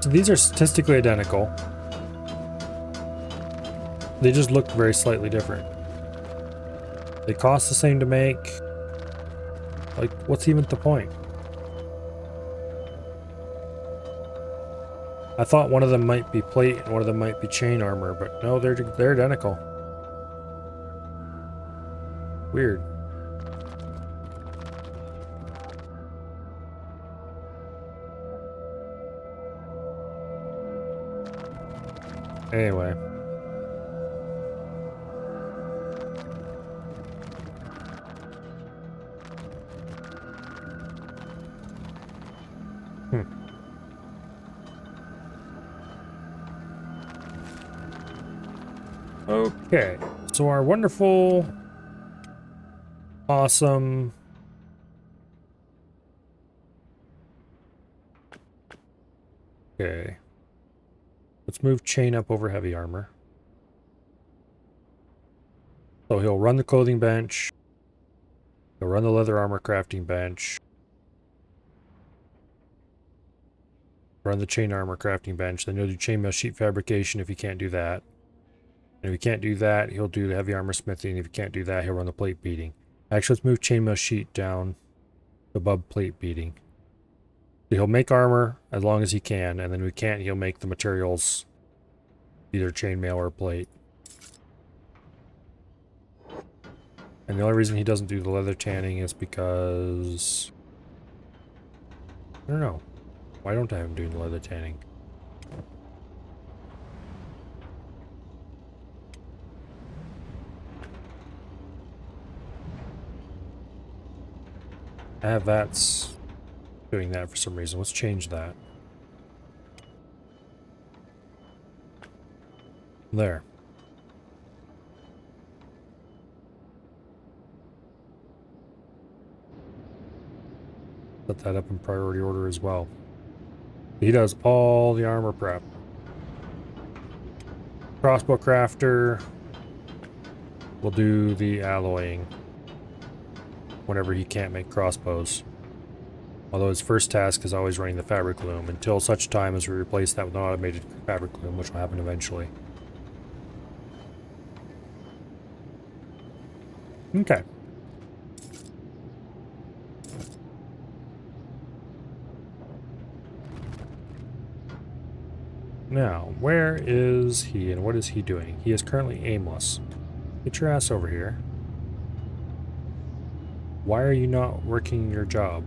So these are statistically identical. They just look very slightly different. They cost the same to make. Like, what's even the point? I thought one of them might be plate and one of them might be chain armor, but no, they're identical. Weird. Anyway. Okay, so our wonderful, awesome okay. Let's move chain up over heavy armor. So he'll run the clothing bench. He'll run the leather armor crafting bench. Run the chain armor crafting bench. Then he'll do chainmail sheet fabrication if he can't do that. And if he can't do that, he'll do the heavy armor smithing. If he can't do that, he'll run the plate beating. Actually, let's move chainmail sheet down above plate beating. So he'll make armor as long as he can, and then we can't, he'll make the materials either chainmail or plate. And the only reason he doesn't do the leather tanning is because I don't know. Why don't I have him doing the leather tanning? I have that's doing that for some reason. Let's change that. There. Set that up in priority order as well. He does all the armor prep. Crossbow crafter will do the alloying whenever he can't make crossbows. Although his first task is always running the fabric loom until such time as we replace that with an automated fabric loom, which will happen eventually. Okay. Now, where is he and what is he doing? He is currently aimless. Get your ass over here. Why are you not working your job?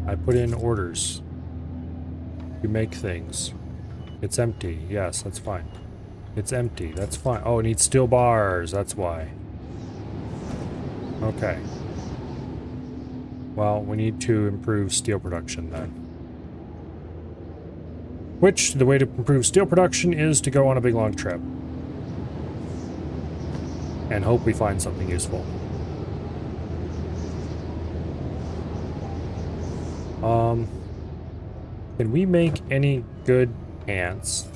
I put in orders. You make things. It's empty. Yes, that's fine. It's empty. That's fine. Oh, it needs steel bars. That's why. Okay. Well, we need to improve steel production then. Which, the way to improve steel production is to go on a big long trip. And hope we find something useful. Can we make any good pants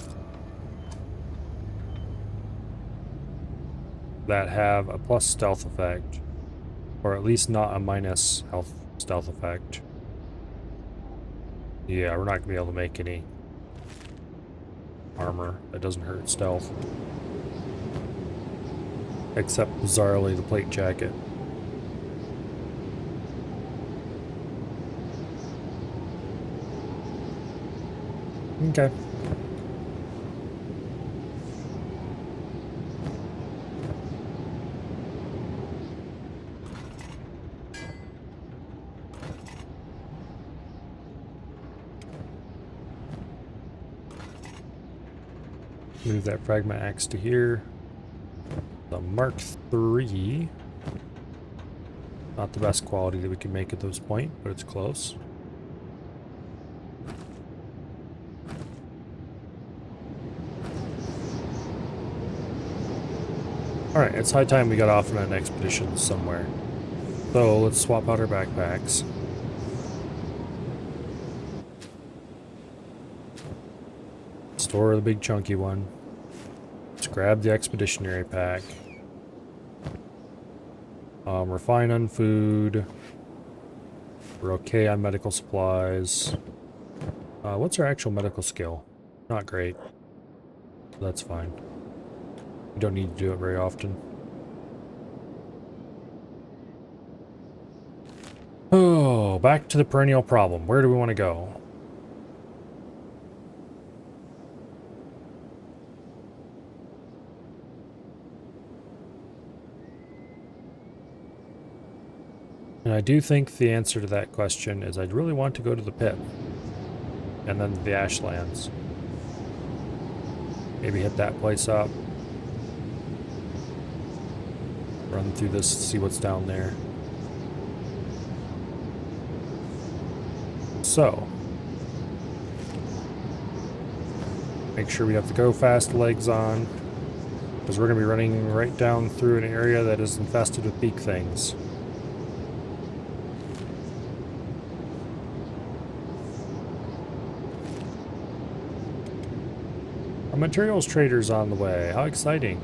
that have a plus stealth effect? Or at least not a minus health stealth effect? Yeah, we're not going to be able to make any armor that doesn't hurt stealth. Except, bizarrely, the plate jacket. Okay. Move that fragment axe to here. The Mark III Not the best quality that we can make at this point, but it's close. Alright, it's high time we got off on an expedition somewhere. So let's swap out our backpacks. Store the big chunky one. Let's grab the expeditionary pack. We're fine on food. We're okay on medical supplies. What's our actual medical skill? Not great. That's fine. We don't need to do it very often. Oh, back to the perennial problem. Where do we want to go? And I do think the answer to that question is I'd really want to go to the pit. And then the Ashlands. Maybe hit that place up. Run through this, see what's down there. So. Make sure we have the go fast legs on. Because we're going to be running right down through an area that is infested with beak things. A materials trader's on the way. How exciting.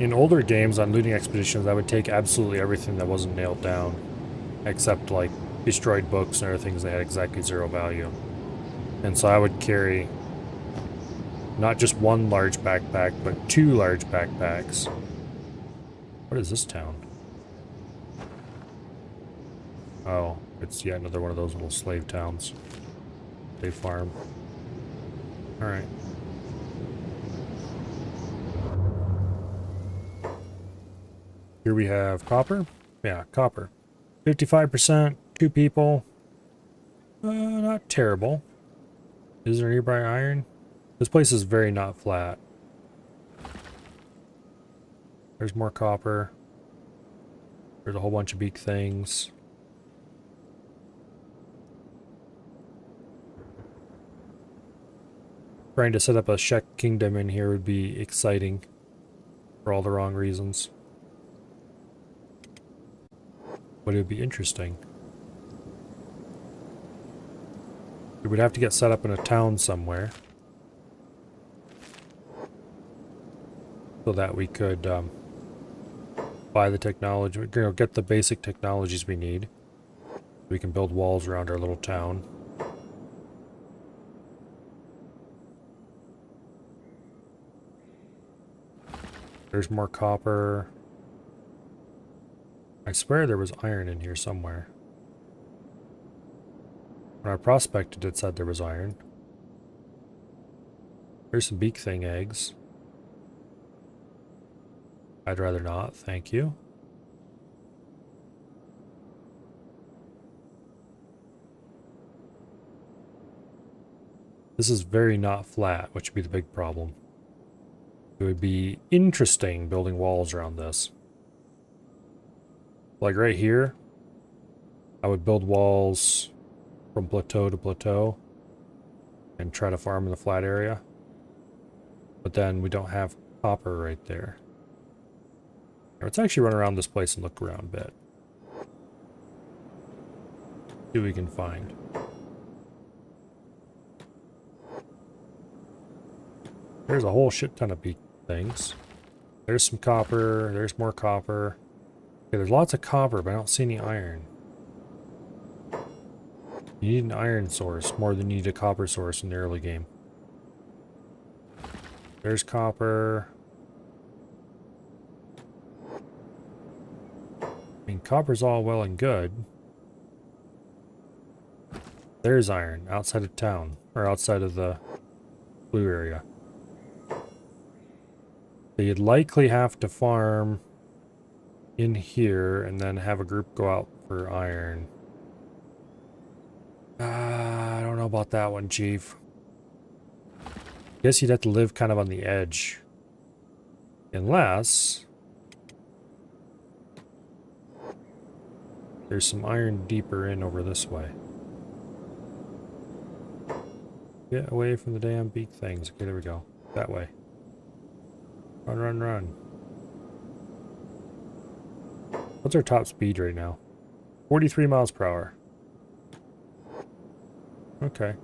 In older games on looting expeditions, I would take absolutely everything that wasn't nailed down. Except, like, destroyed books and other things that had exactly 0 value. And so I would carry not just one large backpack, but 2 large backpacks. What is this town? Oh, it's yet another one of those little slave towns. They farm. Alright. Here we have copper. Yeah, copper. 55%, 2 people. Not terrible. Is there nearby iron? This place is very not flat. There's more copper. There's a whole bunch of beak things. Trying to set up a Shek kingdom in here would be exciting for all the wrong reasons. But it would be interesting. We would have to get set up in a town somewhere. So that we could buy the technology, get the basic technologies we need. We can build walls around our little town. There's more copper. I swear there was iron in here somewhere. When I prospected, it said there was iron. There's some beak thing eggs. I'd rather not, thank you. This is very not flat, which would be the big problem. It would be interesting building walls around this. Like right here, I would build walls from plateau to plateau and try to farm in the flat area. But then we don't have copper right there. Let's actually run around this place and look around a bit. See what we can find. There's a whole shit ton of beak things. There's some copper. There's more copper. Okay, there's lots of copper, but I don't see any iron. You need an iron source more than you need a copper source in the early game. There's copper. I mean, copper's all well and good. There's iron outside of town, or outside of the blue area. So you'd likely have to farm in here and then have a group go out for iron. I don't know about that one, Chief. Guess you'd have to live kind of on the edge. Unless there's some iron deeper in over this way. Get away from the damn beak things. Okay, there we go. That way. Run, run, run. What's our top speed right now? 43 miles per hour. Okay.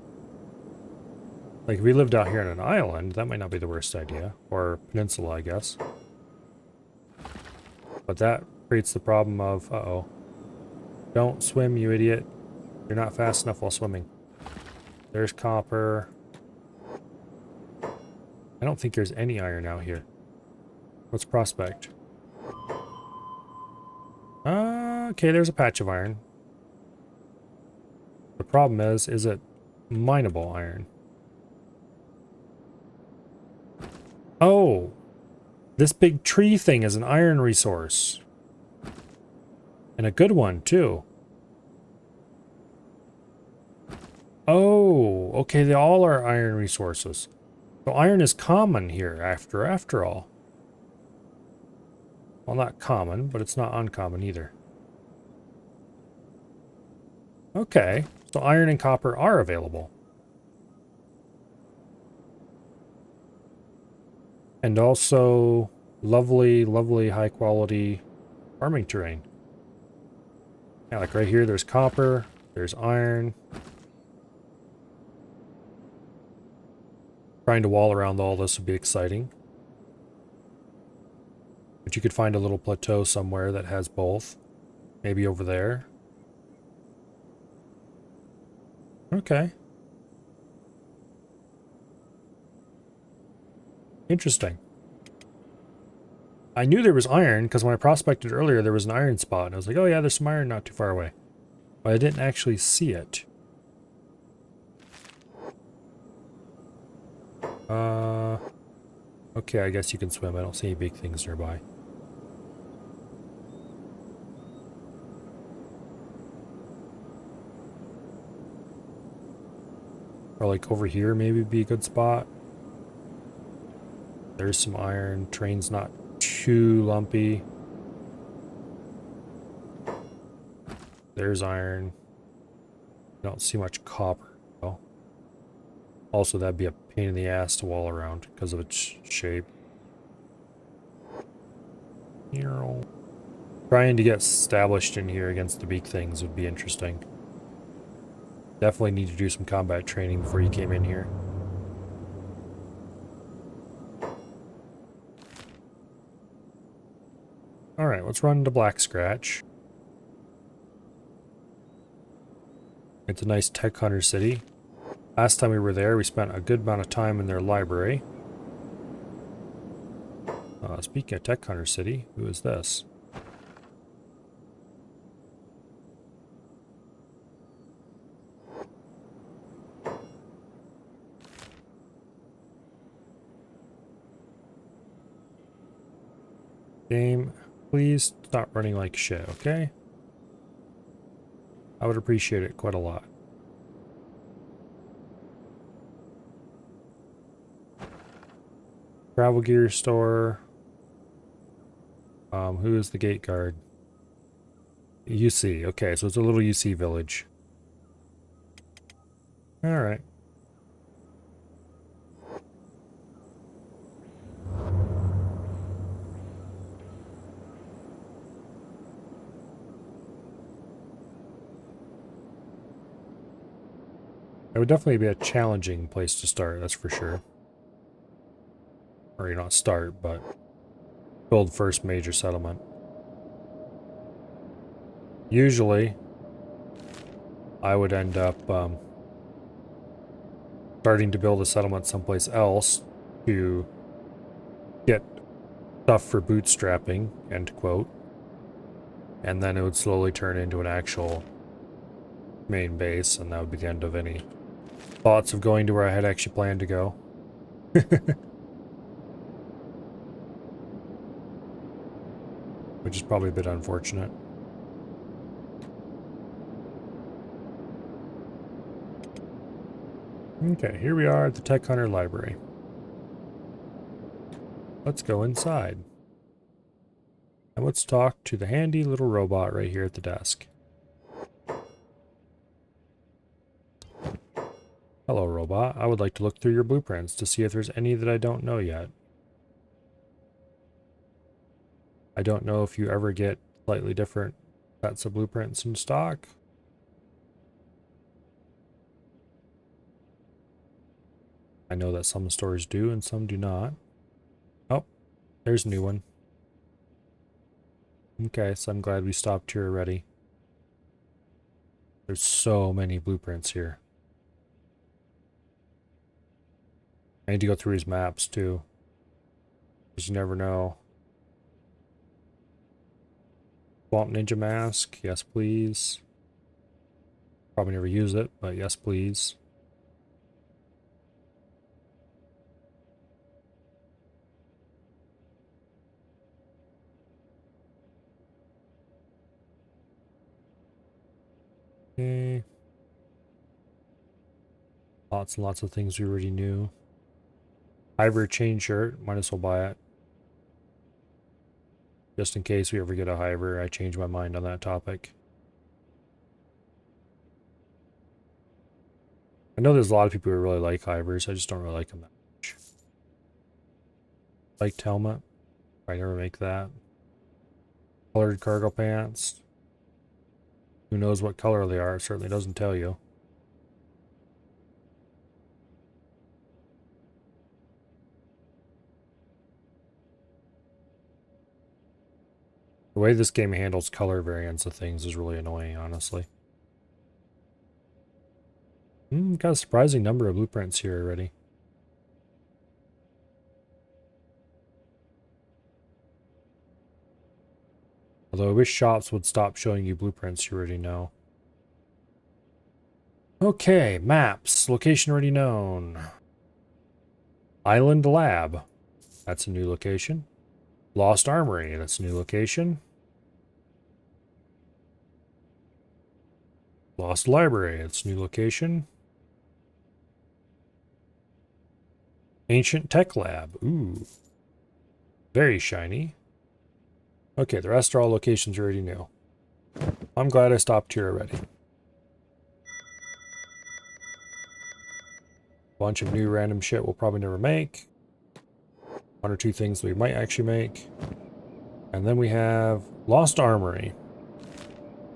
Like, if we lived out here on an island, that might not be the worst idea. Or peninsula, I guess. But that creates the problem of, uh-oh. Don't swim, you idiot. You're not fast enough while swimming. There's copper. I don't think there's any iron out here. Let's prospect. Okay, there's a patch of iron. The problem is it mineable iron? Oh! This big tree thing is an iron resource. And a good one, too. Oh, okay, they all are iron resources. So iron is common here after all. Well, not common, but it's not uncommon either. Okay, so iron and copper are available. And also lovely, lovely high quality farming terrain. Yeah, like right here, there's copper, there's iron. Trying to wall around all this would be exciting. But you could find a little plateau somewhere that has both. Maybe over there. Okay. Interesting. I knew there was iron because when I prospected earlier there was an iron spot and I was like, oh yeah, there's some iron not too far away. But I didn't actually see it. Okay, I guess you can swim. I don't see any big things nearby. Or like over here maybe be a good spot. There's some iron. Train's not too lumpy. There's iron. I don't see much copper. though. Also, that'd be a pain in the ass to wall around because of its shape. Trying to get established in here against the beak things would be interesting. Definitely need to do some combat training before you came in here. Alright, let's run to Black Scratch. It's a nice tech hunter city. Last time we were there, we spent a good amount of time in their library. Speaking of tech hunter city, who is this? Game, please stop running like shit, okay? I would appreciate it quite a lot. Travel gear store. Who is the gate guard? UC. Okay, so it's a little UC village. Alright. It would definitely be a challenging place to start, that's for sure. Or not start, but build first major settlement. Usually, I would end up starting to build a settlement someplace else to get stuff for bootstrapping, end quote. And then it would slowly turn into an actual main base, and that would be the end of any thoughts of going to where I had actually planned to go. But which is probably a bit unfortunate. Okay, here we are at the Tech Hunter Library. Let's go inside. And let's talk to the handy little robot right here at the desk. Hello, robot. I would like to look through your blueprints to see if there's any that I don't know yet. I don't know if you ever get slightly different sets of blueprints in stock. I know that some stores do and some do not. Oh, there's a new one. Okay, so I'm glad we stopped here already. There's so many blueprints here. I need to go through his maps too, because you never know. Swamp Ninja Mask, yes please. Probably never use it, but yes please. Okay. Lots and lots of things we already knew. Hybrid chain shirt, might as well buy it. Just in case we ever get a Hiver, I change my mind on that topic. I know there's a lot of people who really like Hivers, I just don't really like them that much. Liked helmet, I never make that. Colored cargo pants. Who knows what color they are, it certainly doesn't tell you. The way this game handles color variants of things is really annoying, honestly. Got a surprising number of blueprints here already. Although I wish shops would stop showing you blueprints you already know. Okay, maps. Location already known. Island Lab. That's a new location. Lost Armory. That's a new location. Lost Library. That's a new location. Ancient Tech Lab. Ooh. Very shiny. Okay, the rest are all locations you already knew. I'm glad I stopped here already. Bunch of new random shit we'll probably never make. One or two things we might actually make. And then we have Lost Armory.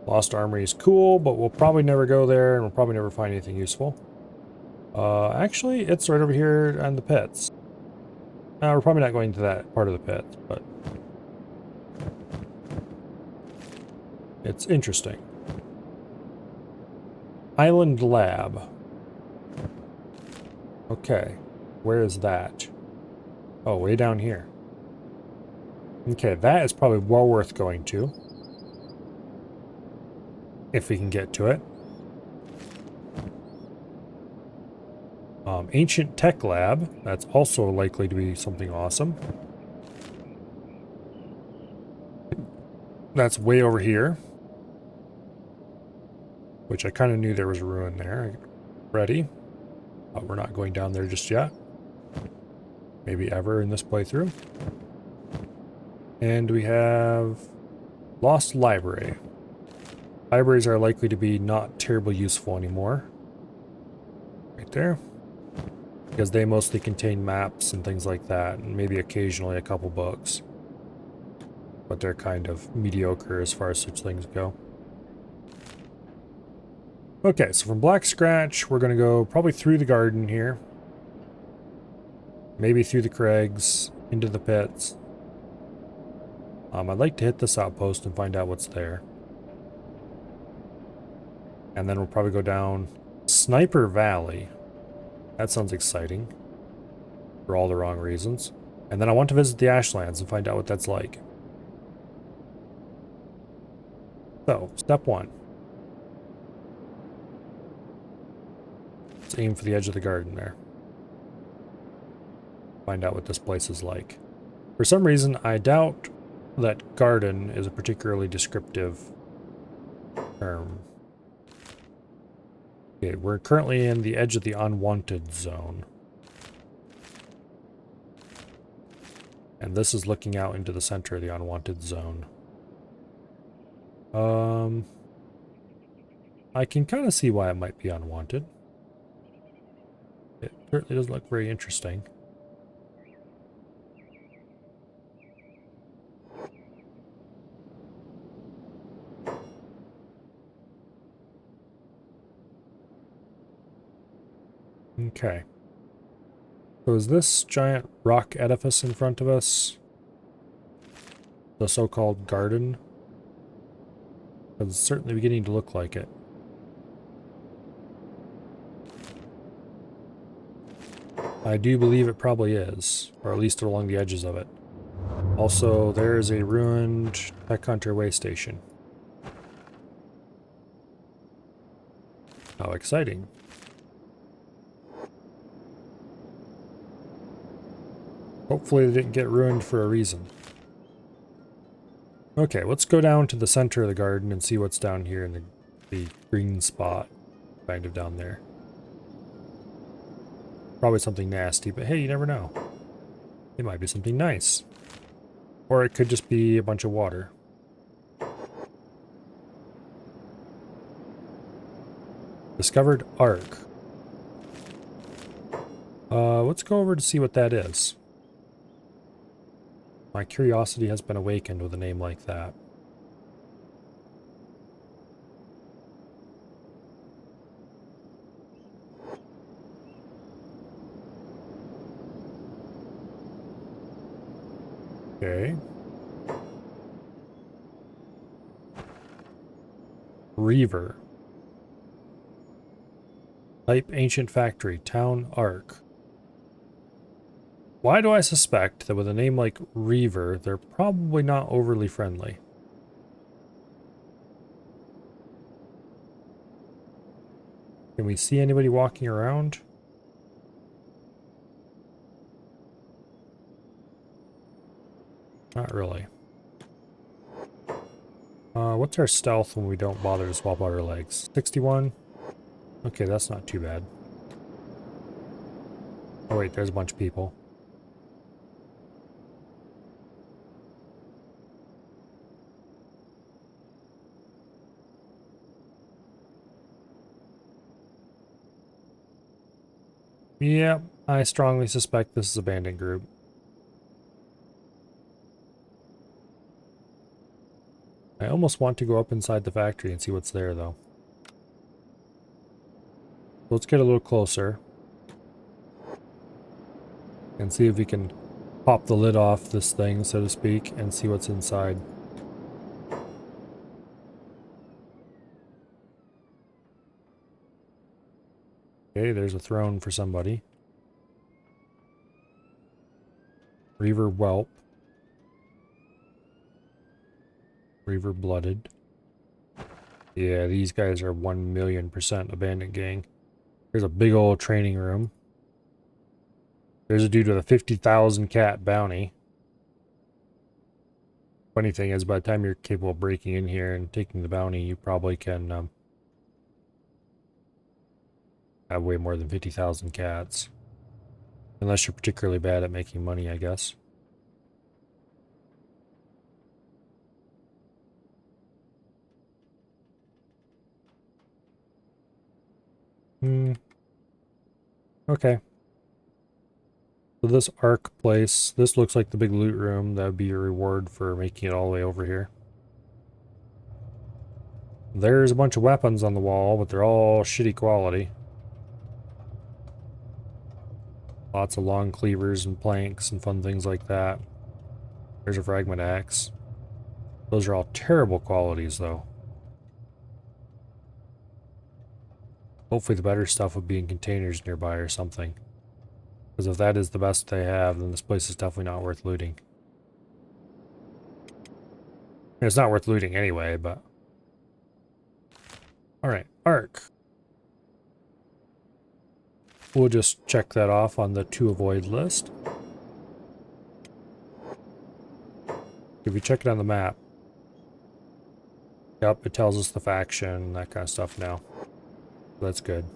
Lost Armory is cool, but we'll probably never go there and we'll probably never find anything useful. Actually, it's right over here on the pits. We're probably not going to that part of the pit, but it's interesting. Island Lab. Okay, where is that? Oh, way down here. Okay, that is probably well worth going to. If we can get to it. Ancient Tech Lab. That's also likely to be something awesome. That's way over here. Which I kind of knew there was a ruin there. Ready? We're not going down there just yet. Maybe ever in this playthrough. And we have Lost Library. Libraries are likely to be not terribly useful anymore. Right there. Because they mostly contain maps and things like that, and maybe occasionally a couple books. But they're kind of mediocre as far as such things go. Okay, so from Black Scratch, we're going to go probably through the garden here. Maybe through the crags, into the pits. I'd like to hit this outpost and find out what's there. And then we'll probably go down Sniper Valley. That sounds exciting. For all the wrong reasons. And then I want to visit the Ashlands and find out what that's like. So, step one. Let's aim for the edge of the garden there. Find out what this place is like. For some reason, I doubt that garden is a particularly descriptive term. Okay, we're currently in the edge of the unwanted zone. And this is looking out into the center of the unwanted zone. I can kind of see why it might be unwanted. It certainly doesn't look very interesting. Okay. So is this giant rock edifice in front of us the so-called garden? It's certainly beginning to look like it. I do believe it probably is, or at least along the edges of it. Also, there is a ruined Tech Hunter way station. How exciting. Hopefully they didn't get ruined for a reason. Okay, let's go down to the center of the garden and see what's down here in the green spot, kind of down there. Probably something nasty, but hey, you never know. It might be something nice. Or it could just be a bunch of water. Discovered Ark. Let's go over to see what that is. My curiosity has been awakened with a name like that. Okay. Reaver. Type Ancient Factory. Town Ark. Why do I suspect that with a name like Reaver, they're probably not overly friendly? Can we see anybody walking around? Not really. What's our stealth when we don't bother to swap out our legs? 61? Okay, that's not too bad. Oh wait, there's a bunch of people. Yep, I strongly suspect this is a bandit group. I almost want to go up inside the factory and see what's there, though. Let's get a little closer. And see if we can pop the lid off this thing, so to speak, and see what's inside. Okay, there's a throne for somebody. Reaver Whelp. Reaver Blooded. Yeah, these guys are 1,000,000% a bandit gang. There's a big old training room. There's a dude with a 50,000 cat bounty. Funny thing is, by the time you're capable of breaking in here and taking the bounty, you probably can have way more than 50,000 cats. Unless you're particularly bad at making money, I guess. Okay. So this Ark place, this looks like the big loot room. That would be your reward for making it all the way over here. There's a bunch of weapons on the wall, but they're all shitty quality. Lots of long cleavers and planks and fun things like that. There's a fragment axe. Those are all terrible qualities, though. Hopefully the better stuff would be in containers nearby or something. Because if that is the best they have, then this place is definitely not worth looting. It's not worth looting anyway, but... Alright, Ark. We'll just check that off on the to avoid list. If you check it on the map, yep, it tells us the faction, that kind of stuff now. That's good.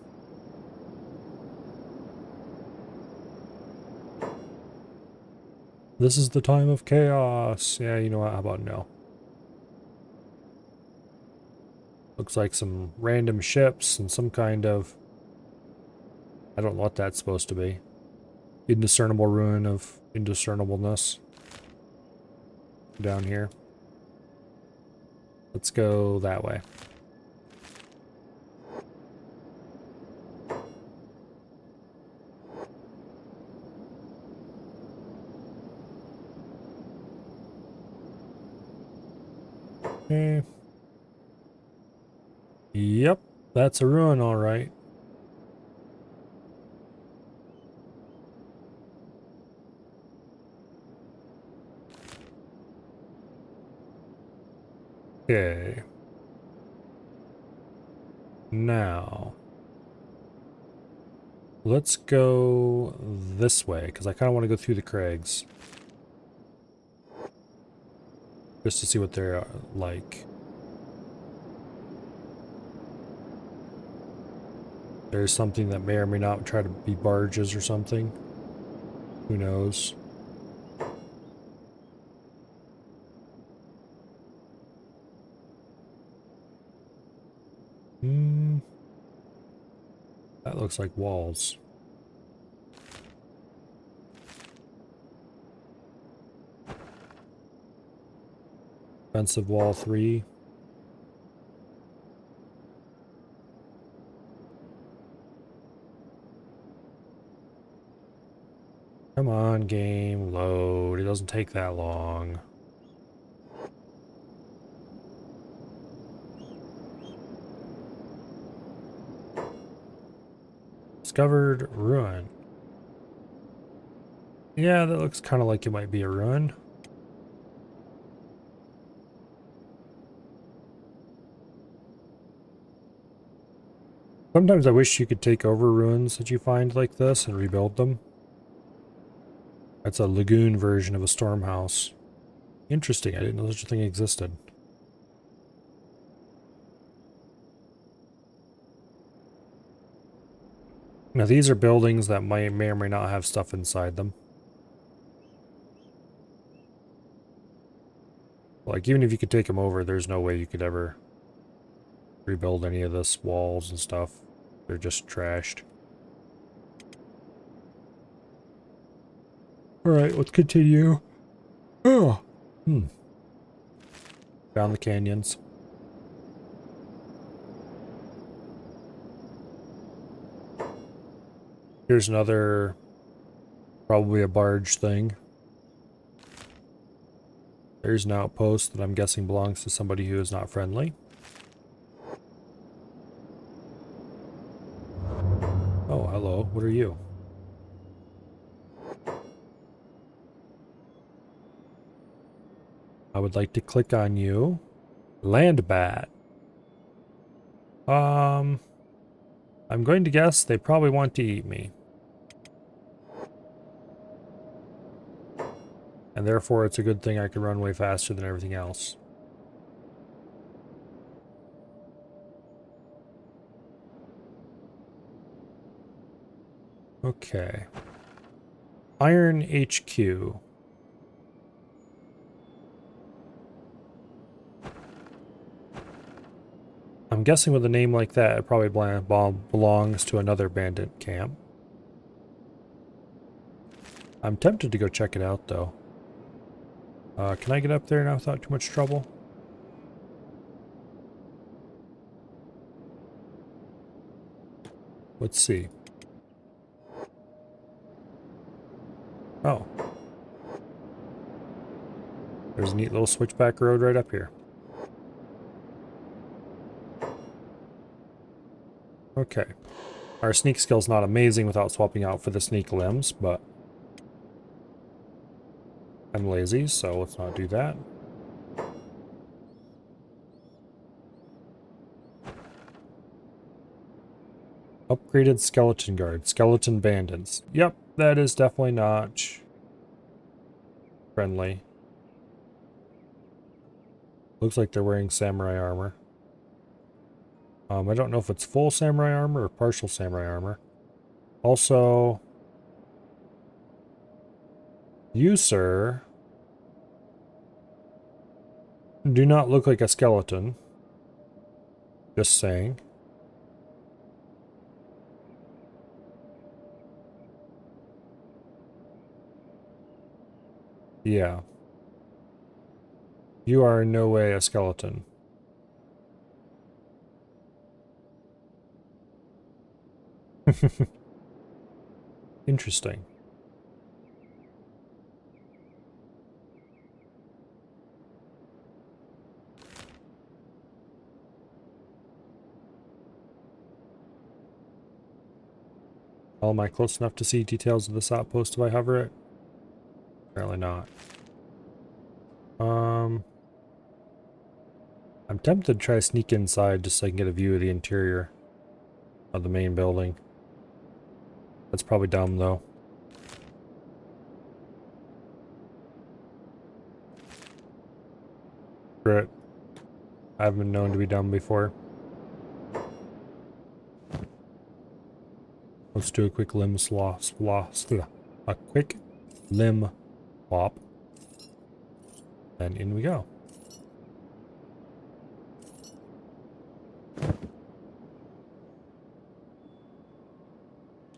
This is the time of chaos. Yeah, you know what? How about no? Looks like some random ships and some kind of... I don't know what that's supposed to be. Indiscernible ruin of indiscernibleness. Down here. Let's go that way. Okay. Yep, that's a ruin, all right. Okay. Now, let's go this way, because I kind of want to go through the crags. Just to see what they're like. There's something that may or may not try to be barges or something. Who knows? Hmm. That looks like walls. Defensive wall 3. Come on, game, load. It doesn't take that long. Discovered ruin. Yeah, that looks kind of like it might be a ruin. Sometimes I wish you could take over ruins that you find like this and rebuild them. That's a lagoon version of a storm house. Interesting, I didn't know such a thing existed. Now these are buildings that may or may not have stuff inside them. Like, even if you could take them over, there's no way you could ever rebuild any of this walls and stuff. They're just trashed. Alright, let's continue. Oh! Down the canyons. Here's another, probably a barge thing. There's an outpost that I'm guessing belongs to somebody who is not friendly. Oh, hello. What are you? I would like to click on you. Land bat. I'm going to guess they probably want to eat me. And therefore it's a good thing I can run way faster than everything else. Okay. Iron HQ. I'm guessing with a name like that, it probably belongs to another bandit camp. I'm tempted to go check it out, though. Can I get up there now without too much trouble? Let's see. Oh. There's a neat little switchback road right up here. Okay. Our sneak skill's not amazing without swapping out for the sneak limbs, but I'm lazy, so let's not do that. Upgraded skeleton guard, skeleton bandits. Yep, that is definitely not friendly. Looks like they're wearing samurai armor. I don't know if it's full samurai armor or partial samurai armor. Also, you, sir, do not look like a skeleton. Just saying. Yeah. You are in no way a skeleton. Interesting. Am I close enough to see details of this outpost if I hover it? Apparently not. I'm tempted to try to sneak inside just so I can get a view of the interior of the main building. That's probably dumb though. Screw it. I haven't been known to be dumb before. Let's do a quick limb a quick limb swap. And in we go.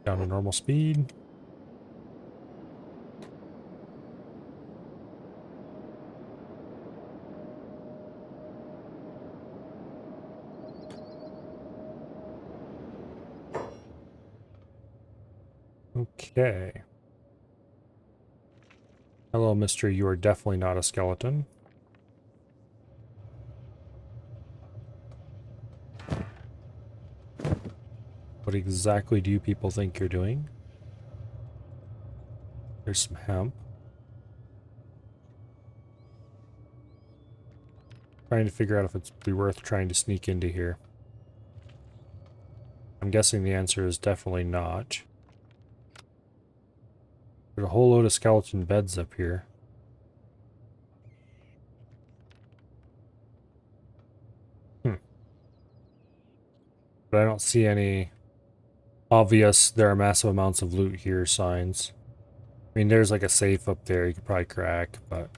Down to normal speed. Okay. Hello, mister. You are definitely not a skeleton. What exactly do you people think you're doing? There's some hemp. Trying to figure out if it's be worth trying to sneak into here. I'm guessing the answer is definitely not. There's a whole load of skeleton beds up here. But I don't see any obvious there are massive amounts of loot here signs. I mean, there's like a safe up there you could probably crack, but...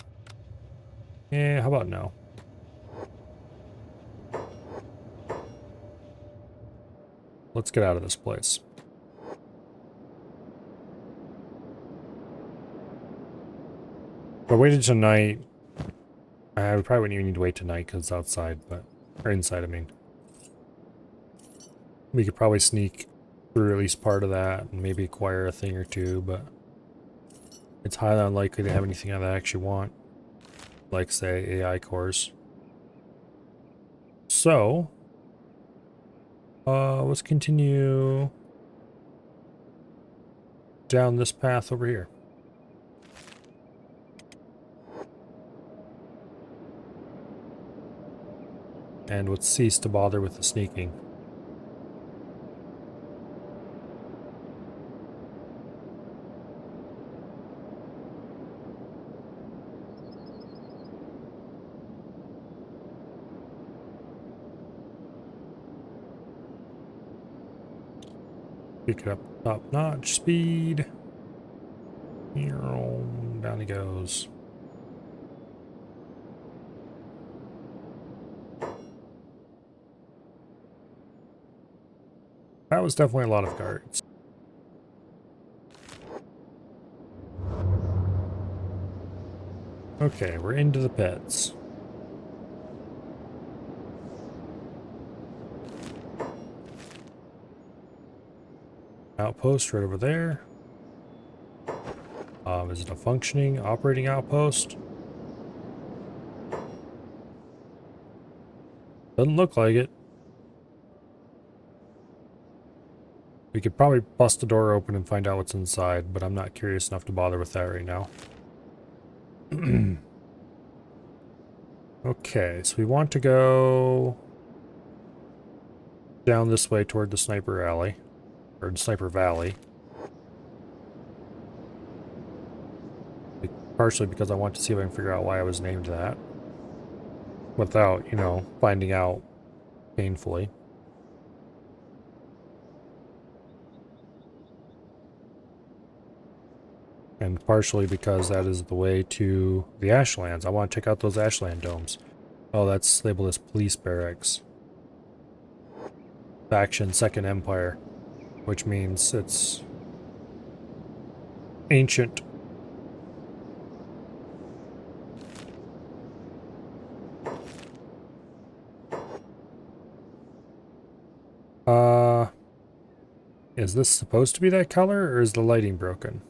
yeah, how about no? Let's get out of this place. If I waited tonight... we probably wouldn't even need to wait tonight because it's outside, but... or inside, I mean. We could probably sneak through at least part of that and maybe acquire a thing or two, but... it's highly unlikely to have anything that I actually want. Like, say, AI cores. So... let's continue... down this path over here. And let's cease to bother with the sneaking. Pick it up top notch speed. Down he goes. That was definitely a lot of guards. Okay, we're into the pits. Outpost right over there. Is it a functioning, operating outpost? Doesn't look like it. We could probably bust the door open and find out what's inside, but I'm not curious enough to bother with that right now. Okay, so we want to go down this way toward the Sniper Alley, or the Sniper Valley. Partially because I want to see if I can figure out why I was named that. without, you know, finding out painfully. And partially because that is the way to the Ashlands. I want to check out those Ashland domes. Oh, that's labeled as police barracks. Faction Second Empire, which means it's ancient. Is this supposed to be that color, or is the lighting broken?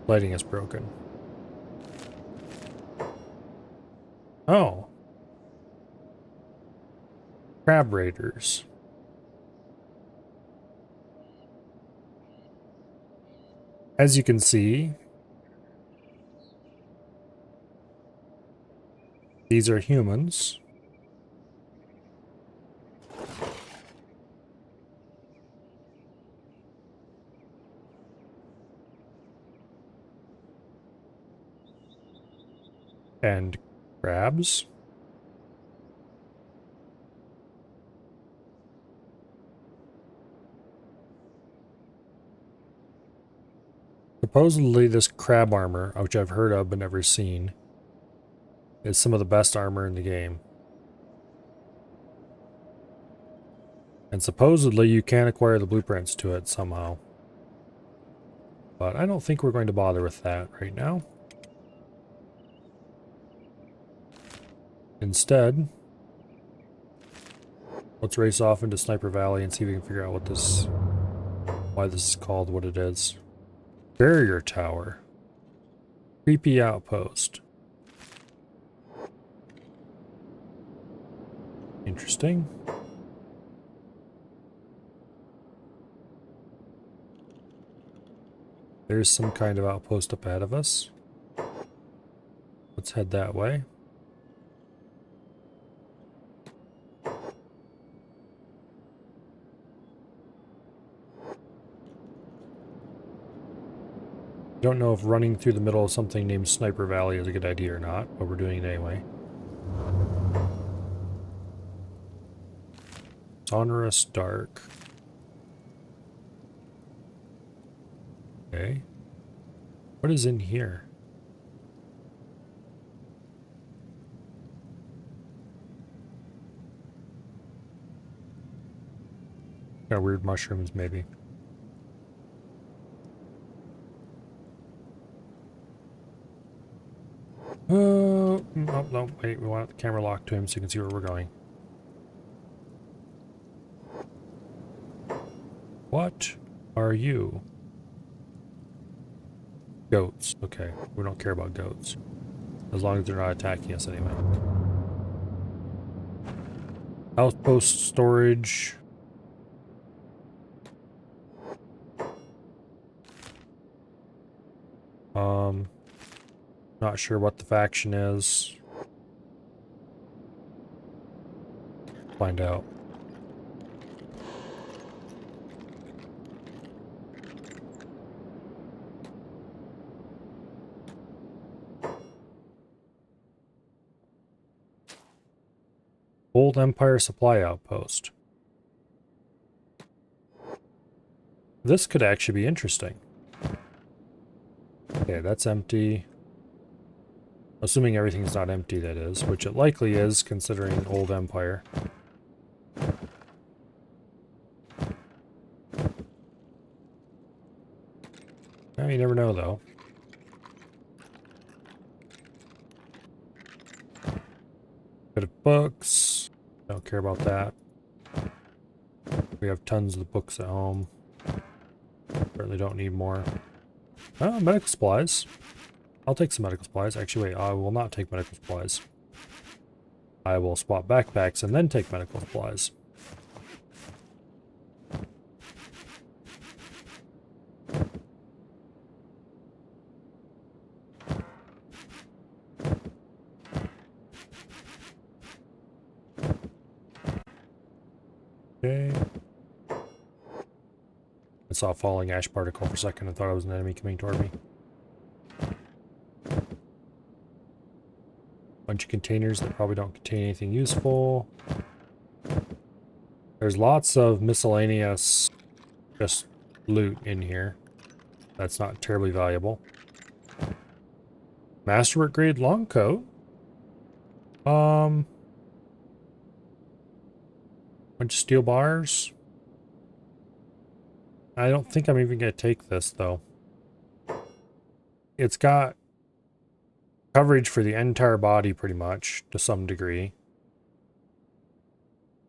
Lighting is broken. Oh. Crab Raiders. As you can see, these are humans. And crabs. Supposedly this crab armor, which I've heard of but never seen, is some of the best armor in the game. And supposedly you can acquire the blueprints to it somehow. But I don't think we're going to bother with that right now. Instead, let's race off into Sniper Valley and see if we can figure out why this is called what it is. Barrier Tower. Creepy outpost. Interesting. There's some kind of outpost up ahead of us. Let's head that way. Don't know if running through the middle of something named Sniper Valley is a good idea or not, but we're doing it anyway. Sonorous Dark. Okay. What is in here? Got weird mushrooms, maybe. Oh, no, wait, we want the camera locked to him so you can see where we're going. What are you? Goats. Okay, we don't care about goats. As long as they're not attacking us anyway. Outpost storage. Not sure what the faction is. Find out. Old Empire Supply Outpost. This could actually be interesting. Okay, that's empty. Assuming everything's not empty, that is, which it likely is, considering Old Empire. Well, you never know, though. Bit of books. Don't care about that. We have tons of the books at home. Certainly don't need more. Oh, medical supplies. I'll take some medical supplies. Actually, wait, I will not take medical supplies. I will swap backpacks and then take medical supplies. Okay. I saw a falling ash particle for a second and thought it was an enemy coming toward me. bunch of containers that probably don't contain anything useful. There's lots of miscellaneous just loot in here. That's not terribly valuable. Masterwork grade long coat. Bunch of steel bars. I don't think I'm even gonna take this though. It's got coverage for the entire body pretty much to some degree.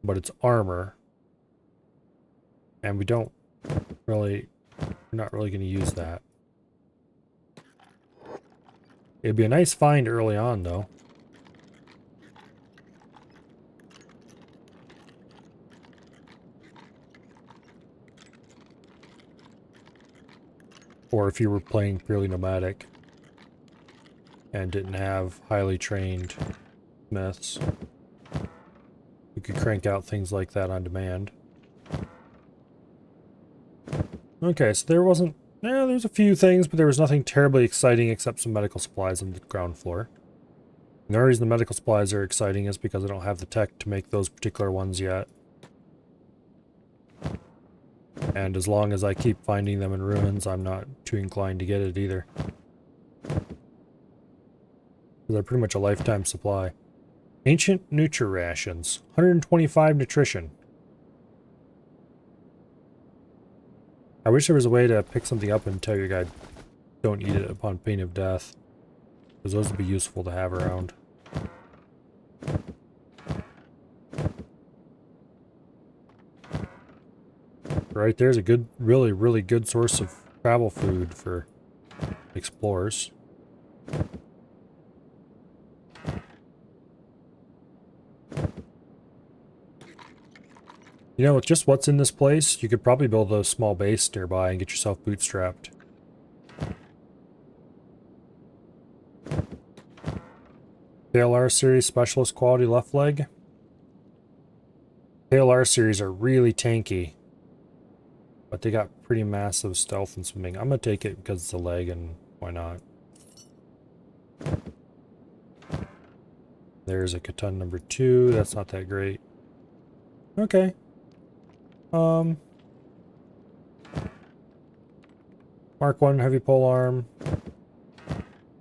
But it's armor. And we don't really, we're not really gonna use that. It'd be a nice find early on though. Or if you were playing purely nomadic and didn't have highly trained smiths, you could crank out things like that on demand. Okay, so there wasn't... Yeah, there's a few things, but there was nothing terribly exciting except some medical supplies on the ground floor. And the only reason the medical supplies are exciting is because I don't have the tech to make those particular ones yet. And as long as I keep finding them in ruins, I'm not too inclined to get it either. They're pretty much a lifetime supply. Ancient Nutri rations. 125 nutrition. I wish there was a way to pick something up and tell your guy don't eat it upon pain of death. Because those would be useful to have around. Right there's a good, really good source of travel food for explorers. You know, with just what's in this place, you could probably build a small base nearby and get yourself bootstrapped. KLR series specialist quality left leg. KLR series are really tanky, but they got pretty massive stealth and swimming. I'm gonna take it because it's a leg, and why not? There's a Khotun number 2. That's not that great. Okay. Mark 1 heavy pole arm.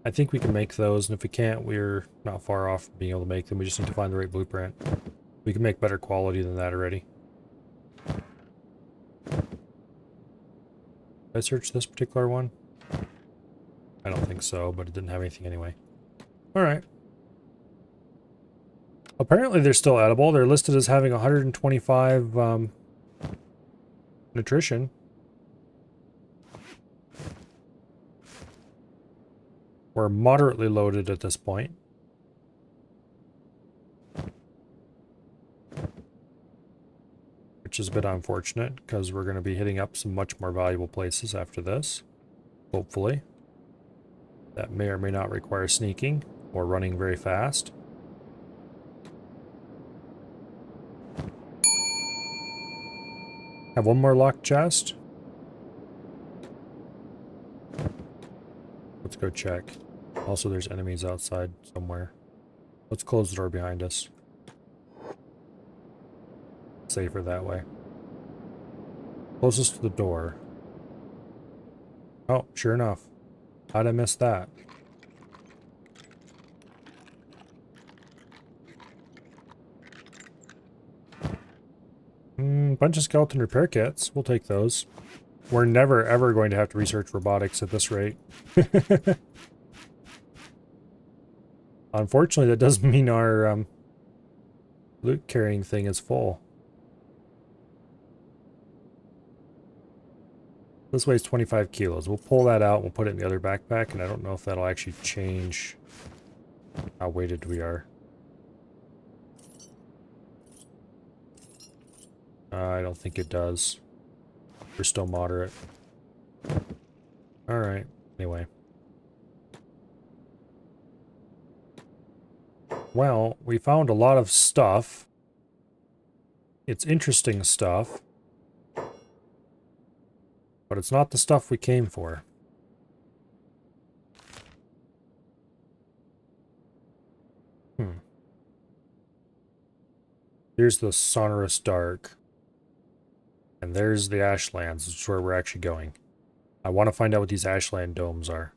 I think we can make those, and if we can't, we're not far off from being able to make them. We just need to find the right blueprint. We can make better quality than that already. Did I search this particular one? I don't think so, but it didn't have anything anyway. Alright. Apparently they're still edible. They're listed as having 125 nutrition. We're moderately loaded at this point. Which is a bit unfortunate, because we're going to be hitting up some much more valuable places after this. Hopefully. That may or may not require sneaking, or running very fast. Have one more locked chest. Let's go check. Also, there's enemies outside somewhere. Let's close the door behind us. Safer that way. Closest to the door. Oh, sure enough. How'd I miss that? Bunch of skeleton repair kits. We'll take those. We're never, ever going to have to research robotics at this rate. Unfortunately, that does mean our loot carrying thing is full. This weighs 25 kilos. We'll pull that out. We'll put it in the other backpack, and I don't know if that'll actually change how weighted we are. I don't think it does. We're still moderate. Alright, anyway. Well, we found a lot of stuff. It's interesting stuff. But it's not the stuff we came for. Here's the Sonorous Dark. And there's the Ashlands, which is where we're actually going. I want to find out what these Ashland domes are.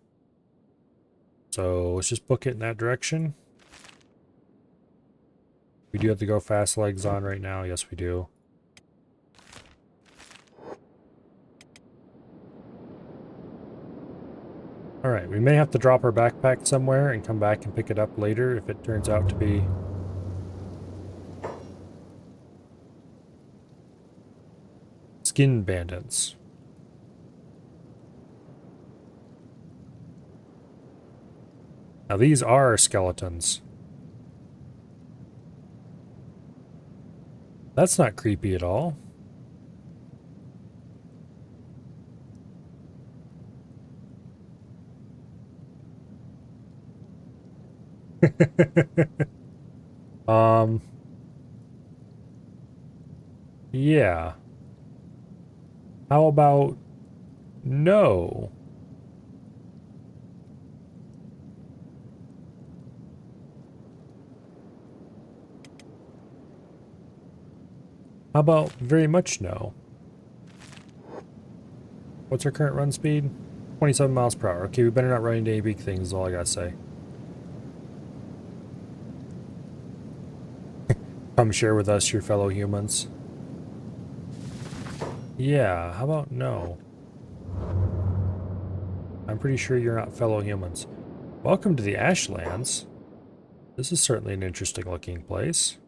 So let's just book it in that direction. We do have to go fast legs on right now. Yes, we do. Alright, we may have to drop our backpack somewhere and come back and pick it up later if it turns out to be... Skin bandits. Now these are skeletons. That's not creepy at all. Yeah. How about no? How about very much no? What's our current run speed? 27 miles per hour. Okay, we better not run into any big things, is all I gotta say. Come share with us, your fellow humans. Yeah, how about no? I'm pretty sure you're not fellow humans. Welcome to the Ashlands. This is certainly an interesting looking place.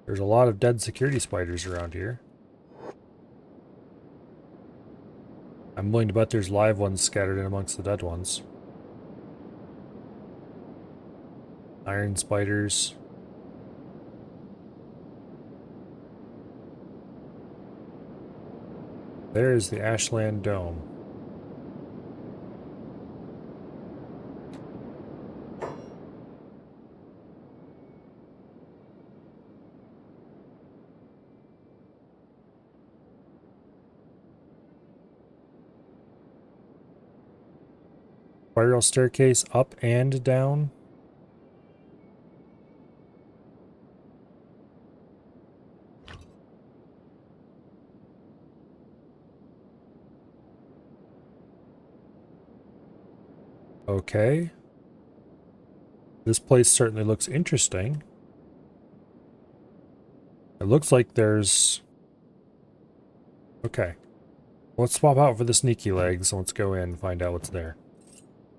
There's a lot of dead security spiders around here. I'm willing to bet there's live ones scattered in amongst the dead ones. Iron spiders. There's the Ashland Dome. Spiral staircase up and down. Okay. This place certainly looks interesting. It looks like there's... Okay. Let's swap out for the sneaky legs and let's go in and find out what's there.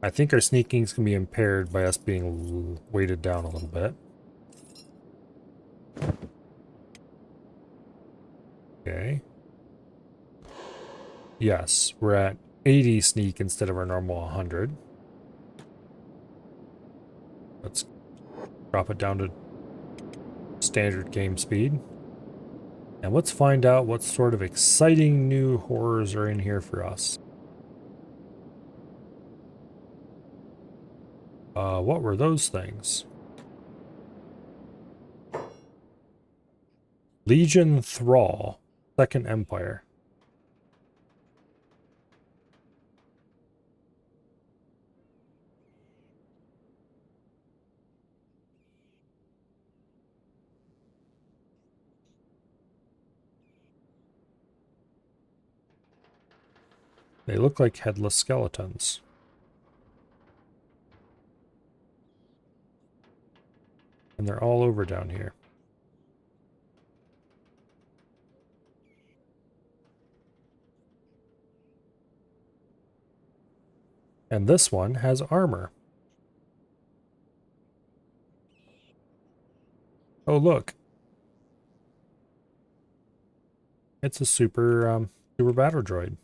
I think our sneaking's gonna be impaired by us being weighted down a little bit. Okay. Yes, we're at 80 sneak instead of our normal 100. Let's drop it down to standard game speed. And let's find out what sort of exciting new horrors are in here for us. What were those things? Legion Thrall, Second Empire. They look like headless skeletons. And they're all over down here. And this one has armor. Oh, look. It's a super battle droid.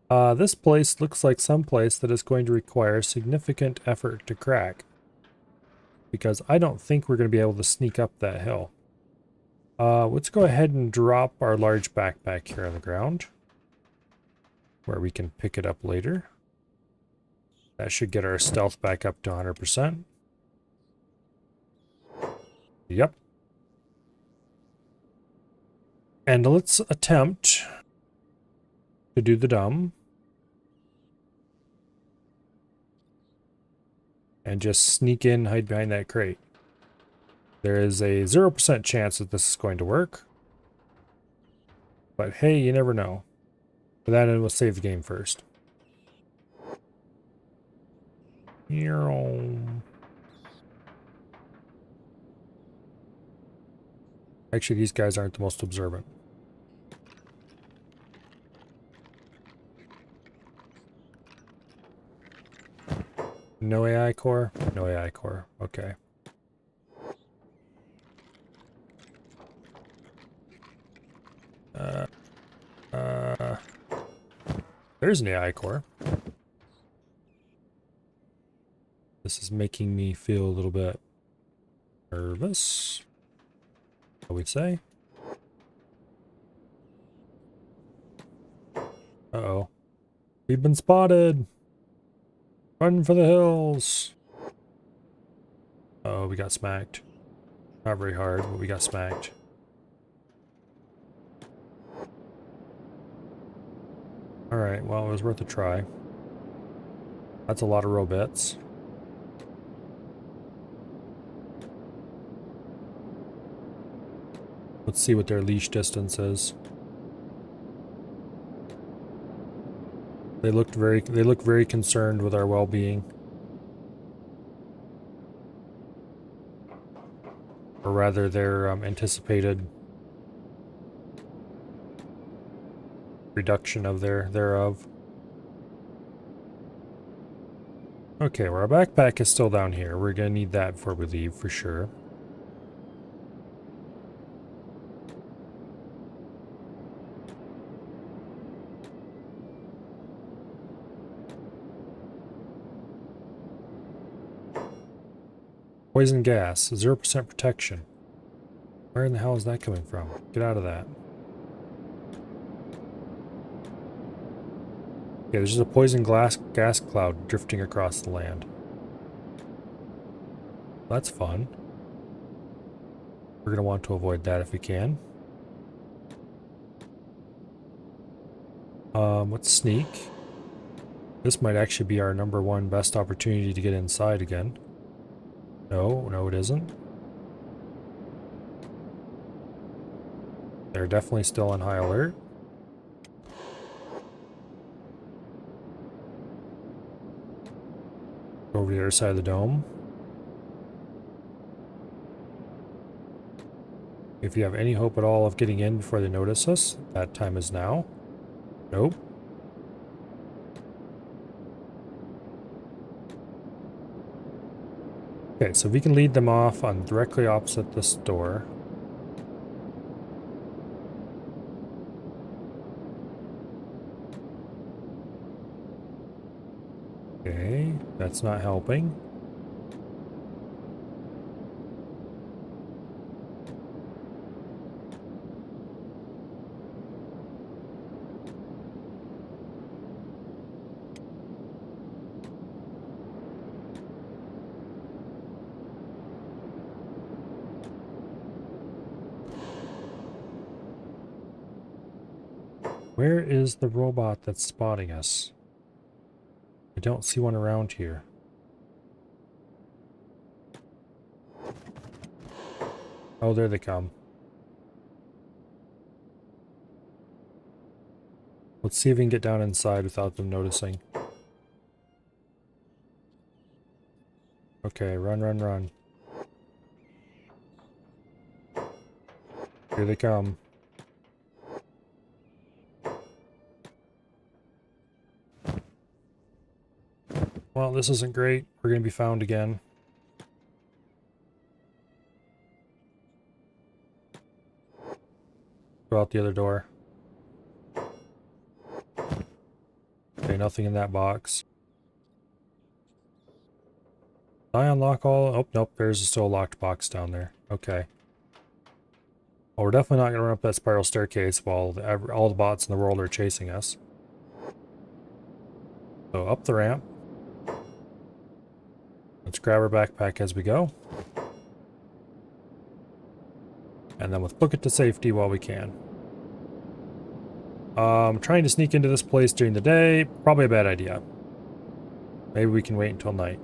This place looks like some place that is going to require significant effort to crack. Because I don't think we're going to be able to sneak up that hill. Let's go ahead and drop our large backpack here on the ground. Where we can pick it up later. That should get our stealth back up to 100%. Yep. And let's attempt to do the dumb. And just sneak in, hide behind that crate. There is a 0% chance that this is going to work. But hey, you never know. For that, we'll save the game first. Actually, these guys aren't the most observant. No AI core? No AI core. Okay. There's an AI core. This is making me feel a little bit nervous, shall we say? Uh-oh. We've been spotted! Run for the hills! Oh, we got smacked. Not very hard, but we got smacked. Alright, well, it was worth a try. That's a lot of robots. Let's see what their leash distance is. They look very concerned with our well-being. Or rather, their anticipated reduction of thereof. Okay, well, our backpack is still down here. We're gonna need that before we leave, for sure. Poison gas, 0% protection. Where in the hell is that coming from? Get out of that. Okay, there's just a poison gas cloud drifting across the land. That's fun. We're going to want to avoid that if we can. Let's sneak. This might actually be our #1 best opportunity to get inside again. No, it isn't. They're definitely still on high alert. Go over to the other side of the dome. If you have any hope at all of getting in before they notice us, that time is now. Nope. Okay, so we can lead them off on directly opposite this door. Okay, that's not helping. Where is the robot that's spotting us? I don't see one around here. Oh, there they come. Let's see if we can get down inside without them noticing. Okay, run, run, run. Here they come. Well, this isn't great. We're going to be found again. Go out the other door. Okay, nothing in that box. Did I unlock all? Oh, nope, there's still a locked box down there. Okay. Well, we're definitely not going to run up that spiral staircase while all the bots in the world are chasing us. So up the ramp. Let's grab our backpack as we go. And then let's book it to safety while we can. Trying to sneak into this place during the day, probably a bad idea. Maybe we can wait until night.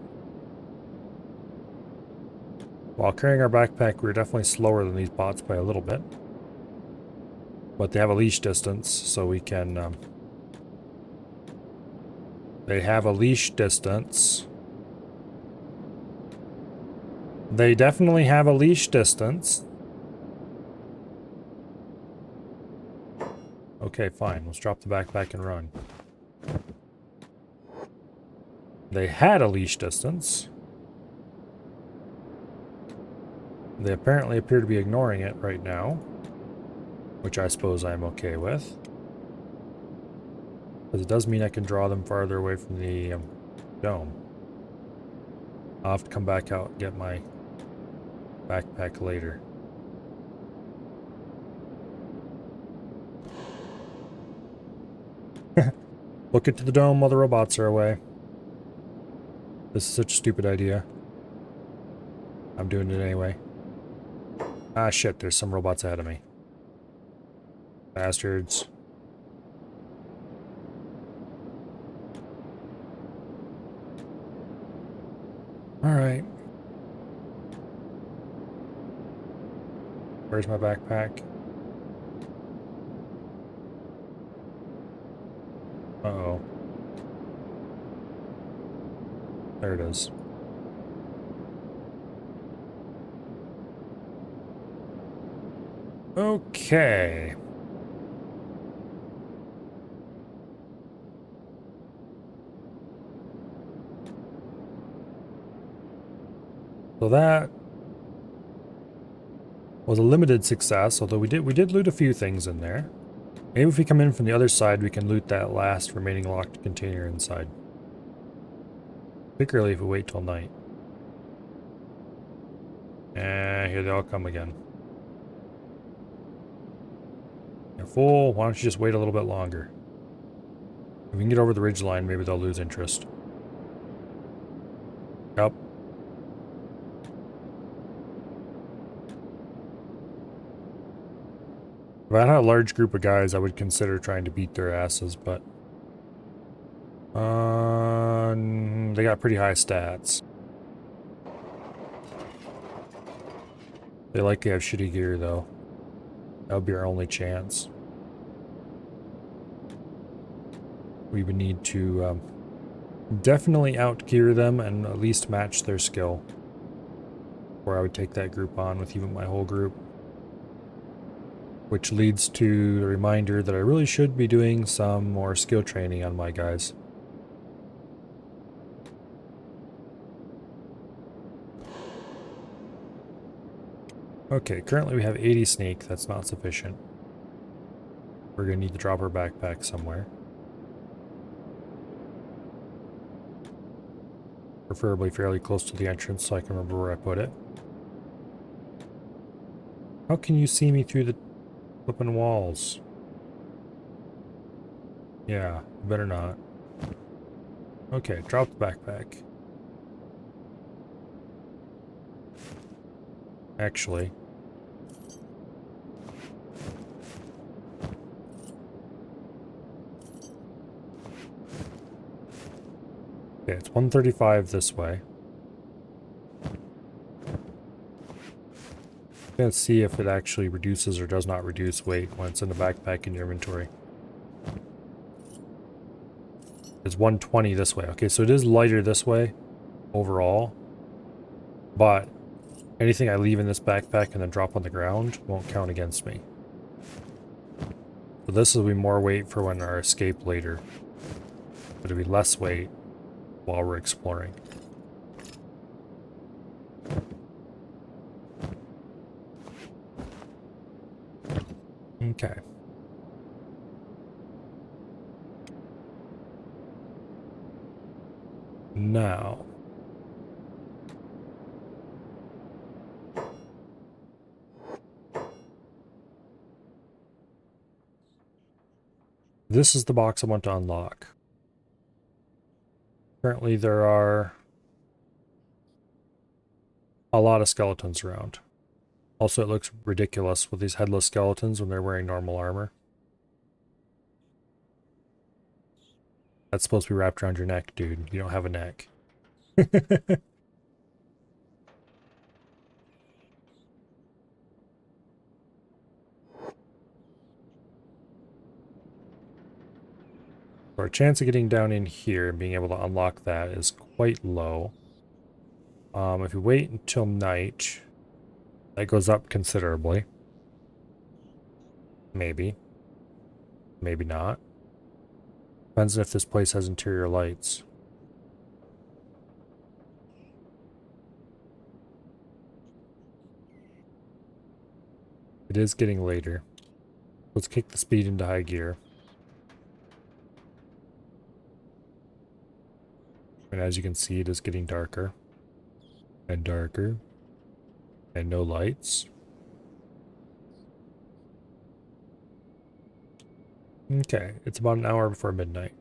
While carrying our backpack, we're definitely slower than these bots by a little bit. But they have a leash distance, so we can... they have a leash distance. They definitely have a leash distance. Okay, fine. Let's drop the backpack and run. They had a leash distance. They apparently appear to be ignoring it right now, which I suppose I'm okay with. Because it does mean I can draw them farther away from the dome. I'll have to come back out and get my backpack later. Look into the dome while the robots are away. This is such a stupid idea. I'm doing it anyway. Ah, shit, there's some robots ahead of me. Bastards. Alright. Where's my backpack? Uh-oh. There it is. Okay. So that was a limited success, although we did loot a few things in there. Maybe if we come in from the other side, we can loot that last remaining locked container inside. Particularly if we wait till night. And here they all come again. You're full. Why don't you just wait a little bit longer? If we can get over the ridgeline, maybe they'll lose interest. Yep. If I had a large group of guys, I would consider trying to beat their asses, but... they got pretty high stats. They likely have shitty gear, though. That would be our only chance. We would need to definitely outgear them and at least match their skill. Or I would take that group on with even my whole group. Which leads to the reminder that I really should be doing some more skill training on my guys. Okay, currently we have 80 sneak. That's not sufficient. We're going to need to drop our backpack somewhere. Preferably fairly close to the entrance so I can remember where I put it. How can you see me through the flipping walls? Yeah, better not. Okay, drop the backpack. Actually. Okay, it's 135 this way. Let's see if it actually reduces or does not reduce weight when it's in the backpack in your inventory. It's 120 this way. Okay, so it is lighter this way overall, but anything I leave in this backpack and then drop on the ground won't count against me. So this will be more weight for when our escape later, but it'll be less weight while we're exploring. Okay. Now. This is the box I want to unlock. Currently there are a lot of skeletons around. Also, it looks ridiculous with these headless skeletons when they're wearing normal armor. That's supposed to be wrapped around your neck, dude. You don't have a neck. Our chance of getting down in here and being able to unlock that is quite low. If we wait until night, that goes up considerably. Maybe. Maybe not. Depends on if this place has interior lights. It is getting later. Let's kick the speed into high gear. And as you can see, it is getting darker. And darker. And no lights. Okay, it's about an hour before midnight.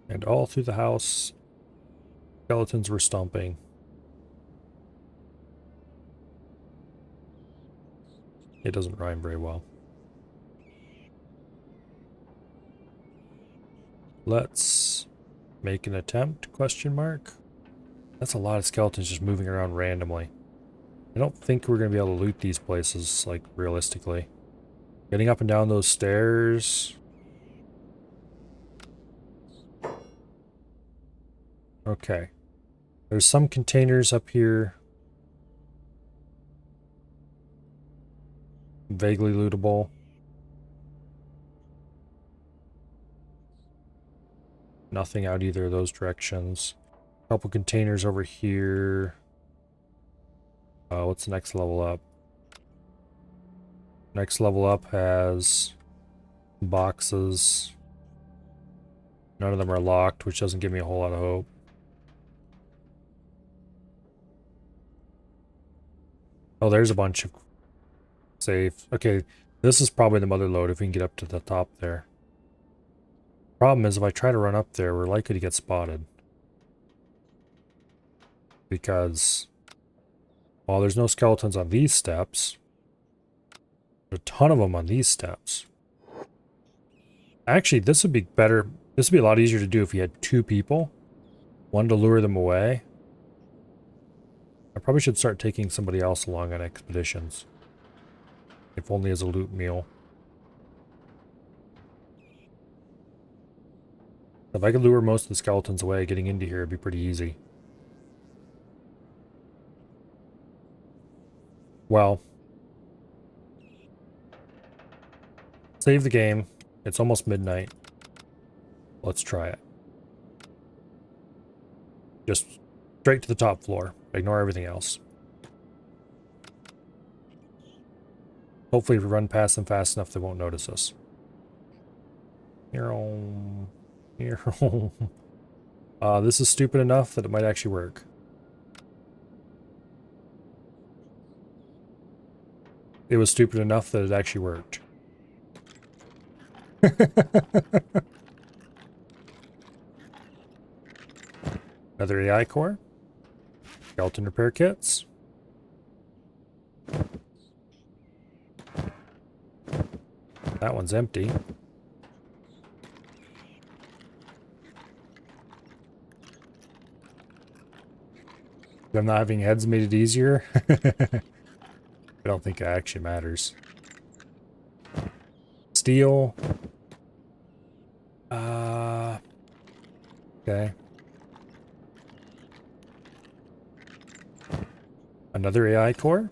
And all through the house, skeletons were stomping. It doesn't rhyme very well. Let's make an attempt, question mark. That's a lot of skeletons just moving around randomly. I don't think we're going to be able to loot these places, like, realistically. Getting up and down those stairs. Okay. There's some containers up here. Vaguely lootable. Nothing out either of those directions. A couple containers over here. What's the next level up? Next level up has boxes. None of them are locked, which doesn't give me a whole lot of hope. Oh, there's a bunch of safe. Okay, this is probably the mother lode if we can get up to the top there. Problem is, if I try to run up there, we're likely to get spotted. Because while there's no skeletons on these steps, there's a ton of them on these steps. Actually, this would be better. This would be a lot easier to do if you had two people. One to lure them away. I probably should start taking somebody else along on expeditions. If only as a loot meal. If I could lure most of the skeletons away, getting into here would be pretty easy. Well, save the game. It's almost midnight. Let's try it. Just straight to the top floor. Ignore everything else. Hopefully if we run past them fast enough, they won't notice us. This is stupid enough that it might actually work. It was stupid enough that it actually worked. Another AI core. Skeleton repair kits. That one's empty. Them not having heads made it easier. I don't think it actually matters. Steel. Okay. Another AI core.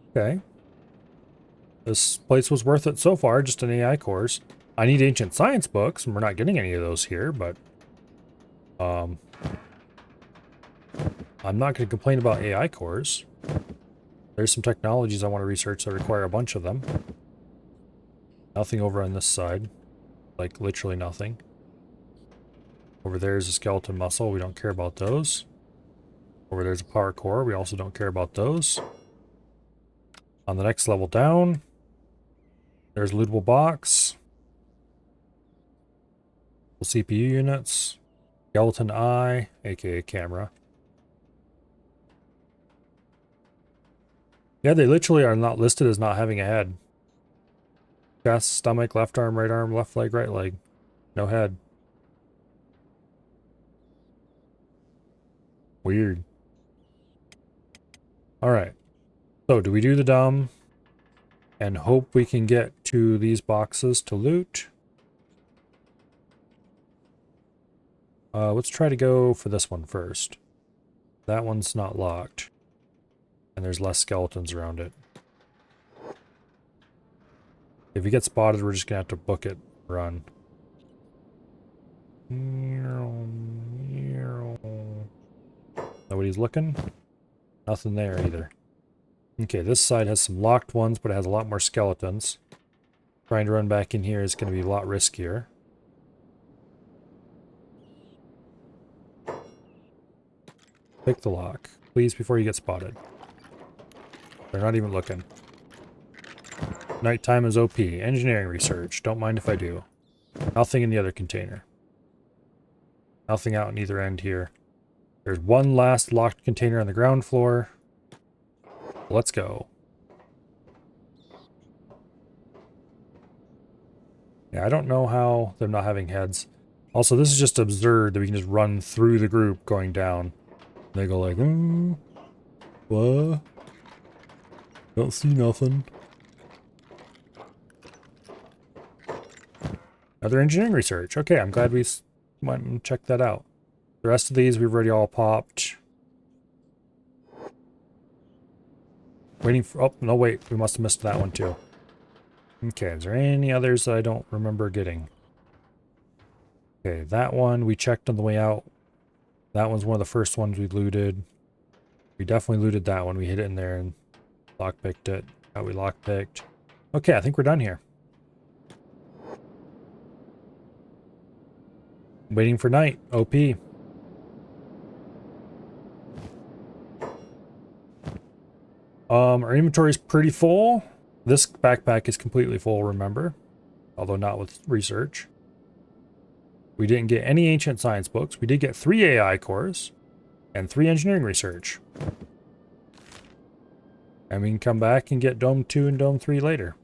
Okay. This place was worth it so far, just an AI cores. I need ancient science books, and we're not getting any of those here, but I'm not going to complain about AI cores. There's some technologies I want to research that require a bunch of them. Nothing over on this side. Like, literally nothing. Over there is a skeleton muscle. We don't care about those. Over there's a power core. We also don't care about those. On the next level down, there's a lootable box. CPU units. Skeleton eye, aka camera. Yeah, they literally are not listed as not having a head. Chest, stomach, left arm, left leg, right leg. No head. Weird. Alright. So, do we do the dumb and hope we can get to these boxes to loot? Let's try to go for this one first. That one's not locked. And there's less skeletons around it. If we get spotted, we're just gonna have to book it, run. Nobody's looking? Nothing there either. Okay, this side has some locked ones, but it has a lot more skeletons. Trying to run back in here is going to be a lot riskier. Pick the lock, please, before you get spotted. They're not even looking. Nighttime is OP. Engineering research. Don't mind if I do. Nothing in the other container. Nothing out in either end here. There's one last locked container on the ground floor. Let's go. Yeah, I don't know how they're not having heads. Also, this is just absurd that we can just run through the group going down. They go like, what? Don't see nothing. Another engineering research. Okay, I'm glad we went and checked that out. The rest of these we've already all popped. Waiting for... Oh, no, wait. We must have missed that one too. Okay, is there any others that I don't remember getting? Okay, that one we checked on the way out. That one's one of the first ones we looted. We definitely looted that one. We hid it in there and lockpicked it. We lockpicked. Okay, I think we're done here. Waiting for night. OP. Our inventory is pretty full. This backpack is completely full, remember? Although not with research. We didn't get any ancient science books. We did get 3 AI cores and 3 engineering research. And we can come back and get Dome 2 and Dome 3 later.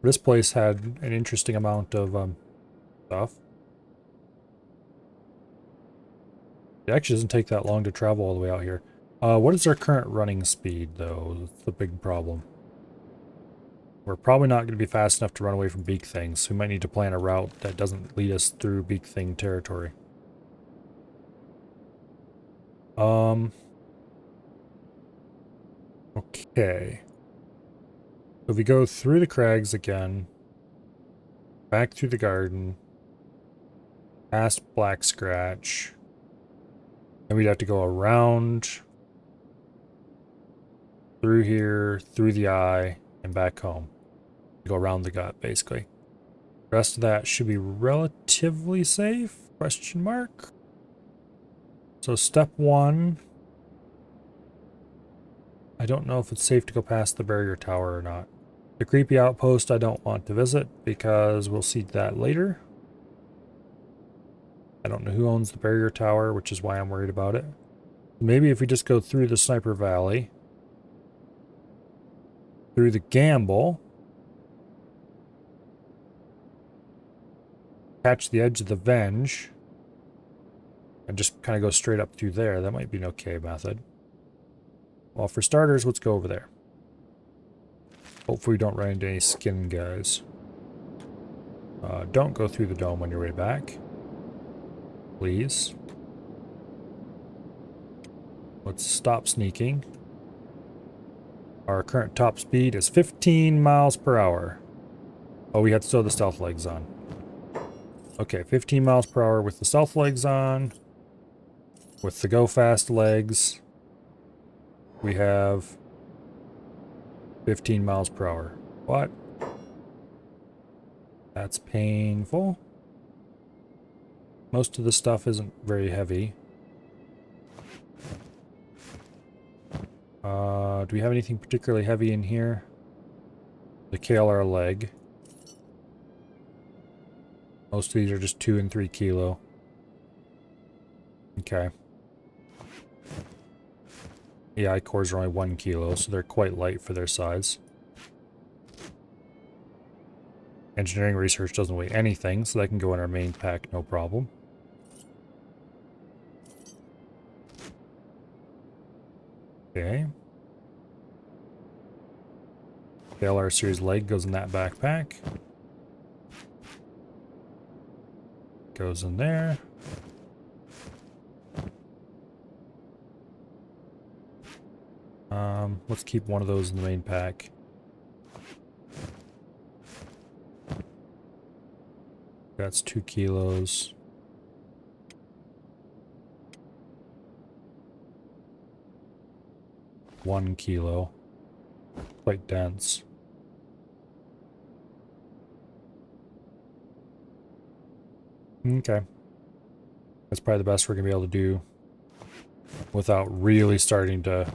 This place had an interesting amount of stuff. It actually doesn't take that long to travel all the way out here. What is our current running speed, though? That's the big problem. We're probably not going to be fast enough to run away from Beak Things, so we might need to plan a route that doesn't lead us through Beak Thing territory. Okay. So if we go through the crags again, back through the garden, past Black Scratch, and we'd have to go around, through here, through the eye, and back home. Go around the gut, basically. The rest of that should be relatively safe? Question mark. So step 1. I don't know if it's safe to go past the barrier tower or not. The creepy outpost I don't want to visit because we'll see that later. I don't know who owns the barrier tower, which is why I'm worried about it. Maybe if we just go through the Sniper Valley, through the Gamble, catch the edge of the Venge, and just kind of go straight up through there. That might be an okay method. Well, for starters, let's go over there. Hopefully we don't run into any skin guys. Don't go through the dome on your way back. Please. Let's stop sneaking. Our current top speed is 15 miles per hour. Oh, we had to throw the stealth legs on. Okay, 15 miles per hour with the stealth legs on. With the go fast legs, we have 15 miles per hour. What? That's painful. Most of the stuff isn't very heavy. Do we have anything particularly heavy in here? The KLR leg. Most of these are just 2 and 3 kilo. Okay. AI cores are only 1 kilo, so they're quite light for their size. Engineering research doesn't weigh anything, so that can go in our main pack, no problem. Okay. The LR series leg goes in that backpack. Goes in there. Let's keep one of those in the main pack. That's 2 kilos. One kilo. Quite dense. Okay. That's probably the best we're gonna be able to do without really starting to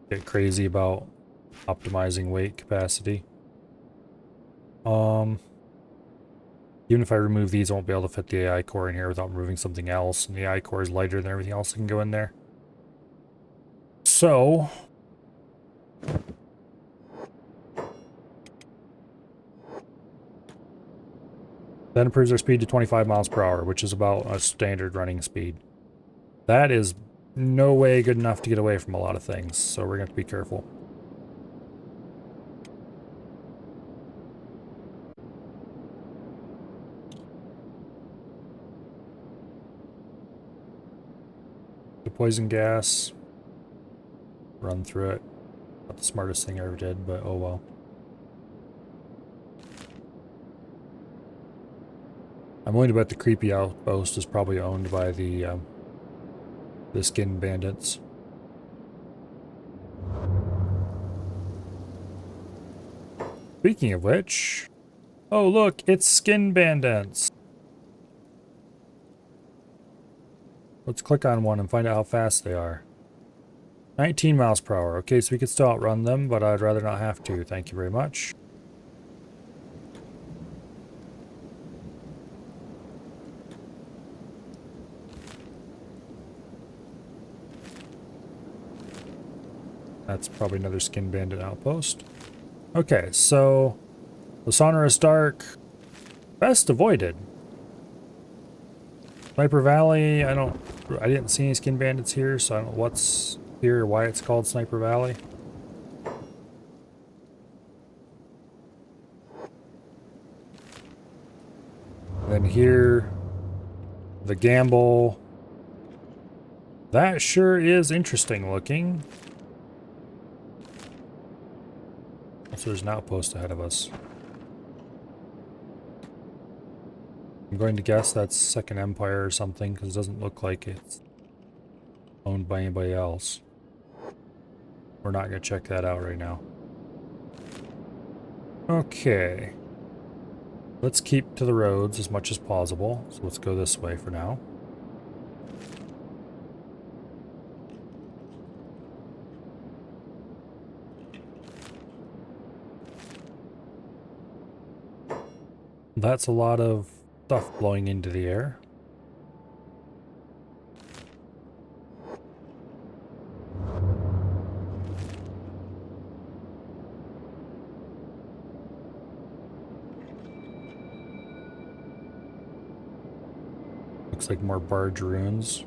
get crazy about optimizing weight capacity. Even if I remove these, I won't be able to fit the AI core in here without removing something else, and the AI core is lighter than everything else that can go in there. So that improves our speed to 25 miles per hour, which is about a standard running speed. That is no way good enough to get away from a lot of things, so we're going to have to be careful. The poison gas. Run through it. Not the smartest thing I ever did, but oh well. I'm willing to bet the creepy outpost is probably owned by the skin bandits. Speaking of which, oh look, it's skin bandits. Let's click on one and find out how fast they are. 19 miles per hour. Okay, so we could still outrun them, but I'd rather not have to. Thank you very much. That's probably another skin bandit outpost. Okay, so the sonorous dark, best avoided. Sniper Valley, I didn't see any skin bandits here, so I don't know what's here or why it's called Sniper Valley. And then here, the Gamble. That sure is interesting looking. So there's an outpost ahead of us. I'm going to guess that's Second Empire or something, because it doesn't look like it's owned by anybody else. We're not going to check that out right now. Okay. Let's keep to the roads as much as possible. So let's go this way for now. That's a lot of stuff blowing into the air. Looks like more barge ruins.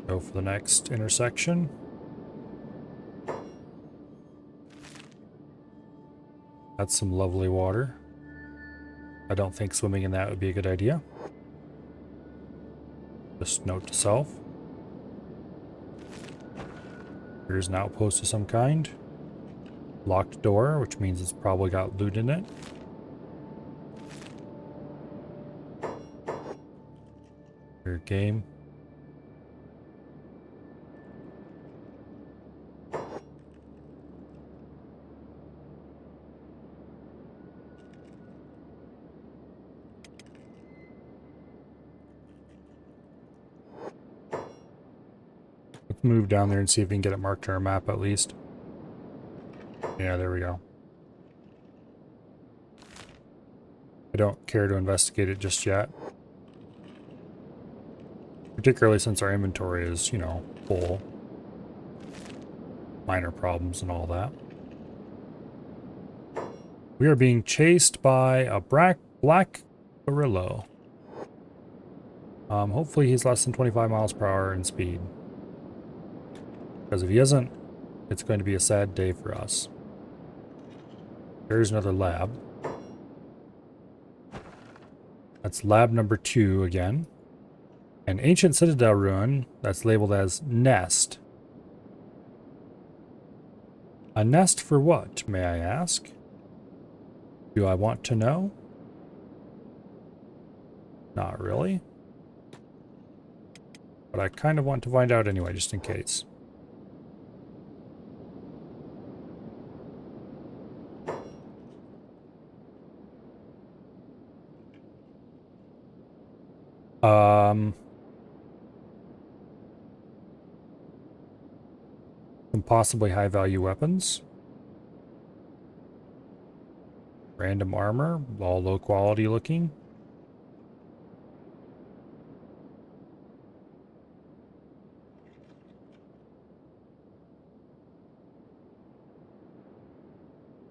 Go for the next intersection. That's some lovely water. I don't think swimming in that would be a good idea. Just note to self. Here's an outpost of some kind. Locked door, which means it's probably got loot in it. Your game. Let's move down there and see if we can get it marked on our map at least. Yeah, there we go. I don't care to investigate it just yet. Particularly since our inventory is, you know, full. Minor problems and all that. We are being chased by a black Gorillo. Hopefully he's less than 25 miles per hour in speed. Because if he isn't, it's going to be a sad day for us. There's another lab. That's lab number 2 again. An ancient citadel ruin that's labeled as nest. A nest for what, may I ask? Do I want to know? Not really. But I kind of want to find out anyway, just in case. Some possibly high-value weapons. Random armor, all low quality looking.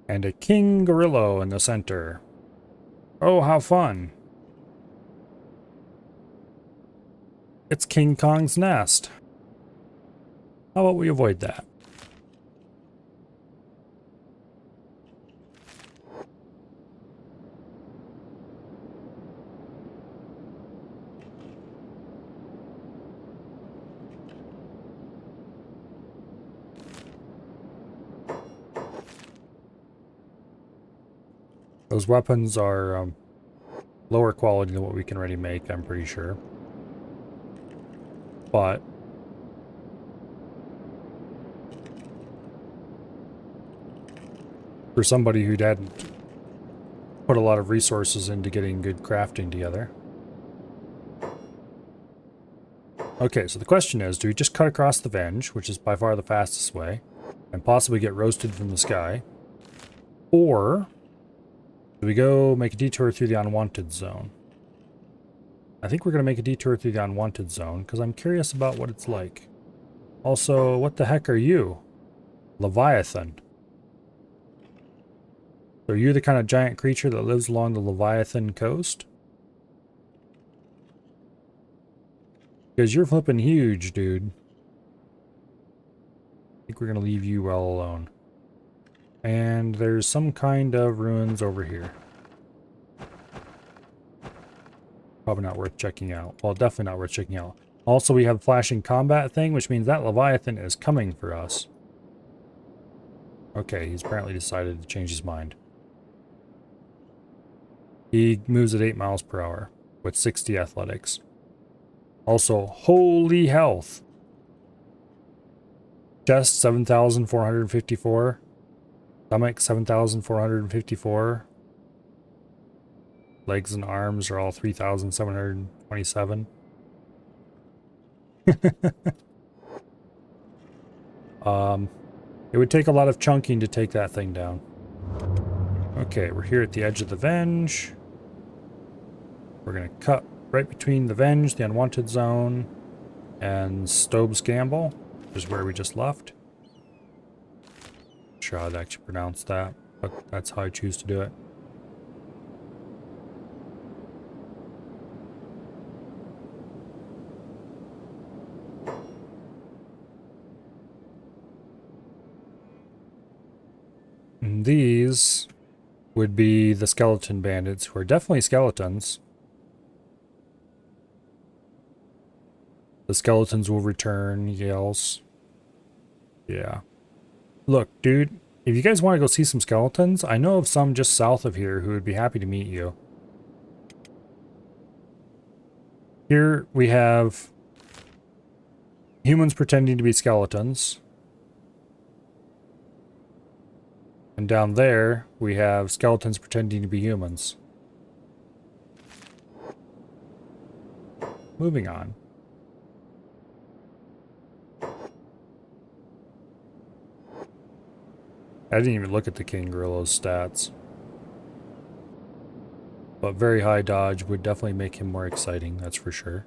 And a King Gorillo in the center. Oh, how fun. It's King Kong's nest. How about we avoid that? Those weapons are lower quality than what we can already make, I'm pretty sure. But for somebody who hadn't put a lot of resources into getting good crafting together. Okay, so the question is, do we just cut across the Venge, which is by far the fastest way, and possibly get roasted from the sky? Or do we go make a detour through the unwanted zone? I think we're going to make a detour through the unwanted zone, because I'm curious about what it's like. Also, what the heck are you? Leviathan. Are you the kind of giant creature that lives along the Leviathan coast? Because you're flipping huge, dude. I think we're going to leave you well alone. And there's some kind of ruins over here. Probably not worth checking out. Well, definitely not worth checking out. Also, we have flashing combat thing, which means that Leviathan is coming for us. Okay, he's apparently decided to change his mind. He moves at 8 miles per hour with 60 athletics. Also, holy health. Chest, 7,454. Stomach, 7,454. Legs and arms are all 3,727. It would take a lot of chunking to take that thing down. Okay, we're here at the edge of the Venge. We're going to cut right between the Venge, the unwanted zone, and Stob's Gamble, which is where we just left. Not sure how to actually pronounce that, but that's how I choose to do it. And these would be the skeleton bandits, who are definitely skeletons. The skeletons will return, he yells. Yeah. Look, dude, if you guys want to go see some skeletons, I know of some just south of here who would be happy to meet you. Here we have humans pretending to be skeletons. And down there, we have skeletons pretending to be humans. Moving on. I didn't even look at the King Gorillo's stats. But very high dodge would definitely make him more exciting, that's for sure.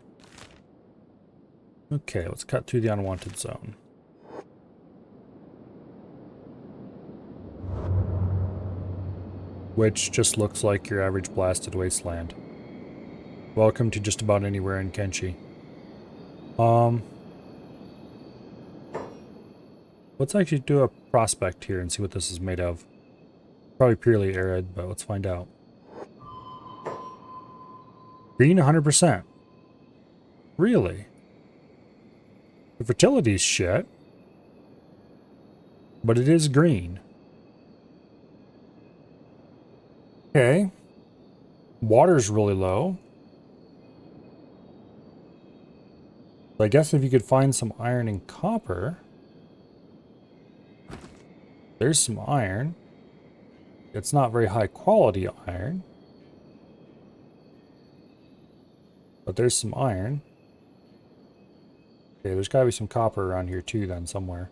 Okay, let's cut through the unwanted zone. Which just looks like your average blasted wasteland. Welcome to just about anywhere in Kenshi. Let's actually do a prospect here and see what this is made of. Probably purely arid, but let's find out. Green 100%. Really? The fertility's shit. But it is green. Okay. Water's really low. I guess if you could find some iron and copper. There's some iron. It's not very high quality iron. But there's some iron. Okay, there's gotta be some copper around here too then somewhere.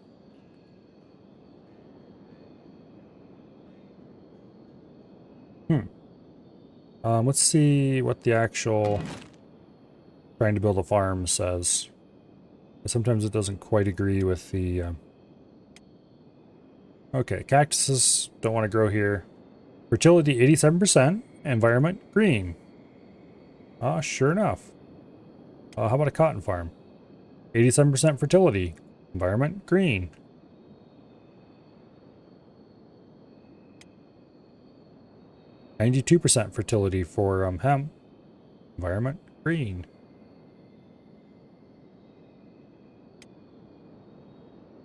Let's see what the actual trying to build a farm says. Sometimes it doesn't quite agree with the... Okay, cactuses don't want to grow here. Fertility 87%, environment green. Sure enough. How about a cotton farm? 87% fertility, environment green. %92% fertility for hemp, environment green.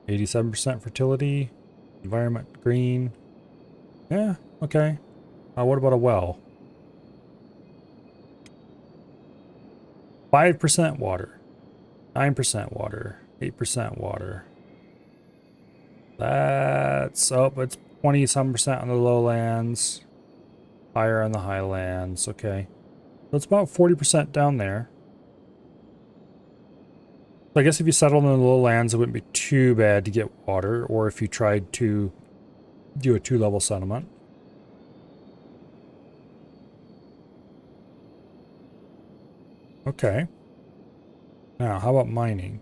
%87% fertility, environment green. Yeah, okay. What about a well? 5% water, 9% water, 8% water. That's up. It's 20-some% on the lowlands, higher on the highlands. Okay, so it's about 40% down there. So I guess if you settled in the lowlands, it wouldn't be too bad to get water, or if you tried to do a 2-level settlement. Okay. Now, how about mining?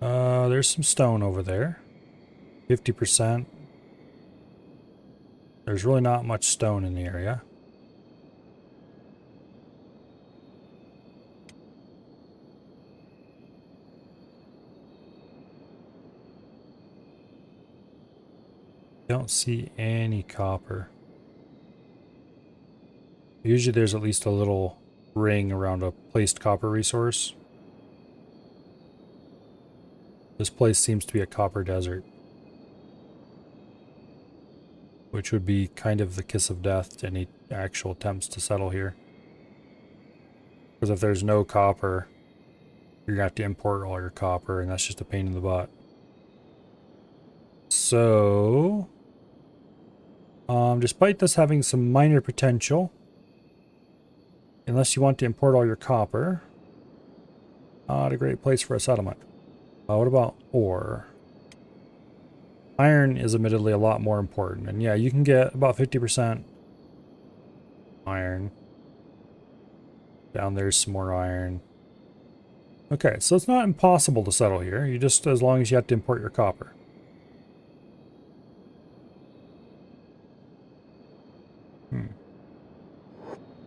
There's some stone over there. 50%. There's really not much stone in the area. Don't see any copper. Usually there's at least a little ring around a placed copper resource. This place seems to be a copper desert, which would be kind of the kiss of death to any actual attempts to settle here. Because if there's no copper, you're gonna have to import all your copper, and that's just a pain in the butt. So, despite this having some minor potential, unless you want to import all your copper, not a great place for a settlement. What about ore? Iron is admittedly a lot more important, and yeah, you can get about 50% iron. Down there's some more iron. Okay, so it's not impossible to settle here. You just, as long as you have to import your copper.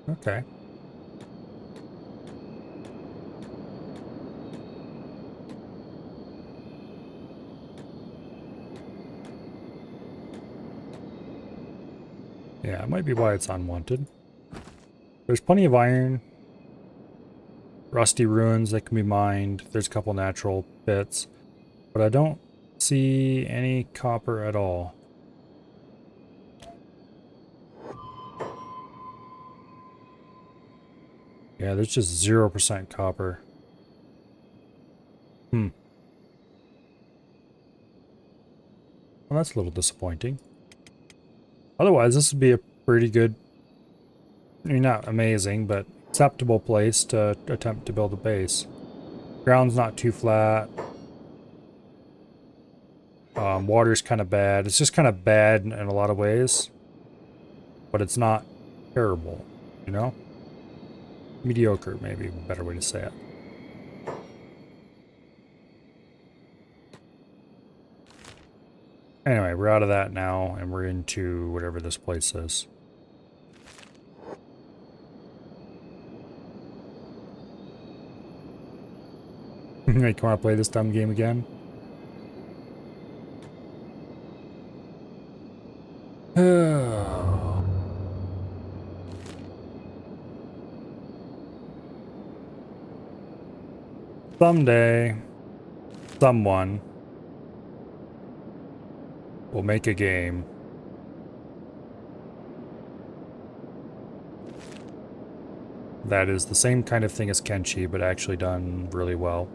Okay. Yeah, it might be why it's unwanted. There's plenty of iron. Rusty ruins that can be mined. There's a couple natural bits. But I don't see any copper at all. Yeah, there's just 0% copper. Well, that's a little disappointing. Otherwise, this would be a pretty good, I mean, not amazing, but acceptable place to attempt to build a base. Ground's not too flat. Water's kind of bad. It's just kind of bad in a lot of ways, but it's not terrible. You know? Mediocre, maybe a better way to say it. Anyway, we're out of that now, and we're into whatever this place is. Hey, come on, play this dumb game again? Someday, someone will make a game that is the same kind of thing as Kenshi, but actually done really well.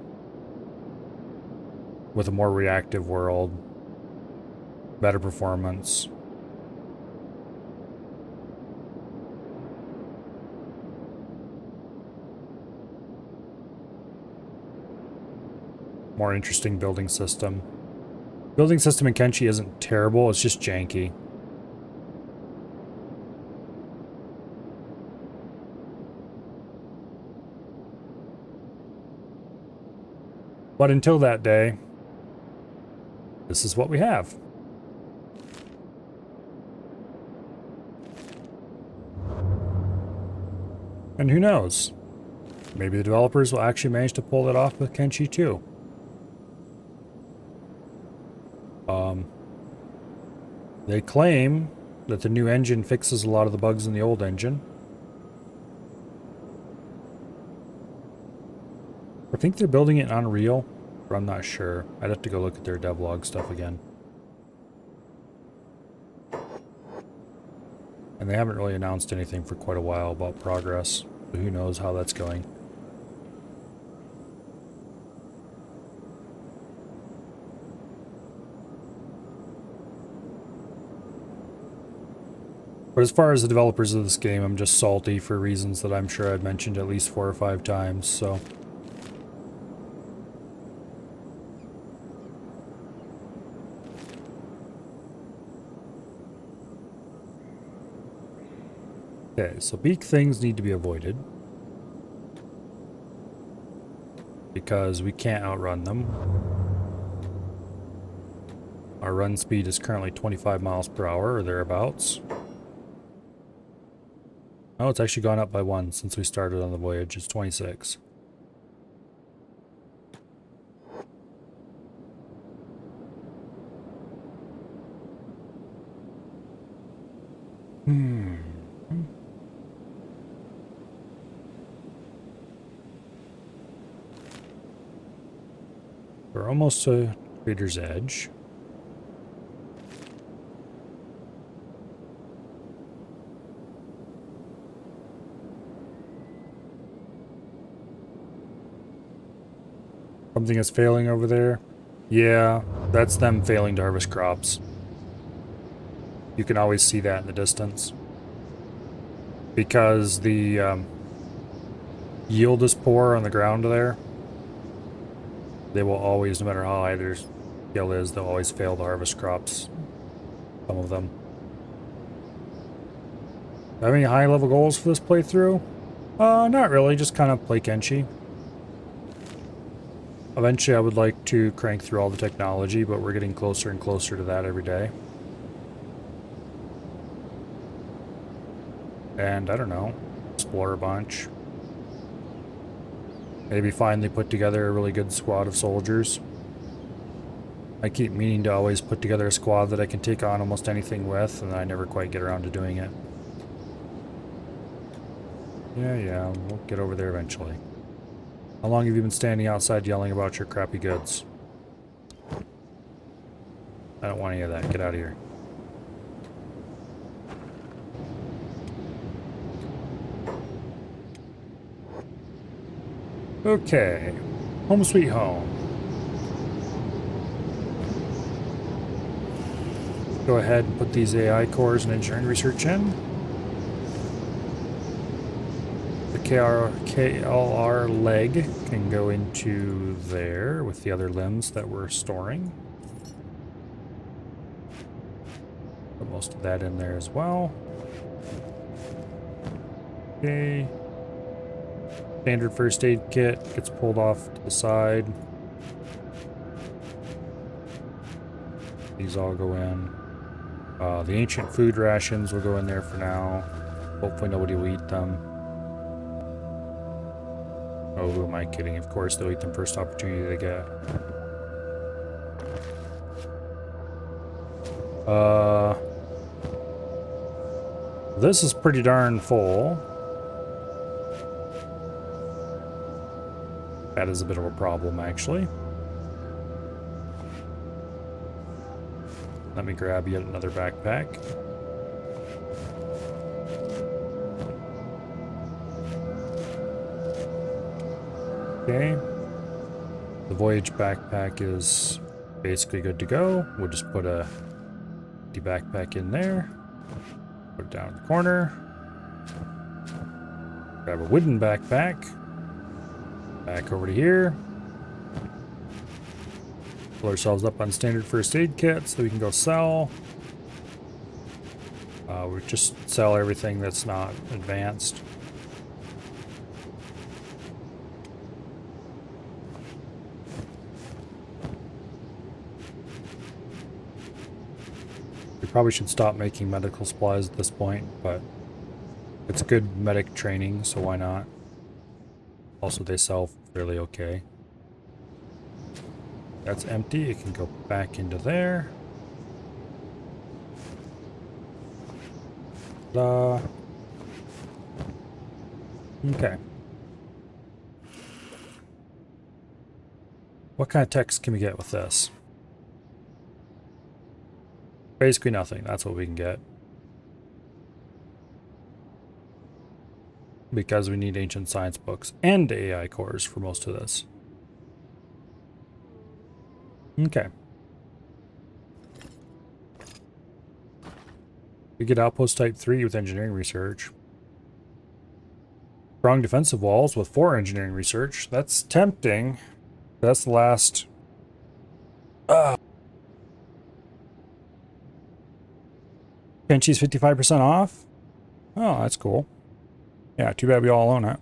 With a more reactive world, better performance. More interesting building system. Building system in Kenshi isn't terrible, it's just janky. But until that day, this is what we have. And who knows? Maybe the developers will actually manage to pull that off with Kenshi too. They claim that the new engine fixes a lot of the bugs in the old engine. I think they're building it on Unreal, but I'm not sure. I'd have to go look at their devlog stuff again. And they haven't really announced anything for quite a while about progress, so who knows how that's going. But as far as the developers of this game, I'm just salty for reasons that I'm sure I've mentioned at least 4 or 5 times, so... Okay, so beak things need to be avoided. Because we can't outrun them. Our run speed is currently 25 miles per hour, or thereabouts. Oh, it's actually gone up by 1 since we started on the voyage. It's 26. We're almost to Crater's Edge. Something is failing over there. Yeah, that's them failing to harvest crops. You can always see that in the distance. Because the yield is poor on the ground there. They will always, no matter how high their skill is, they'll always fail to harvest crops. Some of them. Have any high-level goals for this playthrough? Not really, just kind of play Kenshi. Eventually I would like to crank through all the technology, but we're getting closer and closer to that every day. And, I don't know, explore a bunch. Maybe finally put together a really good squad of soldiers. I keep meaning to always put together a squad that I can take on almost anything with, and I never quite get around to doing it. Yeah, we'll get over there eventually. How long have you been standing outside yelling about your crappy goods? I don't want any of that. Get out of here. Okay. Home sweet home. Go ahead and put these AI cores and engineering research in. The KLR leg can go into there with the other limbs that we're storing. Put most of that in there as well. Okay. Standard first aid kit gets pulled off to the side. These all go in. The ancient food rations will go in there for now. Hopefully nobody will eat them. Oh, who am I kidding? Of course they'll eat them first opportunity they get. This is pretty darn full. That is a bit of a problem, actually. Let me grab yet another backpack. Okay. The Voyage backpack is basically good to go. We'll just put a empty backpack in there. Put it down in the corner. Grab a wooden backpack. Back over to here. Pull ourselves up on standard first aid kits that we can go sell. We just sell everything that's not advanced. We probably should stop making medical supplies at this point, but it's good medic training, so why not? Also, they sell fairly okay. That's empty. It can go back into there. Okay. What kind of text can we get with this? Basically nothing. That's what we can get. Because we need ancient science books and AI cores for most of this. Okay. We get outpost type 3 with engineering research. Strong defensive walls with 4 engineering research. That's tempting. That's the last. Pinchy's 55% off? Oh, that's cool. Yeah, too bad we all own it.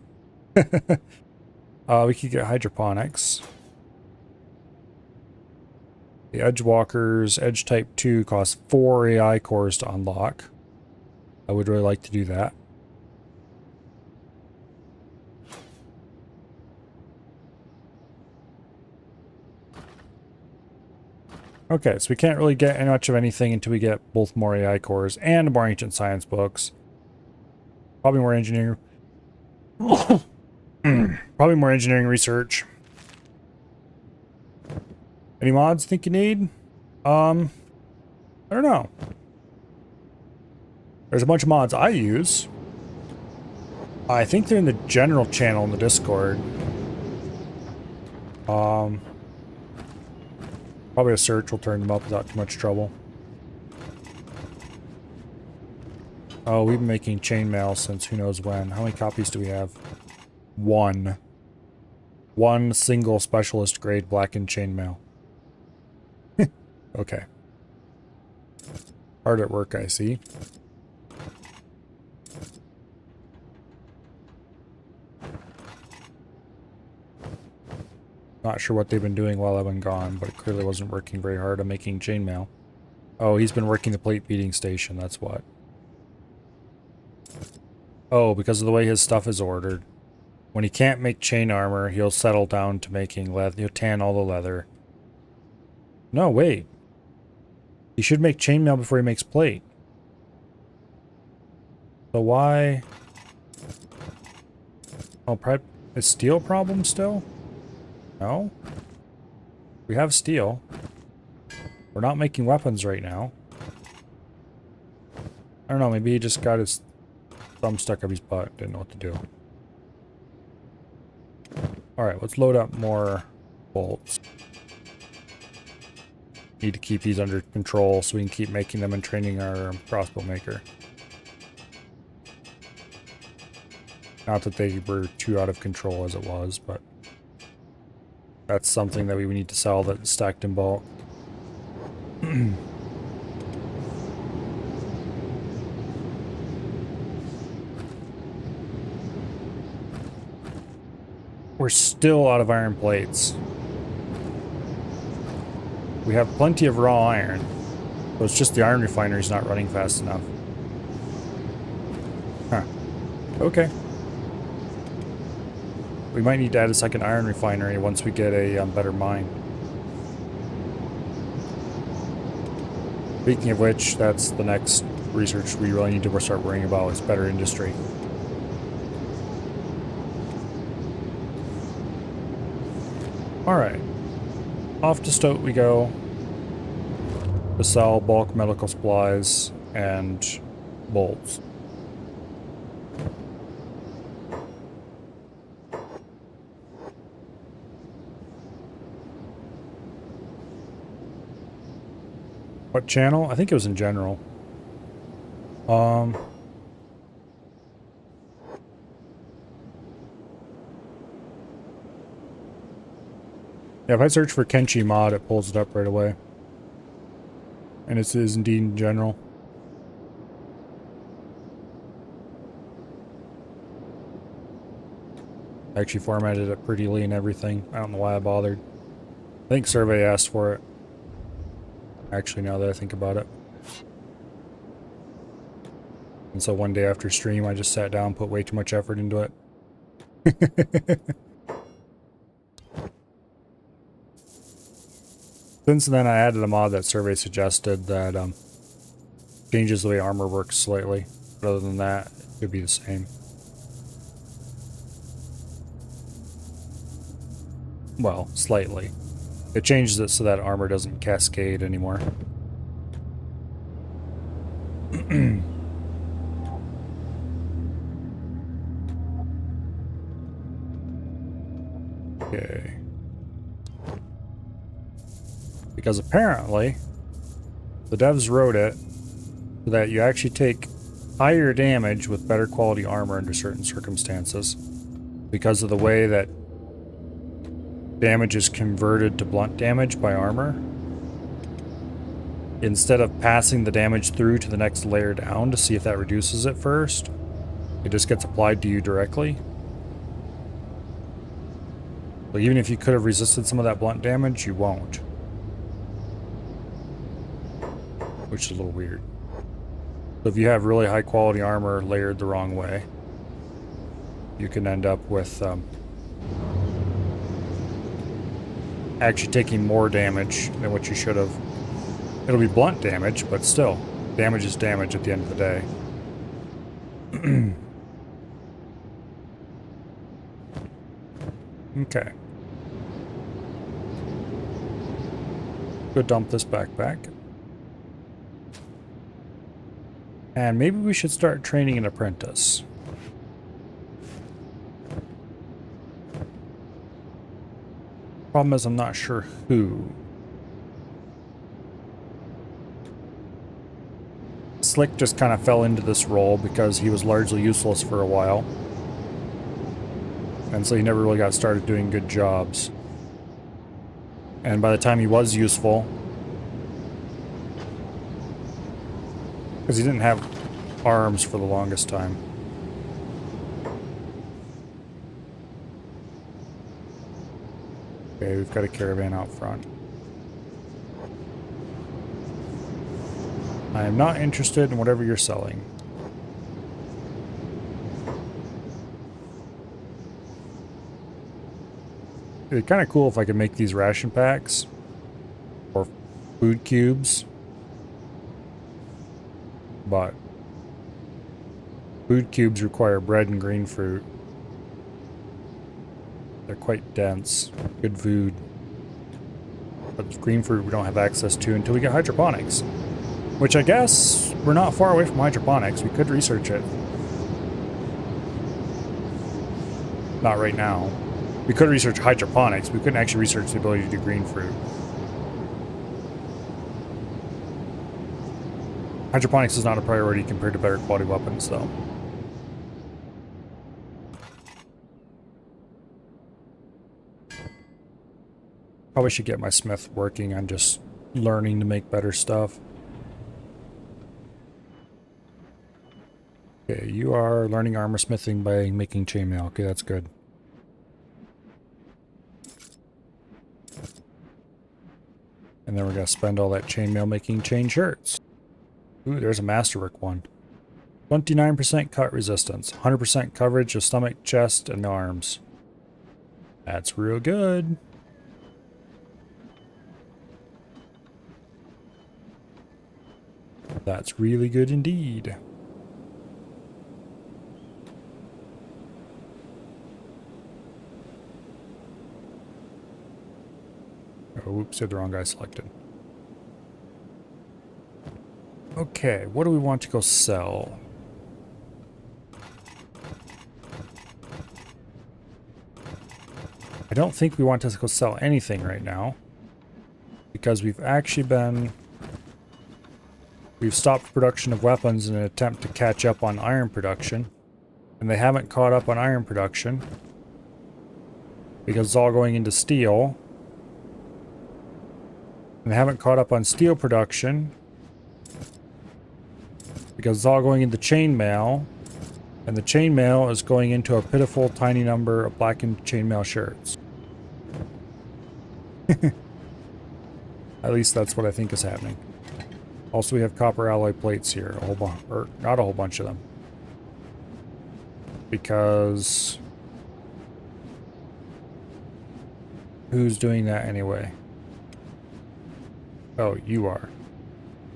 We could get hydroponics. The Edgewalkers, Edge Type 2 costs 4 AI cores to unlock. I would really like to do that. Okay, so we can't really get much of anything until we get both more AI cores and more ancient science books. Probably more engineering. Probably more engineering research. Any mods think you need? I don't know. There's a bunch of mods I use. I think they're in the general channel in the Discord. Probably a search will turn them up without too much trouble. Oh, we've been making chainmail since who knows when. How many copies do we have? 1. 1 single specialist grade blackened chainmail. Okay. Hard at work, I see. Not sure what they've been doing while I've been gone, but it clearly wasn't working very hard on making chainmail. Oh, he's been working the plate beating station, that's what. Oh, because of the way his stuff is ordered. When he can't make chain armor, he'll settle down to making leather. He'll tan all the leather. No, wait. He should make chainmail before he makes plate. So why? Oh, is steel problem still? No? We have steel. We're not making weapons right now. I don't know, maybe he just got his thumb stuck up his butt. Didn't know what to do. Alright, let's load up more bolts. Need to keep these under control so we can keep making them and training our crossbow maker. Not that they were too out of control as it was, but that's something that we need to sell that's stacked in bulk. we're still out of iron plates. We have plenty of raw iron, but it's just the iron refinery's not running fast enough. Huh. Okay. We might need to add a second iron refinery once we get a better mine. Speaking of which, that's the next research we really need to start worrying about, is better industry. Alright. Off to Stoat we go to sell bulk medical supplies and bolts. What channel? I think it was in general. Yeah, if I search for Kenshi mod, it pulls it up right away. And it is indeed in general. I actually formatted it prettily and everything. I don't know why I bothered. I think Survey asked for it. Actually, now that I think about it. And so one day after stream, I just sat down and put way too much effort into it. Since then, I added a mod that Survey suggested that changes the way armor works slightly. But other than that, it could be the same. Well, slightly. It changes it so that armor doesn't cascade anymore. Okay. Because apparently, the devs wrote it so that you actually take higher damage with better quality armor under certain circumstances. Because of the way that damage is converted to blunt damage by armor. Instead of passing the damage through to the next layer down to see if that reduces it first, it just gets applied to you directly. But even if you could have resisted some of that blunt damage, you won't. Which is a little weird. So if you have really high quality armor layered the wrong way, you can end up with actually taking more damage than what you should have. It'll be blunt damage, but still, damage is damage at the end of the day. Okay. Go dump this backpack. And maybe we should start training an apprentice. Problem is, I'm not sure who. Slick just kind of fell into this role because he was largely useless for a while. And so he never really got started doing good jobs. And by the time he was useful, because he didn't have arms for the longest time. Okay, we've got a caravan out front. I am not interested in whatever you're selling. It'd be kind of cool if I could make these ration packs or food cubes, but food cubes require bread and green fruit. They're quite dense, good food. But green fruit we don't have access to until we get hydroponics. Which I guess we're not far away from hydroponics. We could research it. Not right now. We could research hydroponics. We couldn't actually research the ability to do green fruit. Hydroponics is not a priority compared to better quality weapons, though. Probably should get my smith working on just learning to make better stuff. Okay, you are learning armor smithing by making chainmail. Okay, that's good. And then we're going to spend all that chainmail making chain shirts. Ooh, there's a masterwork one. 29% cut resistance. 100% coverage of stomach, chest, and arms. That's real good. That's really good indeed. Oh, whoops, had the wrong guy selected. Okay, what do we want to go sell? I don't think we want to go sell anything right now. Because we've stopped production of weapons in an attempt to catch up on iron production. And they haven't caught up on iron production. Because it's all going into steel. And they haven't caught up on steel production. Because it's all going into chainmail. And the chainmail is going into a pitiful tiny number of blackened chainmail shirts. At least that's what I think is happening. Also, we have copper alloy plates here. A whole bunch, or not a whole bunch of them. Because... who's doing that anyway? Oh, you are.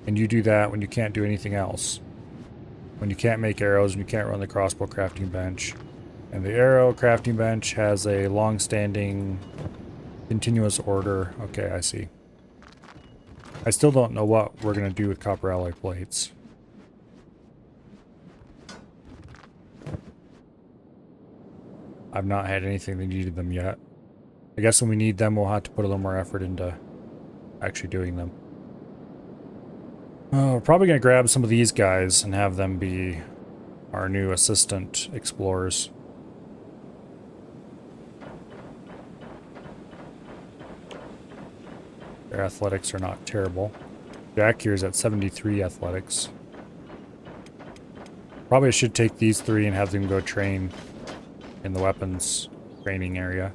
And you do that when you can't do anything else. When you can't make arrows and you can't run the crossbow crafting bench. And the arrow crafting bench has a long-standing continuous order. Okay, I see. I still don't know what we're going to do with copper alloy plates. I've not had anything that needed them yet. I guess when we need them, we'll have to put a little more effort into actually doing them. Oh, we're probably going to grab some of these guys and have them be our new assistant explorers. Their athletics are not terrible. Jack here's at 73 athletics. Probably should take these three and have them go train in the weapons training area.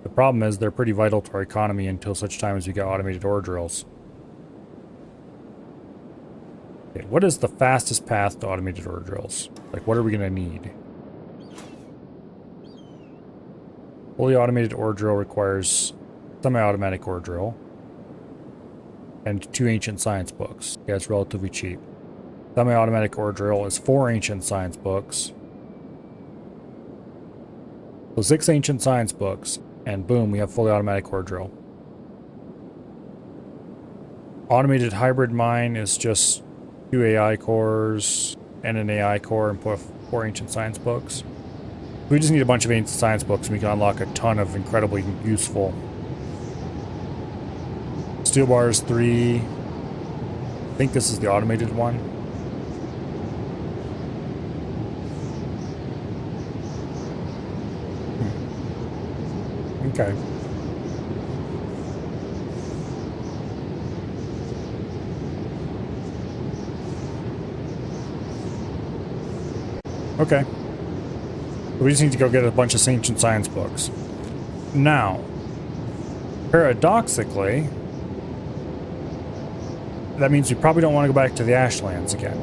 The problem is they're pretty vital to our economy until such time as we get automated ore drills. Okay, what is the fastest path to automated ore drills? Like, what are we going to need? Fully automated ore drill requires semi-automatic ore drill and 2 ancient science books. Yeah, it's relatively cheap. Semi-automatic ore drill is 4 ancient science books. So 6 ancient science books, and boom, we have fully automatic ore drill. Automated hybrid mine is just 2 AI cores and an AI core and 4 ancient science books. We just need a bunch of ancient science books and we can unlock a ton of incredibly useful. Steel bars 3. I think this is the automated one. Okay. Okay. We just need to go get a bunch of ancient science books. Now, paradoxically, that means we probably don't want to go back to the Ashlands again.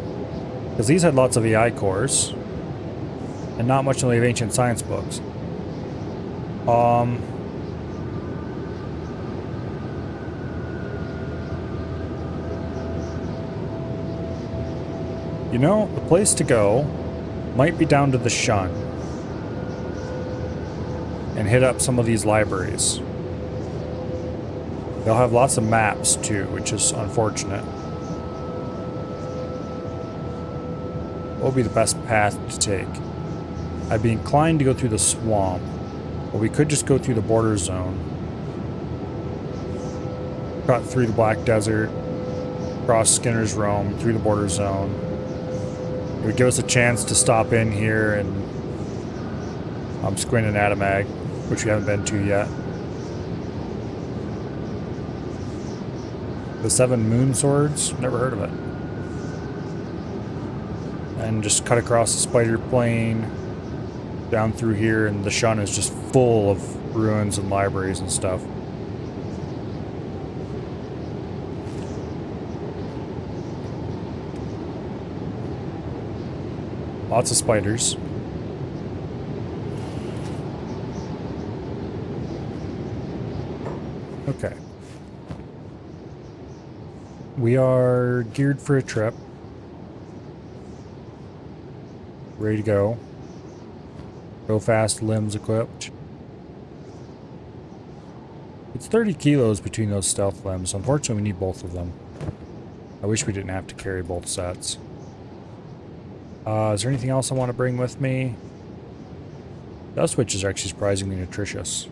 Because these had lots of AI cores, and not much in the way of ancient science books. You know, the place to go might be down to the Shun. And hit up some of these libraries. They'll have lots of maps too, which is unfortunate. What would be the best path to take? I'd be inclined to go through the swamp. But we could just go through the border zone. Cut through the Black Desert. Cross Skinner's Roam, through the border zone. It would give us a chance to stop in here and Squint and Atomag, which we haven't been to yet. The 7 Moon Swords? Never heard of it. And just cut across the Spider Plain down through here, and the Shun is just full of ruins and libraries and stuff. Lots of spiders. Okay. We are geared for a trip. Ready to go. Go fast, limbs equipped. It's 30 kilos between those stealth limbs. Unfortunately, we need both of them. I wish we didn't have to carry both sets. Is there anything else I want to bring with me? Dust witches are actually surprisingly nutritious.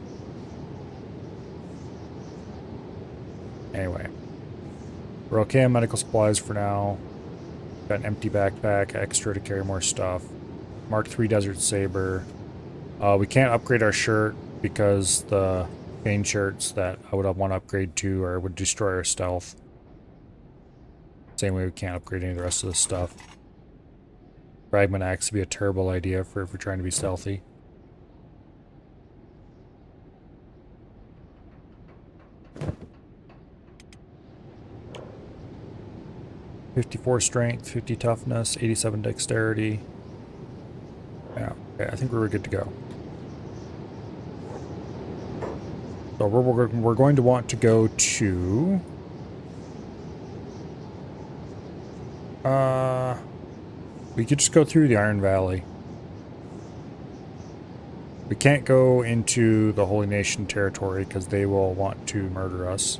Anyway. We're okay on medical supplies for now. Got an empty backpack, extra to carry more stuff. Mark III Desert Saber. We can't upgrade our shirt because the chain shirts that I would want to upgrade to or would destroy our stealth. Same way we can't upgrade any of the rest of this stuff. Fragment axe would be a terrible idea for if we're trying to be stealthy. $54 strength, 50 toughness, 87 dexterity. Yeah, okay, I think we're good to go. So we're going to want to go to... we could just go through the Iron Valley. We can't go into the Holy Nation territory because they will want to murder us.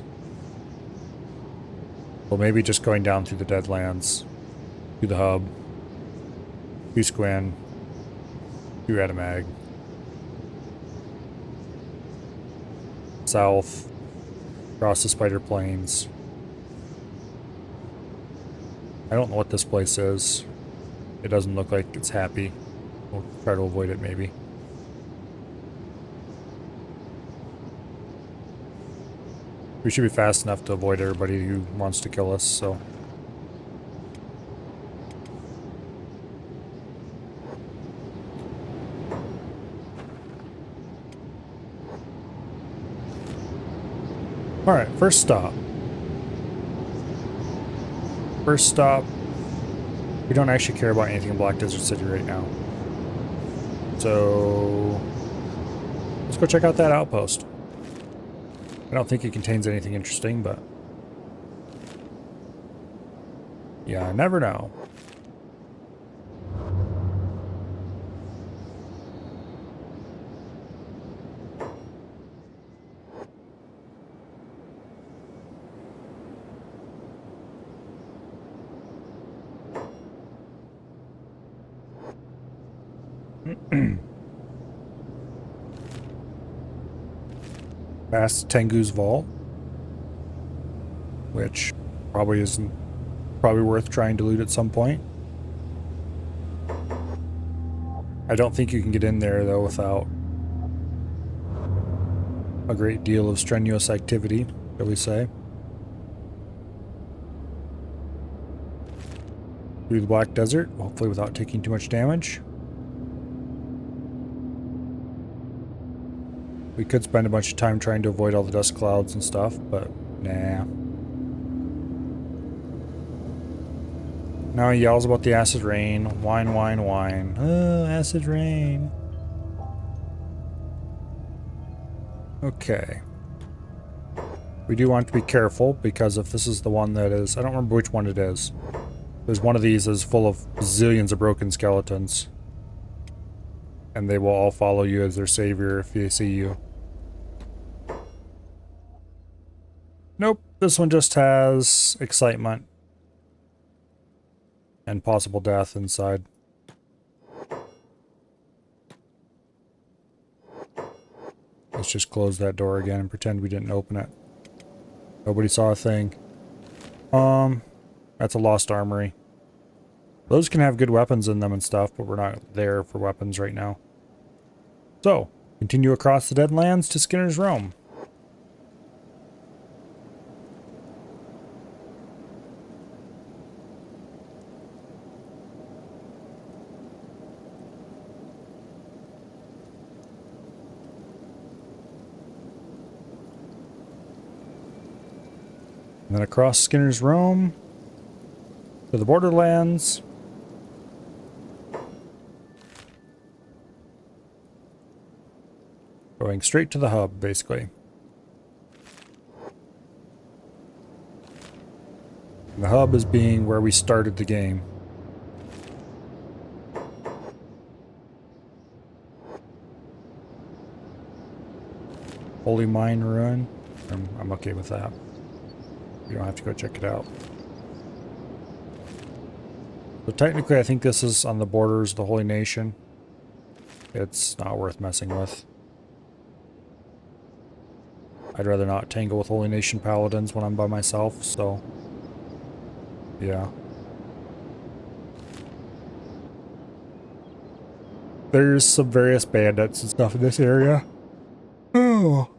Well, maybe just going down through the Deadlands, to the hub, to Squin, to Adamag, south, across the Spider Plains. I don't know what this place is. It doesn't look like it's happy. We'll try to avoid it maybe. We should be fast enough to avoid everybody who wants to kill us, so. Alright, first stop. First stop. We don't actually care about anything in Black Desert City right now. So let's go check out that outpost. I don't think it contains anything interesting, but yeah, I never know. Past Tengu's Vault, which probably isn't worth trying to loot at some point. I don't think you can get in there though without a great deal of strenuous activity, shall we say. Through the Black Desert, hopefully without taking too much damage. We could spend a bunch of time trying to avoid all the dust clouds and stuff, but nah. Now he yells about the acid rain. Wine, wine, wine. Oh, acid rain. Okay. We do want to be careful because if this is the one that is... I don't remember which one it is. There's one of these that's full of zillions of broken skeletons. And they will all follow you as their savior if they see you. Nope, this one just has excitement. And possible death inside. Let's just close that door again and pretend we didn't open it. Nobody saw a thing. That's a lost armory. Those can have good weapons in them and stuff, but we're not there for weapons right now. So, continue across the Deadlands to Skinner's Realm. And then across Skinner's Realm to the Borderlands. Going straight to the hub, basically. And the hub is being where we started the game. Holy Mine Ruin. I'm okay with that. You don't have to go check it out. So technically I think this is on the borders of the Holy Nation. It's not worth messing with. I'd rather not tangle with Holy Nation paladins when I'm by myself, so yeah. There's some various bandits and stuff in this area. Oh.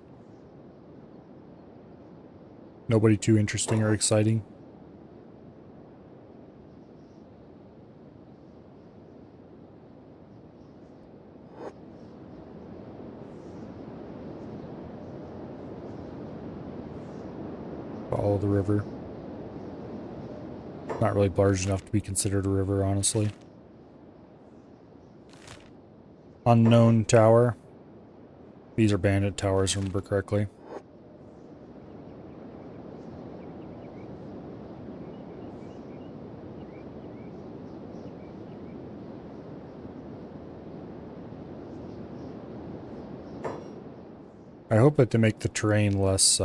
Nobody too interesting or exciting. Follow the river. Not really large enough to be considered a river, honestly. Unknown tower. These are bandit towers, remember correctly. I hope that they make the terrain less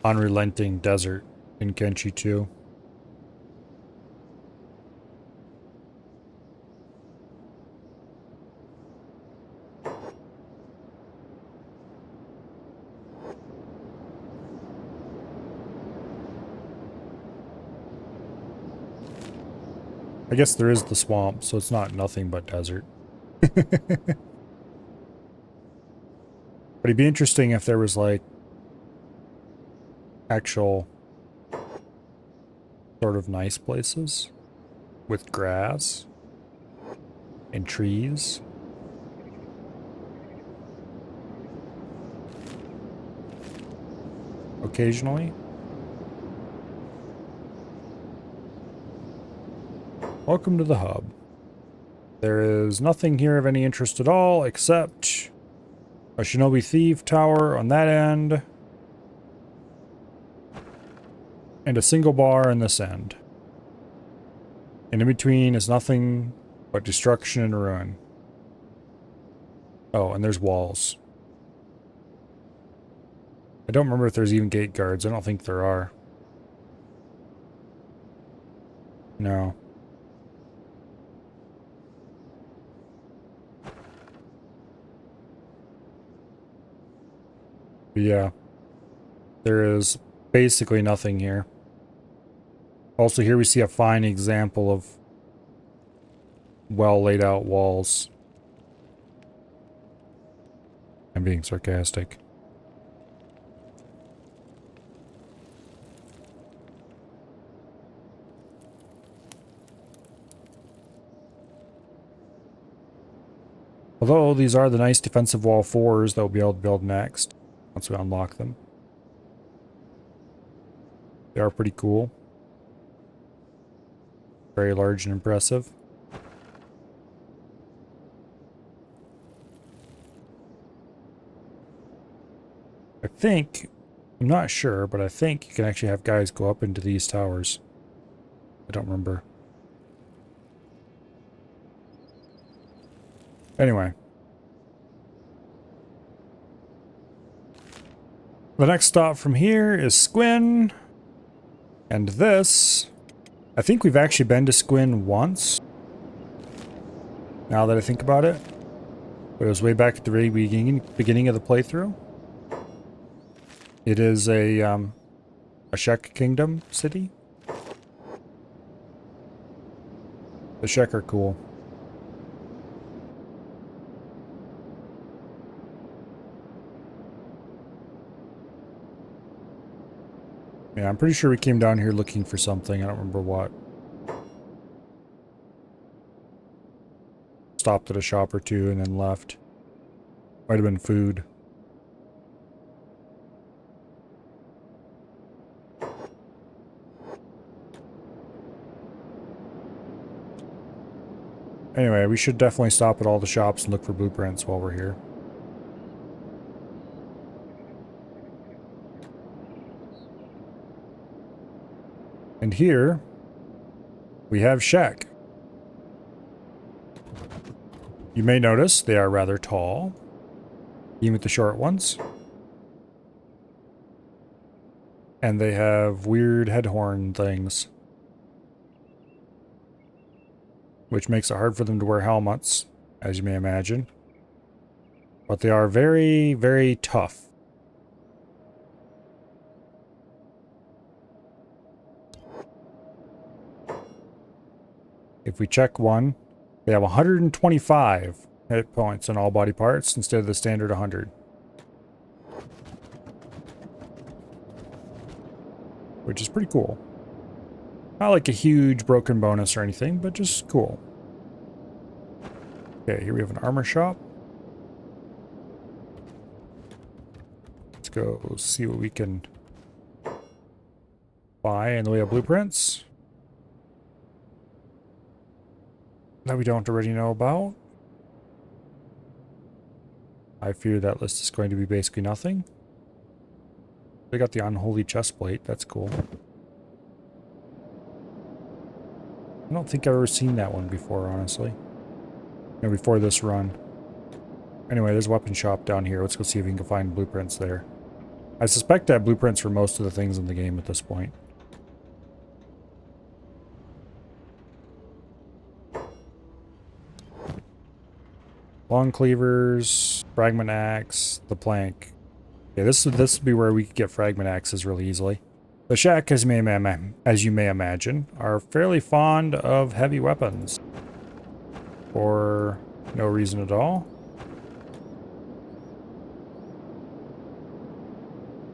unrelenting desert in Kenshi 2. I guess there is the swamp, so it's not nothing but desert. But it'd be interesting if there was like actual sort of nice places with grass and trees. Occasionally. Welcome to the hub. There is nothing here of any interest at all except a Shinobi Thief tower on that end and a single bar on this end. And in between is nothing but destruction and ruin. Oh, and there's walls. I don't remember if there's even gate guards. I don't think there are. No. But yeah. There is basically nothing here. Also here we see a fine example of well laid out walls. I'm being sarcastic. Although these are the nice defensive wall 4s that we'll be able to build next once we unlock them. They are pretty cool. Very large and impressive. I think, I'm not sure, but I think you can actually have guys go up into these towers. I don't remember. Anyway. The next stop from here is Squin. And this, I think we've actually been to Squin once. Now that I think about it. But it was way back at the very beginning of the playthrough. It is a Shek Kingdom city. The Shek are cool. Yeah, I'm pretty sure we came down here looking for something. I don't remember what. Stopped at a shop or two and then left. Might have been food. Anyway, we should definitely stop at all the shops and look for blueprints while we're here. And here we have shack. You may notice they are rather tall, even with the short ones. And they have weird head horn things, which makes it hard for them to wear helmets, as you may imagine. But they are very, very tough. If we check one, they have 125 hit points on all body parts instead of the standard 100. Which is pretty cool. Not like a huge broken bonus or anything, but just cool. Okay, here we have an armor shop. Let's go see what we can buy in the way of blueprints that we don't already know about. I fear that list is going to be basically nothing. They got the unholy chest plate. That's cool. I don't think I've ever seen that one before, honestly. No, before this run. Anyway, there's a weapon shop down here. Let's go see if we can find blueprints there. I suspect I have blueprints for most of the things in the game at this point. Long cleavers, fragment axe, the plank. Yeah, this would be where we could get fragment axes really easily. The shack, as you may imagine, are fairly fond of heavy weapons. For no reason at all.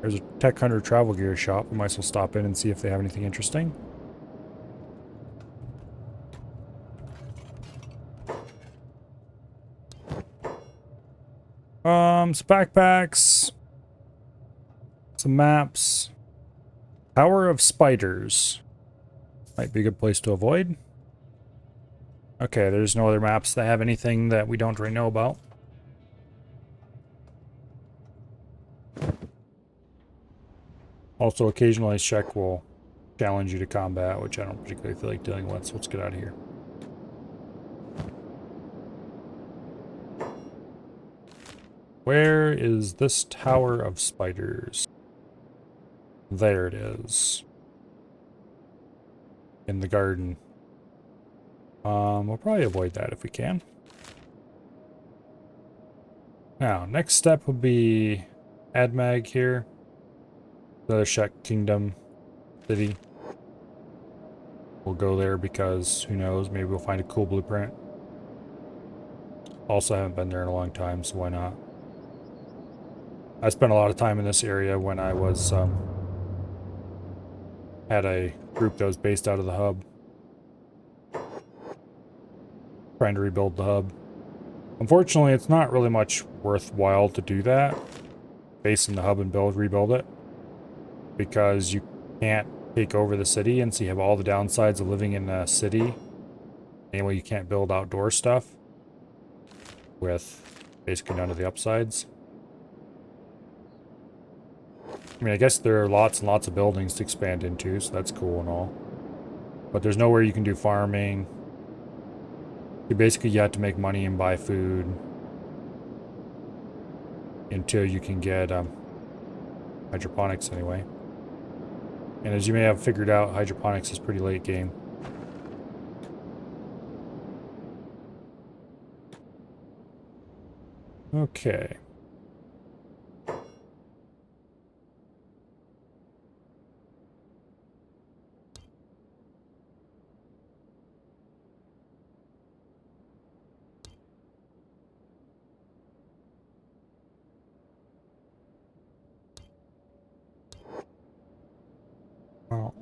There's a Tech Hunter travel gear shop. We might as well stop in and see if they have anything interesting. Some backpacks. Some maps. Tower of Spiders. Might be a good place to avoid. Okay, there's no other maps that have anything that we don't already know about. Also, occasionally Shek will challenge you to combat, which I don't particularly feel like dealing with, so let's get out of here. Where is this Tower of Spiders? There it is. In the garden. We'll probably avoid that if we can. Now, next step would be Admag here. The Shek Kingdom city. We'll go there because, who knows, maybe we'll find a cool blueprint. Also, haven't been there in a long time, so why not? I spent a lot of time in this area when I was, had a group that was based out of the hub. Trying to rebuild the hub. Unfortunately, it's not really much worthwhile to do that. Base in the hub and rebuild it. Because you can't take over the city, and so you have all the downsides of living in a city. Anyway, you can't build outdoor stuff. With basically none of the upsides. I mean, I guess there are lots and lots of buildings to expand into, so that's cool and all. But there's nowhere you can do farming. You have to make money and buy food. Until you can get hydroponics anyway. And as you may have figured out, hydroponics is pretty late game. Okay. Well,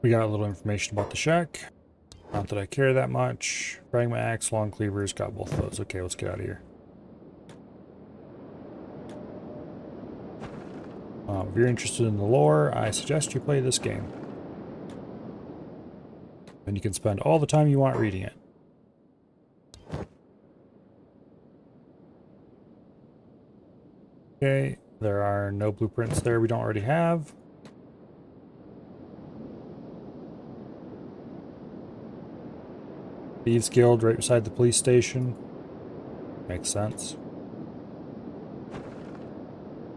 we got a little information about the shack. Not that I care that much. Fragment axe, long cleavers, got both of those. Okay, let's get out of here. If you're interested in the lore, I suggest you play this game. And you can spend all the time you want reading it. Okay, there are no blueprints there we don't already have. Thieves Guild right beside the police station. Makes sense.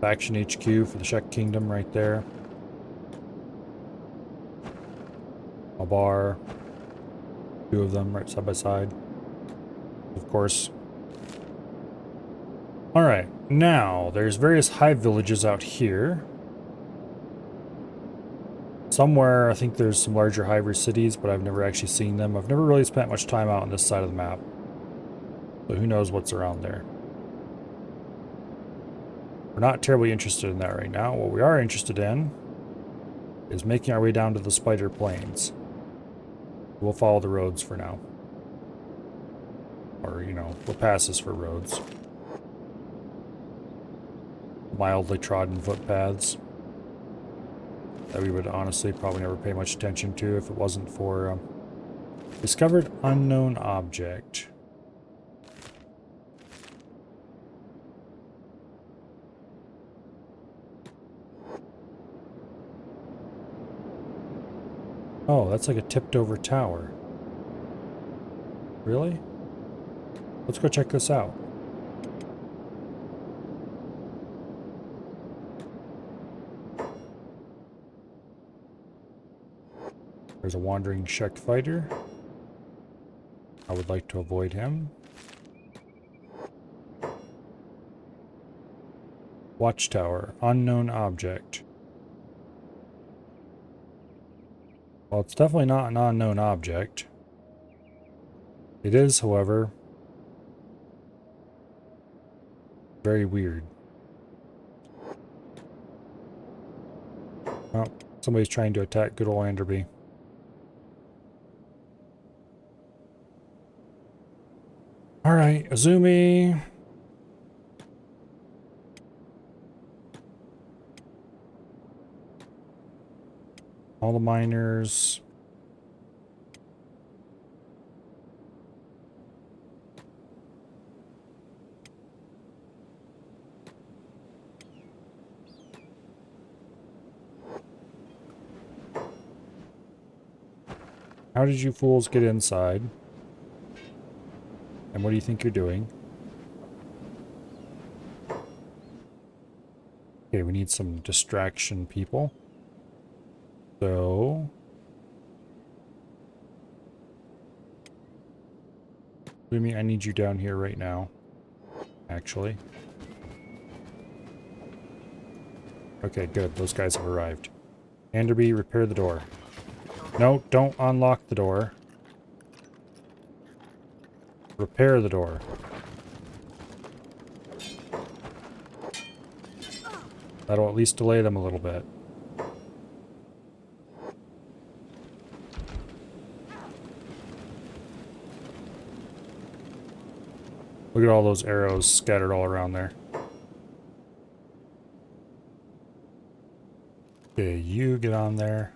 Faction HQ for the Czech Kingdom right there. A bar. Two of them right side by side. Of course. Alright, now there's various hive villages out here. Somewhere I think there's some larger hivers cities, but I've never actually seen them. I've never really spent much time out on this side of the map. So who knows what's around there. We're not terribly interested in that right now. What we are interested in is making our way down to the Spider Plains. We'll follow the roads for now. Or, you know, we'll pass this for roads. Mildly trodden footpaths that we would honestly probably never pay much attention to if it wasn't for discovered unknown object. Oh, that's like a tipped over tower. Really? Let's go check this out. There's a wandering Czech fighter. I would like to avoid him. Watchtower, unknown object. Well, it's definitely not an unknown object. It is, however, very weird. Oh, somebody's trying to attack good old Enderby. Alright, Azumi. All the miners. How did you fools get inside? And what do you think you're doing? Okay, we need some distraction people. So... Azumi, I need you down here right now. Actually. Okay, good. Those guys have arrived. Enderby, repair the door. No, don't unlock the door. Repair the door. That'll at least delay them a little bit. Look at all those arrows scattered all around there. Okay, you get on there.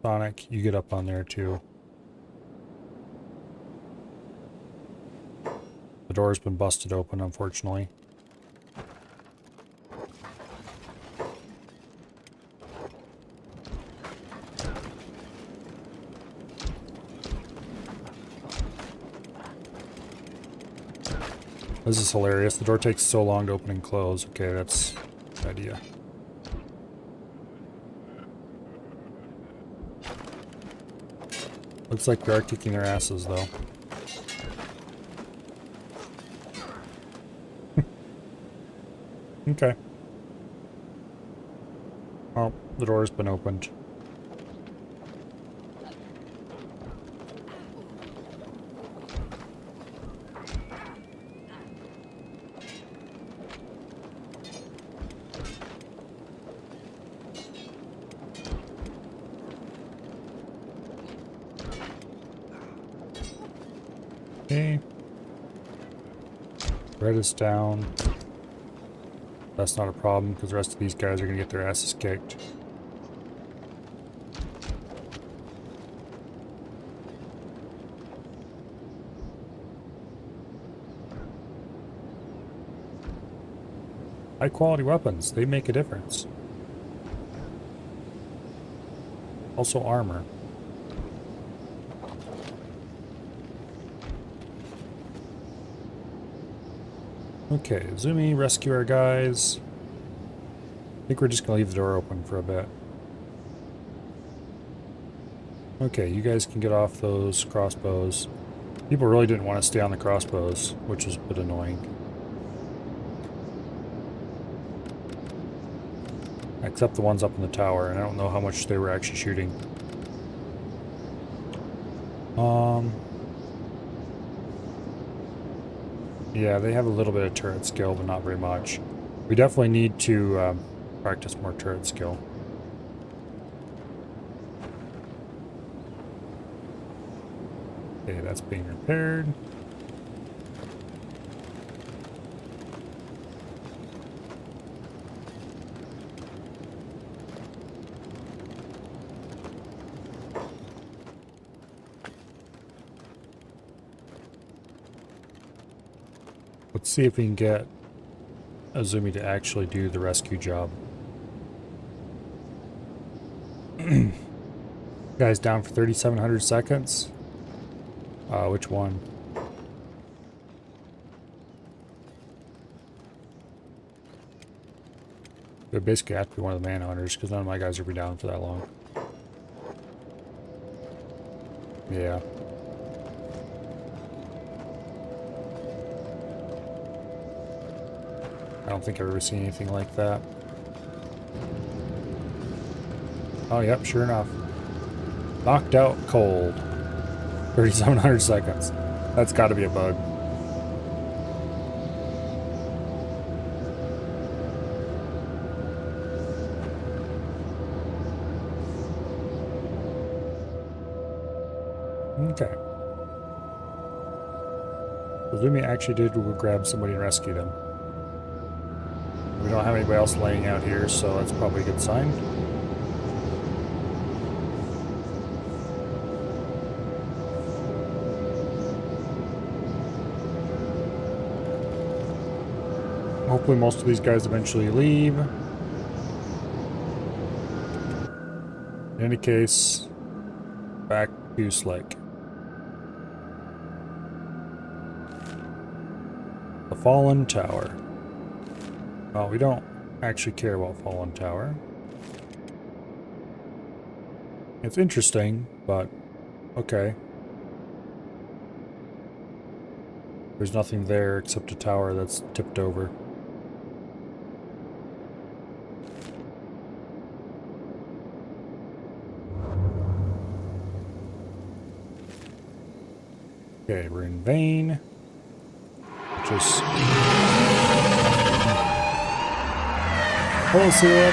Sonic, you get up on there too. The door's been busted open, unfortunately. This is hilarious. The door takes so long to open and close. Okay, that's a good idea. Looks like we are kicking their asses, though. Okay. Oh, the door's been opened. Okay. Red is down. That's not a problem because the rest of these guys are going to get their asses kicked. High quality weapons, they make a difference. Also armor. Okay, Zumi, rescue our guys. I think we're just gonna leave the door open for a bit. Okay, you guys can get off those crossbows. People really didn't want to stay on the crossbows, which was a bit annoying. Except the ones up in the tower, and I don't know how much they were actually shooting. Yeah, they have a little bit of turret skill, but not very much. We definitely need to practice more turret skill. Okay, that's being repaired. Let's see if we can get Azumi to actually do the rescue job. Guy's down for 3,700 seconds. Which one? It basically have to be one of the manhunters because none of my guys will be down for that long. Yeah. I don't think I've ever seen anything like that. Oh, yep, sure enough. Knocked out cold. 3,700 seconds. That's got to be a bug. Okay. Azumi actually did grab somebody and rescue them. We don't have anybody else laying out here, so that's probably a good sign. Hopefully most of these guys eventually leave. In any case, back to Slick. The Fallen Tower. Well, we don't actually care about Fallen Tower. It's interesting, but okay. There's nothing there except a tower that's tipped over. Okay, we're in Vane. Which is... Hello, Sirith.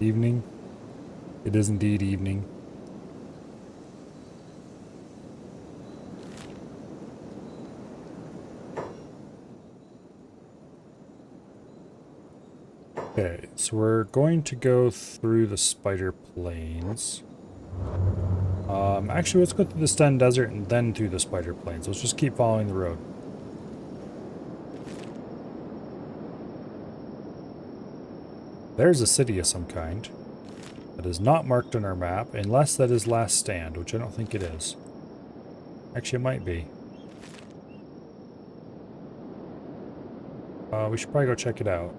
Evening. It is indeed evening. Okay, so we're going to go through the Spider Plains. Actually, let's go through the Sten Desert and then through the Spider Plains. Let's just keep following the road. There's a city of some kind that is not marked on our map, unless that is Last Stand, which I don't think it is. Actually, it might be. We should probably go check it out.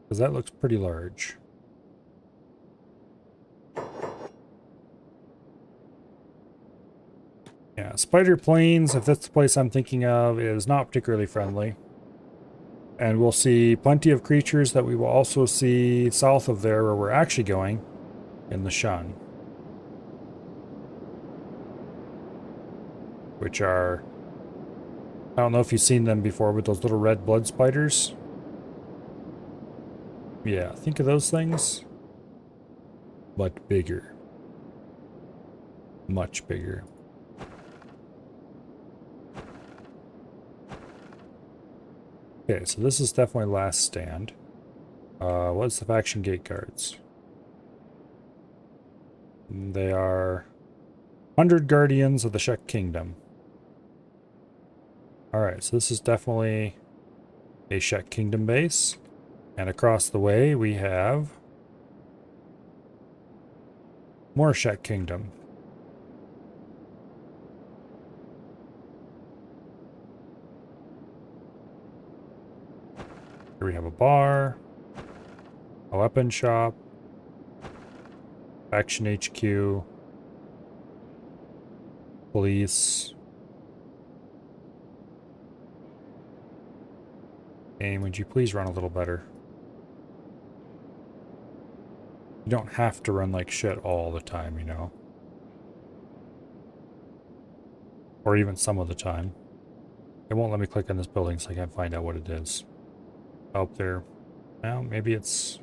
Because that looks pretty large. Yeah, Spider Plains, if that's the place I'm thinking of, is not particularly friendly. And we'll see plenty of creatures that we will also see south of there where we're actually going, in the Shun. Which are... I don't know if you've seen them before, but those little red blood spiders. Yeah, think of those things. But bigger. Much bigger. Okay, so this is definitely Last Stand. What's the faction gate guards? They are 100 Guardians of the Shek Kingdom. Alright, so this is definitely a Shet Kingdom base. And across the way we have more Shet Kingdom. Here we have a bar, a weapon shop, faction HQ, police. And would you please run a little better? You don't have to run like shit all the time, you know? Or even some of the time. It won't let me click on this building, so I can't find out what it is. Up there. Well, maybe it's...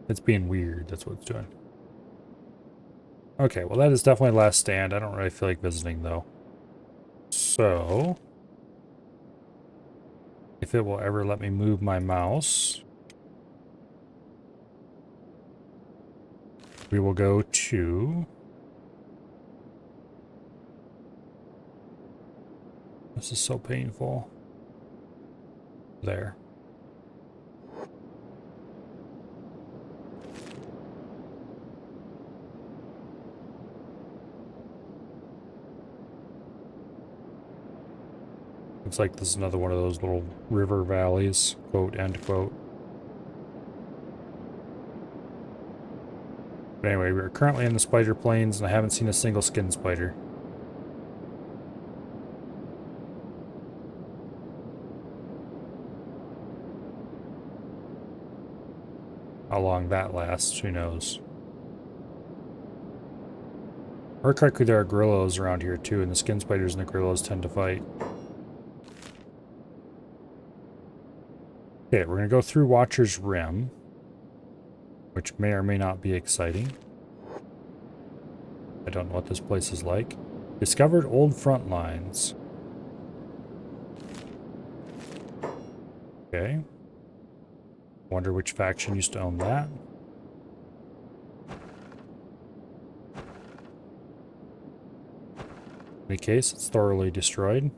It's being weird, that's what it's doing. Okay, well that is definitely last stand. I don't really feel like visiting, though. So... if it will ever let me move my mouse... we will go to... This is so painful. There. Looks like this is another one of those little river valleys, quote, end quote. But anyway, we're currently in the spider plains, and I haven't seen a single skin spider. How long that lasts, who knows. Or correctly, there are gorillas around here too, and the skin spiders and the gorillas tend to fight. Okay, we're going to go through Watcher's Rim, which may or may not be exciting. I don't know what this place is like. Discovered old front lines. Okay. Wonder which faction used to own that. In any case, it's thoroughly destroyed.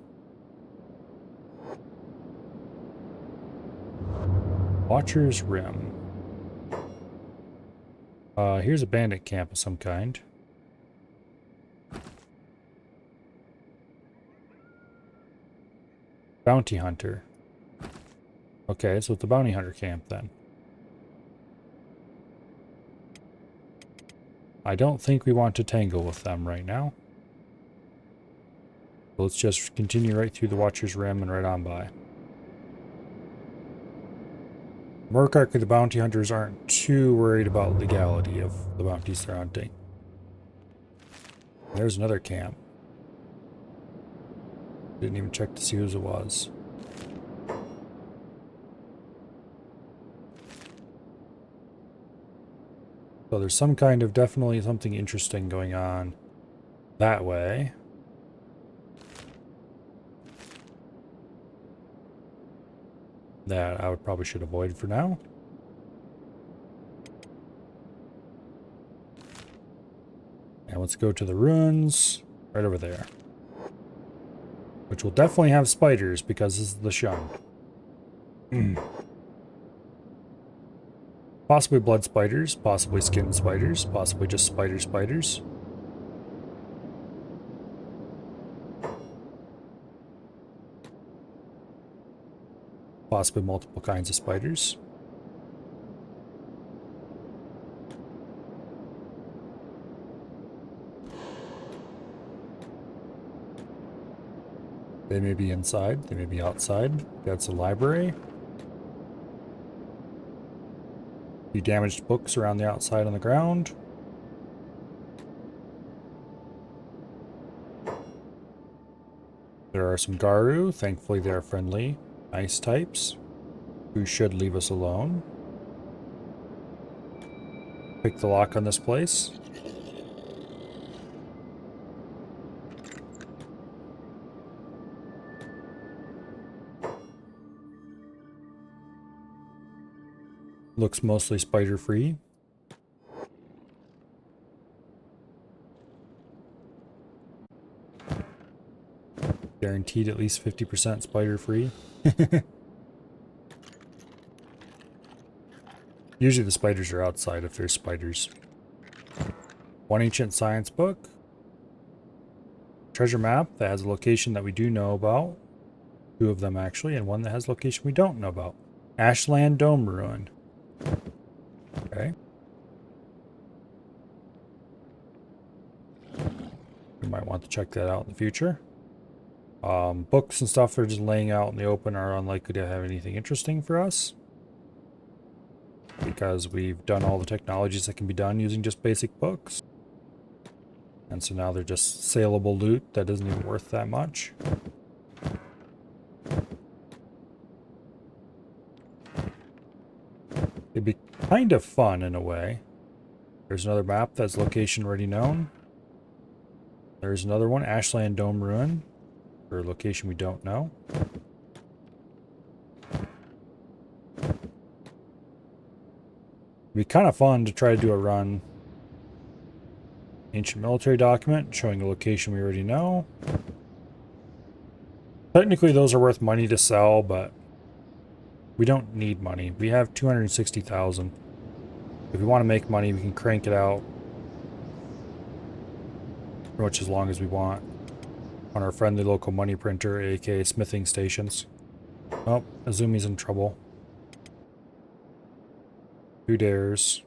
Watcher's Rim. Here's a bandit camp of some kind. Bounty Hunter. Okay, so it's the Bounty Hunter camp then. I don't think we want to tangle with them right now. So let's just continue right through the Watcher's Rim and right on by. More correctly, the bounty hunters aren't too worried about legality of the bounties they're hunting. There's another camp. Didn't even check to see whose it was. So there's some kind of definitely something interesting going on that way. That I would probably should avoid for now. And let's go to the ruins right over there. Which will definitely have spiders because this is the Shun. Possibly blood spiders, possibly skin spiders, possibly just spiders. Possibly multiple kinds of spiders. They may be inside, they may be outside. That's a library. A few damaged books around the outside on the ground. There are some Garu. Thankfully they're friendly, nice types who should leave us alone. Pick the lock on this place. Looks mostly spider-free. Guaranteed at least 50% spider free. Usually the spiders are outside if there's spiders. One ancient science book. Treasure map that has a location that we do know about. 2 of them actually, and one that has a location we don't know about. Ashland Dome Ruin. Okay. We might want to check that out in the future. Books and stuff they're just laying out in the open are unlikely to have anything interesting for us, because we've done all the technologies that can be done using just basic books. And so now they're just saleable loot that isn't even worth that much. It'd be kind of fun in a way. There's another map that's location already known. There's another one, Ashland Dome Ruin, for a location we don't know. It'd be kind of fun to try to do a run. Ancient military document showing a location we already know. Technically those are worth money to sell, but we don't need money. We have 260,000. If we want to make money, we can crank it out for much as long as we want on our friendly local money printer, aka smithing stations. Oh, Azumi's in trouble. 2 dares.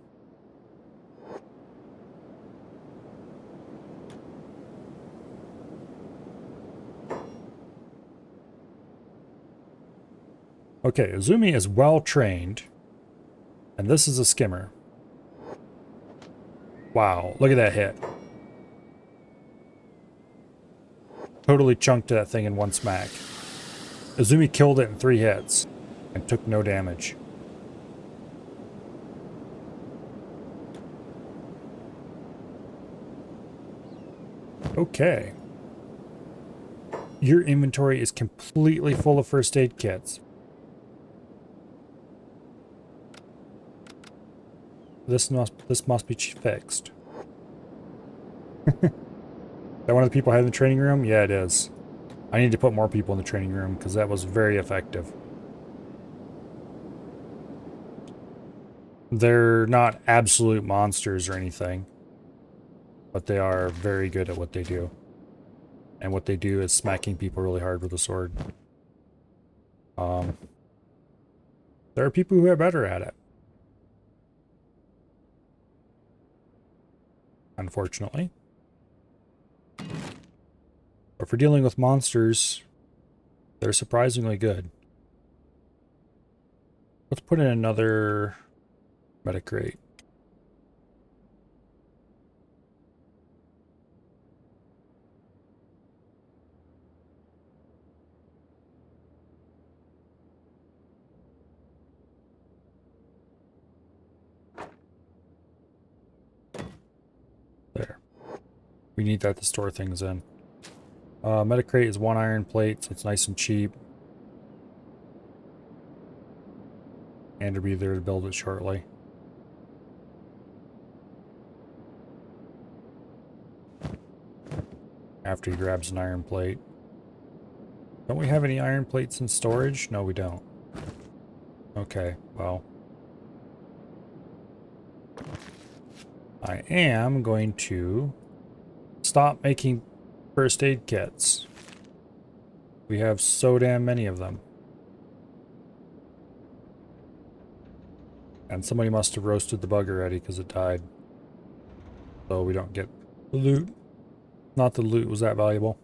Okay, Azumi is well trained, and this is a skimmer. Wow, look at that hit. Totally chunked that thing in one smack. Azumi killed it in 3 hits and took no damage. Okay. Your inventory is completely full of first aid kits. This must be fixed. Is that one of the people I had in the training room? Yeah, it is. I need to put more people in the training room because that was very effective. They're not absolute monsters or anything, but they are very good at what they do. And what they do is smacking people really hard with a sword. There are people who are better at it. Unfortunately. But for dealing with monsters, they're surprisingly good. Let's put in another Metacrate. There. We need that to store things in. Metacrate is 1 iron plate, so it's nice and cheap. And to be there to build it shortly. After he grabs an iron plate. Don't we have any iron plates in storage? No, we don't. Okay, well. I am going to stop making first aid kits. We have so damn many of them. And somebody must have roasted the bug already because it died. So we don't get the loot. Not the loot was that valuable.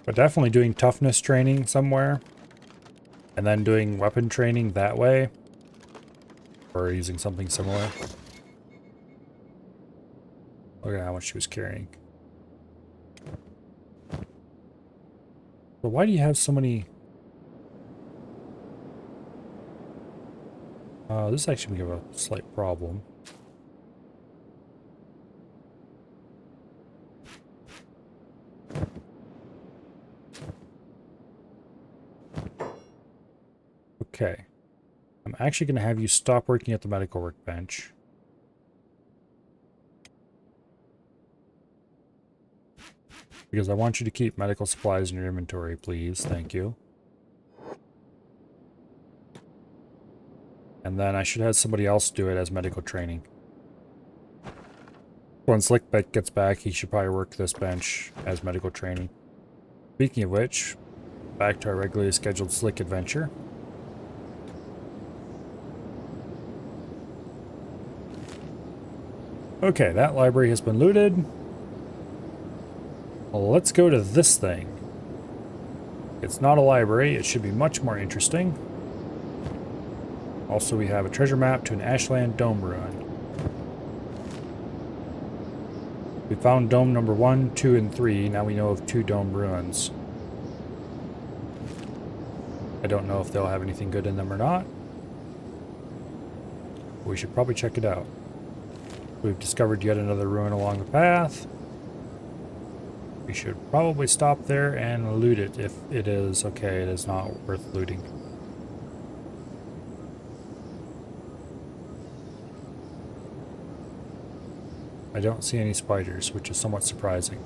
But definitely doing toughness training somewhere. And then doing weapon training that way. Or using something similar. Look at how much she was carrying. But why do you have so many... this actually will give a slight problem. Okay. I'm actually going to have you stop working at the medical workbench. Because I want you to keep medical supplies in your inventory, please. Thank you. And then I should have somebody else do it as medical training. When Slickback gets back, he should probably work this bench as medical training. Speaking of which, back to our regularly scheduled Slick adventure. Okay, that library has been looted. Well, let's go to this thing. It's not a library, it should be much more interesting. Also, we have a treasure map to an Ashland Dome ruin. We found dome number 1, 2, and 3. Now we know of 2 dome ruins. I don't know if they'll have anything good in them or not. We should probably check it out. We've discovered yet another ruin along the path. We should probably stop there and loot it if it is okay. It is not worth looting. I don't see any spiders, which is somewhat surprising.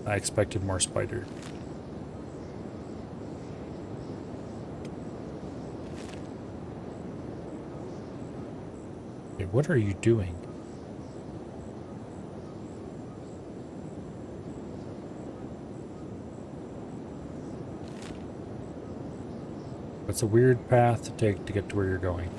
I expected more spider. Hey, what are you doing? It's a weird path to take to get to where you're going.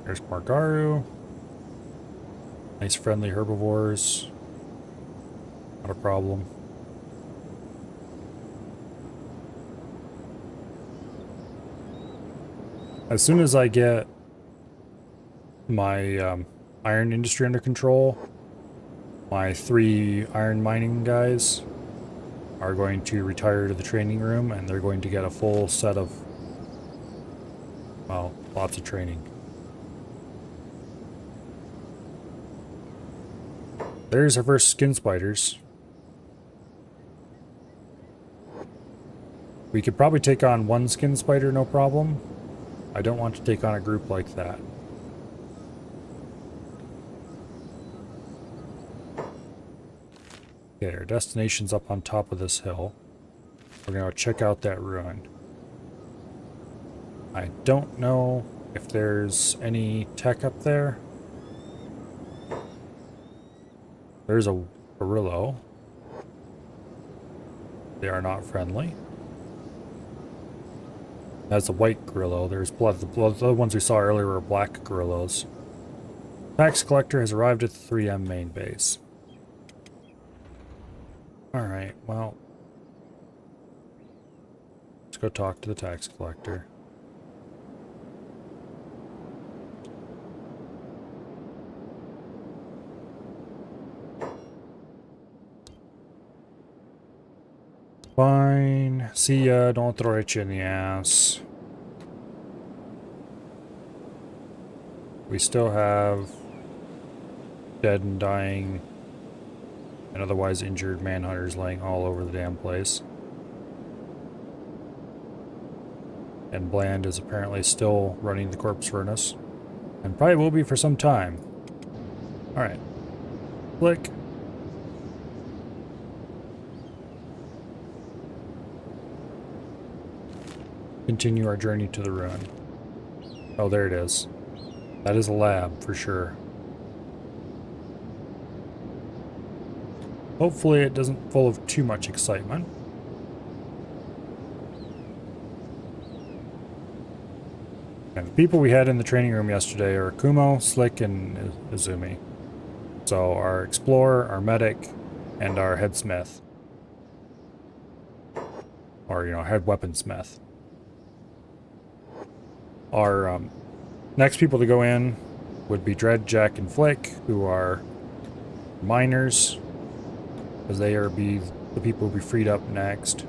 There's Margaru. Nice friendly herbivores. Not a problem. As soon as I get my iron industry under control, my 3 iron mining guys are going to retire to the training room, and they're going to get a full set of, well, lots of training. There's our first skin spiders. We could probably take on 1 skin spider, no problem. I don't want to take on a group like that. Okay, our destination's up on top of this hill. We're going to check out that ruin. I don't know if there's any tech up there. There's a Barillo. They are not friendly. That's a white Gorillo. There's blood. The other ones we saw earlier were black Gorillos. Tax collector has arrived at the 3M main base. Alright, well. Let's go talk to the tax collector. Fine. See ya. Don't throw at you in the ass. We still have dead and dying and otherwise injured manhunters laying all over the damn place. And Bland is apparently still running the corpse furnace. And probably will be for some time. Alright. Click. Continue our journey to the ruin. Oh, there it is. That is a lab, for sure. Hopefully it doesn't full of too much excitement. And the people we had in the training room yesterday are Kumo, Slick, and Izumi. So our explorer, our medic, and our head smith. Or, head weaponsmith. Our next people to go in would be Dread, Jack, and Flick, who are miners, because they are the people who will be freed up next.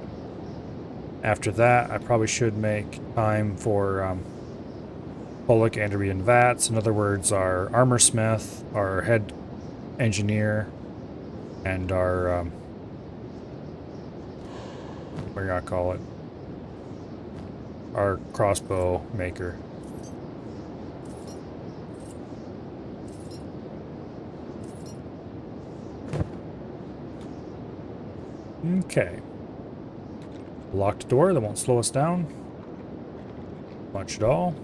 After that, I probably should make time for Pollock, Anderby, and Vats. In other words, our armor smith, our head engineer, and our what do you call it? Our crossbow maker. Okay. Locked door that won't slow us down much at all.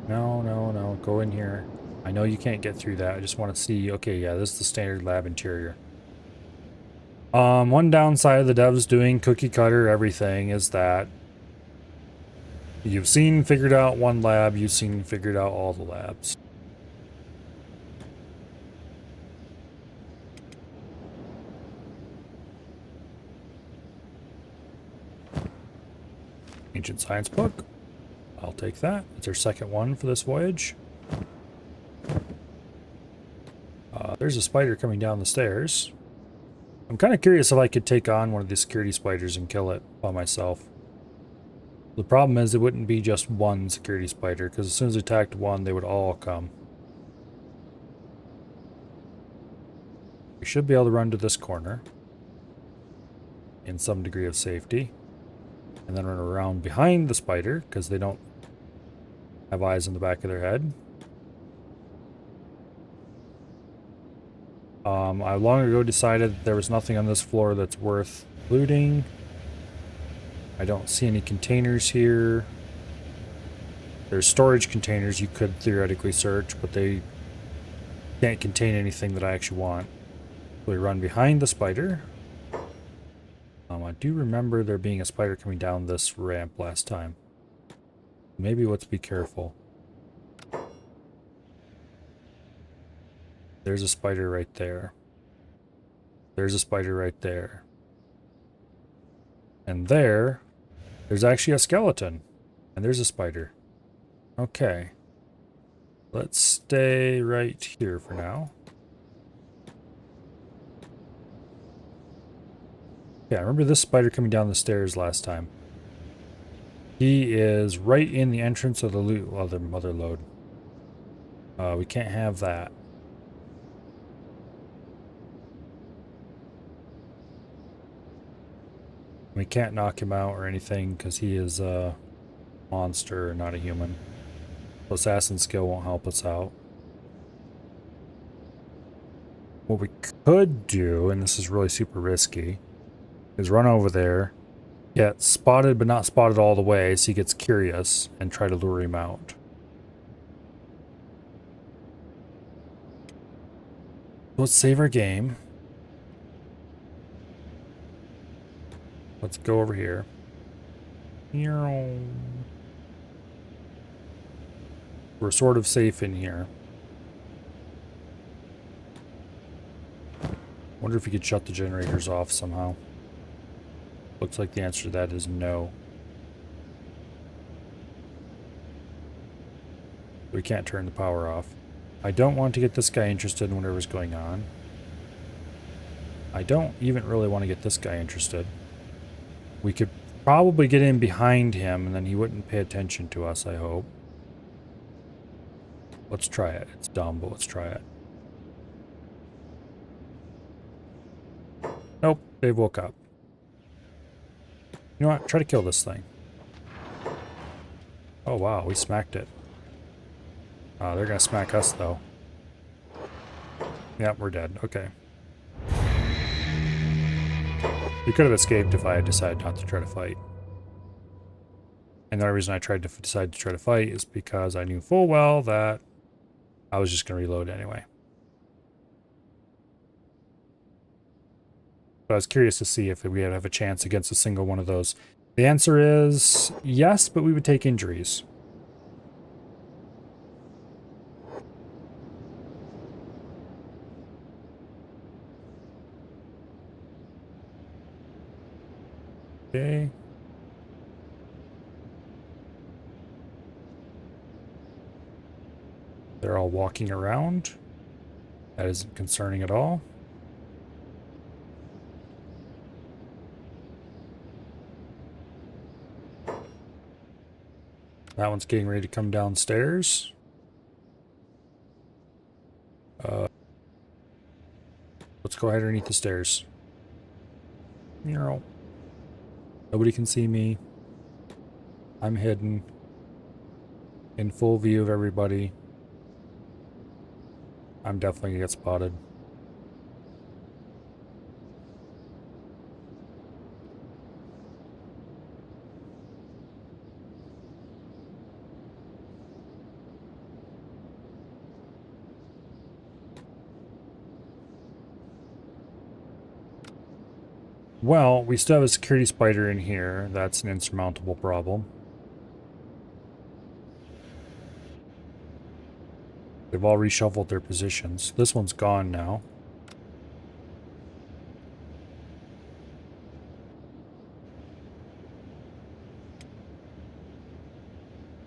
No, no, no. Go in here. I know you can't get through that. I just want to see. Okay, yeah, this is the standard lab interior. One downside of the devs doing cookie cutter everything is that you've figured out one lab, you've figured out all the labs. Ancient Science book. I'll take that. It's our second one for this voyage. There's a spider coming down the stairs. I'm kind of curious if I could take on one of these security spiders and kill it by myself. The problem is it wouldn't be just one security spider, because as soon as it attacked one, they would all come. We should be able to run to this corner in some degree of safety. And then run around behind the spider, because they don't have eyes in the back of their head. I long ago decided that there was nothing on this floor that's worth looting. I don't see any containers here. There's storage containers you could theoretically search, but they can't contain anything that I actually want. We run behind the spider. I do remember there being a spider coming down this ramp last time. Maybe let's be careful. There's a spider right there. There's a spider right there. And there's actually a skeleton. And there's a spider. Okay. Let's stay right here for now. Yeah, I remember this spider coming down the stairs last time. He is right in the entrance of the loot. Well, the mother load. We can't have that. We can't knock him out or anything because he is a monster, not a human. Assassin skill won't help us out. What we could do, and this is really super risky, is run over there, get spotted but not spotted all the way, so he gets curious, and try to lure him out. Let's save our game. Let's go over here. We're sort of safe in here. Wonder if we could shut the generators off somehow. Looks like the answer to that is no. We can't turn the power off. I don't want to get this guy interested in whatever's going on. I don't even really want to get this guy interested. We could probably get in behind him and then he wouldn't pay attention to us, I hope. Let's try it. It's dumb, but let's try it. Nope, they woke up. You know what? Try to kill this thing. Oh wow, we smacked it. They're gonna smack us though. Yep, we're dead. Okay. We could have escaped if I had decided not to try to fight. And the only reason I decided to try to fight is because I knew full well that I was just gonna reload anyway. But I was curious to see if we would have a chance against a single one of those. The answer is yes, but we would take injuries. Okay. They're all walking around. That isn't concerning at all. That one's getting ready to come downstairs. Let's go underneath the stairs. Nobody can see me. I'm hidden. in full view of everybody. I'm definitely gonna get spotted. Well, we still have a security spider in here. That's an insurmountable problem. They've all reshuffled their positions. This one's gone now.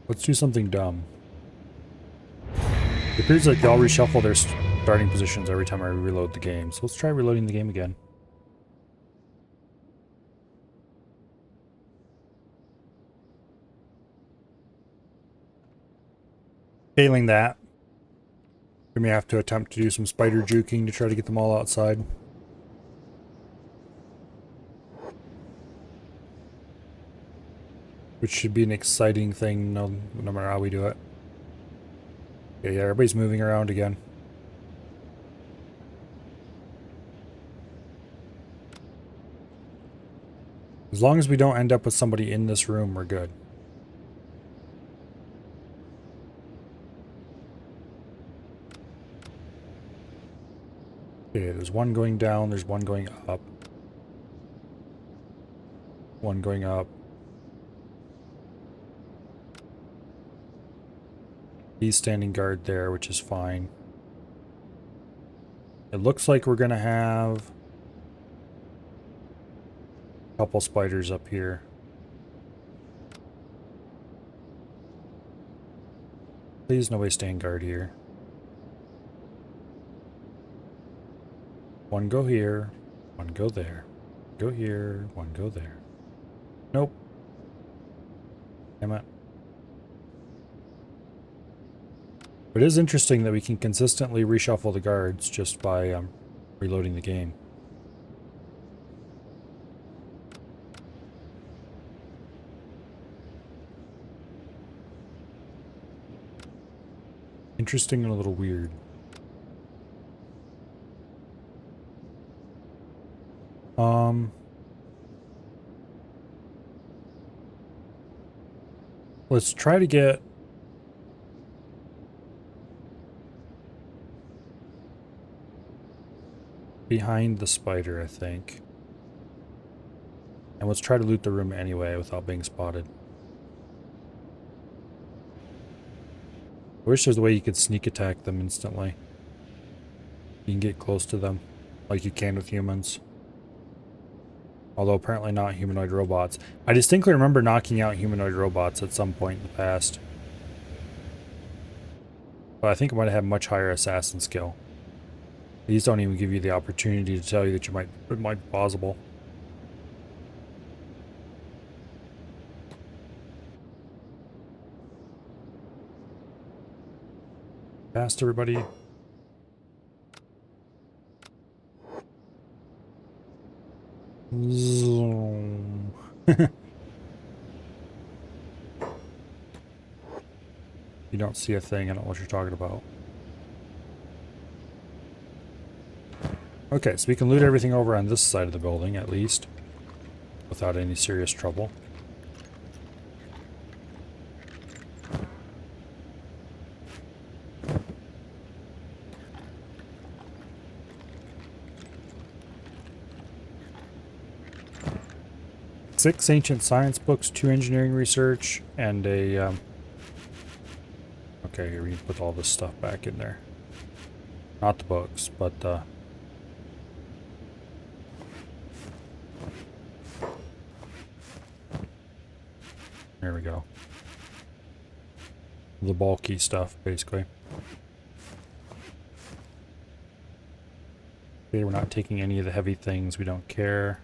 Let's do something dumb. It appears like they all reshuffle their starting positions every time I reload the game. So let's try reloading the game again. Failing that, we may have to attempt to do some spider juking to try to get them all outside. Which should be an exciting thing no matter how we do it. Okay, yeah, everybody's moving around again. As long as we don't end up with somebody in this room, we're good. Okay, there's one going down, there's one going up. One going up. He's standing guard there, which is fine. It looks like we're gonna have a couple spiders up here. Please, nobody stand guard here. One go here, one go there. Go here, one go there. Nope. Damn it. But it is interesting that we can consistently reshuffle the guards just by reloading the game. Interesting and a little weird. Let's try to get behind the spider, I think. And let's try to loot the room anyway without being spotted. I wish there's a way you could sneak attack them instantly. You can get close to them like you can with humans. Although apparently not humanoid robots. I distinctly remember knocking out humanoid robots at some point in the past. But I think it might have much higher assassin skill. These don't even give you the opportunity to tell you that it might be possible. Past everybody. Zoom. You don't see a thing, I don't know what you're talking about. Okay, so we can loot everything over on this side of the building, at least. Without any serious trouble. Six ancient science books, 2 engineering research, and a... Okay, here we can put all this stuff back in there. Not the books, but there we go. The bulky stuff, basically. Okay, we're not taking any of the heavy things, we don't care.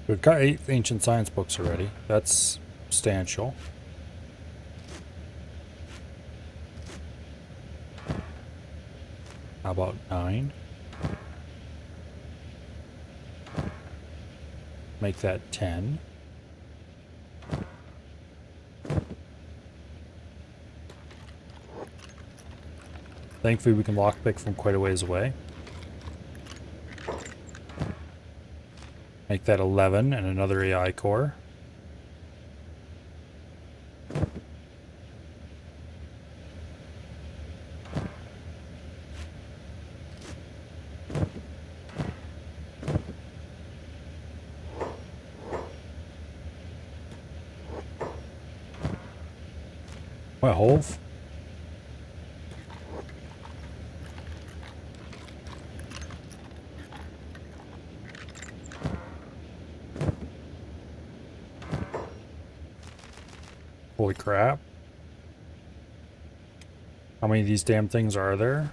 We've got 8 ancient science books already. That's substantial. How about 9? Make that 10. Thankfully, we can lockpick from quite a ways away. Make that 11 and another AI core. What, Hove? Holy crap. How many of these damn things are there?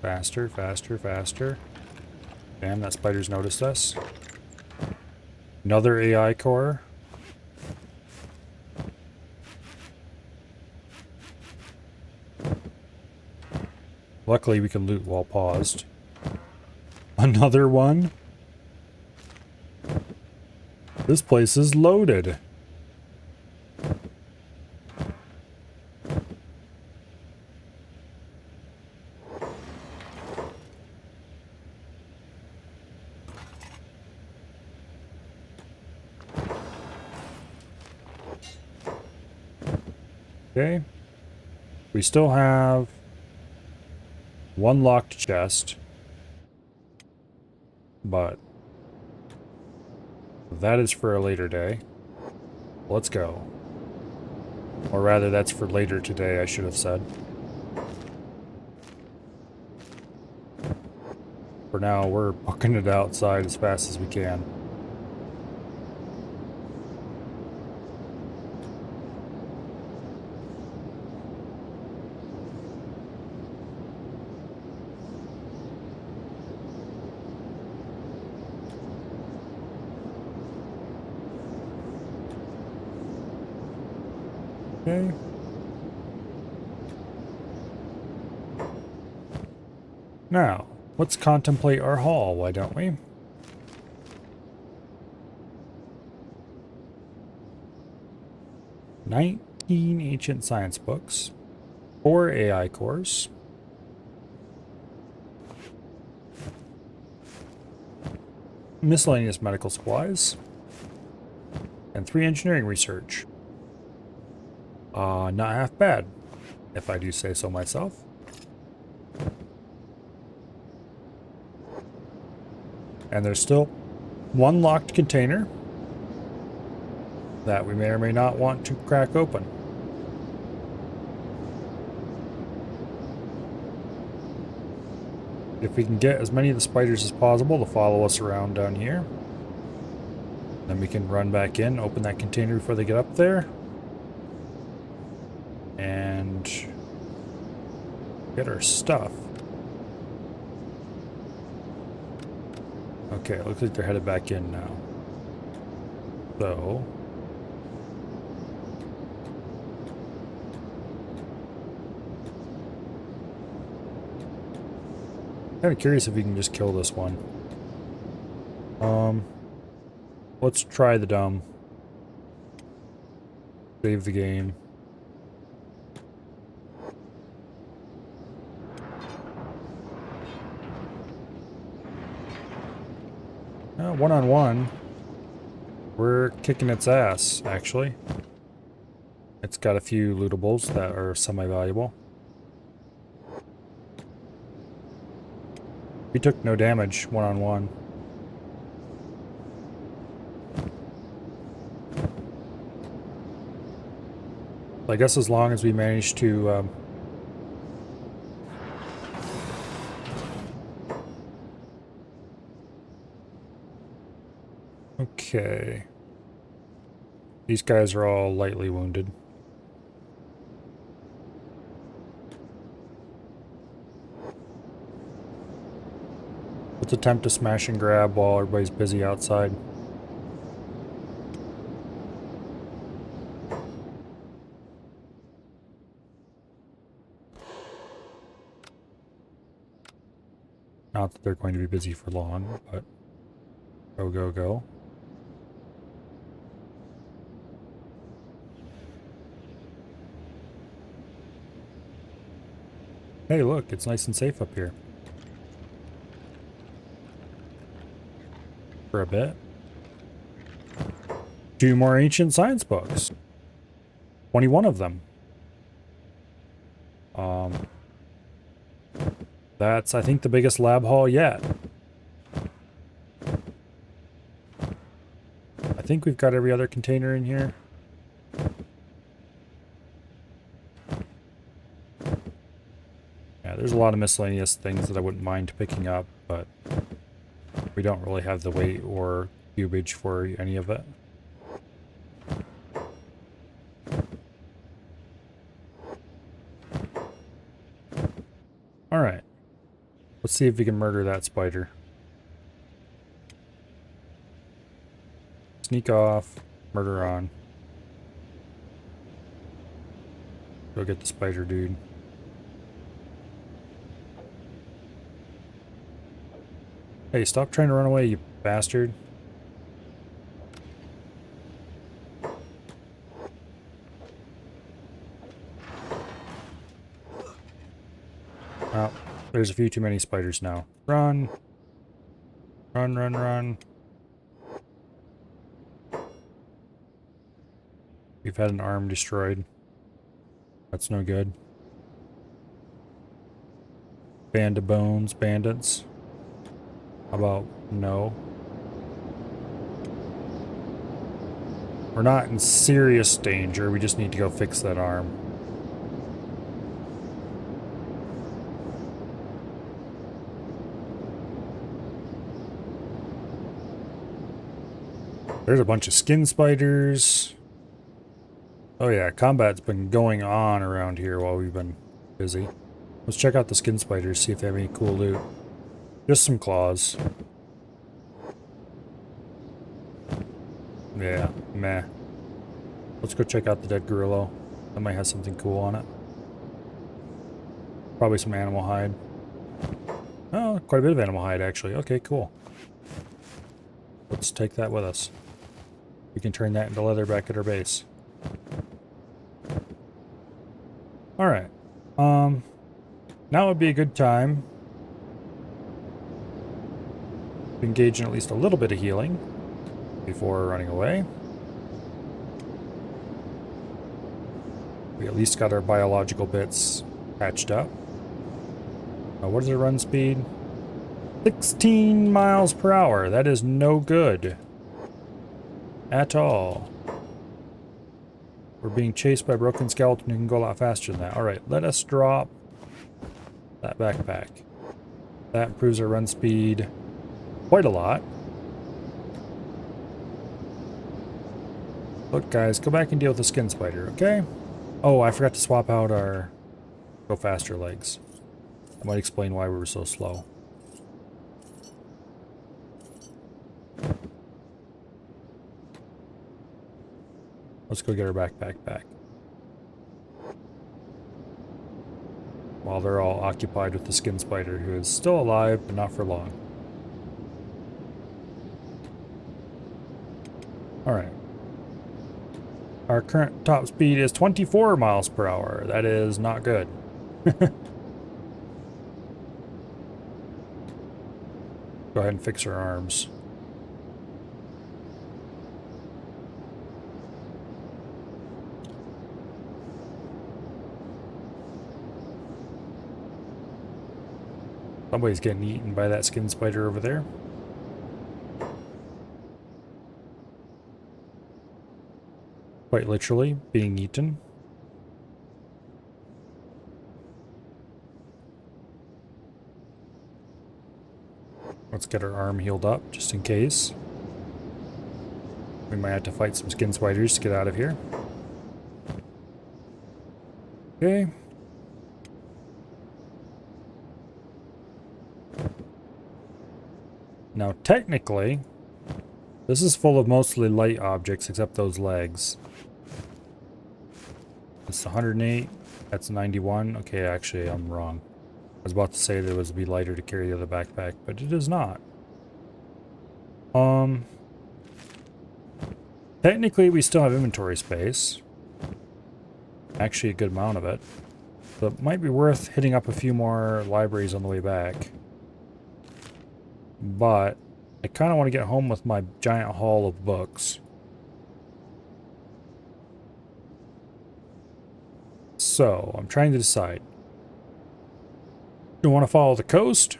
Faster, faster, faster. Damn, that spider's noticed us. Another AI core. Luckily, we can loot while paused. Another one. This place is loaded. Okay. We still have one locked chest, but that is for a later day. Let's go. Or rather, that's for later today, I should have said. For now, we're booking it outside as fast as we can. Okay. Now, let's contemplate our haul, why don't we? "19 ancient science books, 4 AI cores, miscellaneous medical supplies, and 3 engineering research. Not half bad, if I do say so myself. And there's still one locked container that we may or may not want to crack open. If we can get as many of the spiders as possible to follow us around down here, then we can run back in, open that container before they get up there, and get our stuff. Okay, it looks like they're headed back in now. So kind of curious if we can just kill this one. Let's try the dumb. Save the game. One-on-one. We're kicking its ass, actually. It's got a few lootables that are semi-valuable. We took no damage one-on-one. I guess as long as we manage to okay. These guys are all lightly wounded. Let's attempt to smash and grab while everybody's busy outside. Not that they're going to be busy for long, but go, go, go. Hey, look, it's nice and safe up here. For a bit. 2 more ancient science books. 21 of them. That's, I think, the biggest lab haul yet. I think we've got every other container in here. Yeah, there's a lot of miscellaneous things that I wouldn't mind picking up, but we don't really have the weight or cubage for any of it. Alright. Let's see if we can murder that spider. Sneak off, murder on. Go get the spider dude. Hey, stop trying to run away, you bastard. Oh, there's a few too many spiders now. Run. Run, run, run. We've had an arm destroyed. That's no good. Band of bones, bandits. How about no? We're not in serious danger. We just need to go fix that arm. There's a bunch of skin spiders. Oh yeah, combat's been going on around here while we've been busy. Let's check out the skin spiders, see if they have any cool loot. Just some claws. Yeah, meh. Let's go check out the dead gorilla. That might have something cool on it. Probably some animal hide. Oh, quite a bit of animal hide actually. Okay, cool. Let's take that with us. We can turn that into leather back at our base. Alright. Now would be a good time to engage in at least a little bit of healing before running away. We at least got our biological bits patched up. What is our run speed? 16 miles per hour. That is no good. At all. We're being chased by a broken skeleton who can go a lot faster than that. Alright, let us drop that backpack. That improves our run speed quite a lot. Look guys, go back and deal with the skin spider, okay? Oh, I forgot to swap out our go faster legs. That might explain why we were so slow. Let's go get our backpack back. While they're all occupied with the skin spider, who is still alive, but not for long. Alright. Our current top speed is 24 miles per hour. That is not good. Go ahead and fix our arms. Somebody's getting eaten by that skin spider over there. Quite literally, being eaten. Let's get our arm healed up, just in case. We might have to fight some skin spiders to get out of here. Okay. Now, technically, this is full of mostly light objects except those legs. It's 108. That's 91. Okay, actually, I'm wrong. I was about to say that it would be lighter to carry the other backpack, but it is not. Technically, we still have inventory space. Actually, a good amount of it. So it might be worth hitting up a few more libraries on the way back. But I kind of want to get home with my giant haul of books. So, I'm trying to decide. Do I want to follow the coast?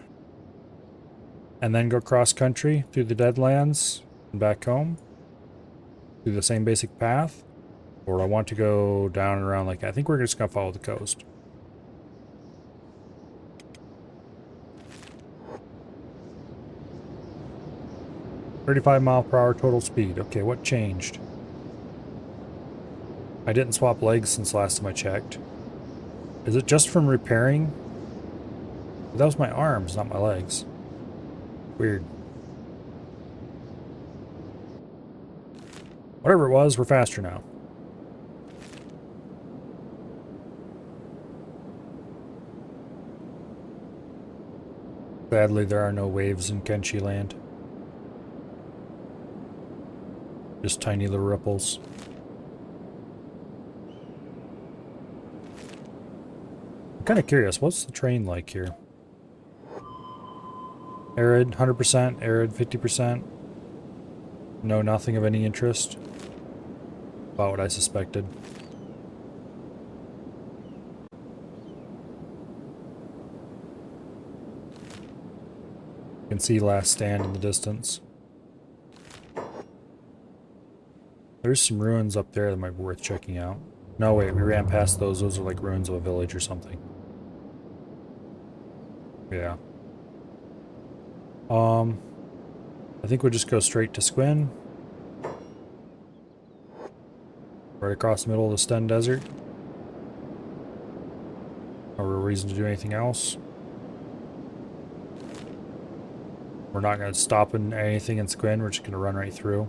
And then go cross-country through the Deadlands and back home? Through the same basic path? Or I want to go down and around like I think we're just going to follow the coast. "35 mph total speed." Okay, what changed? I didn't swap legs since last time I checked. Is it just from repairing? That was my arms, not my legs. Weird. Whatever it was, we're faster now. Sadly, there are no waves in Kenshi Land. Just tiny little ripples. I'm kind of curious, what's the train like here? Arid, 100%, arid, 50%. No, nothing of any interest. About what I suspected. You can see Last Stand in the distance. There's some ruins up there that might be worth checking out. No, wait, we ran past those. Those are like ruins of a village or something. Yeah. I think we'll just go straight to Squin. Right across the middle of the Stun Desert. No real reason to do anything else. We're not going to stop in anything in Squin. We're just going to run right through.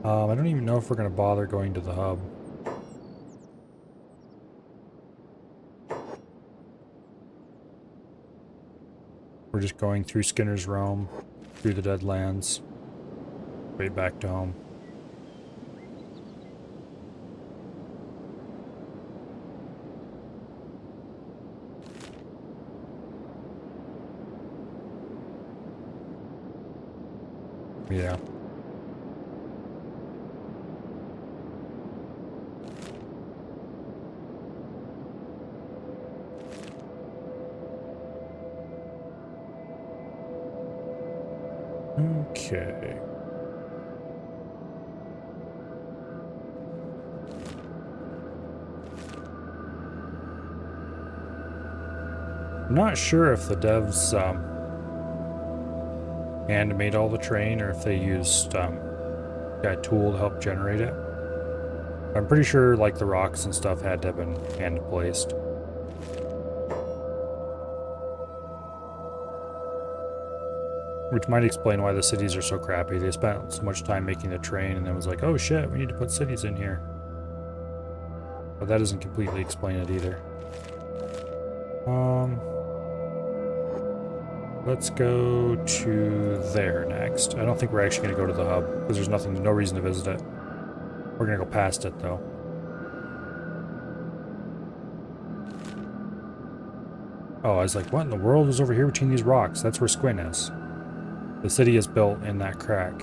I don't even know if we're going to bother going to the hub. We're just going through Skinner's Realm, through the Deadlands, right back to home. Yeah. Okay. I'm not sure if the devs animate all the terrain or if they used a tool to help generate it. I'm pretty sure like the rocks and stuff had to have been hand placed. Which might explain why the cities are so crappy. They spent so much time making the terrain and then was like, oh shit, we need to put cities in here. But that doesn't completely explain it either. Let's go to there next. I don't think we're actually going to go to the hub because there's nothing, no reason to visit it. We're going to go past it though. Oh, I was like, what in the world is over here between these rocks? That's where Squin is. The city is built in that crack.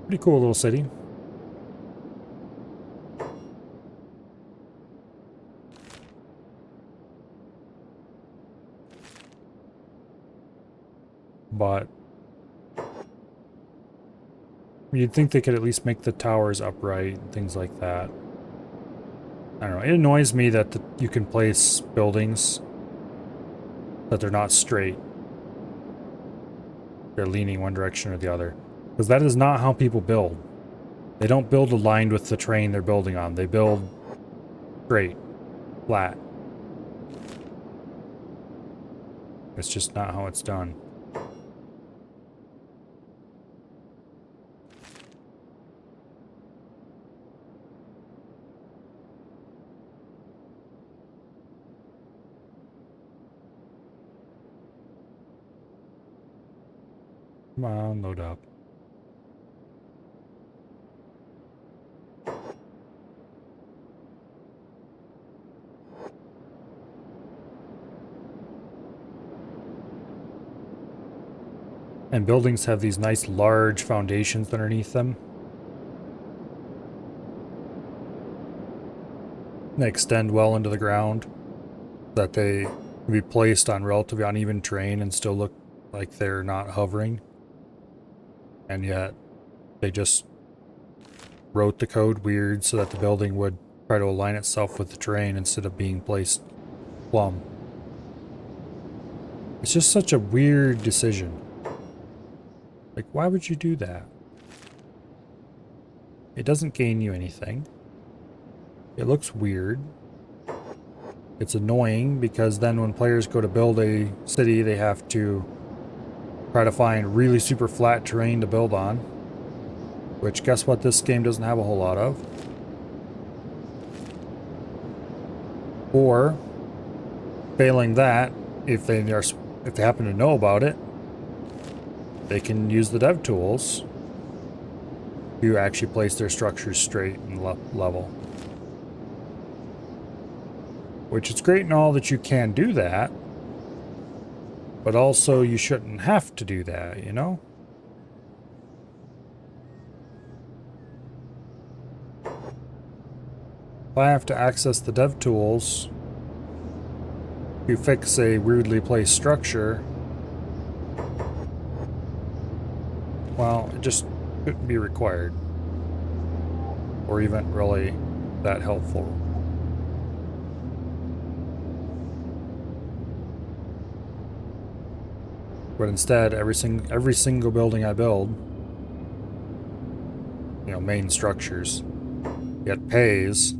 Pretty cool little city. But you'd think they could at least make the towers upright and things like that. I don't know. It annoys me that you can place buildings that they're not straight. They're leaning one direction or the other. Because that is not how people build. They don't build aligned with the terrain they're building on. They build straight, flat. It's just not how it's done. Come on, load up. And buildings have these nice large foundations underneath them. They extend well into the ground, so that they can be placed on relatively uneven terrain and still look like they're not hovering. And yet, they just wrote the code weird so that the building would try to align itself with the terrain instead of being placed plumb. It's just such a weird decision. Like, why would you do that? It doesn't gain you anything. It looks weird. It's annoying because then when players go to build a city, they have to try to find really super flat terrain to build on. Which, guess what, this game doesn't have a whole lot of. Or, failing that, if they happen to know about it, they can use the dev tools to actually place their structures straight and level. Which is great and all that you can do that, but also you shouldn't have to do that, you know? If I have to access the dev tools to fix a weirdly placed structure, well, it just shouldn't be required. Or even really that helpful. But instead, every single building I build, you know, main structures, it pays,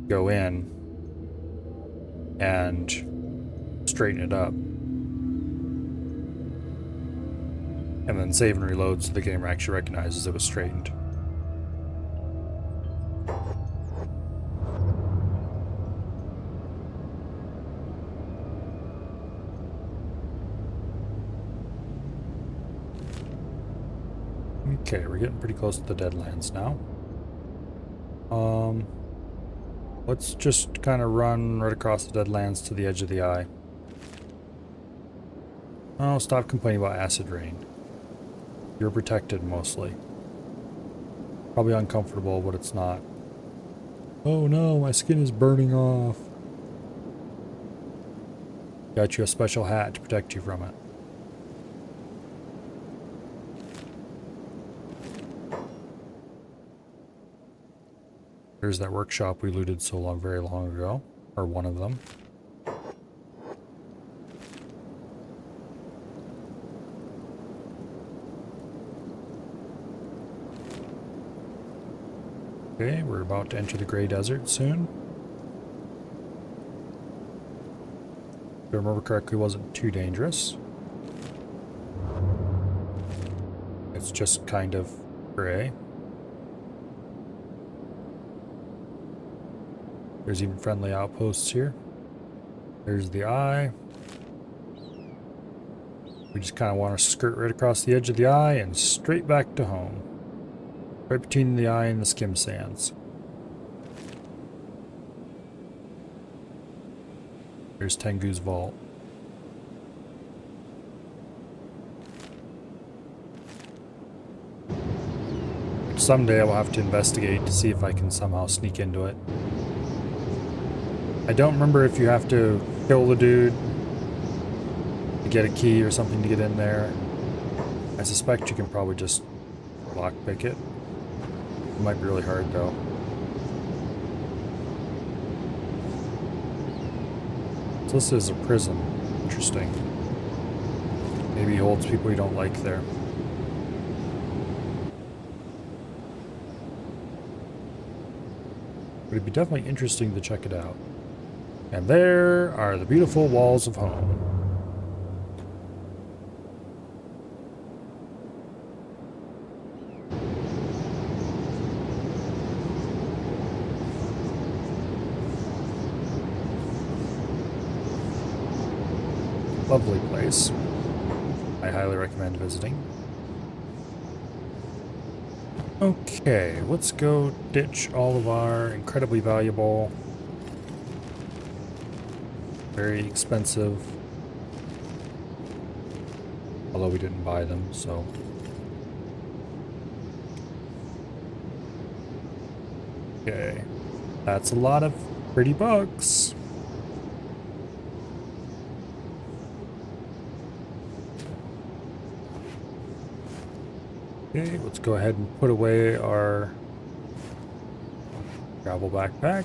go in, and straighten it up. And then save and reload so the game actually recognizes it was straightened. Okay, we're getting pretty close to the Deadlands now. Let's just kind of run right across the Deadlands to the edge of the eye. Oh, stop complaining about acid rain. You're protected mostly. Probably uncomfortable, but it's not. Oh no, my skin is burning off. Got you a special hat to protect you from it. There's that workshop we looted very long ago, or one of them. Okay, we're about to enter the Grey Desert soon. If I remember correctly, it wasn't too dangerous. It's just kind of gray. There's even friendly outposts here. There's the eye. We just kind of want to skirt right across the edge of the eye and straight back to home. Right between the eye and the skim sands. There's Tengu's vault. Someday I will have to investigate to see if I can somehow sneak into it. I don't remember if you have to kill the dude to get a key or something to get in there. I suspect you can probably just lockpick it. It might be really hard though. So this is a prison. Interesting. Maybe he holds people you don't like there. But it'd be definitely interesting to check it out. And there are the beautiful walls of home. Lovely place. I highly recommend visiting. Okay, let's go ditch all of our incredibly valuable, very expensive, although we didn't buy them, so. Okay, that's a lot of pretty books. Okay, let's go ahead and put away our travel backpack.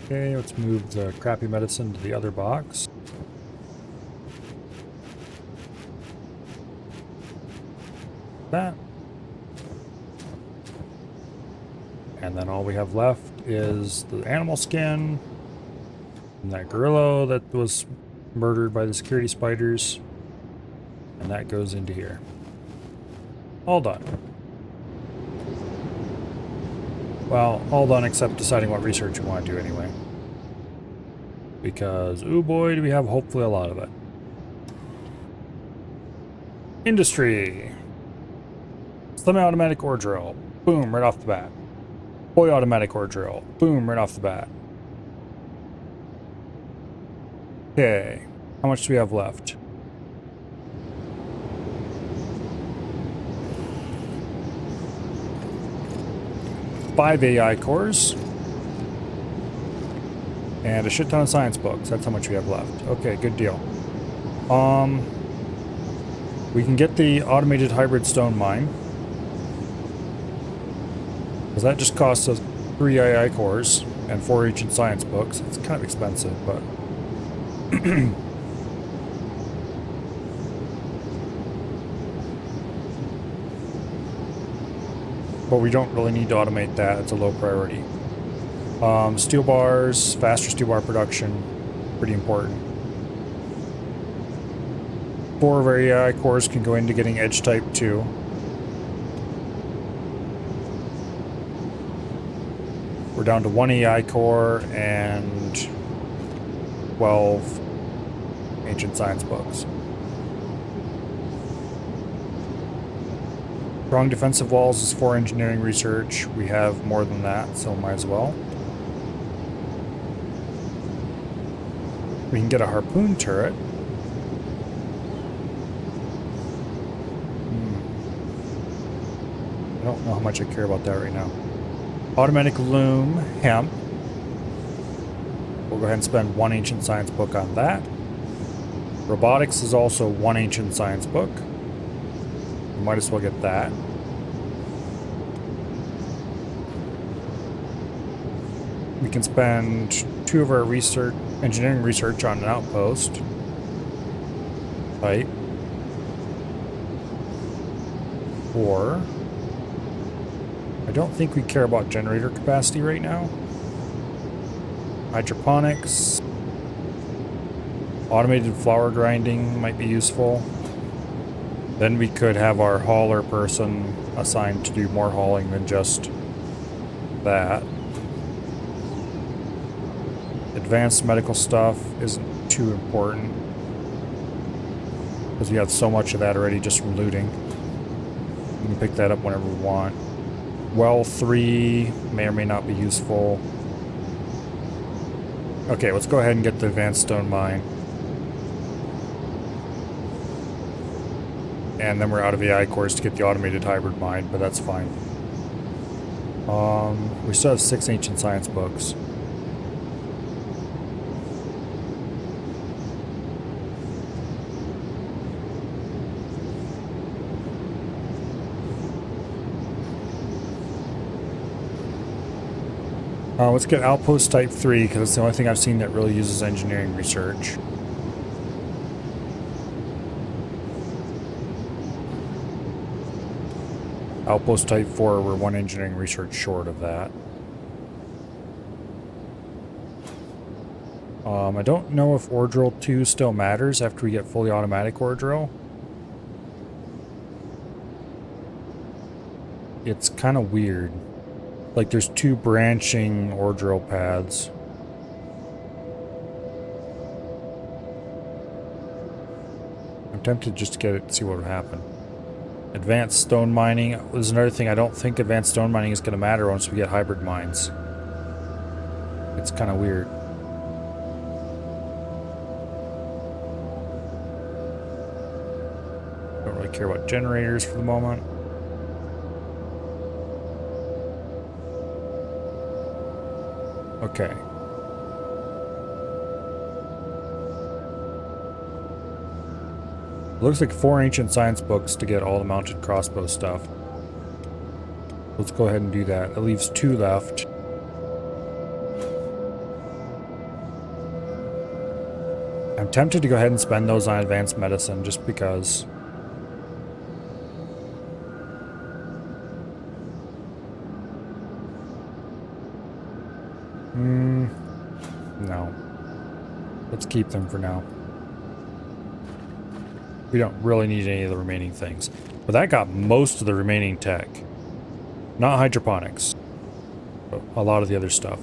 Okay, let's move the crappy medicine to the other box. That. And then all we have left is the animal skin and that gorilla that was murdered by the security spiders. And that goes into here. All done. Well, all done except deciding what research we want to do anyway. Because, oh boy, do we have hopefully a lot of it. Industry. Semi-automatic ore drill. Boom, right off the bat. Fully automatic ore drill. Boom, right off the bat. Okay. How much do we have left? Five AI cores. And a shit ton of science books. That's how much we have left. Okay, good deal. We can get the automated hybrid stone mine. Because that just costs us 3 AI cores and 4 ancient science books. It's kind of expensive, but... but we don't really need to automate that. It's a low priority. Steel bars, faster steel bar production, pretty important. 4 of our AI cores can go into getting edge type 2. We're down to 1 AI core and 12 ancient science books. Strong defensive walls is 4 engineering research. We have more than that, so might as well. We can get a harpoon turret. I don't know how much I care about that right now. Automatic loom, hemp. We'll go ahead and spend 1 ancient science book on that. Robotics is also 1 ancient science book. We might as well get that. We can spend 2 of our engineering research on an outpost. Right. Or I don't think we care about generator capacity right now. Hydroponics. Automated flour grinding might be useful. Then we could have our hauler person assigned to do more hauling than just that. Advanced medical stuff isn't too important because we have so much of that already just from looting. We can pick that up whenever we want. Well 3 may or may not be useful. Okay, let's go ahead and get the advanced stone mine. And then we're out of AI cores to get the automated hybrid mine, but that's fine. We still have 6 ancient science books. Let's get Outpost Type 3, because it's the only thing I've seen that really uses engineering research. Outpost Type 4, we're one engineering research short of that. I don't know if ore drill 2 still matters after we get fully automatic ore drill. It's kind of weird. Like there's 2 branching ore drill paths. I'm tempted just to get it, see what would happen. Advanced stone mining. There's another thing. I don't think advanced stone mining is going to matter once we get hybrid mines. It's kind of weird. Don't really care about generators for the moment. Okay. Looks like 4 ancient science books to get all the mounted crossbow stuff. Let's go ahead and do that. That leaves 2 left. I'm tempted to go ahead and spend those on advanced medicine just because. No. Let's keep them for now. We don't really need any of the remaining things. But that got most of the remaining tech. Not hydroponics. But a lot of the other stuff.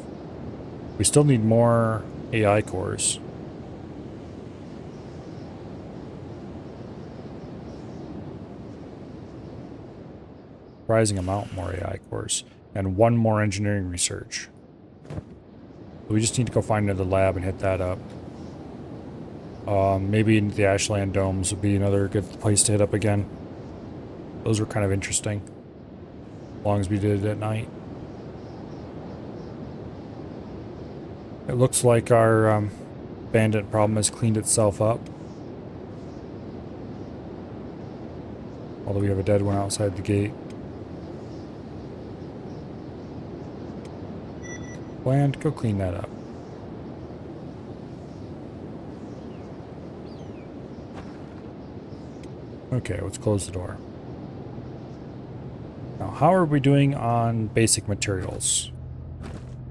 We still need more AI cores. Surprising amount more AI cores. And 1 more engineering research. We just need to go find another lab and hit that up. Maybe the Ashland domes would be another good place to hit up again. Those were kind of interesting. As long as we did it at night. It looks like our bandit problem has cleaned itself up. Although we have a dead one outside the gate. Land, go clean that up. Okay, let's close the door. Now, how are we doing on basic materials?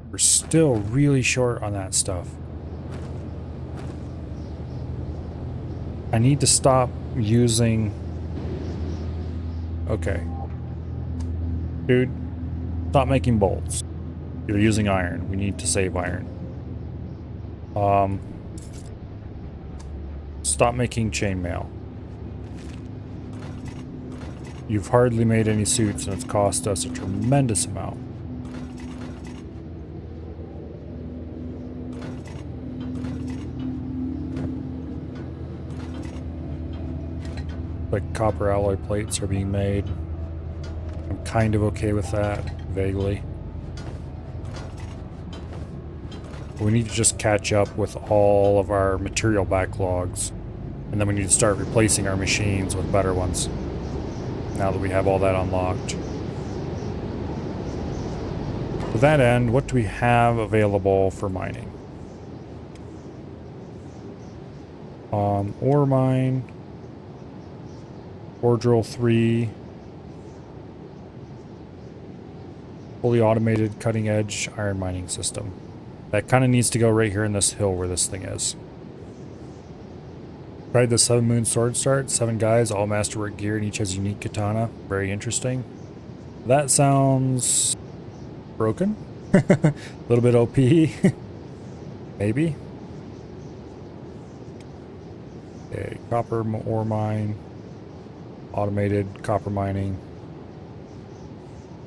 We're still really short on that stuff. I need to stop using... Okay. Dude, stop making bolts. You're using iron. We need to save iron. Stop making chainmail. You've hardly made any suits, and it's cost us a tremendous amount. Like copper alloy plates are being made. I'm kind of okay with that, vaguely. We need to just catch up with all of our material backlogs. And then we need to start replacing our machines with better ones. Now that we have all that unlocked. To that end, what do we have available for mining? Ore mine. Ore drill 3. Fully automated cutting edge iron mining system. That kind of needs to go right here in this hill where this thing is. Tried the 7 Moon Sword Start. 7 guys, all masterwork gear, and each has unique katana. Very interesting. That sounds broken. A little bit OP. Maybe. Okay, copper ore mine. Automated copper mining.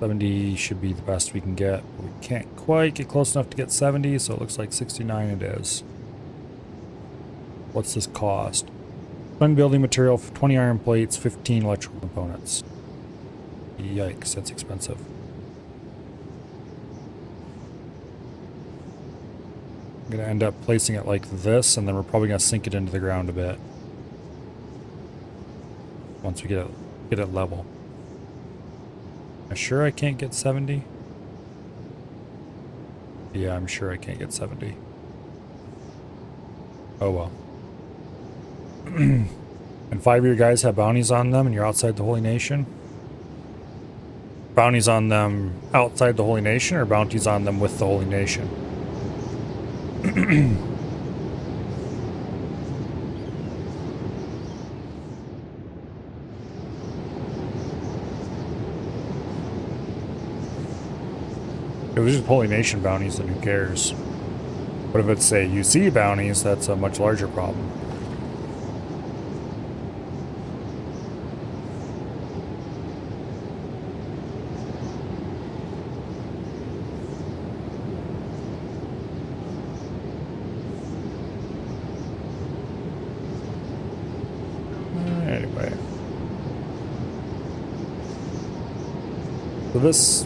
70 should be the best we can get. We can't quite get close enough to get 70, so it looks like 69 it is. What's this cost? Spend building material for 20 iron plates, 15 electrical components. Yikes, that's expensive. I'm gonna end up placing it like this, and then we're probably gonna sink it into the ground a bit. Once we get it level. Am I sure I can't get 70? Yeah, I'm sure I can't get 70. Oh well. And 5 of your guys have bounties on them and you're outside the Holy Nation? Bounties on them outside the Holy Nation or bounties on them with the Holy Nation? If it's just Holy Nation bounties, then who cares? But if it's, say, UC bounties, that's a much larger problem. Anyway. So this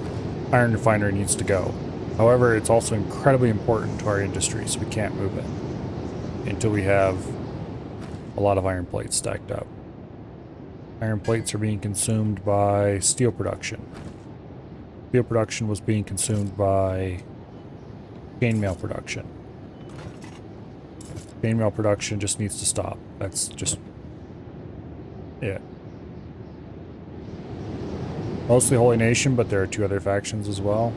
iron refinery needs to go. However, it's also incredibly important to our industry, so we can't move it until we have a lot of iron plates stacked up. Iron plates are being consumed by steel production. Steel production was being consumed by chainmail production. Chainmail production just needs to stop. That's just it. Mostly Holy Nation, but there are 2 other factions as well.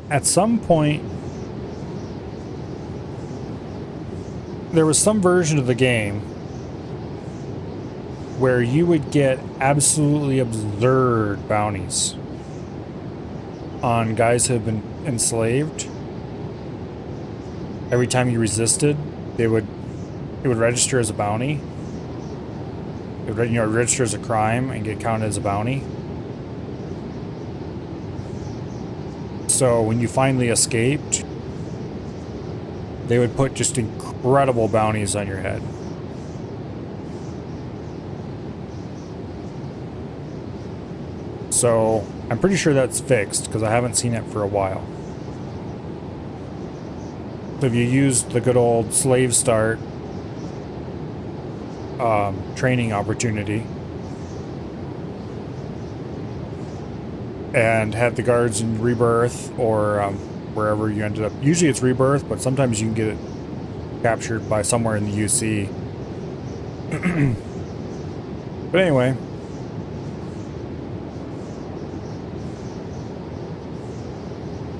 At some point, there was some version of the game where you would get absolutely absurd bounties on guys who have been enslaved. Every time you resisted, it would register as a bounty. It would, register as a crime and get counted as a bounty. So when you finally escaped, they would put just incredible bounties on your head. So I'm pretty sure that's fixed because I haven't seen it for a while. So if you used the good old slave start training opportunity and had the guards in Rebirth or wherever you ended up. Usually it's Rebirth, but sometimes you can get it captured by somewhere in the UC. But anyway.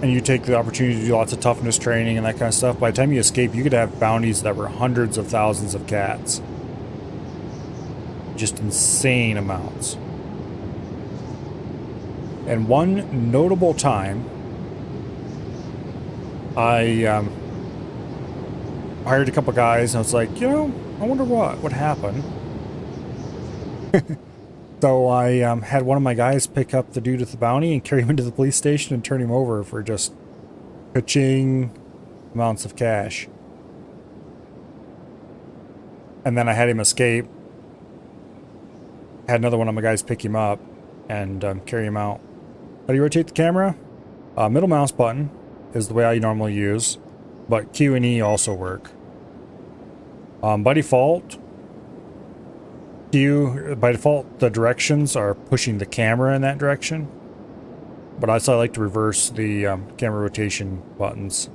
And you take the opportunity to do lots of toughness training and that kind of stuff. By the time you escape, you could have bounties that were hundreds of thousands of cats. Just insane amounts. And one notable time, I hired a couple guys, and I was like, I wonder what happened. So I had one of my guys pick up the dude with the bounty and carry him into the police station and turn him over for just ka-ching amounts of cash. And then I had him escape. Had another one of my guys pick him up and carry him out. How do you rotate the camera? Middle mouse button is the way I normally use, but Q and E also work. By default, the directions are pushing the camera in that direction, but I like to reverse the camera rotation buttons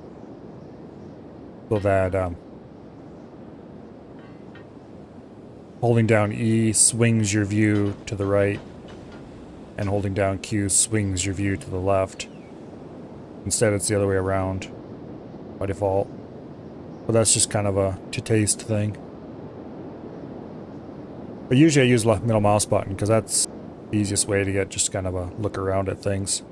so that holding down E swings your view to the right and holding down Q swings your view to the left. Instead it's the other way around by default, but that's just kind of a to-taste thing. But usually I use the middle mouse button because that's the easiest way to get just kind of a look around at things.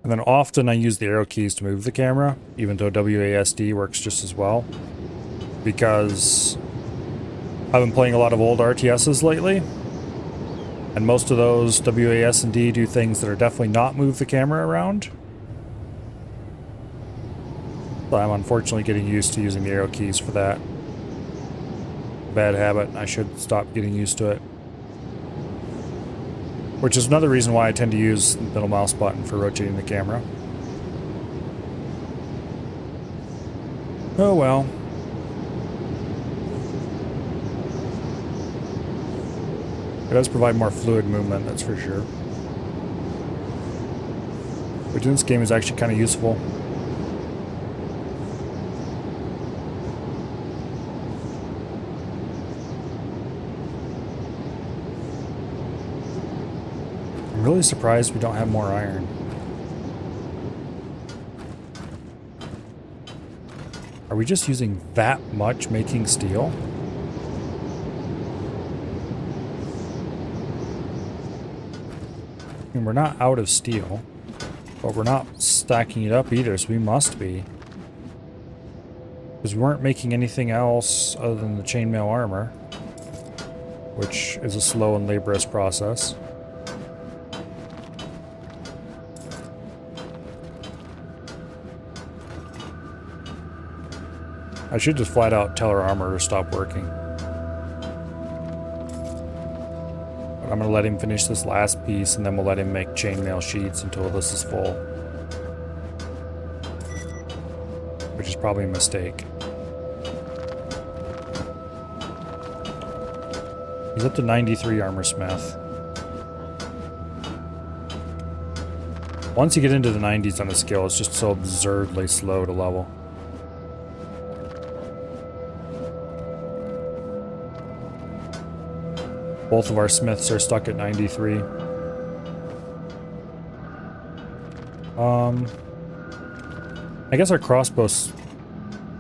And then often I use the arrow keys to move the camera, even though WASD works just as well. Because I've been playing a lot of old RTSs lately, and most of those WASD do things that are definitely not move the camera around. So I'm unfortunately getting used to using the arrow keys for that. Bad habit. I should stop getting used to it. Which is another reason why I tend to use the middle mouse button for rotating the camera. Oh well. It does provide more fluid movement, that's for sure. Which in this game is actually kind of useful. I'm really surprised we don't have more iron. Are we just using that much making steel? I mean, we're not out of steel, but we're not stacking it up either, so we must be. Because we weren't making anything else other than the chainmail armor, which is a slow and laborious process. I should just flat out tell our armor to stop working. But I'm going to let him finish this last piece, and then we'll let him make chainmail sheets until this is full. Which is probably a mistake. He's up to 93 armor smith. Once you get into the 90s on a skill, it's just so absurdly slow to level. Both of our smiths are stuck at 93. I guess our crossbow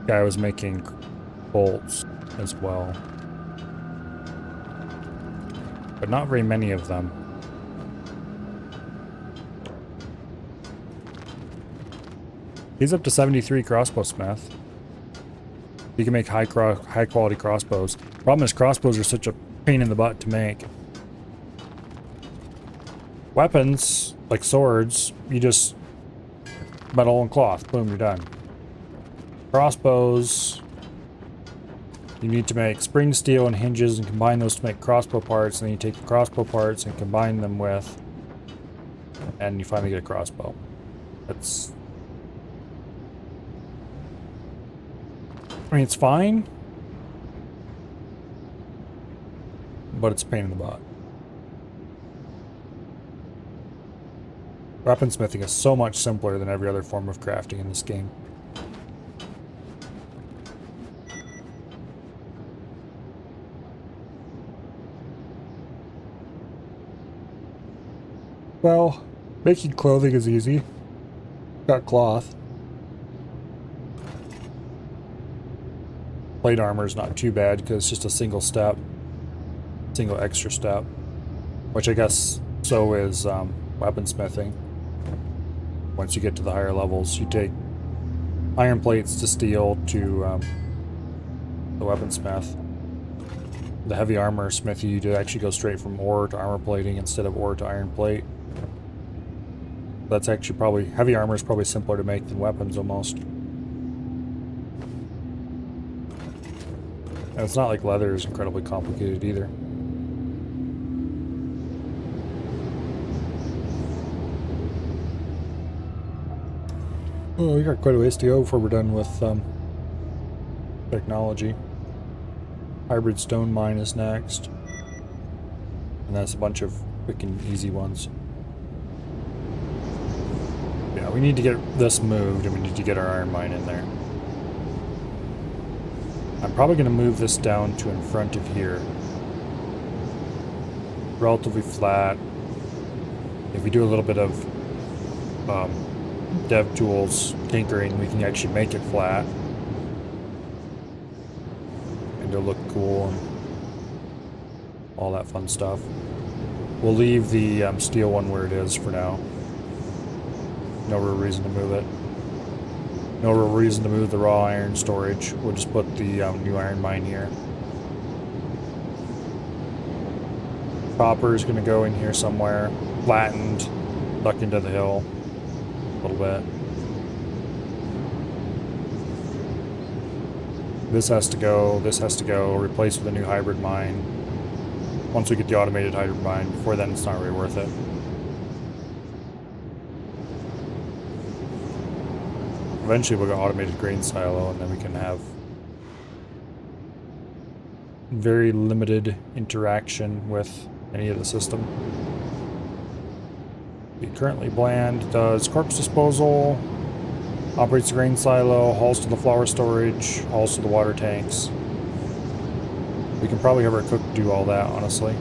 guy was making bolts as well. But not very many of them. He's up to 73 crossbow smith. He can make high quality crossbows. Problem is crossbows are such a pain in the butt to make. Weapons, like swords, you just metal and cloth, boom, you're done. Crossbows, you need to make spring steel and hinges and combine those to make crossbow parts, and then you take the crossbow parts and combine them with, and you finally get a crossbow. That's, I mean, it's fine, but it's a pain in the butt. Weaponsmithing is so much simpler than every other form of crafting in this game. Well, making clothing is easy. Got cloth. Plate armor is not too bad because it's just a single step. Single extra step. Which I guess so is weaponsmithing. Once you get to the higher levels, you take iron plates to steel to the weaponsmith. The heavy armor smithy, you do actually go straight from ore to armor plating instead of ore to iron plate. That's actually probably, heavy armor is probably simpler to make than weapons almost. And it's not like leather is incredibly complicated either. Oh, we got quite a ways to go before we're done with technology. Hybrid stone mine is next. And that's a bunch of quick and easy ones. Yeah, we need to get this moved, and we need to get our iron mine in there. I'm probably going to move this down to in front of here. Relatively flat. If we do a little bit of dev tools tinkering, we can actually make it flat. And it'll look cool and all that fun stuff. We'll leave the steel one where it is for now. No real reason to move it. No real reason to move the raw iron storage. We'll just put the new iron mine here. Copper is going to go in here somewhere. Flattened, duck into the hill a little bit. This has to go, this has to go, replaced with a new hybrid mine. Once we get the automated hybrid mine, before then it's not really worth it. Eventually we'll get automated grain silo, and then we can have very limited interaction with any of the system. The currently bland does corpse disposal, operates the grain silo, hauls to the flour storage, hauls to the water tanks. We can probably have our cook do all that, honestly.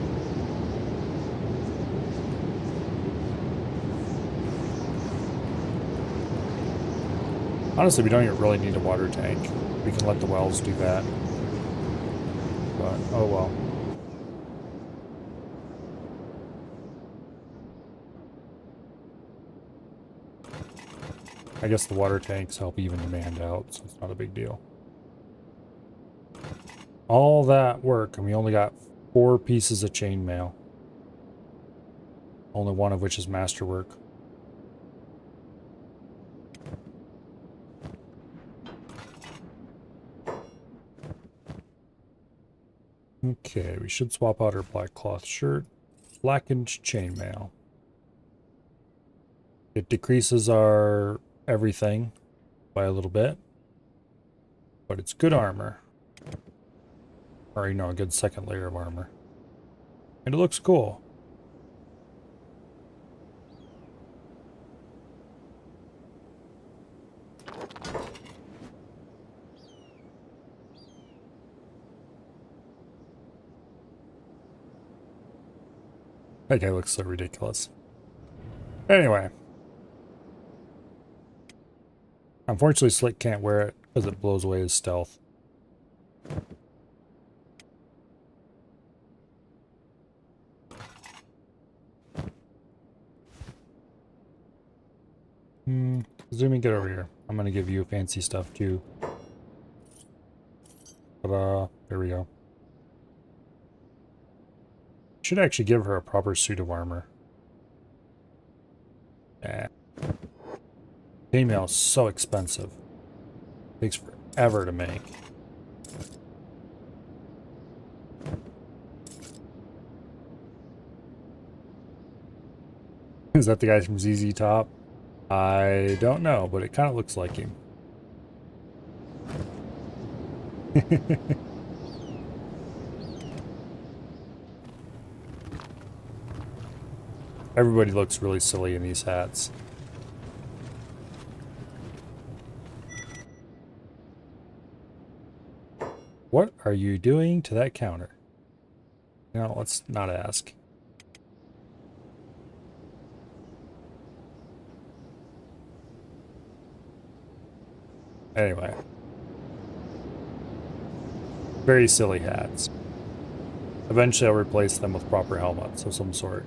Honestly, we don't even really need a water tank. We can let the wells do that. But, oh well. I guess the water tanks help even the manned out, so it's not a big deal. All that work, and we only got 4 pieces of chainmail. Only one of which is masterwork. Okay, we should swap out our black cloth shirt. Blackened chainmail. It decreases our everything by a little bit, but it's good armor. Or, you know, a good second layer of armor. And it looks cool. That guy looks so ridiculous. Anyway. Unfortunately, Slick can't wear it because it blows away his stealth. Zoomy, get over here. I'm gonna give you fancy stuff too. Ta-da. There we go. Should actually give her a proper suit of armor. Yeah. Chainmail is so expensive. Takes forever to make. Is that the guy from ZZ Top? I don't know, but it kind of looks like him. Everybody looks really silly in these hats. What are you doing to that counter? No, let's not ask. Anyway. Very silly hats. Eventually I'll replace them with proper helmets of some sort.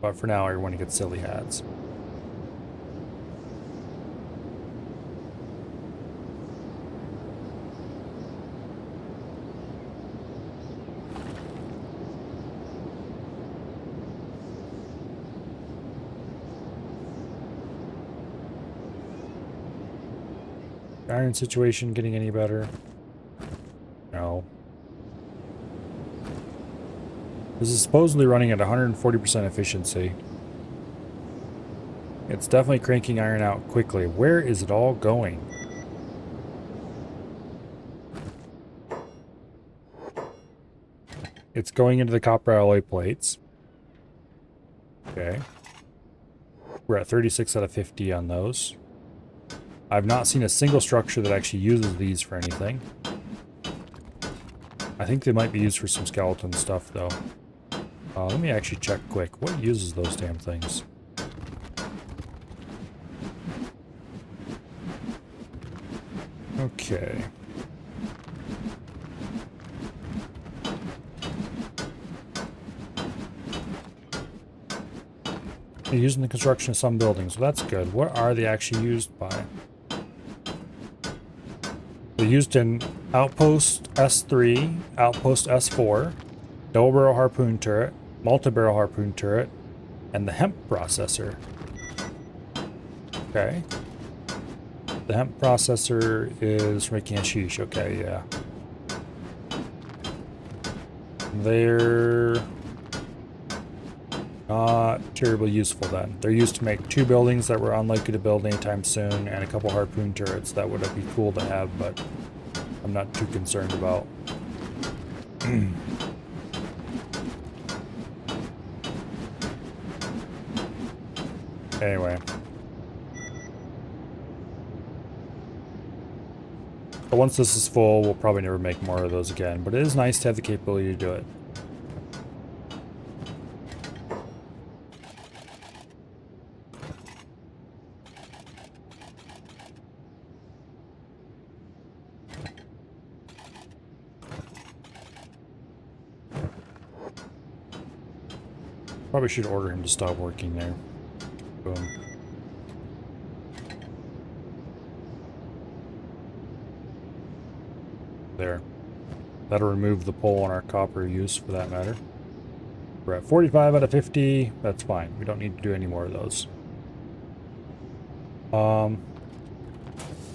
But for now, everyone gets silly hats. Iron situation getting any better? No. This is supposedly running at 140% efficiency. It's definitely cranking iron out quickly. Where is it all going? It's going into the copper alloy plates. Okay. We're at 36 out of 50 on those. I've not seen a single structure that actually uses these for anything. I think they might be used for some skeleton stuff, though. Let me actually check quick. What uses those damn things? Okay. They're used in the construction of some buildings. Well, that's good. What are they actually used by? They're used in Outpost S3, Outpost S4, Double Barrel Harpoon Turret, Multi-Barrel Harpoon Turret, and the Hemp Processor. Okay. The Hemp Processor is for making hashish. Okay, yeah. They're not terribly useful then. They're used to make 2 buildings that we're unlikely to build anytime soon, and a couple harpoon turrets that would be cool to have, but I'm not too concerned about. Anyway. But once this is full, we'll probably never make more of those again. But it is nice to have the capability to do it. Probably should order him to stop working there. Boom. There. That'll remove the pull on our copper use for that matter. We're at 45 out of 50. That's fine. We don't need to do any more of those.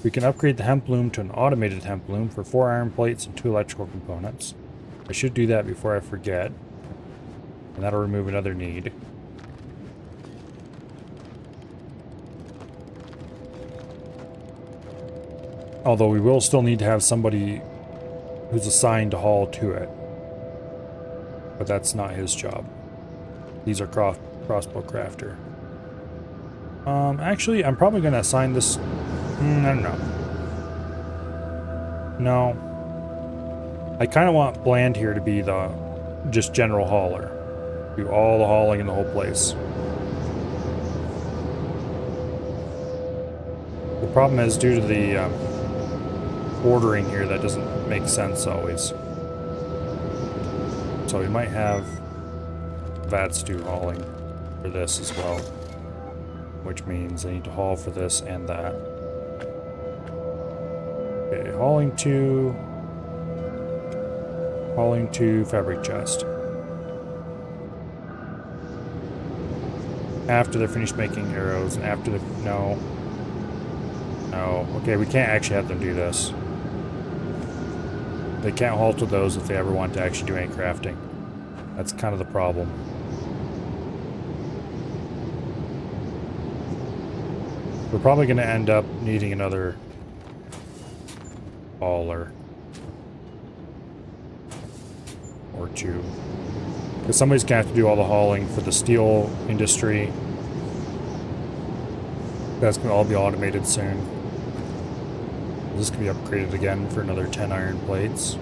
We can upgrade the hemp loom to an automated hemp loom for 4 iron plates and 2 electrical components. I should do that before I forget. And that'll remove another need. Although we will still need to have somebody who's assigned to haul to it. But that's not his job. These are crossbow crafter. Actually, I'm probably going to assign this... I don't know. No. I kind of want Bland here to be the just general hauler. Do all the hauling in the whole place. The problem is, due to the ordering here, that doesn't make sense always. So we might have Vatstu hauling for this as well. Which means I need to haul for this and that. Okay, hauling to fabric chest. After they're finished making arrows, and after the... No. No. Okay, we can't actually have them do this. They can't haul to those if they ever want to actually do any crafting. That's kind of the problem. We're probably going to end up needing another hauler. Or two. Because somebody's going to have to do all the hauling for the steel industry. That's going to all be automated soon. This can be upgraded again for another 10 iron plates.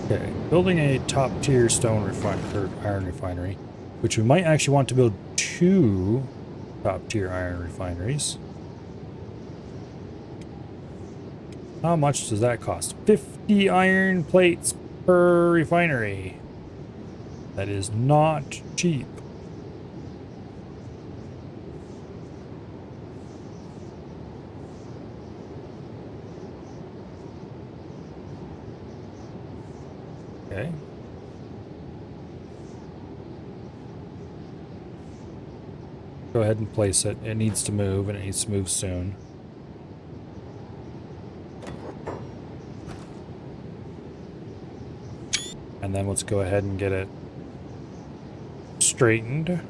Okay, building a top-tier iron refinery, which we might actually want to build 2 top-tier iron refineries. How much does that cost? 50 iron plates per refinery. That is not cheap. Okay. Go ahead and place it. It needs to move, and it needs to move soon. And then let's go ahead and get it straightened.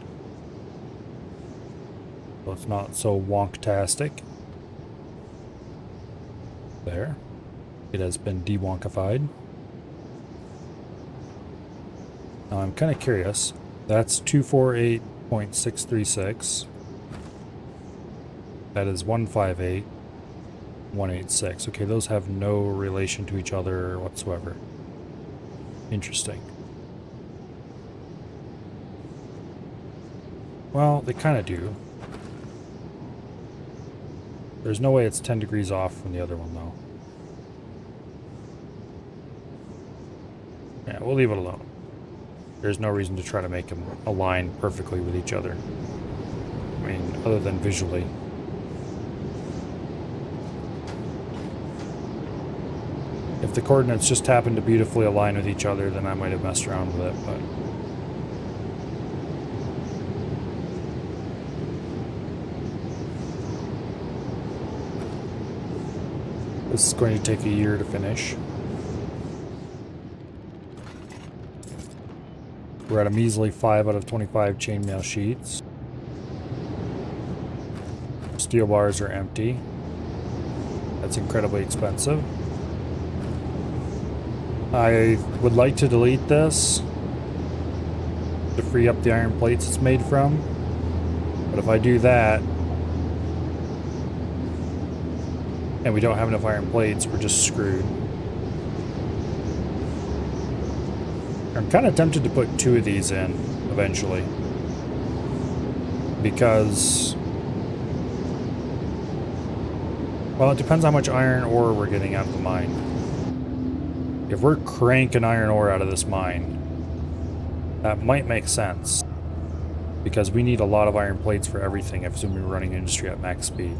So it's not so wonktastic. There. It has been de-wonkified. Now I'm kind of curious. That's 248.636. That is 158.186. Okay, those have no relation to each other whatsoever. Interesting. Well, they kind of do. There's no way it's 10 degrees off from the other one, though. Yeah, we'll leave it alone. There's no reason to try to make them align perfectly with each other. I mean, other than visually. If the coordinates just happen to beautifully align with each other, then I might have messed around with it, but... This is going to take a year to finish. We're at a measly 5 out of 25 chainmail sheets. Steel bars are empty. That's incredibly expensive. I would like to delete this, to free up the iron plates it's made from. But if I do that, and we don't have enough iron plates, we're just screwed. I'm kind of tempted to put 2 of these in eventually. Because, well, it depends how much iron ore we're getting out of the mine. If we're cranking iron ore out of this mine, that might make sense. Because we need a lot of iron plates for everything if we're running industry at max speed.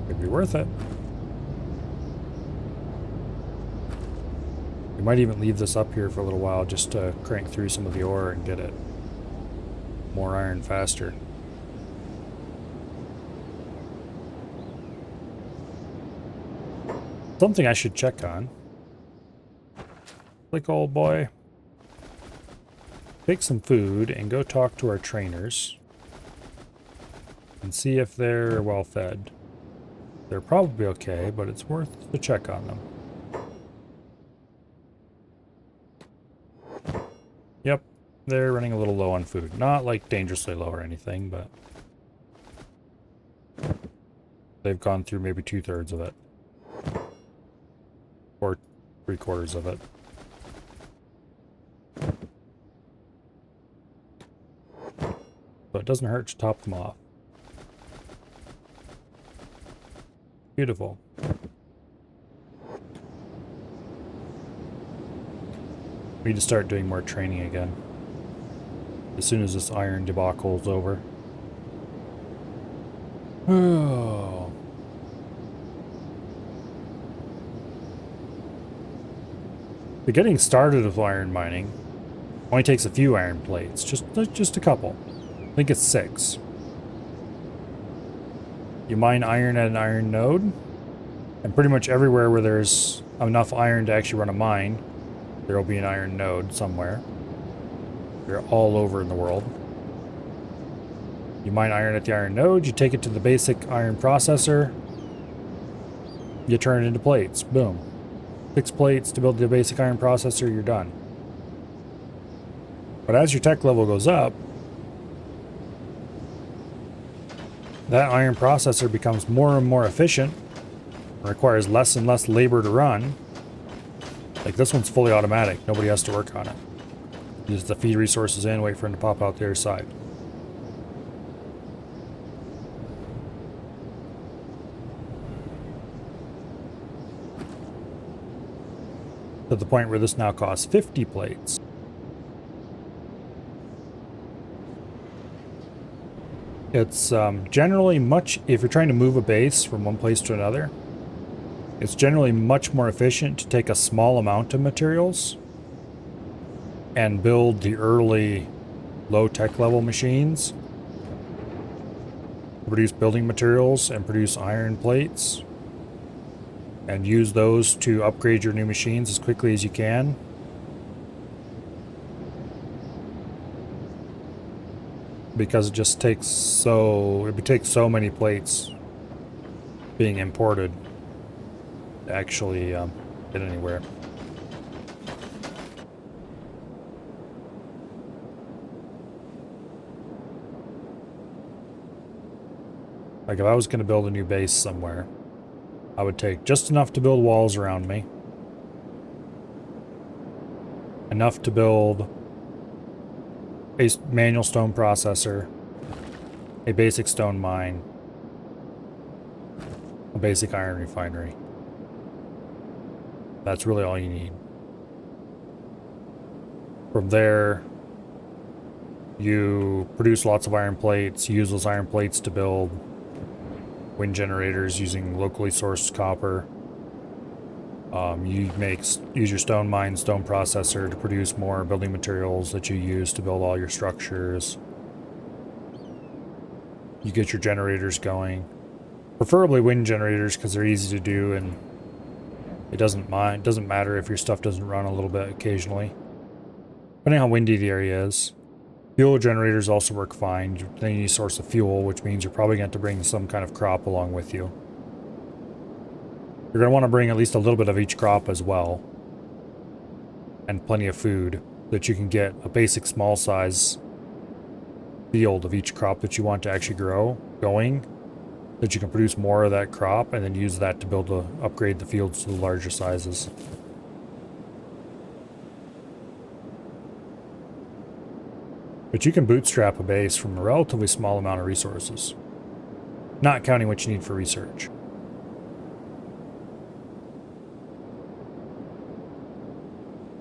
Could be worth it. We might even leave this up here for a little while just to crank through some of the ore and get it more iron faster. Something I should check on. Like, old boy. Take some food and go talk to our trainers. And see if they're well fed. They're probably okay, but it's worth to check on them. Yep, they're running a little low on food. Not like dangerously low or anything, but they've gone through maybe 2/3 of it. Or 3/4 of it. So it doesn't hurt to top them off. Beautiful. We need to start doing more training again. As soon as this iron debacle is over. Oh. The getting started with iron mining only takes a few iron plates. Just a couple. I think it's 6. You mine iron at an iron node, and pretty much everywhere where there's enough iron to actually run a mine, there will be an iron node somewhere. They're all over in the world. You mine iron at the iron node, you take it to the basic iron processor, you turn it into plates. Boom. 6 plates to build the basic iron processor, you're done. But as your tech level goes up, that iron processor becomes more and more efficient, requires less and less labor to run. Like this one's fully automatic, nobody has to work on it. You just feed resources in, wait for them to pop out the other side. To the point where this now costs 50 plates. It's generally much, if you're trying to move a base from one place to another, it's generally much more efficient to take a small amount of materials and build the early low tech level machines, produce building materials and produce iron plates, and use those to upgrade your new machines as quickly as you can. Because it just takes so many plates being imported to actually get anywhere. Like if I was going to build a new base somewhere, I would take just enough to build walls around me, enough to build a manual stone processor, a basic stone mine, a basic iron refinery. That's really all you need. From there, you produce lots of iron plates, use those iron plates to build wind generators using locally sourced copper. You use your stone mine, stone processor to produce more building materials that you use to build all your structures. You get your generators going, preferably wind generators because they're easy to do, and it doesn't matter if your stuff doesn't run a little bit occasionally, depending on how windy the area is. Fuel generators also work fine. Then you need a source of fuel, which means you're probably going to have to bring some kind of crop along with you. You're going to want to bring at least a little bit of each crop as well. and plenty of food, so that you can get a basic small size field of each crop that you want to actually grow going, that you can produce more of that crop and then use that to upgrade the fields to the larger sizes. But you can bootstrap a base from a relatively small amount of resources, not counting what you need for research.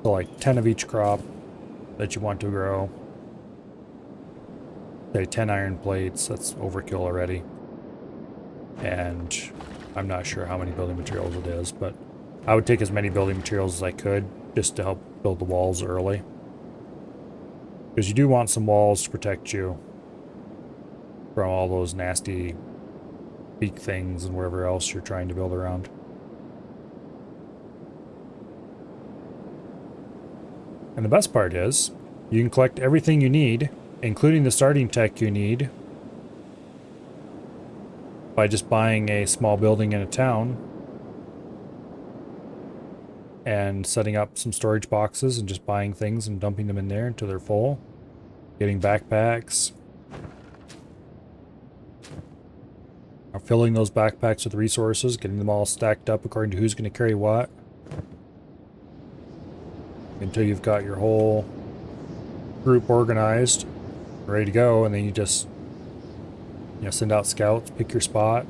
So like 10 of each crop that you want to grow. Say 10 iron plates, that's overkill already. And I'm not sure how many building materials it is, but I would take as many building materials as I could just to help build the walls early. Because you do want some walls to protect you from all those nasty beak things and wherever else you're trying to build around. And the best part is, you can collect everything you need, including the starting tech you need, by just buying a small building in a town and setting up some storage boxes and just buying things and dumping them in there until they're full. Getting backpacks. Filling those backpacks with resources, getting them all stacked up according to who's going to carry what. Until you've got your whole group organized, ready to go, and then you just send out scouts, pick your spot.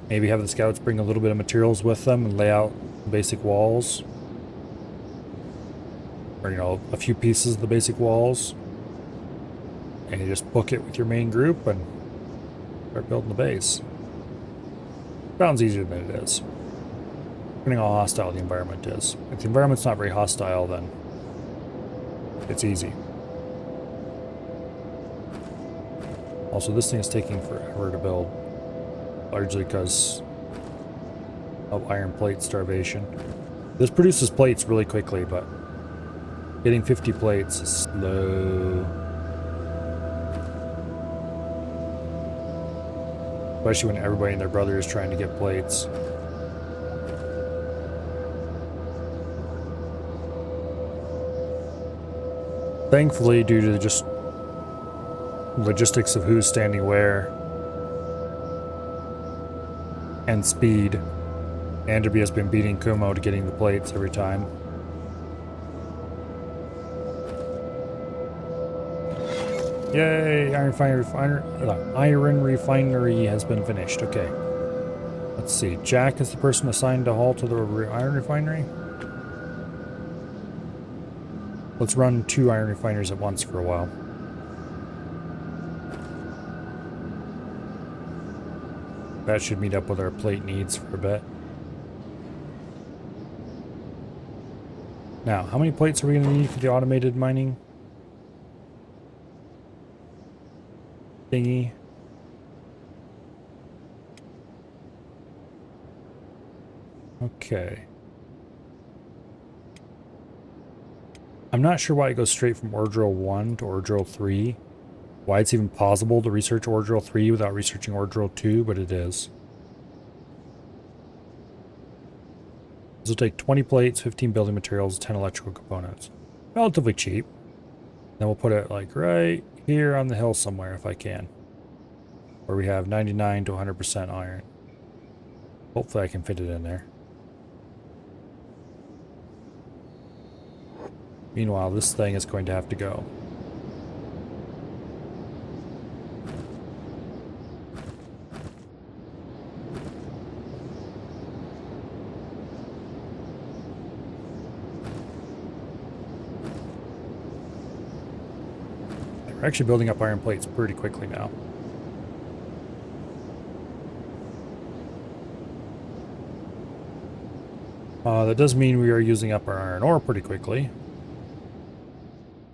Maybe have the scouts bring a little bit of materials with them and lay out the basic walls. Or, a few pieces of the basic walls. And you just book it with your main group and start building the base. Sounds easier than it is. Depending on how hostile the environment is. If the environment's not very hostile, then it's easy. Also, this thing is taking forever to build, largely because of iron plate starvation. This produces plates really quickly, but getting 50 plates is slow. Especially when everybody and their brother is trying to get plates. Thankfully, due to just logistics of who's standing where and speed, Anderby has been beating Kumo to getting the plates every time. Yay! Iron refinery has been finished. Okay. Let's see. Jack is the person assigned to haul to the iron refinery. Let's run 2 iron refineries at once for a while. That should meet up with our plate needs for a bit. Now, how many plates are we going to need for the automated mining thingy? Okay. I'm not sure why it goes straight from Ore Drill 1 to Ore Drill 3. Why it's even possible to research Ore Drill 3 without researching Ore Drill 2, but it is. This will take 20 plates, 15 building materials, 10 electrical components. Relatively cheap. Then we'll put it like right here on the hill somewhere if I can. Where we have 99 to 100% iron. Hopefully I can fit it in there. Meanwhile, this thing is going to have to go. We're actually building up iron plates pretty quickly now. That does mean we are using up our iron ore pretty quickly.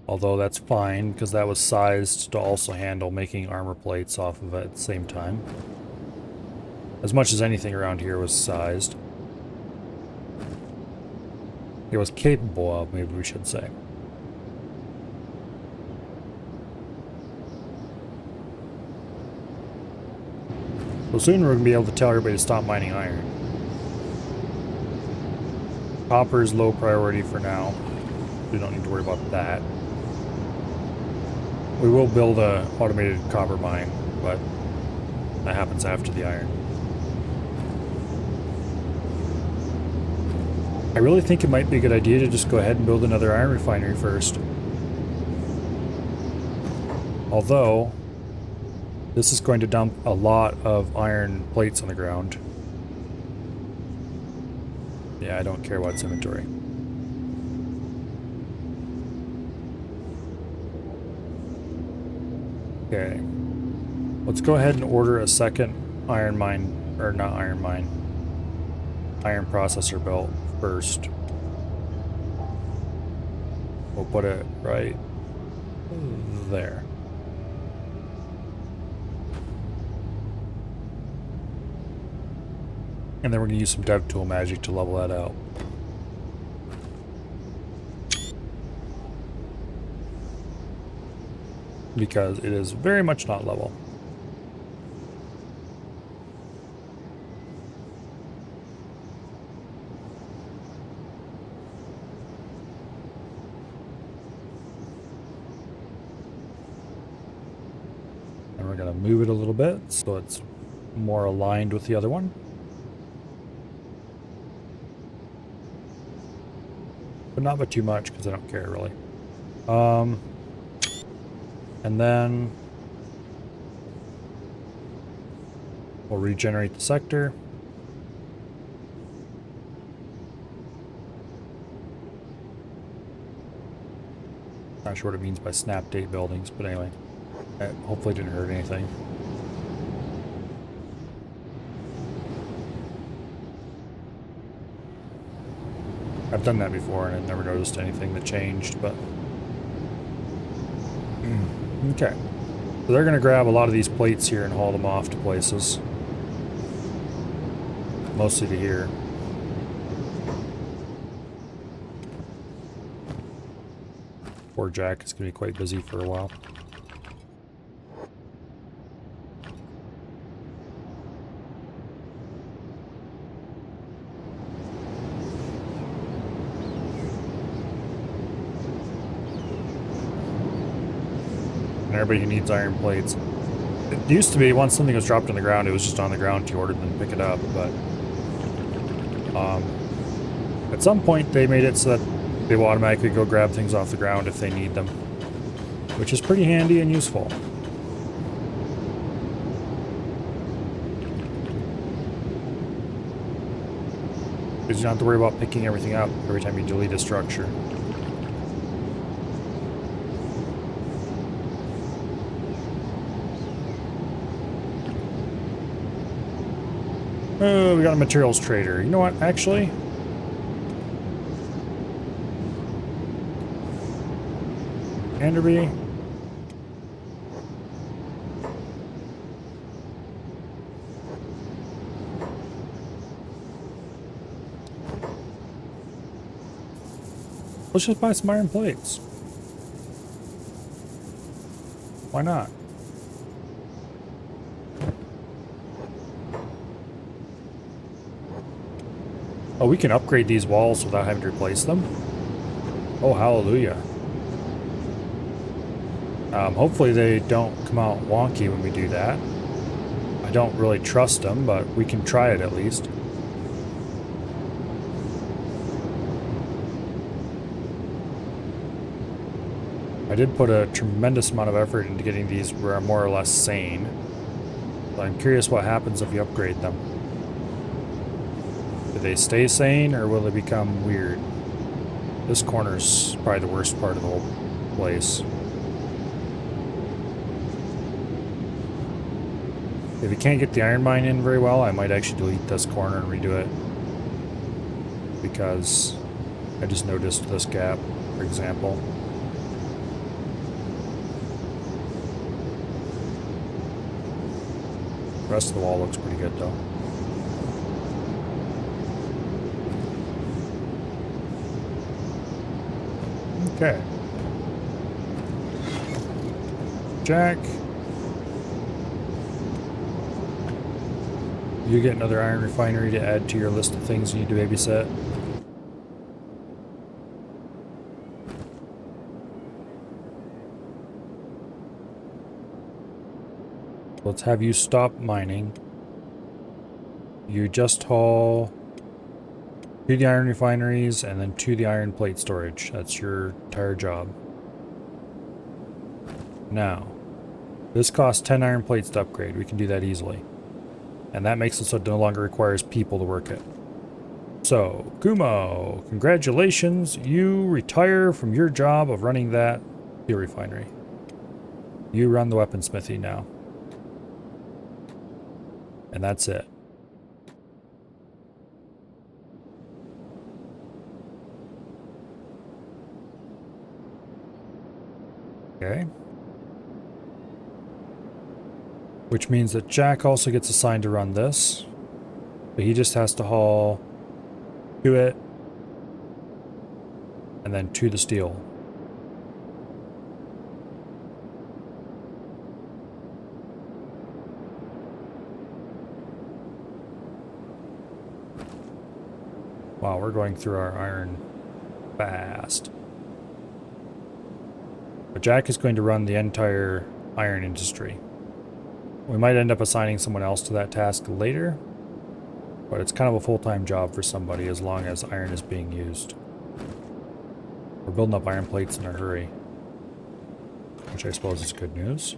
Although that's fine, because that was sized to also handle making armor plates off of it at the same time. As much as anything around here was sized. It was capable of, maybe we should say. So soon we're going to be able to tell everybody to stop mining iron. Copper is low priority for now. We don't need to worry about that. We will build a automated copper mine, but that happens after the iron. I really think it might be a good idea to just go ahead and build another iron refinery first. Although, this is going to dump a lot of iron plates on the ground. Yeah, I don't care what's inventory. Okay. Let's go ahead and order a second iron mine, or not iron mine, iron processor built first. We'll put it right there. And then we're going to use some dev tool magic to level that out. Because it is very much not level. And we're going to move it a little bit so it's more aligned with the other one. But not by too much because I don't care really. And then we'll regenerate the sector. Not sure what it means by snap date buildings, but anyway, it hopefully didn't hurt anything. I've done that before and I've never noticed anything that changed, but okay. So they're going to grab a lot of these plates here and haul them off to places. Mostly to here. Poor Jack is going to be quite busy for a while. Everybody who needs iron plates. It used to be once something was dropped on the ground, it was just on the ground. You ordered them to pick it up, but at some point they made it so that they will automatically go grab things off the ground if they need them, which is pretty handy and useful. Because you don't have to worry about picking everything up every time you delete a structure. Oh, we got a materials trader. You know what, actually? Enderby. Let's just buy some iron plates. Why not? Oh, we can upgrade these walls without having to replace them? Oh, hallelujah. Hopefully they don't come out wonky when we do that. I don't really trust them, but we can try it at least. I did put a tremendous amount of effort into getting these more or less sane. So I'm curious what happens if you upgrade them. Do they stay sane, or will they become weird? This corner's probably the worst part of the whole place. If you can't get the iron mine in very well, I might actually delete this corner and redo it. Because I just noticed this gap, for example. The rest of the wall looks pretty good though. Okay. Jack. You get another iron refinery to add to your list of things you need to babysit. Let's have you stop mining. You just haul to the iron refineries and then to the iron plate storage. That's your entire job. Now, this costs 10 iron plates to upgrade. We can do that easily. And that makes it so it no longer requires people to work it. So, Kumo, congratulations. You retire from your job of running that steel refinery. You run the weaponsmithy now. And that's it. Okay. Which means that Jack also gets assigned to run this. But he just has to haul to it. And then to the steel. Wow, we're going through our iron fast. But Jack is going to run the entire iron industry. We might end up assigning someone else to that task later, but it's kind of a full-time job for somebody as long as iron is being used. We're building up iron plates in a hurry, which I suppose is good news.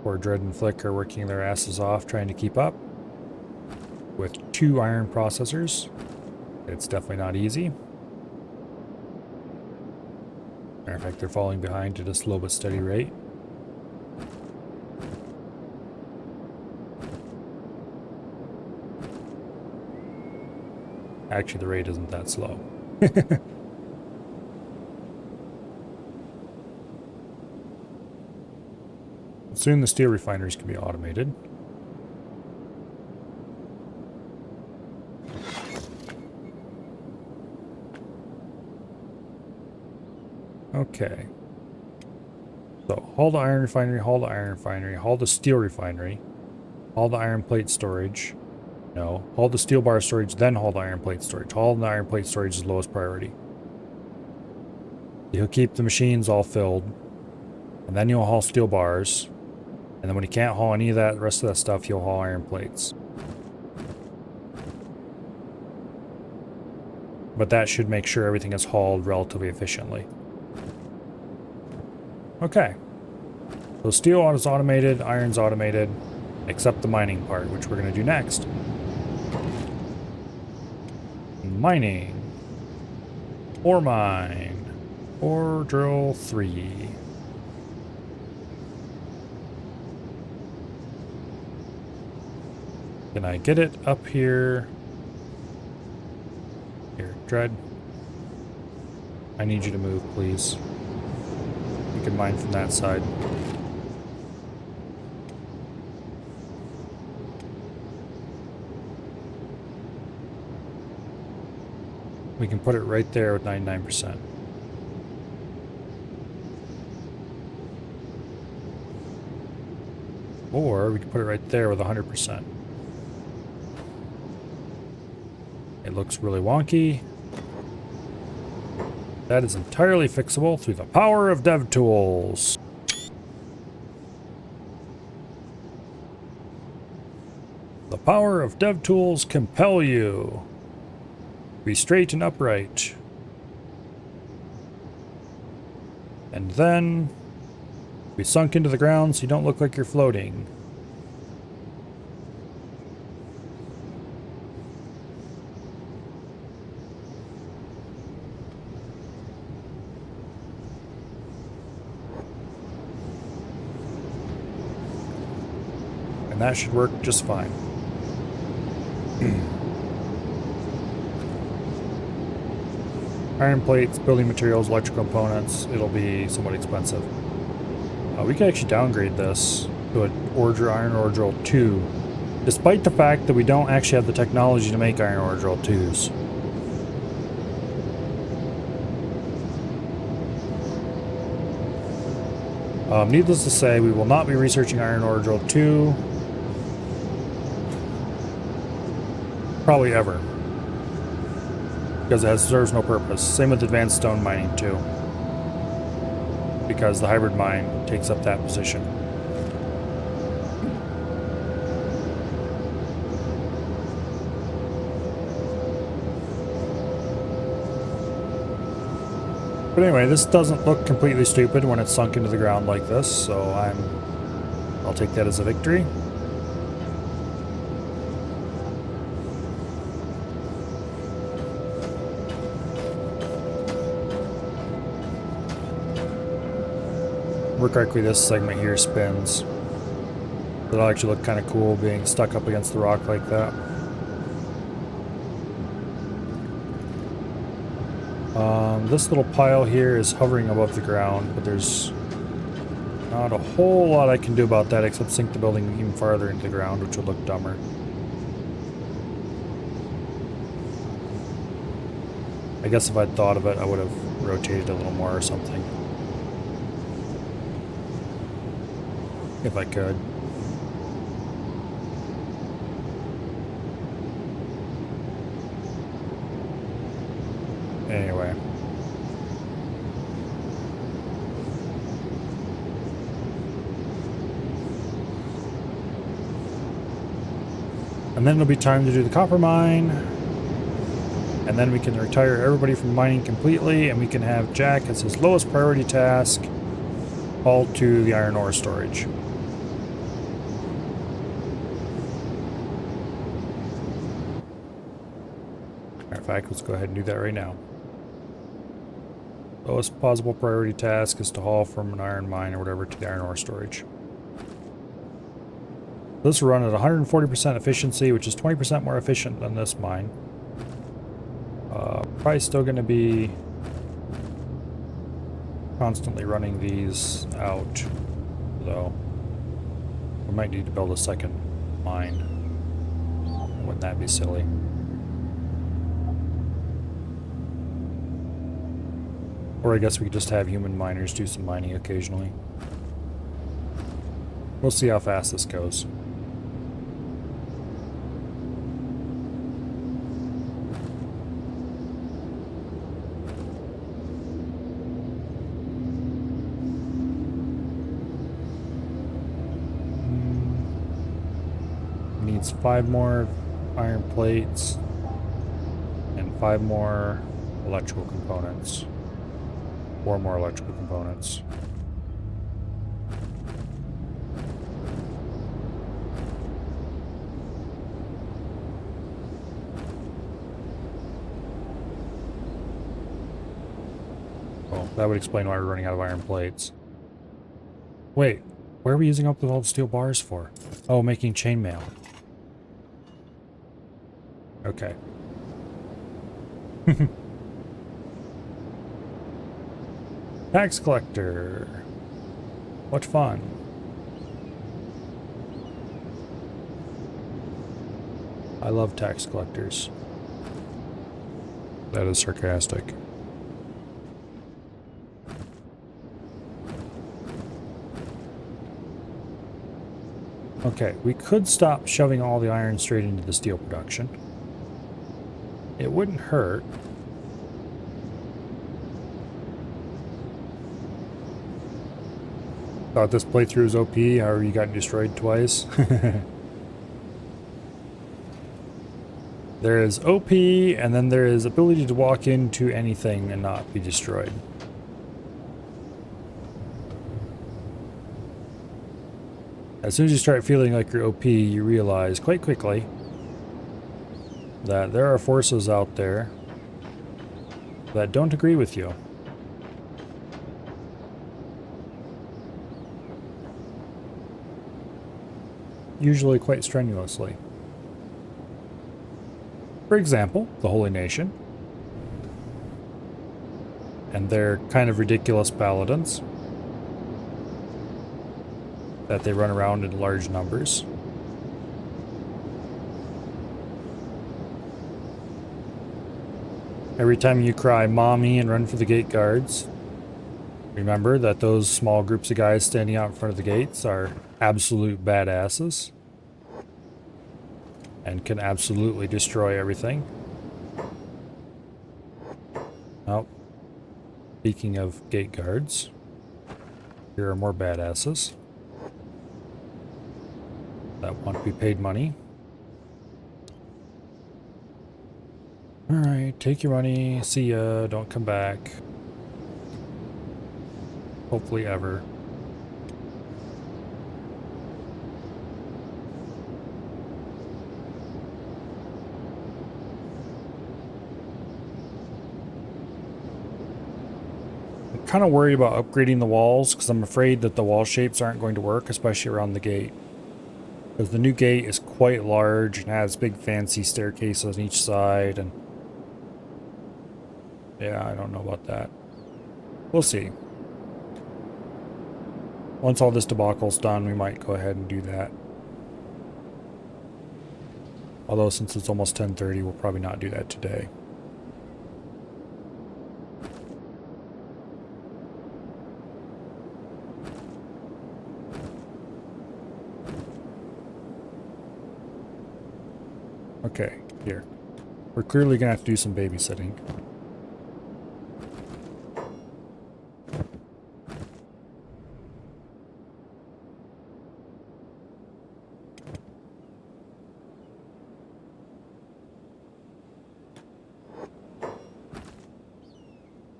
Poor Dread and Flick are working their asses off trying to keep up with 2 iron processors. It's definitely not easy. Matter of fact, they're falling behind at a slow but steady rate. Actually, the rate isn't that slow. Soon the steel refineries can be automated. Okay. So, haul the iron refinery, haul the iron refinery, haul the steel refinery, haul the iron plate storage. No, haul the steel bar storage, then haul the iron plate storage. Haul the iron plate storage is lowest priority. He'll keep the machines all filled, and then you'll haul steel bars. And then when he can't haul any of that, the rest of that stuff, he'll haul iron plates. But that should make sure everything is hauled relatively efficiently. Okay. So steel is automated, iron's automated, except the mining part, which we're going to do next. Mining. Ore mine. Ore drill 3. Can I get it up here? Here, Dread. I need you to move, please. You can mine from that side. We can put it right there with 99%. Or we can put it right there with 100%. It looks really wonky. That is entirely fixable through the power of DevTools. The power of DevTools compel you. Be straight and upright. And then be sunk into the ground so you don't look like you're floating. And that should work just fine. Iron plates, building materials, electrical components, it'll be somewhat expensive. We can actually downgrade this to an iron ore drill 2, despite the fact that we don't actually have the technology to make iron ore drill 2s. Needless to say, we will not be researching iron ore drill 2 probably ever, because it serves no purpose. Same with advanced stone mining too. because the hybrid mine takes up that position. But anyway, this doesn't look completely stupid when it's sunk into the ground like this, so I'll take that as a victory. More correctly, this segment here spins. That'll actually look kind of cool being stuck up against the rock like that. This little pile here is hovering above the ground, but there's not a whole lot I can do about that except sink the building even farther into the ground, which would look dumber. I guess if I'd thought of it, I would have rotated a little more or something. If I could. Anyway. And then it'll be time to do the copper mine. And then we can retire everybody from mining completely, and we can have Jack as his lowest priority task hauled to the iron ore storage. Matter of fact, let's go ahead and do that right now. Lowest possible priority task is to haul from an iron mine or whatever to the iron ore storage. This will run at 140% efficiency, which is 20% more efficient than this mine. Probably still going to be constantly running these out, though. We might need to build a second mine. Wouldn't that be silly? Or I guess we could just have human miners do some mining occasionally. We'll see how fast this goes. Needs 5 more iron plates and 5 more electrical components. 4 more electrical components. Well, that would explain why we're running out of iron plates. Wait, where are we using up all the steel bars for? Oh, making chainmail. Okay. Tax collector. What fun. I love tax collectors. That is sarcastic. Okay, we could stop shoving all the iron straight into the steel production. It wouldn't hurt. Thought this playthrough was OP, however you got destroyed twice. There is OP, and then there is ability to walk into anything and not be destroyed. As soon as you start feeling like you're OP, you realize quite quickly that there are forces out there that don't agree with you. Usually quite strenuously. For example, the Holy Nation and their kind of ridiculous paladins that they run around in large numbers. Every time you cry mommy and run for the gate guards, remember that those small groups of guys standing out in front of the gates are absolute badasses and can absolutely destroy everything. Oh, speaking of gate guards, Here are more badasses that want to be paid money. Alright, take your money. See ya. Don't come back. Hopefully ever. I'm kind of worried about upgrading the walls because I'm afraid that the wall shapes aren't going to work, especially around the gate. Because the new gate is quite large and has big fancy staircases on each side, and yeah, I don't know about that. We'll see. Once all this debacle's done, we might go ahead and do that. Although since it's almost 10:30, we'll probably not do that today. Okay, here. We're clearly gonna have to do some babysitting.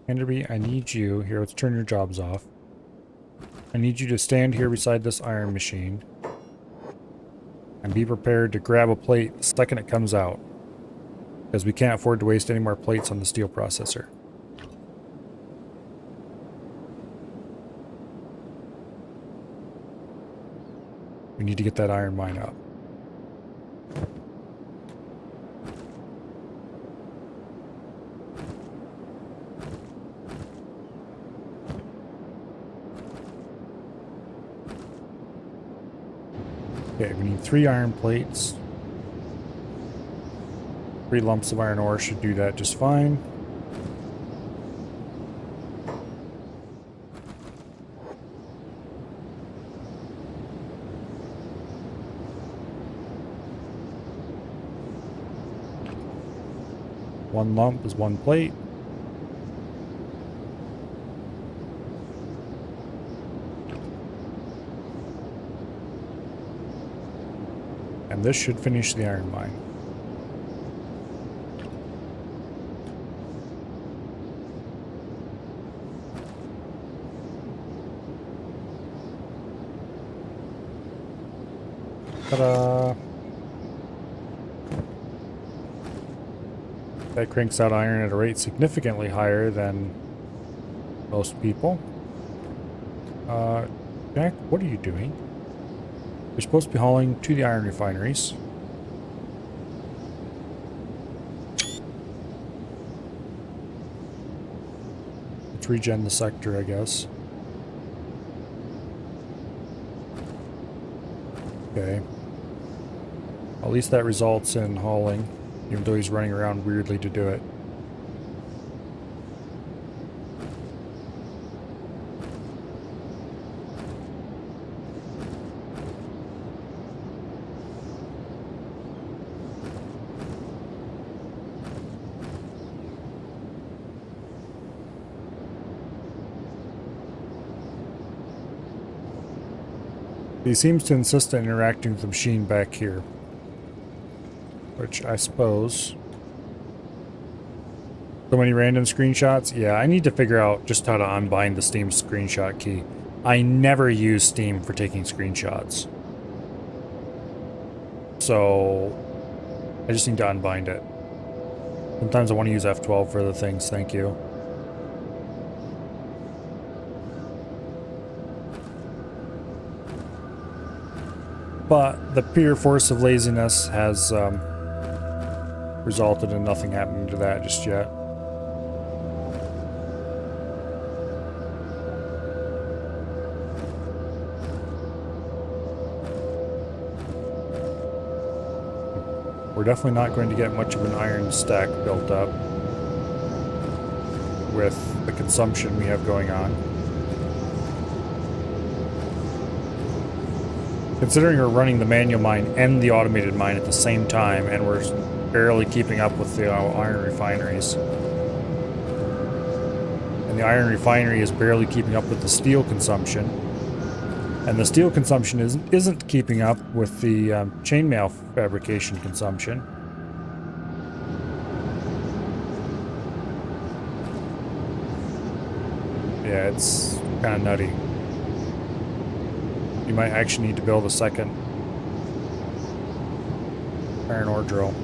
Enderby, I need you. Here, let's turn your jobs off. I need you to stand here beside this iron machine. And be prepared to grab a plate the second it comes out. Because we can't afford to waste any more plates on the steel processor. We need to get that iron mine up. Okay, we need 3 iron plates. 3 lumps of iron ore should do that just fine. One lump is 1 plate. And this should finish the iron mine. Ta-da! That cranks out iron at a rate significantly higher than most people. Jack, what are you doing? You're supposed to be hauling to the iron refineries. Let's regen the sector, I guess. Okay. At least that results in hauling, even though he's running around weirdly to do it. He seems to insist on interacting with the machine back here. Which I suppose... So many random screenshots? Yeah, I need to figure out just how to unbind the Steam screenshot key. I never use Steam for taking screenshots. So... I just need to unbind it. Sometimes I want to use F12 for other things, thank you. But the pure force of laziness has resulted in nothing happening to that just yet. We're definitely not going to get much of an iron stack built up with the consumption we have going on. Considering we're running the manual mine and the automated mine at the same time, and we're barely keeping up with the iron refineries. And the the iron refinery is barely keeping up with the steel consumption. And the steel consumption isn't keeping up with the chainmail fabrication consumption. Yeah, it's kind of nutty. You might actually need to build a second iron ore drill.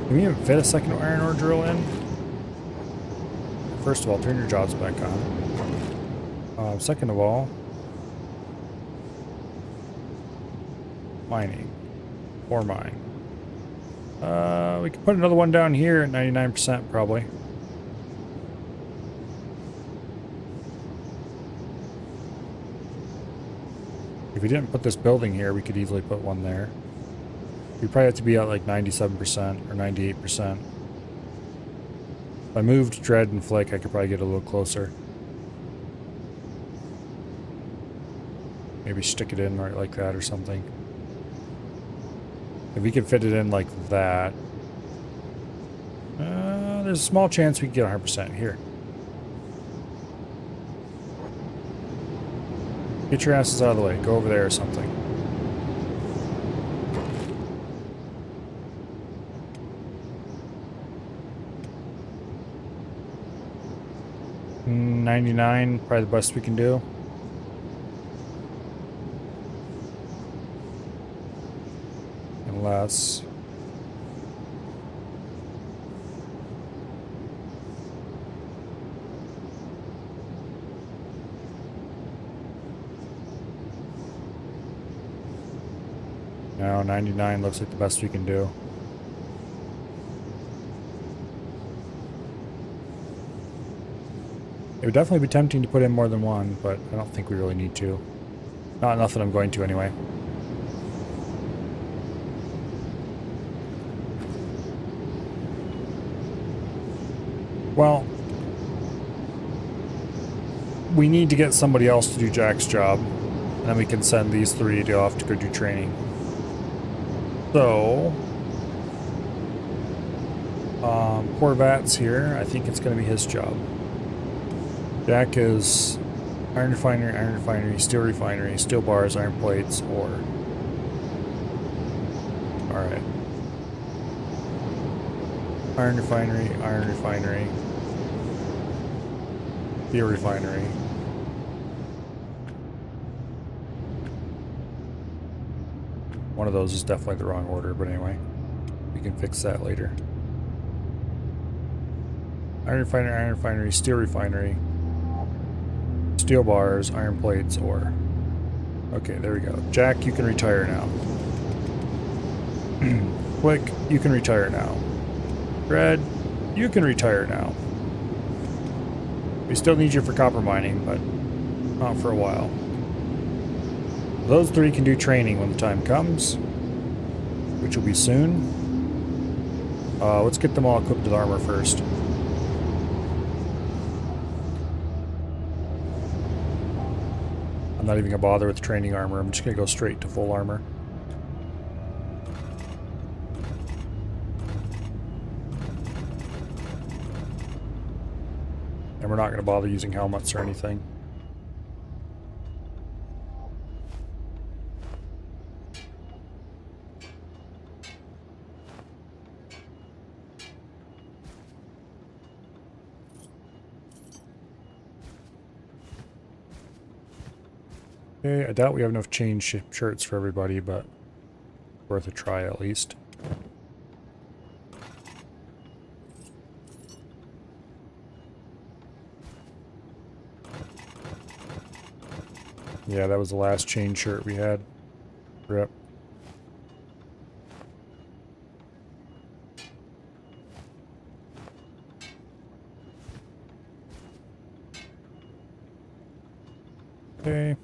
Can we even fit a second iron ore drill in? First of all, turn your jobs back on. Second of all, mining. Ore mine. We could put another one down here at 99% probably. If we didn't put this building here, we could easily put one there. We probably have to be at like 97% or 98%. If I moved Dread and Flick, I could probably get a little closer. Maybe stick it in right like that or something. If we could fit it in like that, there's a small chance we could get 100% here. Get your asses out of the way. Go over there or something. $99, probably the best we can do. Unless... No, 99 looks like the best we can do. It would definitely be tempting to put in more than one, but I don't think we really need to. Not enough that I'm going to anyway. Well, we need to get somebody else to do Jack's job, and then we can send these three off to go do training. So, Corvat's here. I think it's going to be his job. Jack is iron refinery, steel bars, iron plates, ore. Alright. Iron refinery, steel refinery. One of those is definitely the wrong order, but anyway, we can fix that later. Iron refinery, steel refinery, steel bars, iron plates, ore. Okay, there we go. Jack, you can retire now. Quick, you can retire now. Red, you can retire now. We still need you for copper mining, but not for a while. Those three can do training when the time comes, which will be soon. Let's get them all equipped with armor first. I'm not even going to bother with training armor. I'm just going to go straight to full armor. And we're not going to bother using helmets or anything. Okay, I doubt we have enough chain shirts for everybody, but worth a try at least. Yeah, that was the last chain shirt we had. Rip. Okay.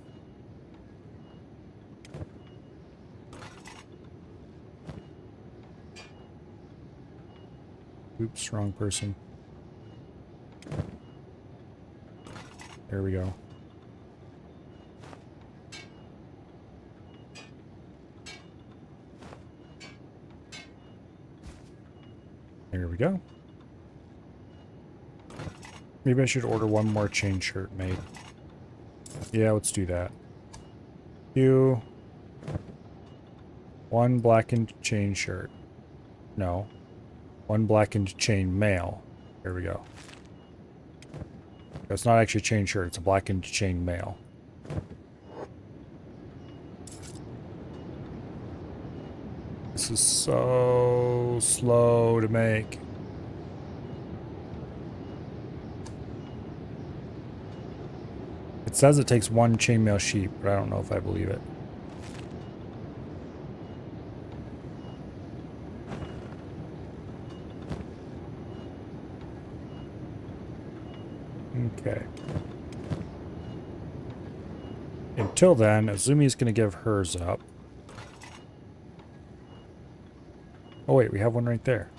Oops, wrong person. There we go. There we go. Maybe I should order one more chain shirt made. Yeah, let's do that. You. One blackened chain shirt. No. One blackened chain mail. Here we go. It's not actually a chain shirt, it's a blackened chain mail. This is so slow to make. It says it takes one chainmail sheep, but I don't know if I believe it. Okay. Until then, Azumi's going to give hers up. Oh wait, we have one right there.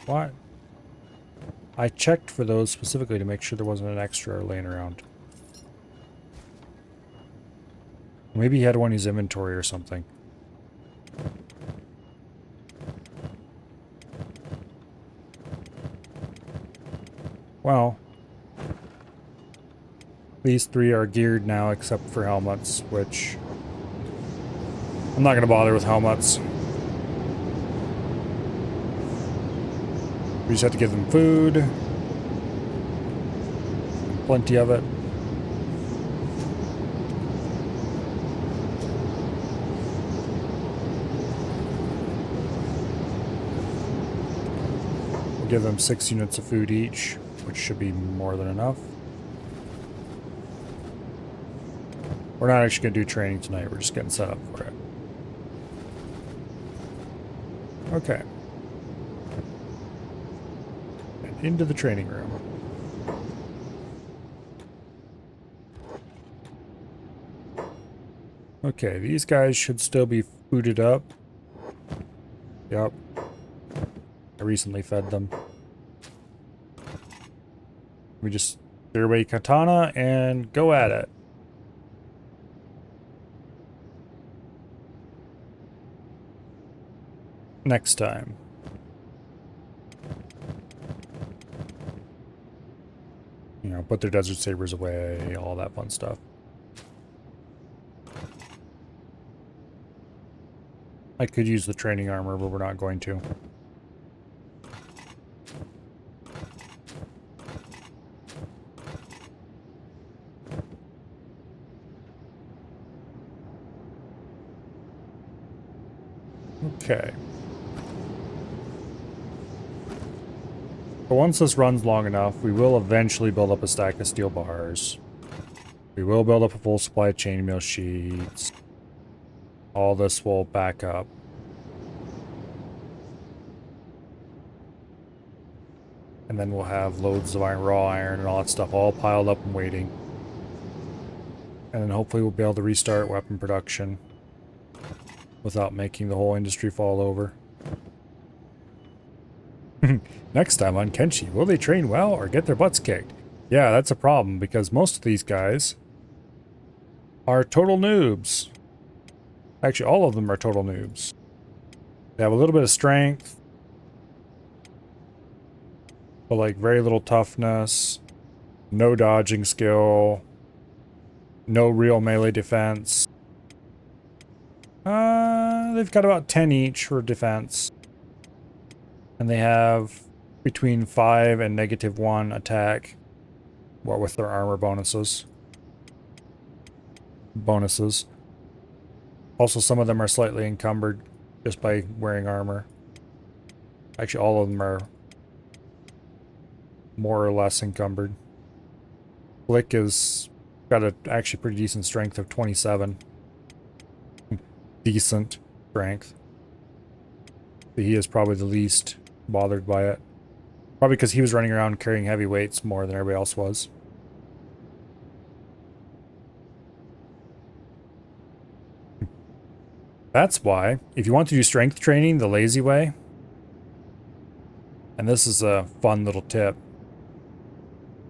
What? I checked for those specifically to make sure there wasn't an extra laying around. Maybe he had one in his inventory or something. Well, these three are geared now except for helmets, which I'm not going to bother with helmets. We just have to give them food. Plenty of it. We'll give them 6 units of food each, which should be more than enough. We're not actually going to do training tonight. We're just getting set up for it. Okay. And into the training room. Okay, these guys should still be fooded up. Yep. I recently fed them. We just throw away katana and go at it. Next time. You know, put their desert sabers away, all that fun stuff. I could use the training armor, but we're not going to. Okay. But once this runs long enough, we will eventually build up a stack of steel bars. We will build up a full supply of chainmail sheets. All this will back up. And then we'll have loads of iron, raw iron and all that stuff all piled up and waiting. And then hopefully we'll be able to restart weapon production without making the whole industry fall over. Next time on Kenshi, will they train well or get their butts kicked? Yeah, that's a problem because most of these guys are total noobs. Actually, all of them are total noobs. They have a little bit of strength, but like very little toughness, no dodging skill, no real melee defense. They've got about 10 each for defense. And they have between 5 and -1 attack. Well, with their armor bonuses. Also, some of them are slightly encumbered just by wearing armor. Actually, all of them are more or less encumbered. Flick has got a actually pretty decent strength of 27. Decent strength. But he is probably the least bothered by it. Probably because he was running around carrying heavy weights more than everybody else was. That's why, if you want to do strength training the lazy way, and this is a fun little tip,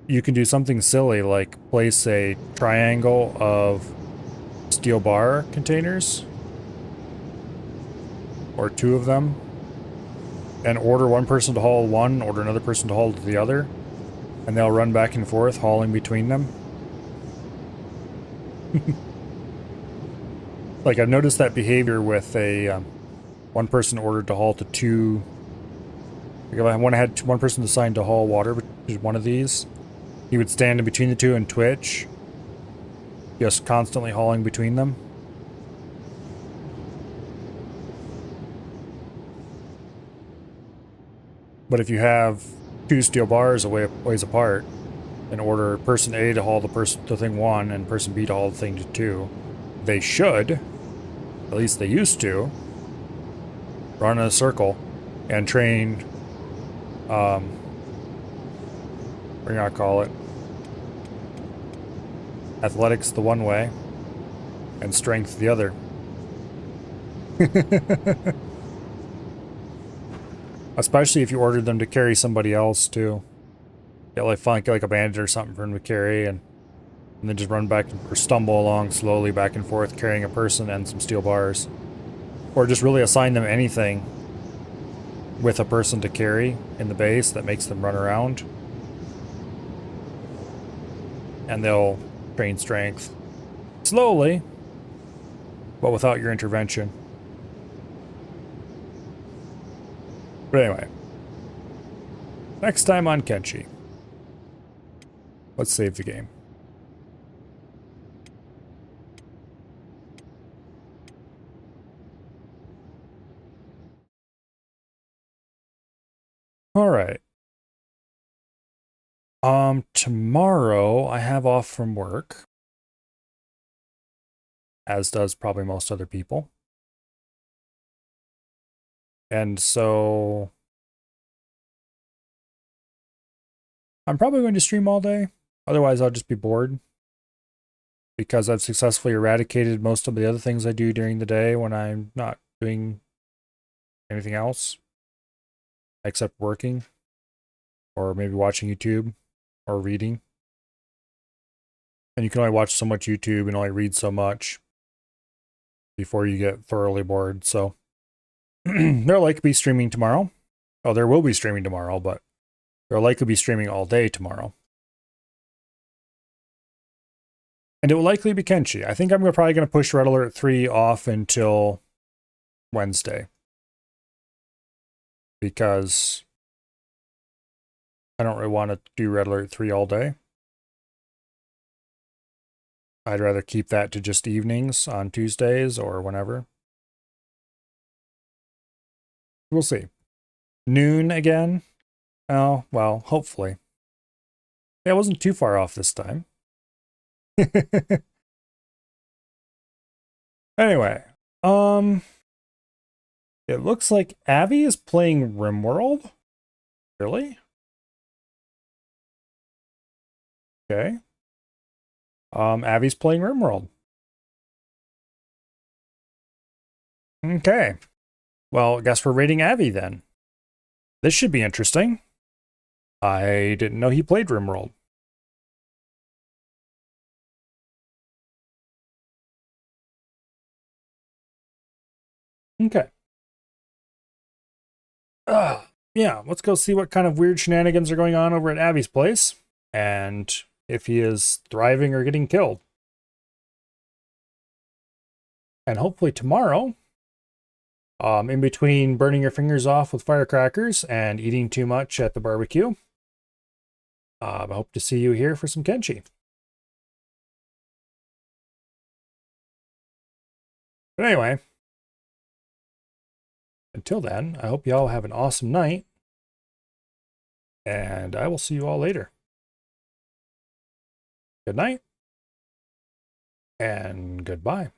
you can do something silly like place a triangle of steel bar containers, or 2 of them, and order one person to haul one, order another person to haul to the other, and they'll run back and forth, hauling between them. Like, I've noticed that behavior with a one person ordered to haul to two. Like, if I had one person assigned to haul water, which is one of these, he would stand in between the two and twitch, just constantly hauling between them. But if you have two steel bars a ways apart, and order person A to haul the thing 1 and person B to haul the thing 2, they should, at least they used to, run in a circle and train, what do you not call it? Athletics the one way, and strength the other. Especially if you ordered them to carry somebody else too. Get like a bandit or something for him to carry, and then just run back or stumble along slowly back and forth carrying a person and some steel bars. Or just really assign them anything with a person to carry in the base that makes them run around. And they'll train strength slowly, but without your intervention. But anyway, next time on Kenshi, let's save the game. All right. Tomorrow I have off from work, as does probably most other people. And so I'm probably going to stream all day. Otherwise, I'll just be bored, because I've successfully eradicated most of the other things I do during the day when I'm not doing anything else except working, or maybe watching YouTube or reading. And you can only watch so much YouTube and only read so much before you get thoroughly bored. So they'll likely be streaming tomorrow. Oh, there will be streaming tomorrow, but they'll likely be streaming all day tomorrow. And it will likely be Kenshi. I think I'm probably going to push Red Alert 3 off until Wednesday, because I don't really want to do Red Alert 3 all day. I'd rather keep that to just evenings on Tuesdays or whenever. We'll see. Noon again? Oh, well, hopefully. Yeah, it wasn't too far off this time. Anyway, it looks like Avi is playing RimWorld. Really? Okay. Avi's playing RimWorld. Okay. Well, I guess we're rating Avi then. This should be interesting. I didn't know he played RimWorld. Okay. Yeah, let's go see what kind of weird shenanigans are going on over at Avi's place, and if he is thriving or getting killed. And hopefully tomorrow, in between burning your fingers off with firecrackers and eating too much at the barbecue, I hope to see you here for some Kenshi. But anyway, until then, I hope you all have an awesome night, and I will see you all later. Good night, and goodbye.